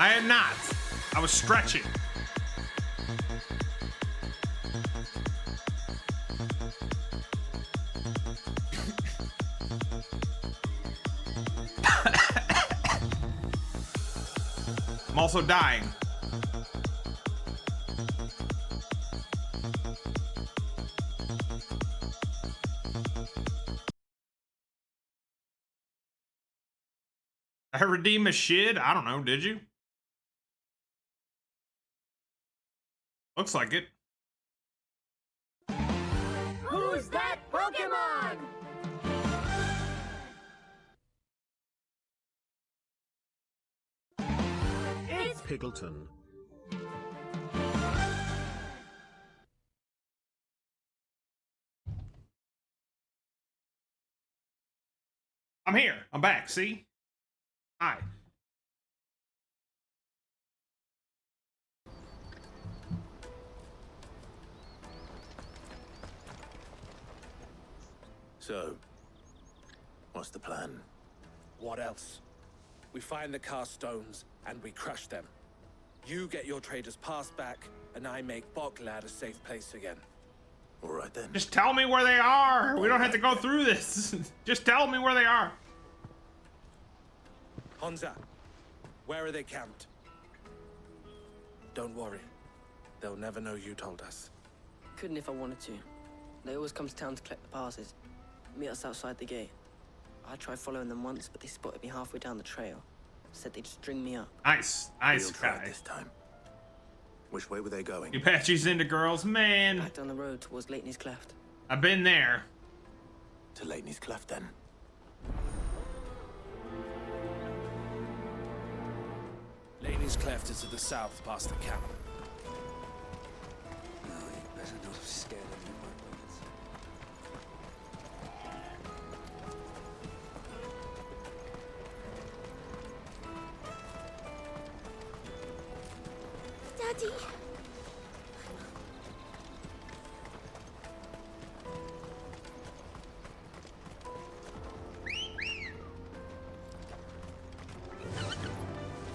I had not. I was stretching. I'm also dying. I redeem a shid? I don't know, did you? Looks like it. Who's that Pokemon? It's Piggleton. I'm here. I'm back. See? Hi. So, what's the plan? What else? We find the cast stones and we crush them. You get your trader's pass back, and I make Boklad a safe place again. All right then. Just tell me where they are. We don't have to go through this. Just tell me where they are. Honza, where are they camped? Don't worry. They'll never know you told us. Couldn't if I wanted to. They always come to town to collect the passes. Meet us outside the gate. I tried following them once, but they spotted me halfway down the trail. Said they'd string me up. Nice. Nice We'll try guy. this time. Which way were they going? You Apache's into girls, man. Back down the road towards Leighton's Cleft. I've been there. To Leighton's Cleft then. Leighton's Cleft is to the south, past the camp. No, you better not have scared any of my Daddy.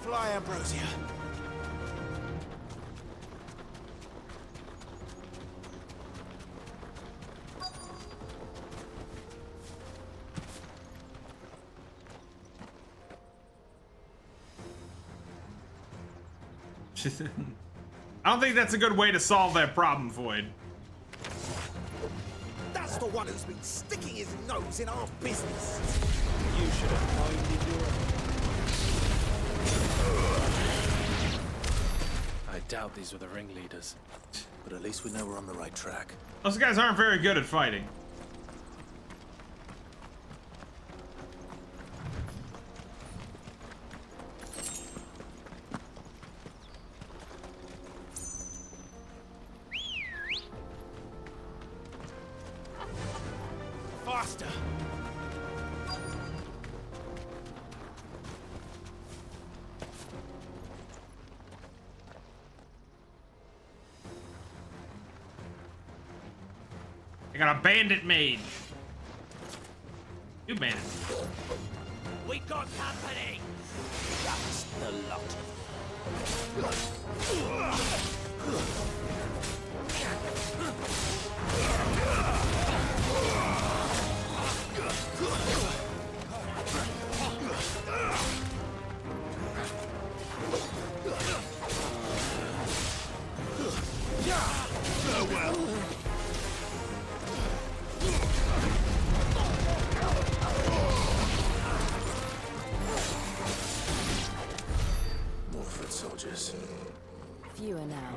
Fly, Ambrosia. I don't think that's a good way to solve that problem, Void. That's the one who's been sticking his nose in our business. You should have minded your... I doubt these were the ringleaders. But at least we know we're on the right track. Those guys aren't very good at fighting. Faster. I got a bandit mage. Two bandits. We got company. That's the lot of farewell. More foot soldiers. Fewer now.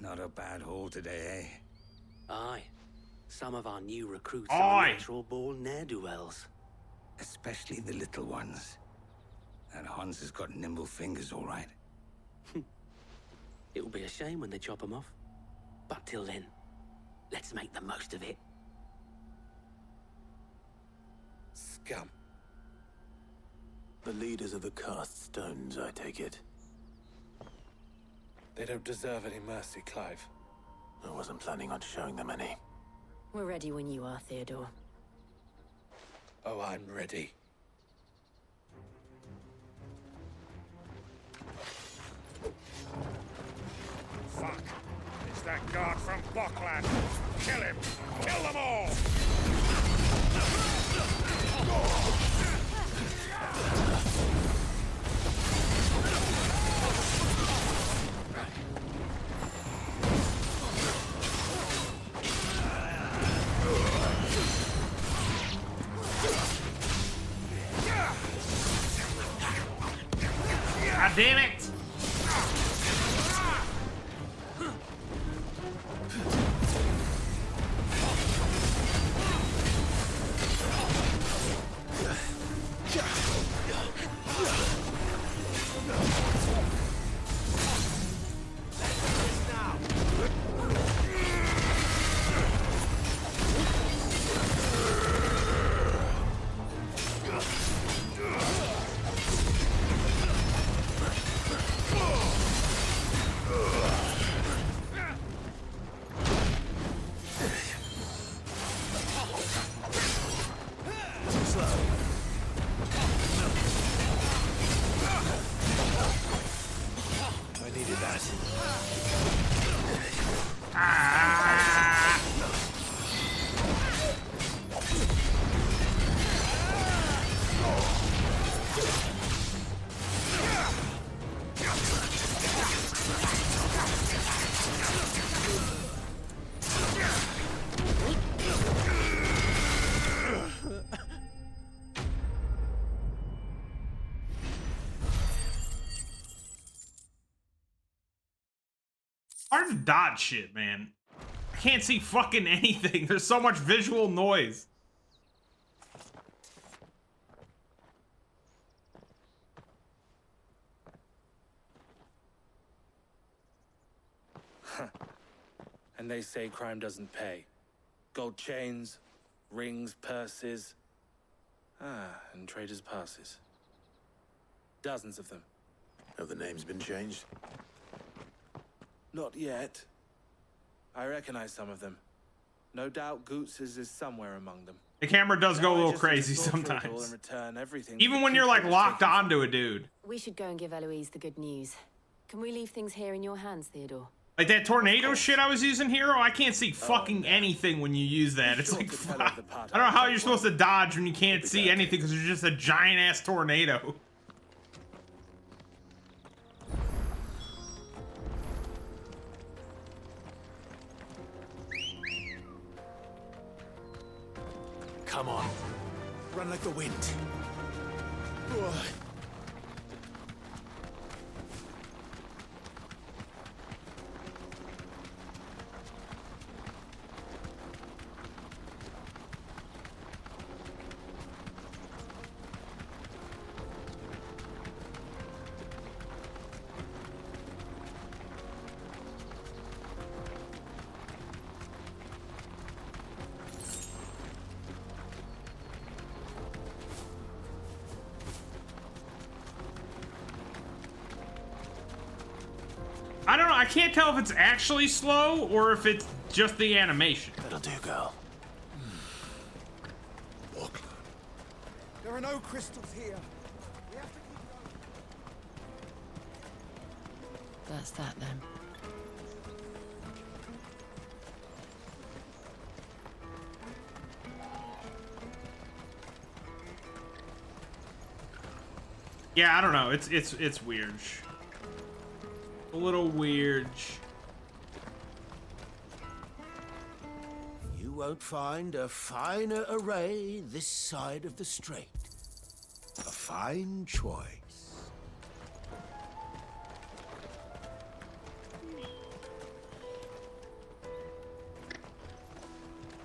Not a bad haul today, eh? Aye. Some of our new recruits Aye. are natural-born ne'er-do-wells. Especially the little ones. And Hans has got nimble fingers, all right. It'll be a shame when they chop them off. But till then, let's make the most of it. Scum. The leaders of the cast stones, I take it. They don't deserve any mercy, Clive. I wasn't planning on showing them any. We're ready when you are, Theodore. Oh, I'm ready. Fuck! It's that guard from Bockland! Kill him! Kill them all! God damn it! I needed that. Hard to dodge shit, man. I can't see fucking anything. There's so much visual noise. And they say crime doesn't pay. Gold chains, rings, purses. And traders' passes. Dozens of them. Have the names been changed? Not yet. I recognize some of them. No doubt Goots's is somewhere among them. The camera does go a Now I little just need to crazy sort through it all sometimes. and return everything Even to when the you're like people locked taken onto a dude. We should go and give Eloise the good news. Can we leave things here in your hands, Theodore? Like that tornado shit I was using, Hero, I can't see fucking anything when you use that. It's like, I don't know how you're supposed to dodge when you can't see anything because you're just a giant ass tornado. Come on. Run like the wind. Ugh. I don't know, I can't tell if it's actually slow or if it's just the animation. That'll do, girl. There are no crystals here. We have to keep going. That's that then. Yeah, I don't know. It's weird. A little weird. You won't find a finer array this side of the strait. A fine choice.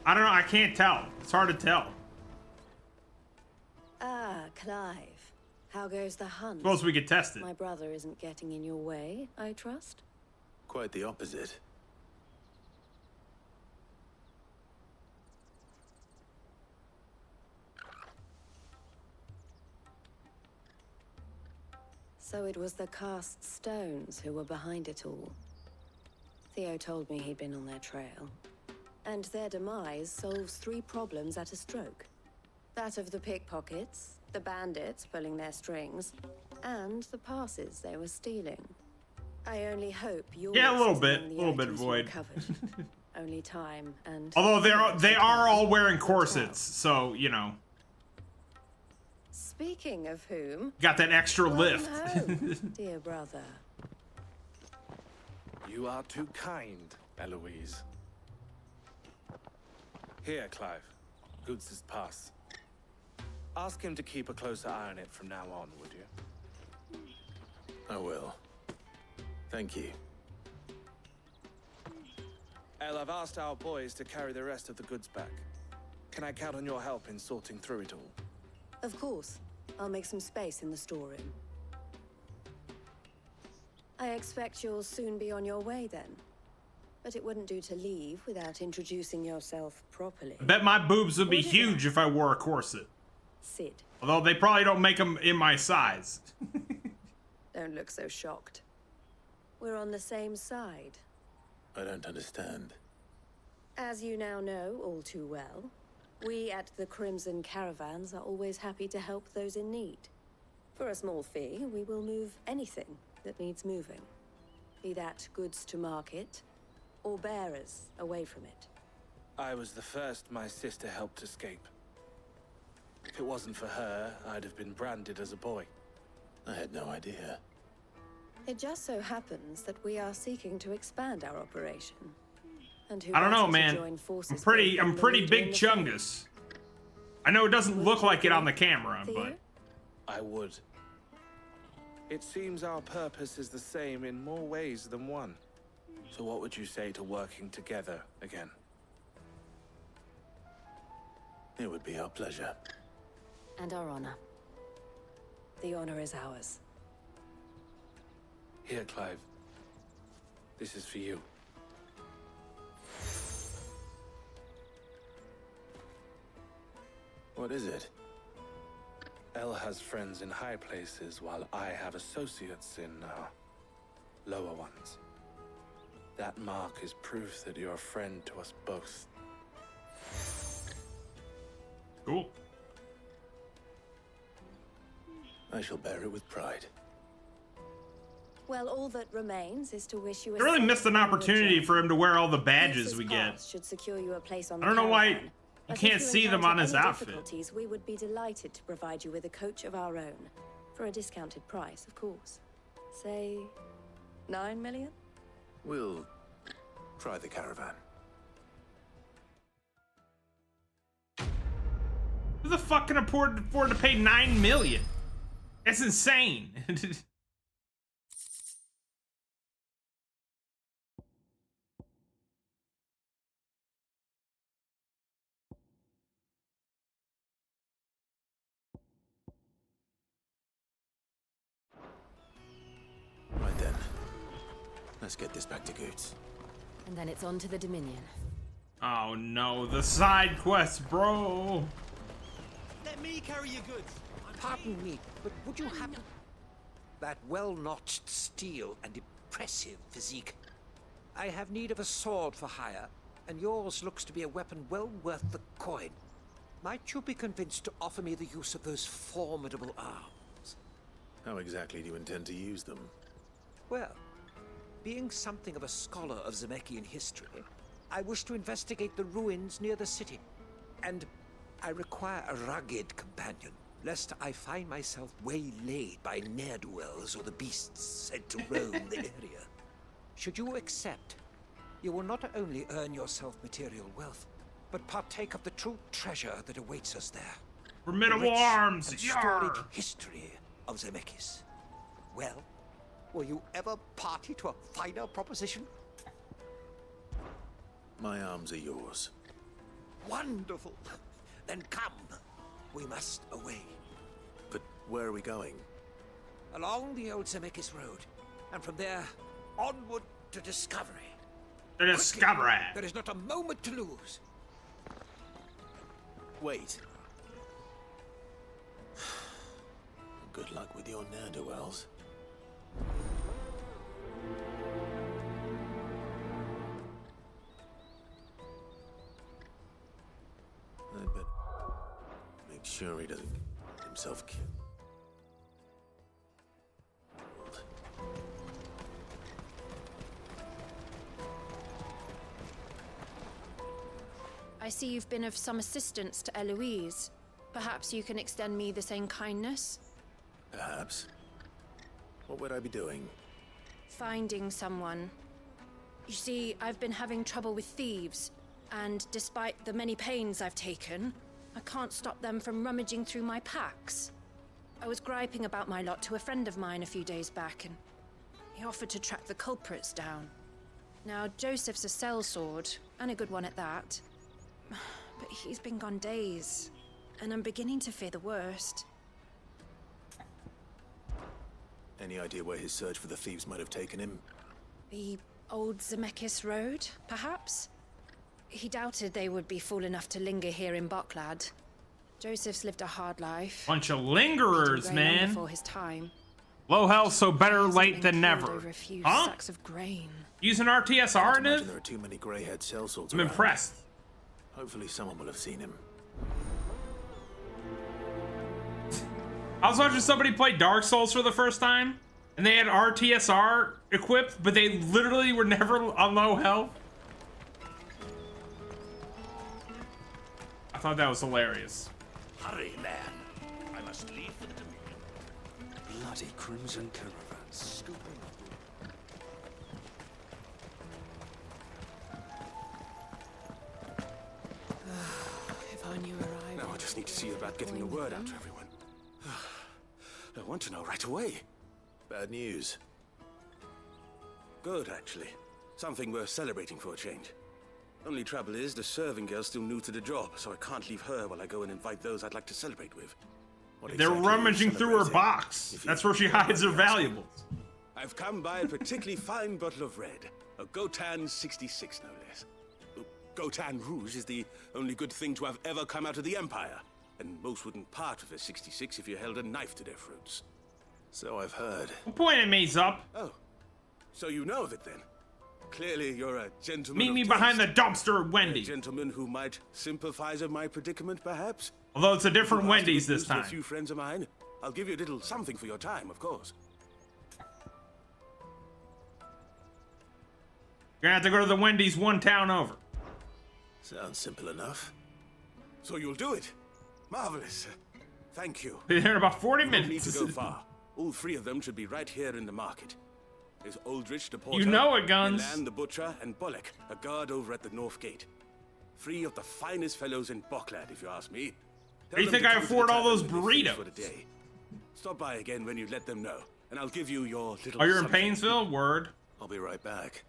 I don't know. I can't tell. It's hard to tell. Ah, Clive. How goes the hunt? Suppose we could test it. My brother isn't getting in your way, I trust? Quite the opposite. So it was the cast stones who were behind it all. Theo told me he'd been on their trail. And their demise solves 3 problems at a stroke. That of the pickpockets, the bandits pulling their strings, and the passes they were stealing. I only hope yours Yeah, a little is bit, among the a little bit items you void. recovered. Only time and... Although they are all wearing corsets, so you know. Speaking of whom, Got that extra lift. home, dear brother. You are too kind, Eloise. Here, Clive. Goods' pass. Ask him to keep a closer eye on it from now on, would you? I will. Thank you. El, I've asked our boys to carry the rest of the goods back. Can I count on your help in sorting through it all? Of course. I'll make some space in the storeroom. I expect you'll soon be on your way then. But it wouldn't do to leave without introducing yourself properly. I bet my boobs would be huge if I wore a corset. Sid. Although they probably don't make them in my size. Don't look so shocked. We're on the same side. I don't understand. As you now know all too well, we at the Crimson Caravans are always happy to help those in need. For a small fee, we will move anything that needs moving. Be that goods to market, or bearers away from it. I was the first my sister helped escape. If it wasn't for her, I'd have been branded as a boy. I had no idea. It just so happens that we are seeking to expand our operation. And who I don't know, better to man. join forces I'm with pretty than the leader big in the chungus. I know it doesn't look like it on the camera, but I would. It seems our purpose is the same in more ways than one. So what would you say to working together again? It would be our pleasure. And our honor. The honor is ours. Here, Clive. This is for you. What is it? El has friends in high places, while I have associates in, lower ones. That mark is proof that you're a friend to us both. Cool. I shall bear it with pride. Well, all that remains is to wish you a I really safe missed an onward opportunity journey. for him to wear all the badges This we get. pass should secure you a place on I don't the know why caravan. you But can't if you see them on encounter his any outfit. difficulties, we would be delighted to provide you with a coach of our own. For a discounted price, of course. Say, 9 million? We'll try the caravan. Who the fuck can afford to pay 9 million? That's insane. Right then. Let's get this back to Goods. And then it's on to the Dominion. Oh no, the side quest, bro. Let me carry your goods. Pardon me, but would you happen... That well-notched steel and impressive physique. I have need of a sword for hire, and yours looks to be a weapon well worth the coin. Might you be convinced to offer me the use of those formidable arms? How exactly do you intend to use them? Well, being something of a scholar of Zemeckis history, I wish to investigate the ruins near the city. And I require a rugged companion, lest I find myself waylaid by ne'er-do-wells or the beasts sent to roam the area. Should you accept, you will not only earn yourself material wealth, but partake of the true treasure that awaits us there. Formidable The rich arms, and yar! storied history of Zemeckis. Well, will you ever party to a finer proposition? My arms are yours. Wonderful. Then come. We must away. But where are we going? Along the old Zemeckis Road, and from there, onward to Discovery. The Discovery. There is not a moment to lose. Wait. Good luck with your ne'er-do-wells. I bet. Make sure he doesn't get himself killed. I see you've been of some assistance to Eloise. Perhaps you can extend me the same kindness? Perhaps. What would I be doing? Finding someone. You see, I've been having trouble with thieves, and despite the many pains I've taken, I can't stop them from rummaging through my packs. I was griping about my lot to a friend of mine a few days back, and he offered to track the culprits down. Now, Joseph's a sellsword, and a good one at that. But he's been gone days, and I'm beginning to fear the worst. Any idea where his search for the thieves might have taken him? The old Zemeckis Road, perhaps? He doubted they would be fool enough to linger here in Boklad. Joseph's lived a hard life. Bunch of lingerers, man. Before his time. Low health, so better late than never. Over a few Huh? sacks of grain. Using RTSR in it? There are too many grey-haired sellswords I'm around. impressed. Hopefully someone will have seen him. I was watching somebody play Dark Souls for the first time, and they had RTSR equipped, but they literally were never on low health. I thought that was hilarious. Hurry, man. I must leave for the Dominion. Bloody crimson caravan, scooping up. If I knew where I Now I just need to see about getting the word out to everyone. I want to know right away. Bad news. Good, actually. Something worth celebrating for a change. Only trouble is, the serving girl's still new to the job, so I can't leave her while I go and invite those I'd like to celebrate with. They're rummaging through her box. That's where she hides her valuables. I've come by a particularly fine bottle of red. A Gotan 66, no less. Gotan Rouge is the only good thing to have ever come out of the Empire. And most wouldn't part with a 66 if you held a knife to their throats. So I've heard. What point it me's up? Oh, so you know of it then? Clearly you're a gentleman. Meet me behind the dumpster at Wendy. A gentleman who might sympathize with my predicament, perhaps? Although it's a different Wendy's this time. A few friends of mine. I'll give you a little something for your time, of course. You're gonna have to go to the Wendy's one town over. Sounds simple enough. So you'll do it? Marvelous. Thank you. Be there in about 40 minutes. You don't need to go far. All three of them should be right here in the market. There's Aldrich, the porter, You know it, Guns. Milan, the butcher, and Bolek, a guard over at the north gate. Three of the finest fellows in Boklad, if you ask me. How do you think I afford all those burritos? For the day. Stop by again when you let them know, and I'll give you your little. Oh, you're in something. Painesville? Word. I'll be right back.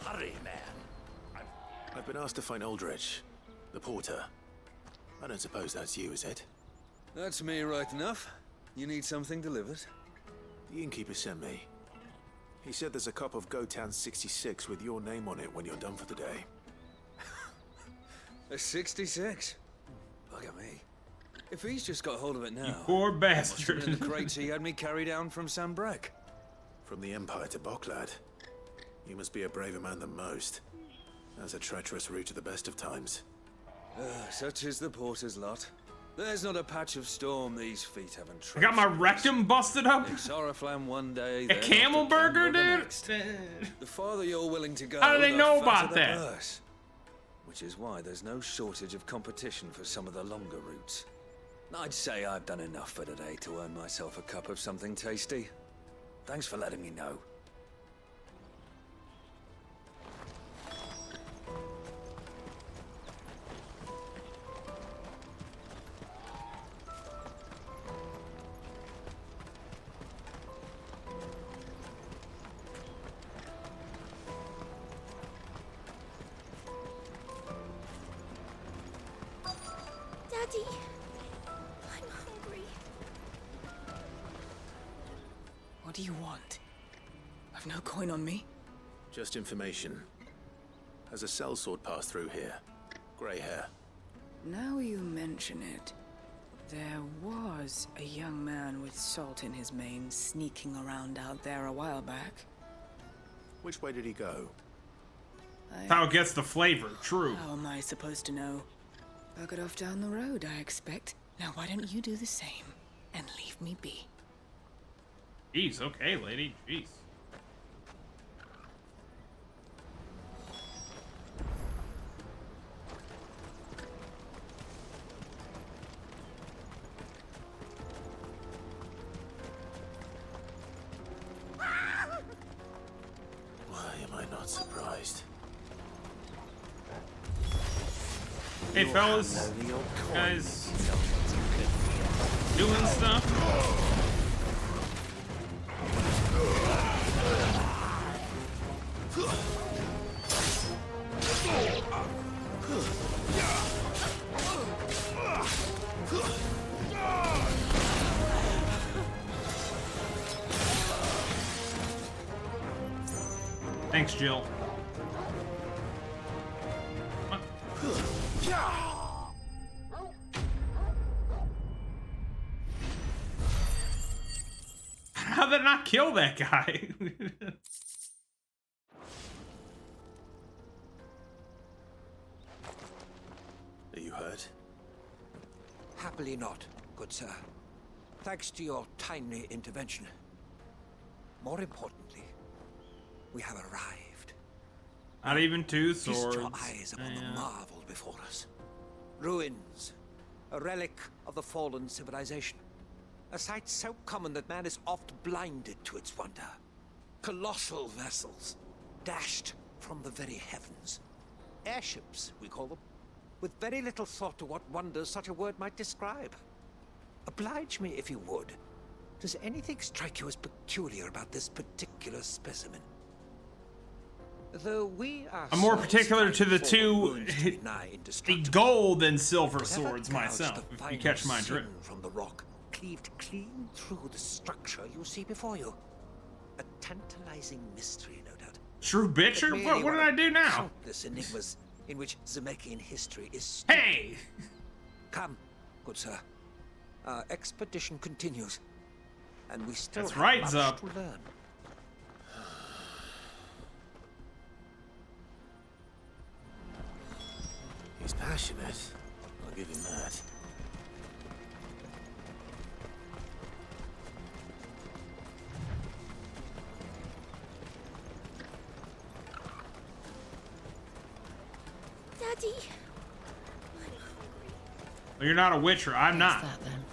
Hurry, man. I've been asked to find Aldrich, the porter. I don't suppose that's you, is it? That's me right enough. You need something delivered? The innkeeper sent me. He said there's a cup of Gotan 66 with your name on it when you're done for the day. A 66? Look at me. If he's just got hold of it now... You poor bastard. In the crates he had me carry down from Sambrek. From the Empire to Boklad. You must be a braver man than most. That's a treacherous route to the best of times. Such is the porter's lot. There's not a patch of storm these feet haven't I traced. got my rectum busted up. It's Oriflamme one day. A camel burger, dude? The farther you're willing to go, How do they the know fatter about the that? purse. Which is why there's no shortage of competition for some of the longer routes. I'd say I've done enough for today to earn myself a cup of something tasty. Thanks for letting me know. Daddy, I'm What do you want? I've no coin on me. Just information. Has a sellsword passed through here? Grey hair. Now you mention it, there was a young man with salt in his mane sneaking around out there a while back. Which way did he go? How it gets the flavor, true. How am I supposed to know? Buggered off down the road, I expect. Now why don't you do the same and leave me be? Jeez, okay, lady. Jeez. Why am I not surprised? Hey, fellas. Guys. Doing stuff. Thanks, Jill. How did I not kill that guy? Are you hurt? Happily not, good sir. Thanks to your timely intervention. More importantly, we have arrived. Not even two swords. Feast your eyes upon the marvel before us. Ruins, a relic of the fallen civilization. A sight so common that man is oft blinded to its wonder. Colossal vessels, dashed from the very heavens. Airships, we call them, with very little thought to what wonders such a word might describe. Oblige me if you would. Does anything strike you as peculiar about this particular specimen? Though we are I'm more particular to the two, the gold and silver swords myself, if you catch my drift. From the rock, cleaved clean through the structure you see before you. A tantalizing mystery, no doubt. True bitcher? What did I do now? Countless enigmas in which Zemeckyan history is. Hey! Come, good sir. Our expedition continues, and we still That's have right, much Zup. to learn. He's passionate. I'll give him that. Daddy. Well, you're not a witcher. I'm not. That, then?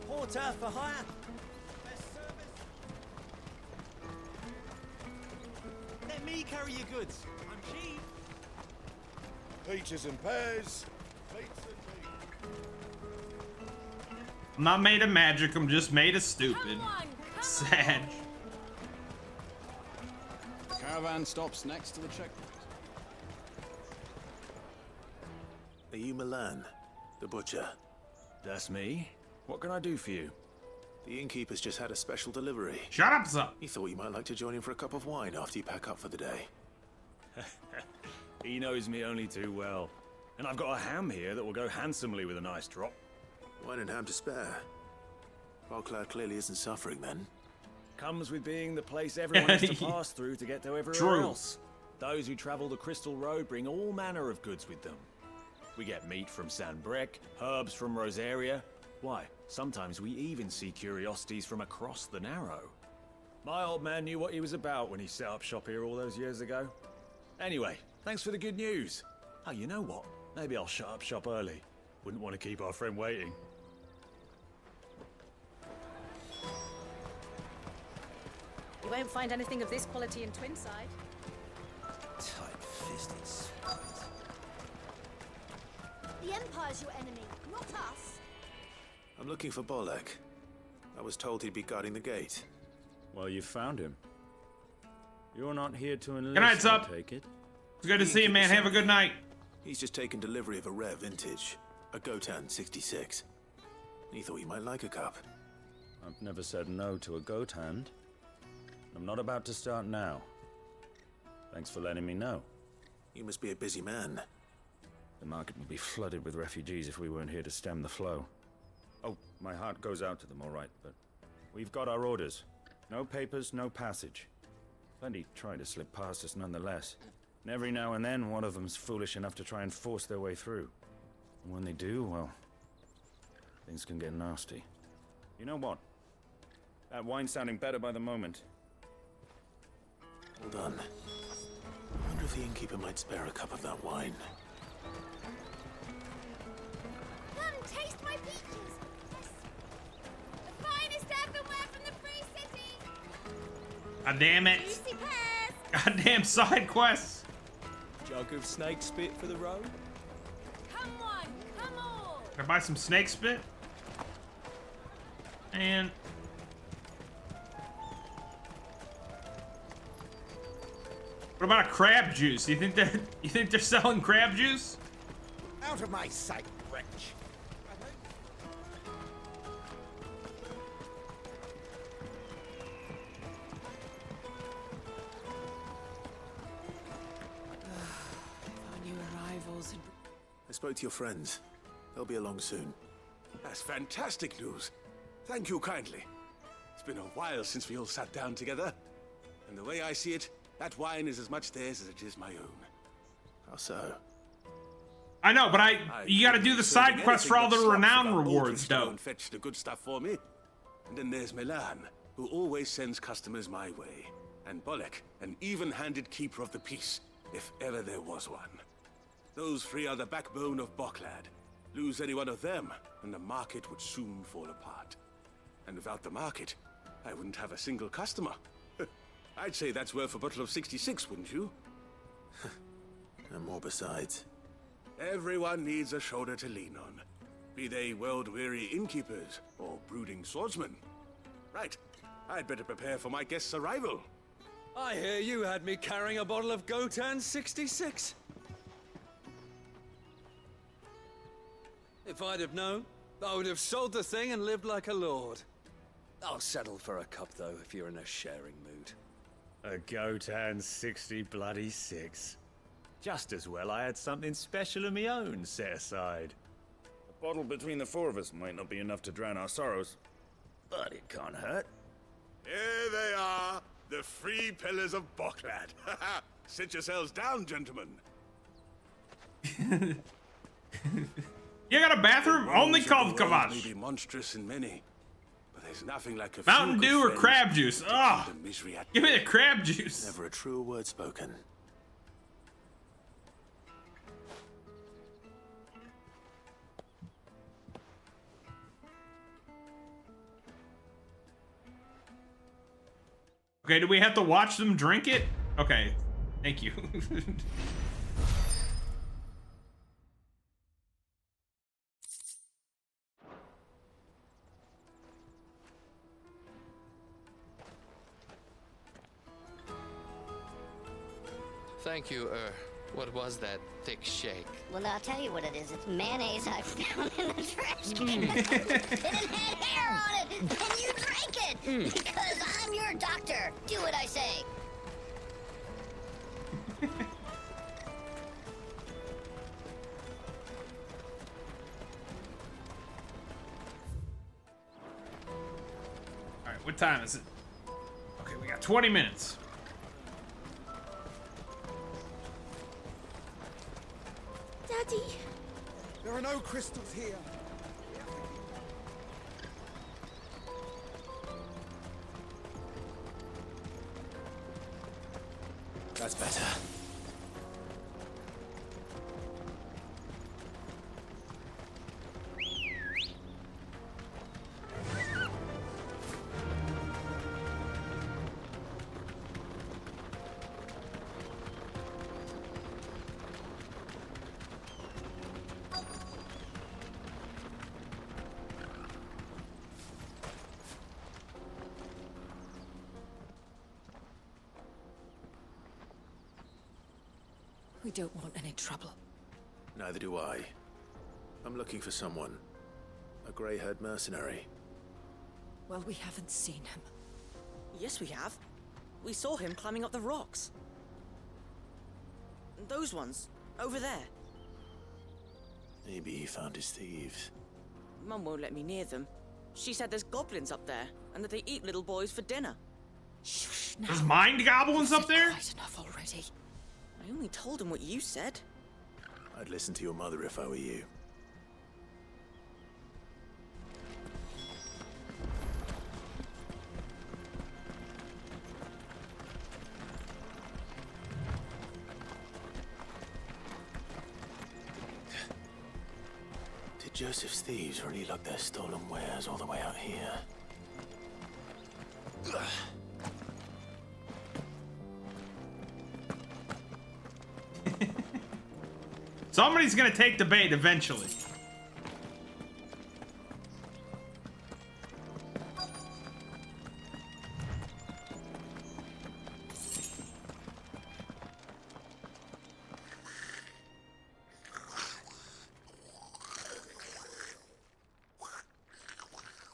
Porter for hire. Let me carry your goods. I'm cheap. Peaches and pears. Plates and meat. I'm not made of magic. I'm just made of stupid. Sad. Caravan stops next to the checkpoint. Are you Milan, the butcher? That's me. What can I do for you? The innkeeper's just had a special delivery. Shut up, Zup. He thought you might like to join him for a cup of wine after you pack up for the day. He knows me only too well. And I've got a ham here that will go handsomely with a nice drop. Wine and ham to spare. Valcloud clearly isn't suffering then. Comes with being the place everyone has to pass through to get to everywhere else. Those who travel the Crystal Road bring all manner of goods with them. We get meat from San Brec, herbs from Rosaria. Why, sometimes we even see curiosities from across the Narrow. My old man knew what he was about when he set up shop here all those years ago. Anyway, thanks for the good news. Oh, you know what? Maybe I'll shut up shop early. Wouldn't want to keep our friend waiting. You won't find anything of this quality in Twinside. Tight-fisted spite. The Empire's your enemy, not us. I'm looking for Bolek. I was told he'd be guarding the gate. Well, you found him. You're not here to enlist, Good night, I Zup. take it. It's good to see you, man. Have a good night. He's just taken delivery of a rare vintage, a Gotan 66. He thought you might like a cup. I've never said no to a goat hand. I'm not about to start now. Thanks for letting me know. You must be a busy man. The market would be flooded with refugees if we weren't here to stem the flow. Oh, my heart goes out to them, all right, but we've got our orders. No papers, no passage. Plenty try to slip past us nonetheless. And every now and then, one of them's foolish enough to try and force their way through. And when they do, well, things can get nasty. You know what? That wine's sounding better by the moment. Hold on. I wonder if the innkeeper might spare a cup of that wine. Come, taste my peaches! Yes. The finest earthenware from the Free City! God damn it! Juicy pears! Goddamn side quests! Jug of snake spit for the road? Come on, come on! Can I buy some snake spit? And what about a crab juice? You think they're selling crab juice? Out of my sight, wretch. Our new arrivals. I spoke to your friends. They'll be along soon. That's fantastic news. Thank you kindly. It's been a while since we all sat down together. And the way I see it, that wine is as much theirs as it is my own. How so? I know, but you gotta do the side quests for all the renown rewards, though. And fetch the good stuff for me. And then there's Milan, who always sends customers my way. And Bolek, an even-handed keeper of the peace, if ever there was one. Those three are the backbone of Boklad. Lose any one of them, and the market would soon fall apart. And without the market, I wouldn't have a single customer. I'd say that's worth a bottle of 66, wouldn't you? And more besides. Everyone needs a shoulder to lean on. Be they world-weary innkeepers or brooding swordsmen. Right, I'd better prepare for my guest's arrival. I hear you had me carrying a bottle of Gotan 66. If I'd have known, I would have sold the thing and lived like a lord. I'll settle for a cup, though, if you're in a sharing mood. A Gotan 66. Just as well I had something special of my own set aside. A bottle between the four of us might not be enough to drown our sorrows, but it can't hurt. Here they are, the three pillars of Boklad. Sit yourselves down, gentlemen. You got a bathroom? Only called Kavash. May be monstrous in many, but there's nothing like a Mountain Dew or crab juice? Ah, give me the crab juice. Never a truer word spoken. Okay, do we have to watch them drink it? Okay, thank you. Thank you, what was that thick shake? Well, I'll tell you what it is. It's mayonnaise I found in the trash can. It had hair on it, and you drank it! Because I'm your doctor. Do what I say. Alright, what time is it? Okay, we got 20 minutes. Daddy! There are no crystals here. That's better. We don't want any trouble. Neither do I. I'm looking for someone. A grey-haired mercenary. Well, we haven't seen him. Yes, we have. We saw him climbing up the rocks. Those ones, over there. Maybe he found his thieves. Mum won't let me near them. She said there's goblins up there, and that they eat little boys for dinner. Shh, There's mind goblins up there? Quite enough already. I only told him what you said. I'd listen to your mother if I were you. Did Joseph's thieves really lug their stolen wares all the way out here? Somebody's gonna take the bait eventually.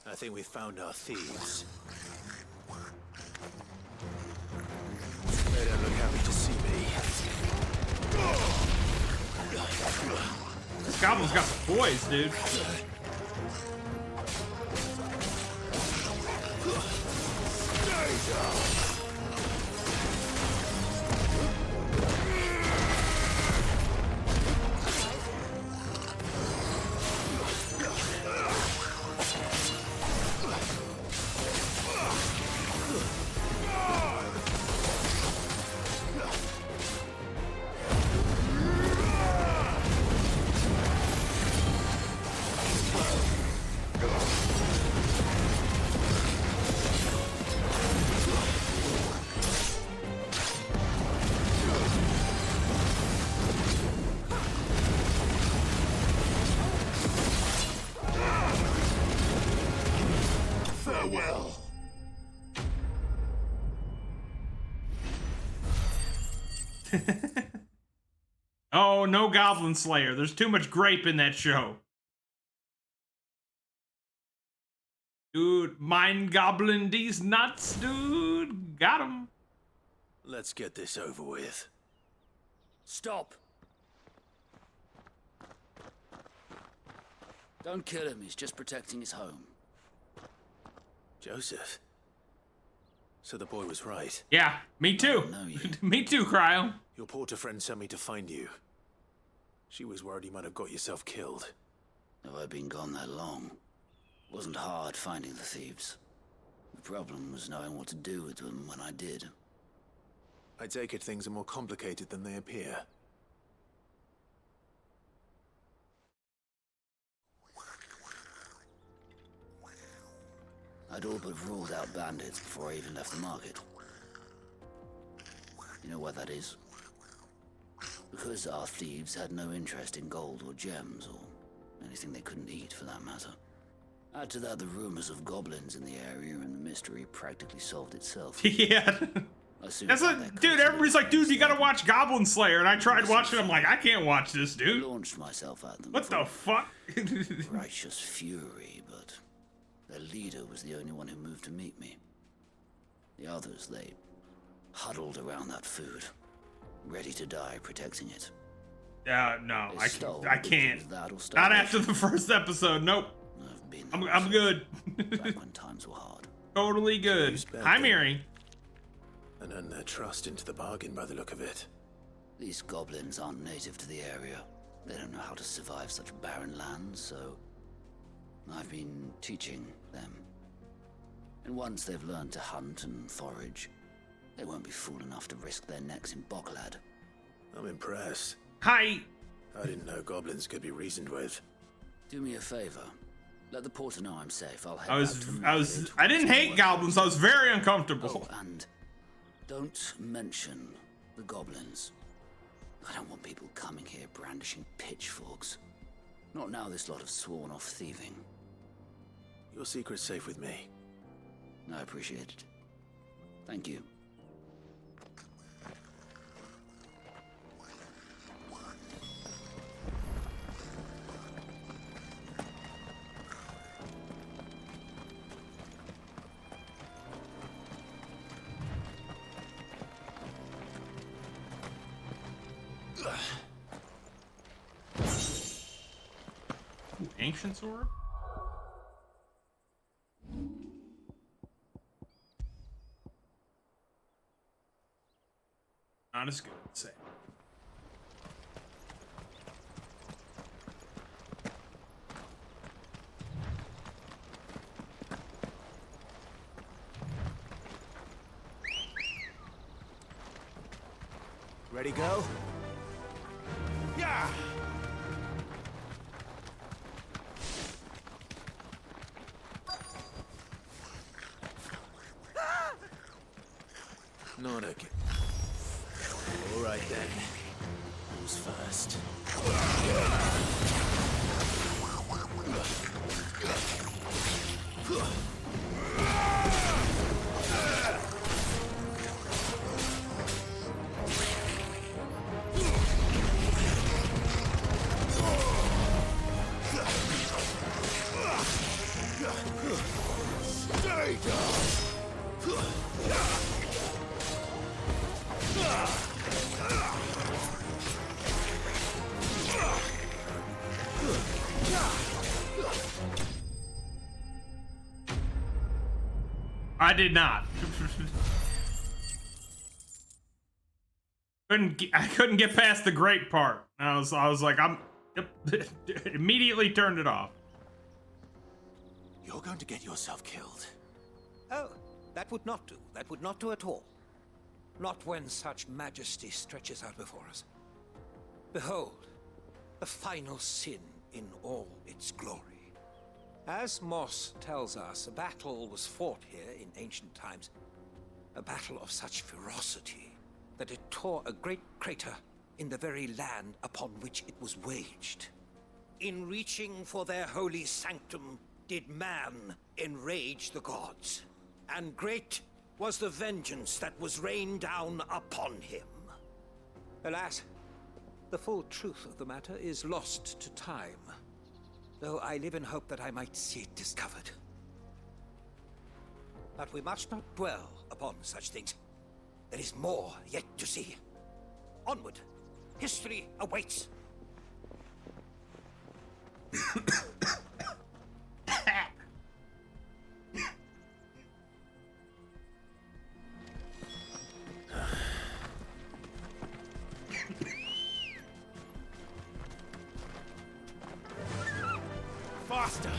I think we found our thieves. They don't look happy to see me. This goblin's got some poise, dude. Oh, no Goblin Slayer. There's too much grape in that show. Dude, mind goblin these nuts, dude. Got him. Let's get this over with. Stop. Don't kill him, he's just protecting his home. Joseph? So the boy was right. Yeah, me too. Me too, Cryo. Your porter friend sent me to find you. She was worried you might have got yourself killed. Have I been gone that long? It wasn't hard finding the thieves. The problem was knowing what to do with them when I did. I take it things are more complicated than they appear. I'd all but ruled out bandits before I even left the market. You know why that is? Because our thieves had no interest in gold or gems, or anything they couldn't eat for that matter. Add to that the rumors of goblins in the area, and the mystery practically solved itself. Yeah. That's dude, everybody's like, dude, you gotta watch Goblin Slayer, and I tried watching it, I'm like, I can't watch this, dude. I launched myself at them. What the fuck? Righteous fury, but their leader was the only one who moved to meet me. The others, they huddled around that food, ready to die protecting it. No, I can't. Not after the first episode, nope. I'm good. Back when times were hard. Totally good. Hi, Mary. And earn their trust into the bargain by the look of it. These goblins aren't native to the area. They don't know how to survive such barren lands, so I've been teaching them. And once they've learned to hunt and forage, they won't be fool enough to risk their necks in Boklad. I'm impressed. Hi. I didn't know goblins could be reasoned with. Do me a favor. Let the porter know I'm safe. I'll head back to the market. I didn't hate goblins. I was very uncomfortable. Oh, and don't mention the goblins. I don't want people coming here brandishing pitchforks. Not now this lot have sworn off thieving. Your secret's safe with me. I appreciate it. Thank you. Ooh, ancient sword. Not as good, say. Ready, go? Yeah! Not again. All right then. Who's first? Stay down! I did not. I couldn't get past the great part. I was like, immediately turned it off. You're going to get yourself killed. Oh, that would not do. That would not do at all. Not when such majesty stretches out before us. Behold, the final sin in all its glory. As Moss tells us, a battle was fought here in ancient times. A battle of such ferocity that it tore a great crater in the very land upon which it was waged. In reaching for their holy sanctum, did man enrage the gods. And great was the vengeance that was rained down upon him. Alas, the full truth of the matter is lost to time, though I live in hope that I might see it discovered. But we must not dwell upon such things. There is more yet to see. Onward. History awaits. Faster!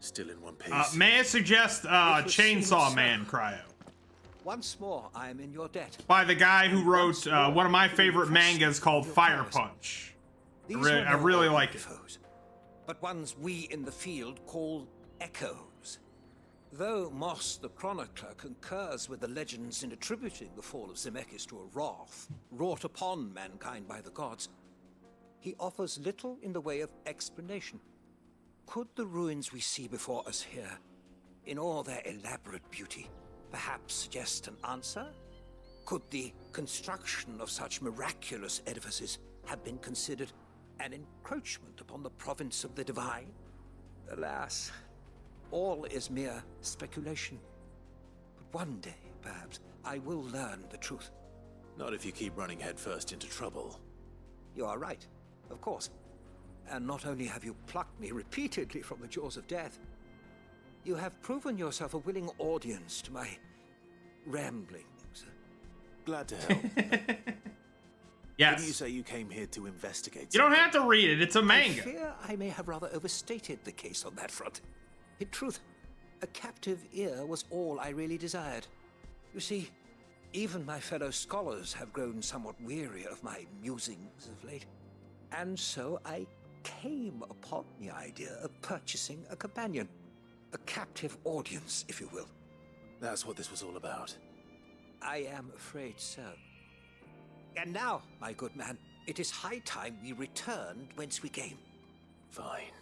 Still in one piece. May I suggest Chainsaw Man Cryo? Once more, I am in your debt. By the guy who wrote one of my favorite mangas called Fire Punch. I really like it. But ones we in the field call echoes. Though Moss the Chronicler concurs with the legends in attributing the fall of Zemeckis to a wrath wrought upon mankind by the gods, he offers little in the way of explanation. Could the ruins we see before us here, in all their elaborate beauty, perhaps suggest an answer? Could the construction of such miraculous edifices have been considered an encroachment upon the province of the divine? Alas, all is mere speculation. But one day, perhaps, I will learn the truth. Not if you keep running headfirst into trouble. You are right, of course. And not only have you plucked me repeatedly from the jaws of death, you have proven yourself a willing audience to my ramblings. Glad to help. Yes. Didn't you say you came here to investigate? You don't have to read it. It's a manga. I fear I may have rather overstated the case on that front. In truth, a captive ear was all I really desired. You see, even my fellow scholars have grown somewhat weary of my musings of late. And so I came upon the idea of purchasing a companion. A captive audience, if you will. That's what this was all about. I am afraid so. And now, my good man, it is high time we returned whence we came. Fine.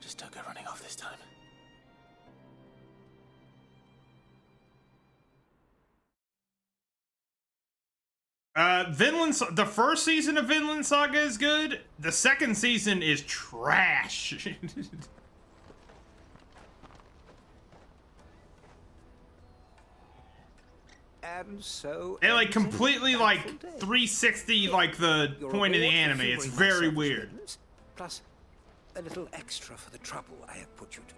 Just don't go running off this time. The first season of Vinland Saga is good. The second season is trash. And so they like completely like 360 like the point of the anime. It's very weird. Plus a little extra for the trouble I have put you to.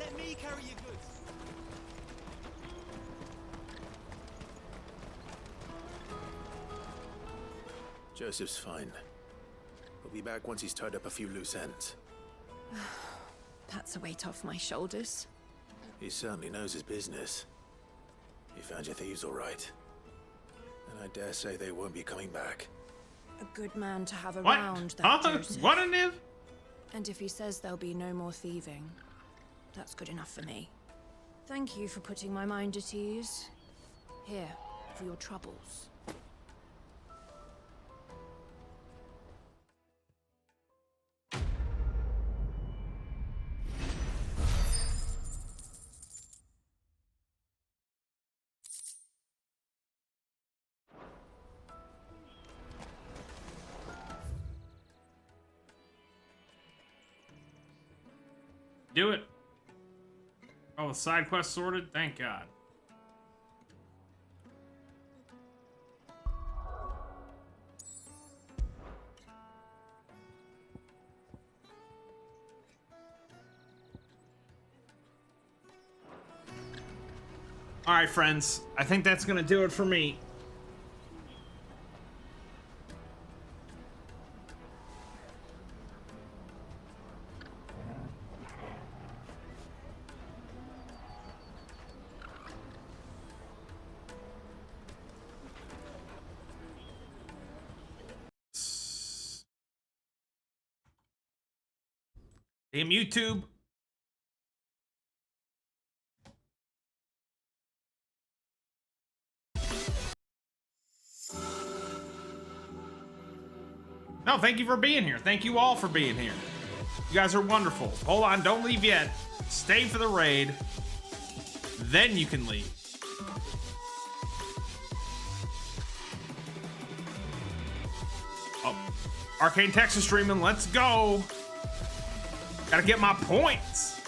Let me carry your goods. Joseph's fine. He'll be back once he's tied up a few loose ends. That's a weight off my shoulders. He certainly knows his business. He found your thieves all right. And I dare say they won't be coming back. A good man to have What? around, that Huh? Joseph. What in it? And if he says there'll be no more thieving, that's good enough for me. Thank you for putting my mind at ease. Here, for your troubles. Do it. Oh, the side quest sorted? Thank God. All right, friends. I think that's going to do it for me. Damn YouTube. No, thank you for being here. Thank you all for being here. You guys are wonderful. Hold on, don't leave yet. Stay for the raid. Then you can leave. Oh, Arcane Texas streaming. Let's go. Gotta get my points.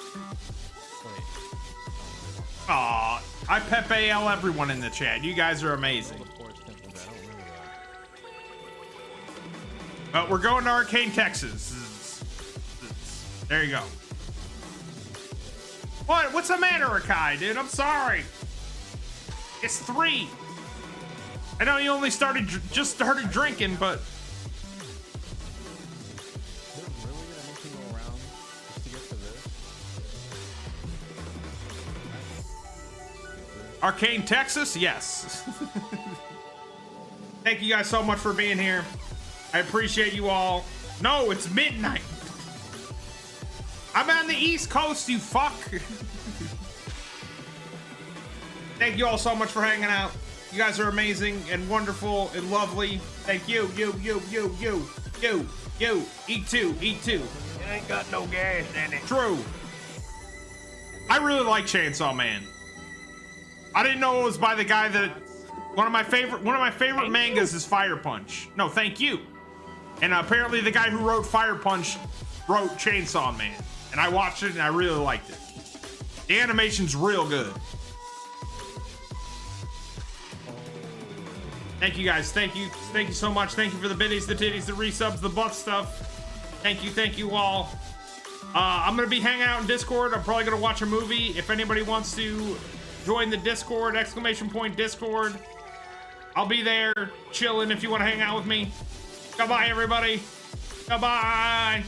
Aw, I Pepe L everyone in the chat. You guys are amazing. But we're going to Arcane, Texas. There you go. What? What's the matter, Akai, dude? I'm sorry. It's 3. I know you only just started drinking, but. Arcane, Texas? Yes. Thank you guys so much for being here. I appreciate you all. No, it's midnight. I'm on the East Coast, you fuck. Thank you all so much for hanging out. You guys are amazing and wonderful and lovely. Thank you. You. Eat two. You ain't got no gas in it. True. I really like Chainsaw Man. I didn't know it was by the guy that one of my favorite mangas is Fire Punch. No, thank you. And apparently the guy who wrote Fire Punch wrote Chainsaw Man. And I watched it and I really liked it. The animation's real good. Thank you guys. Thank you so much. Thank you for the biddies, the titties, the resubs, the buff stuff. Thank you all. I'm gonna be hanging out in Discord. I'm probably gonna watch a movie. If anybody wants to join the Discord, !Discord. I'll be there chilling if you want to hang out with me. Goodbye, everybody. Goodbye.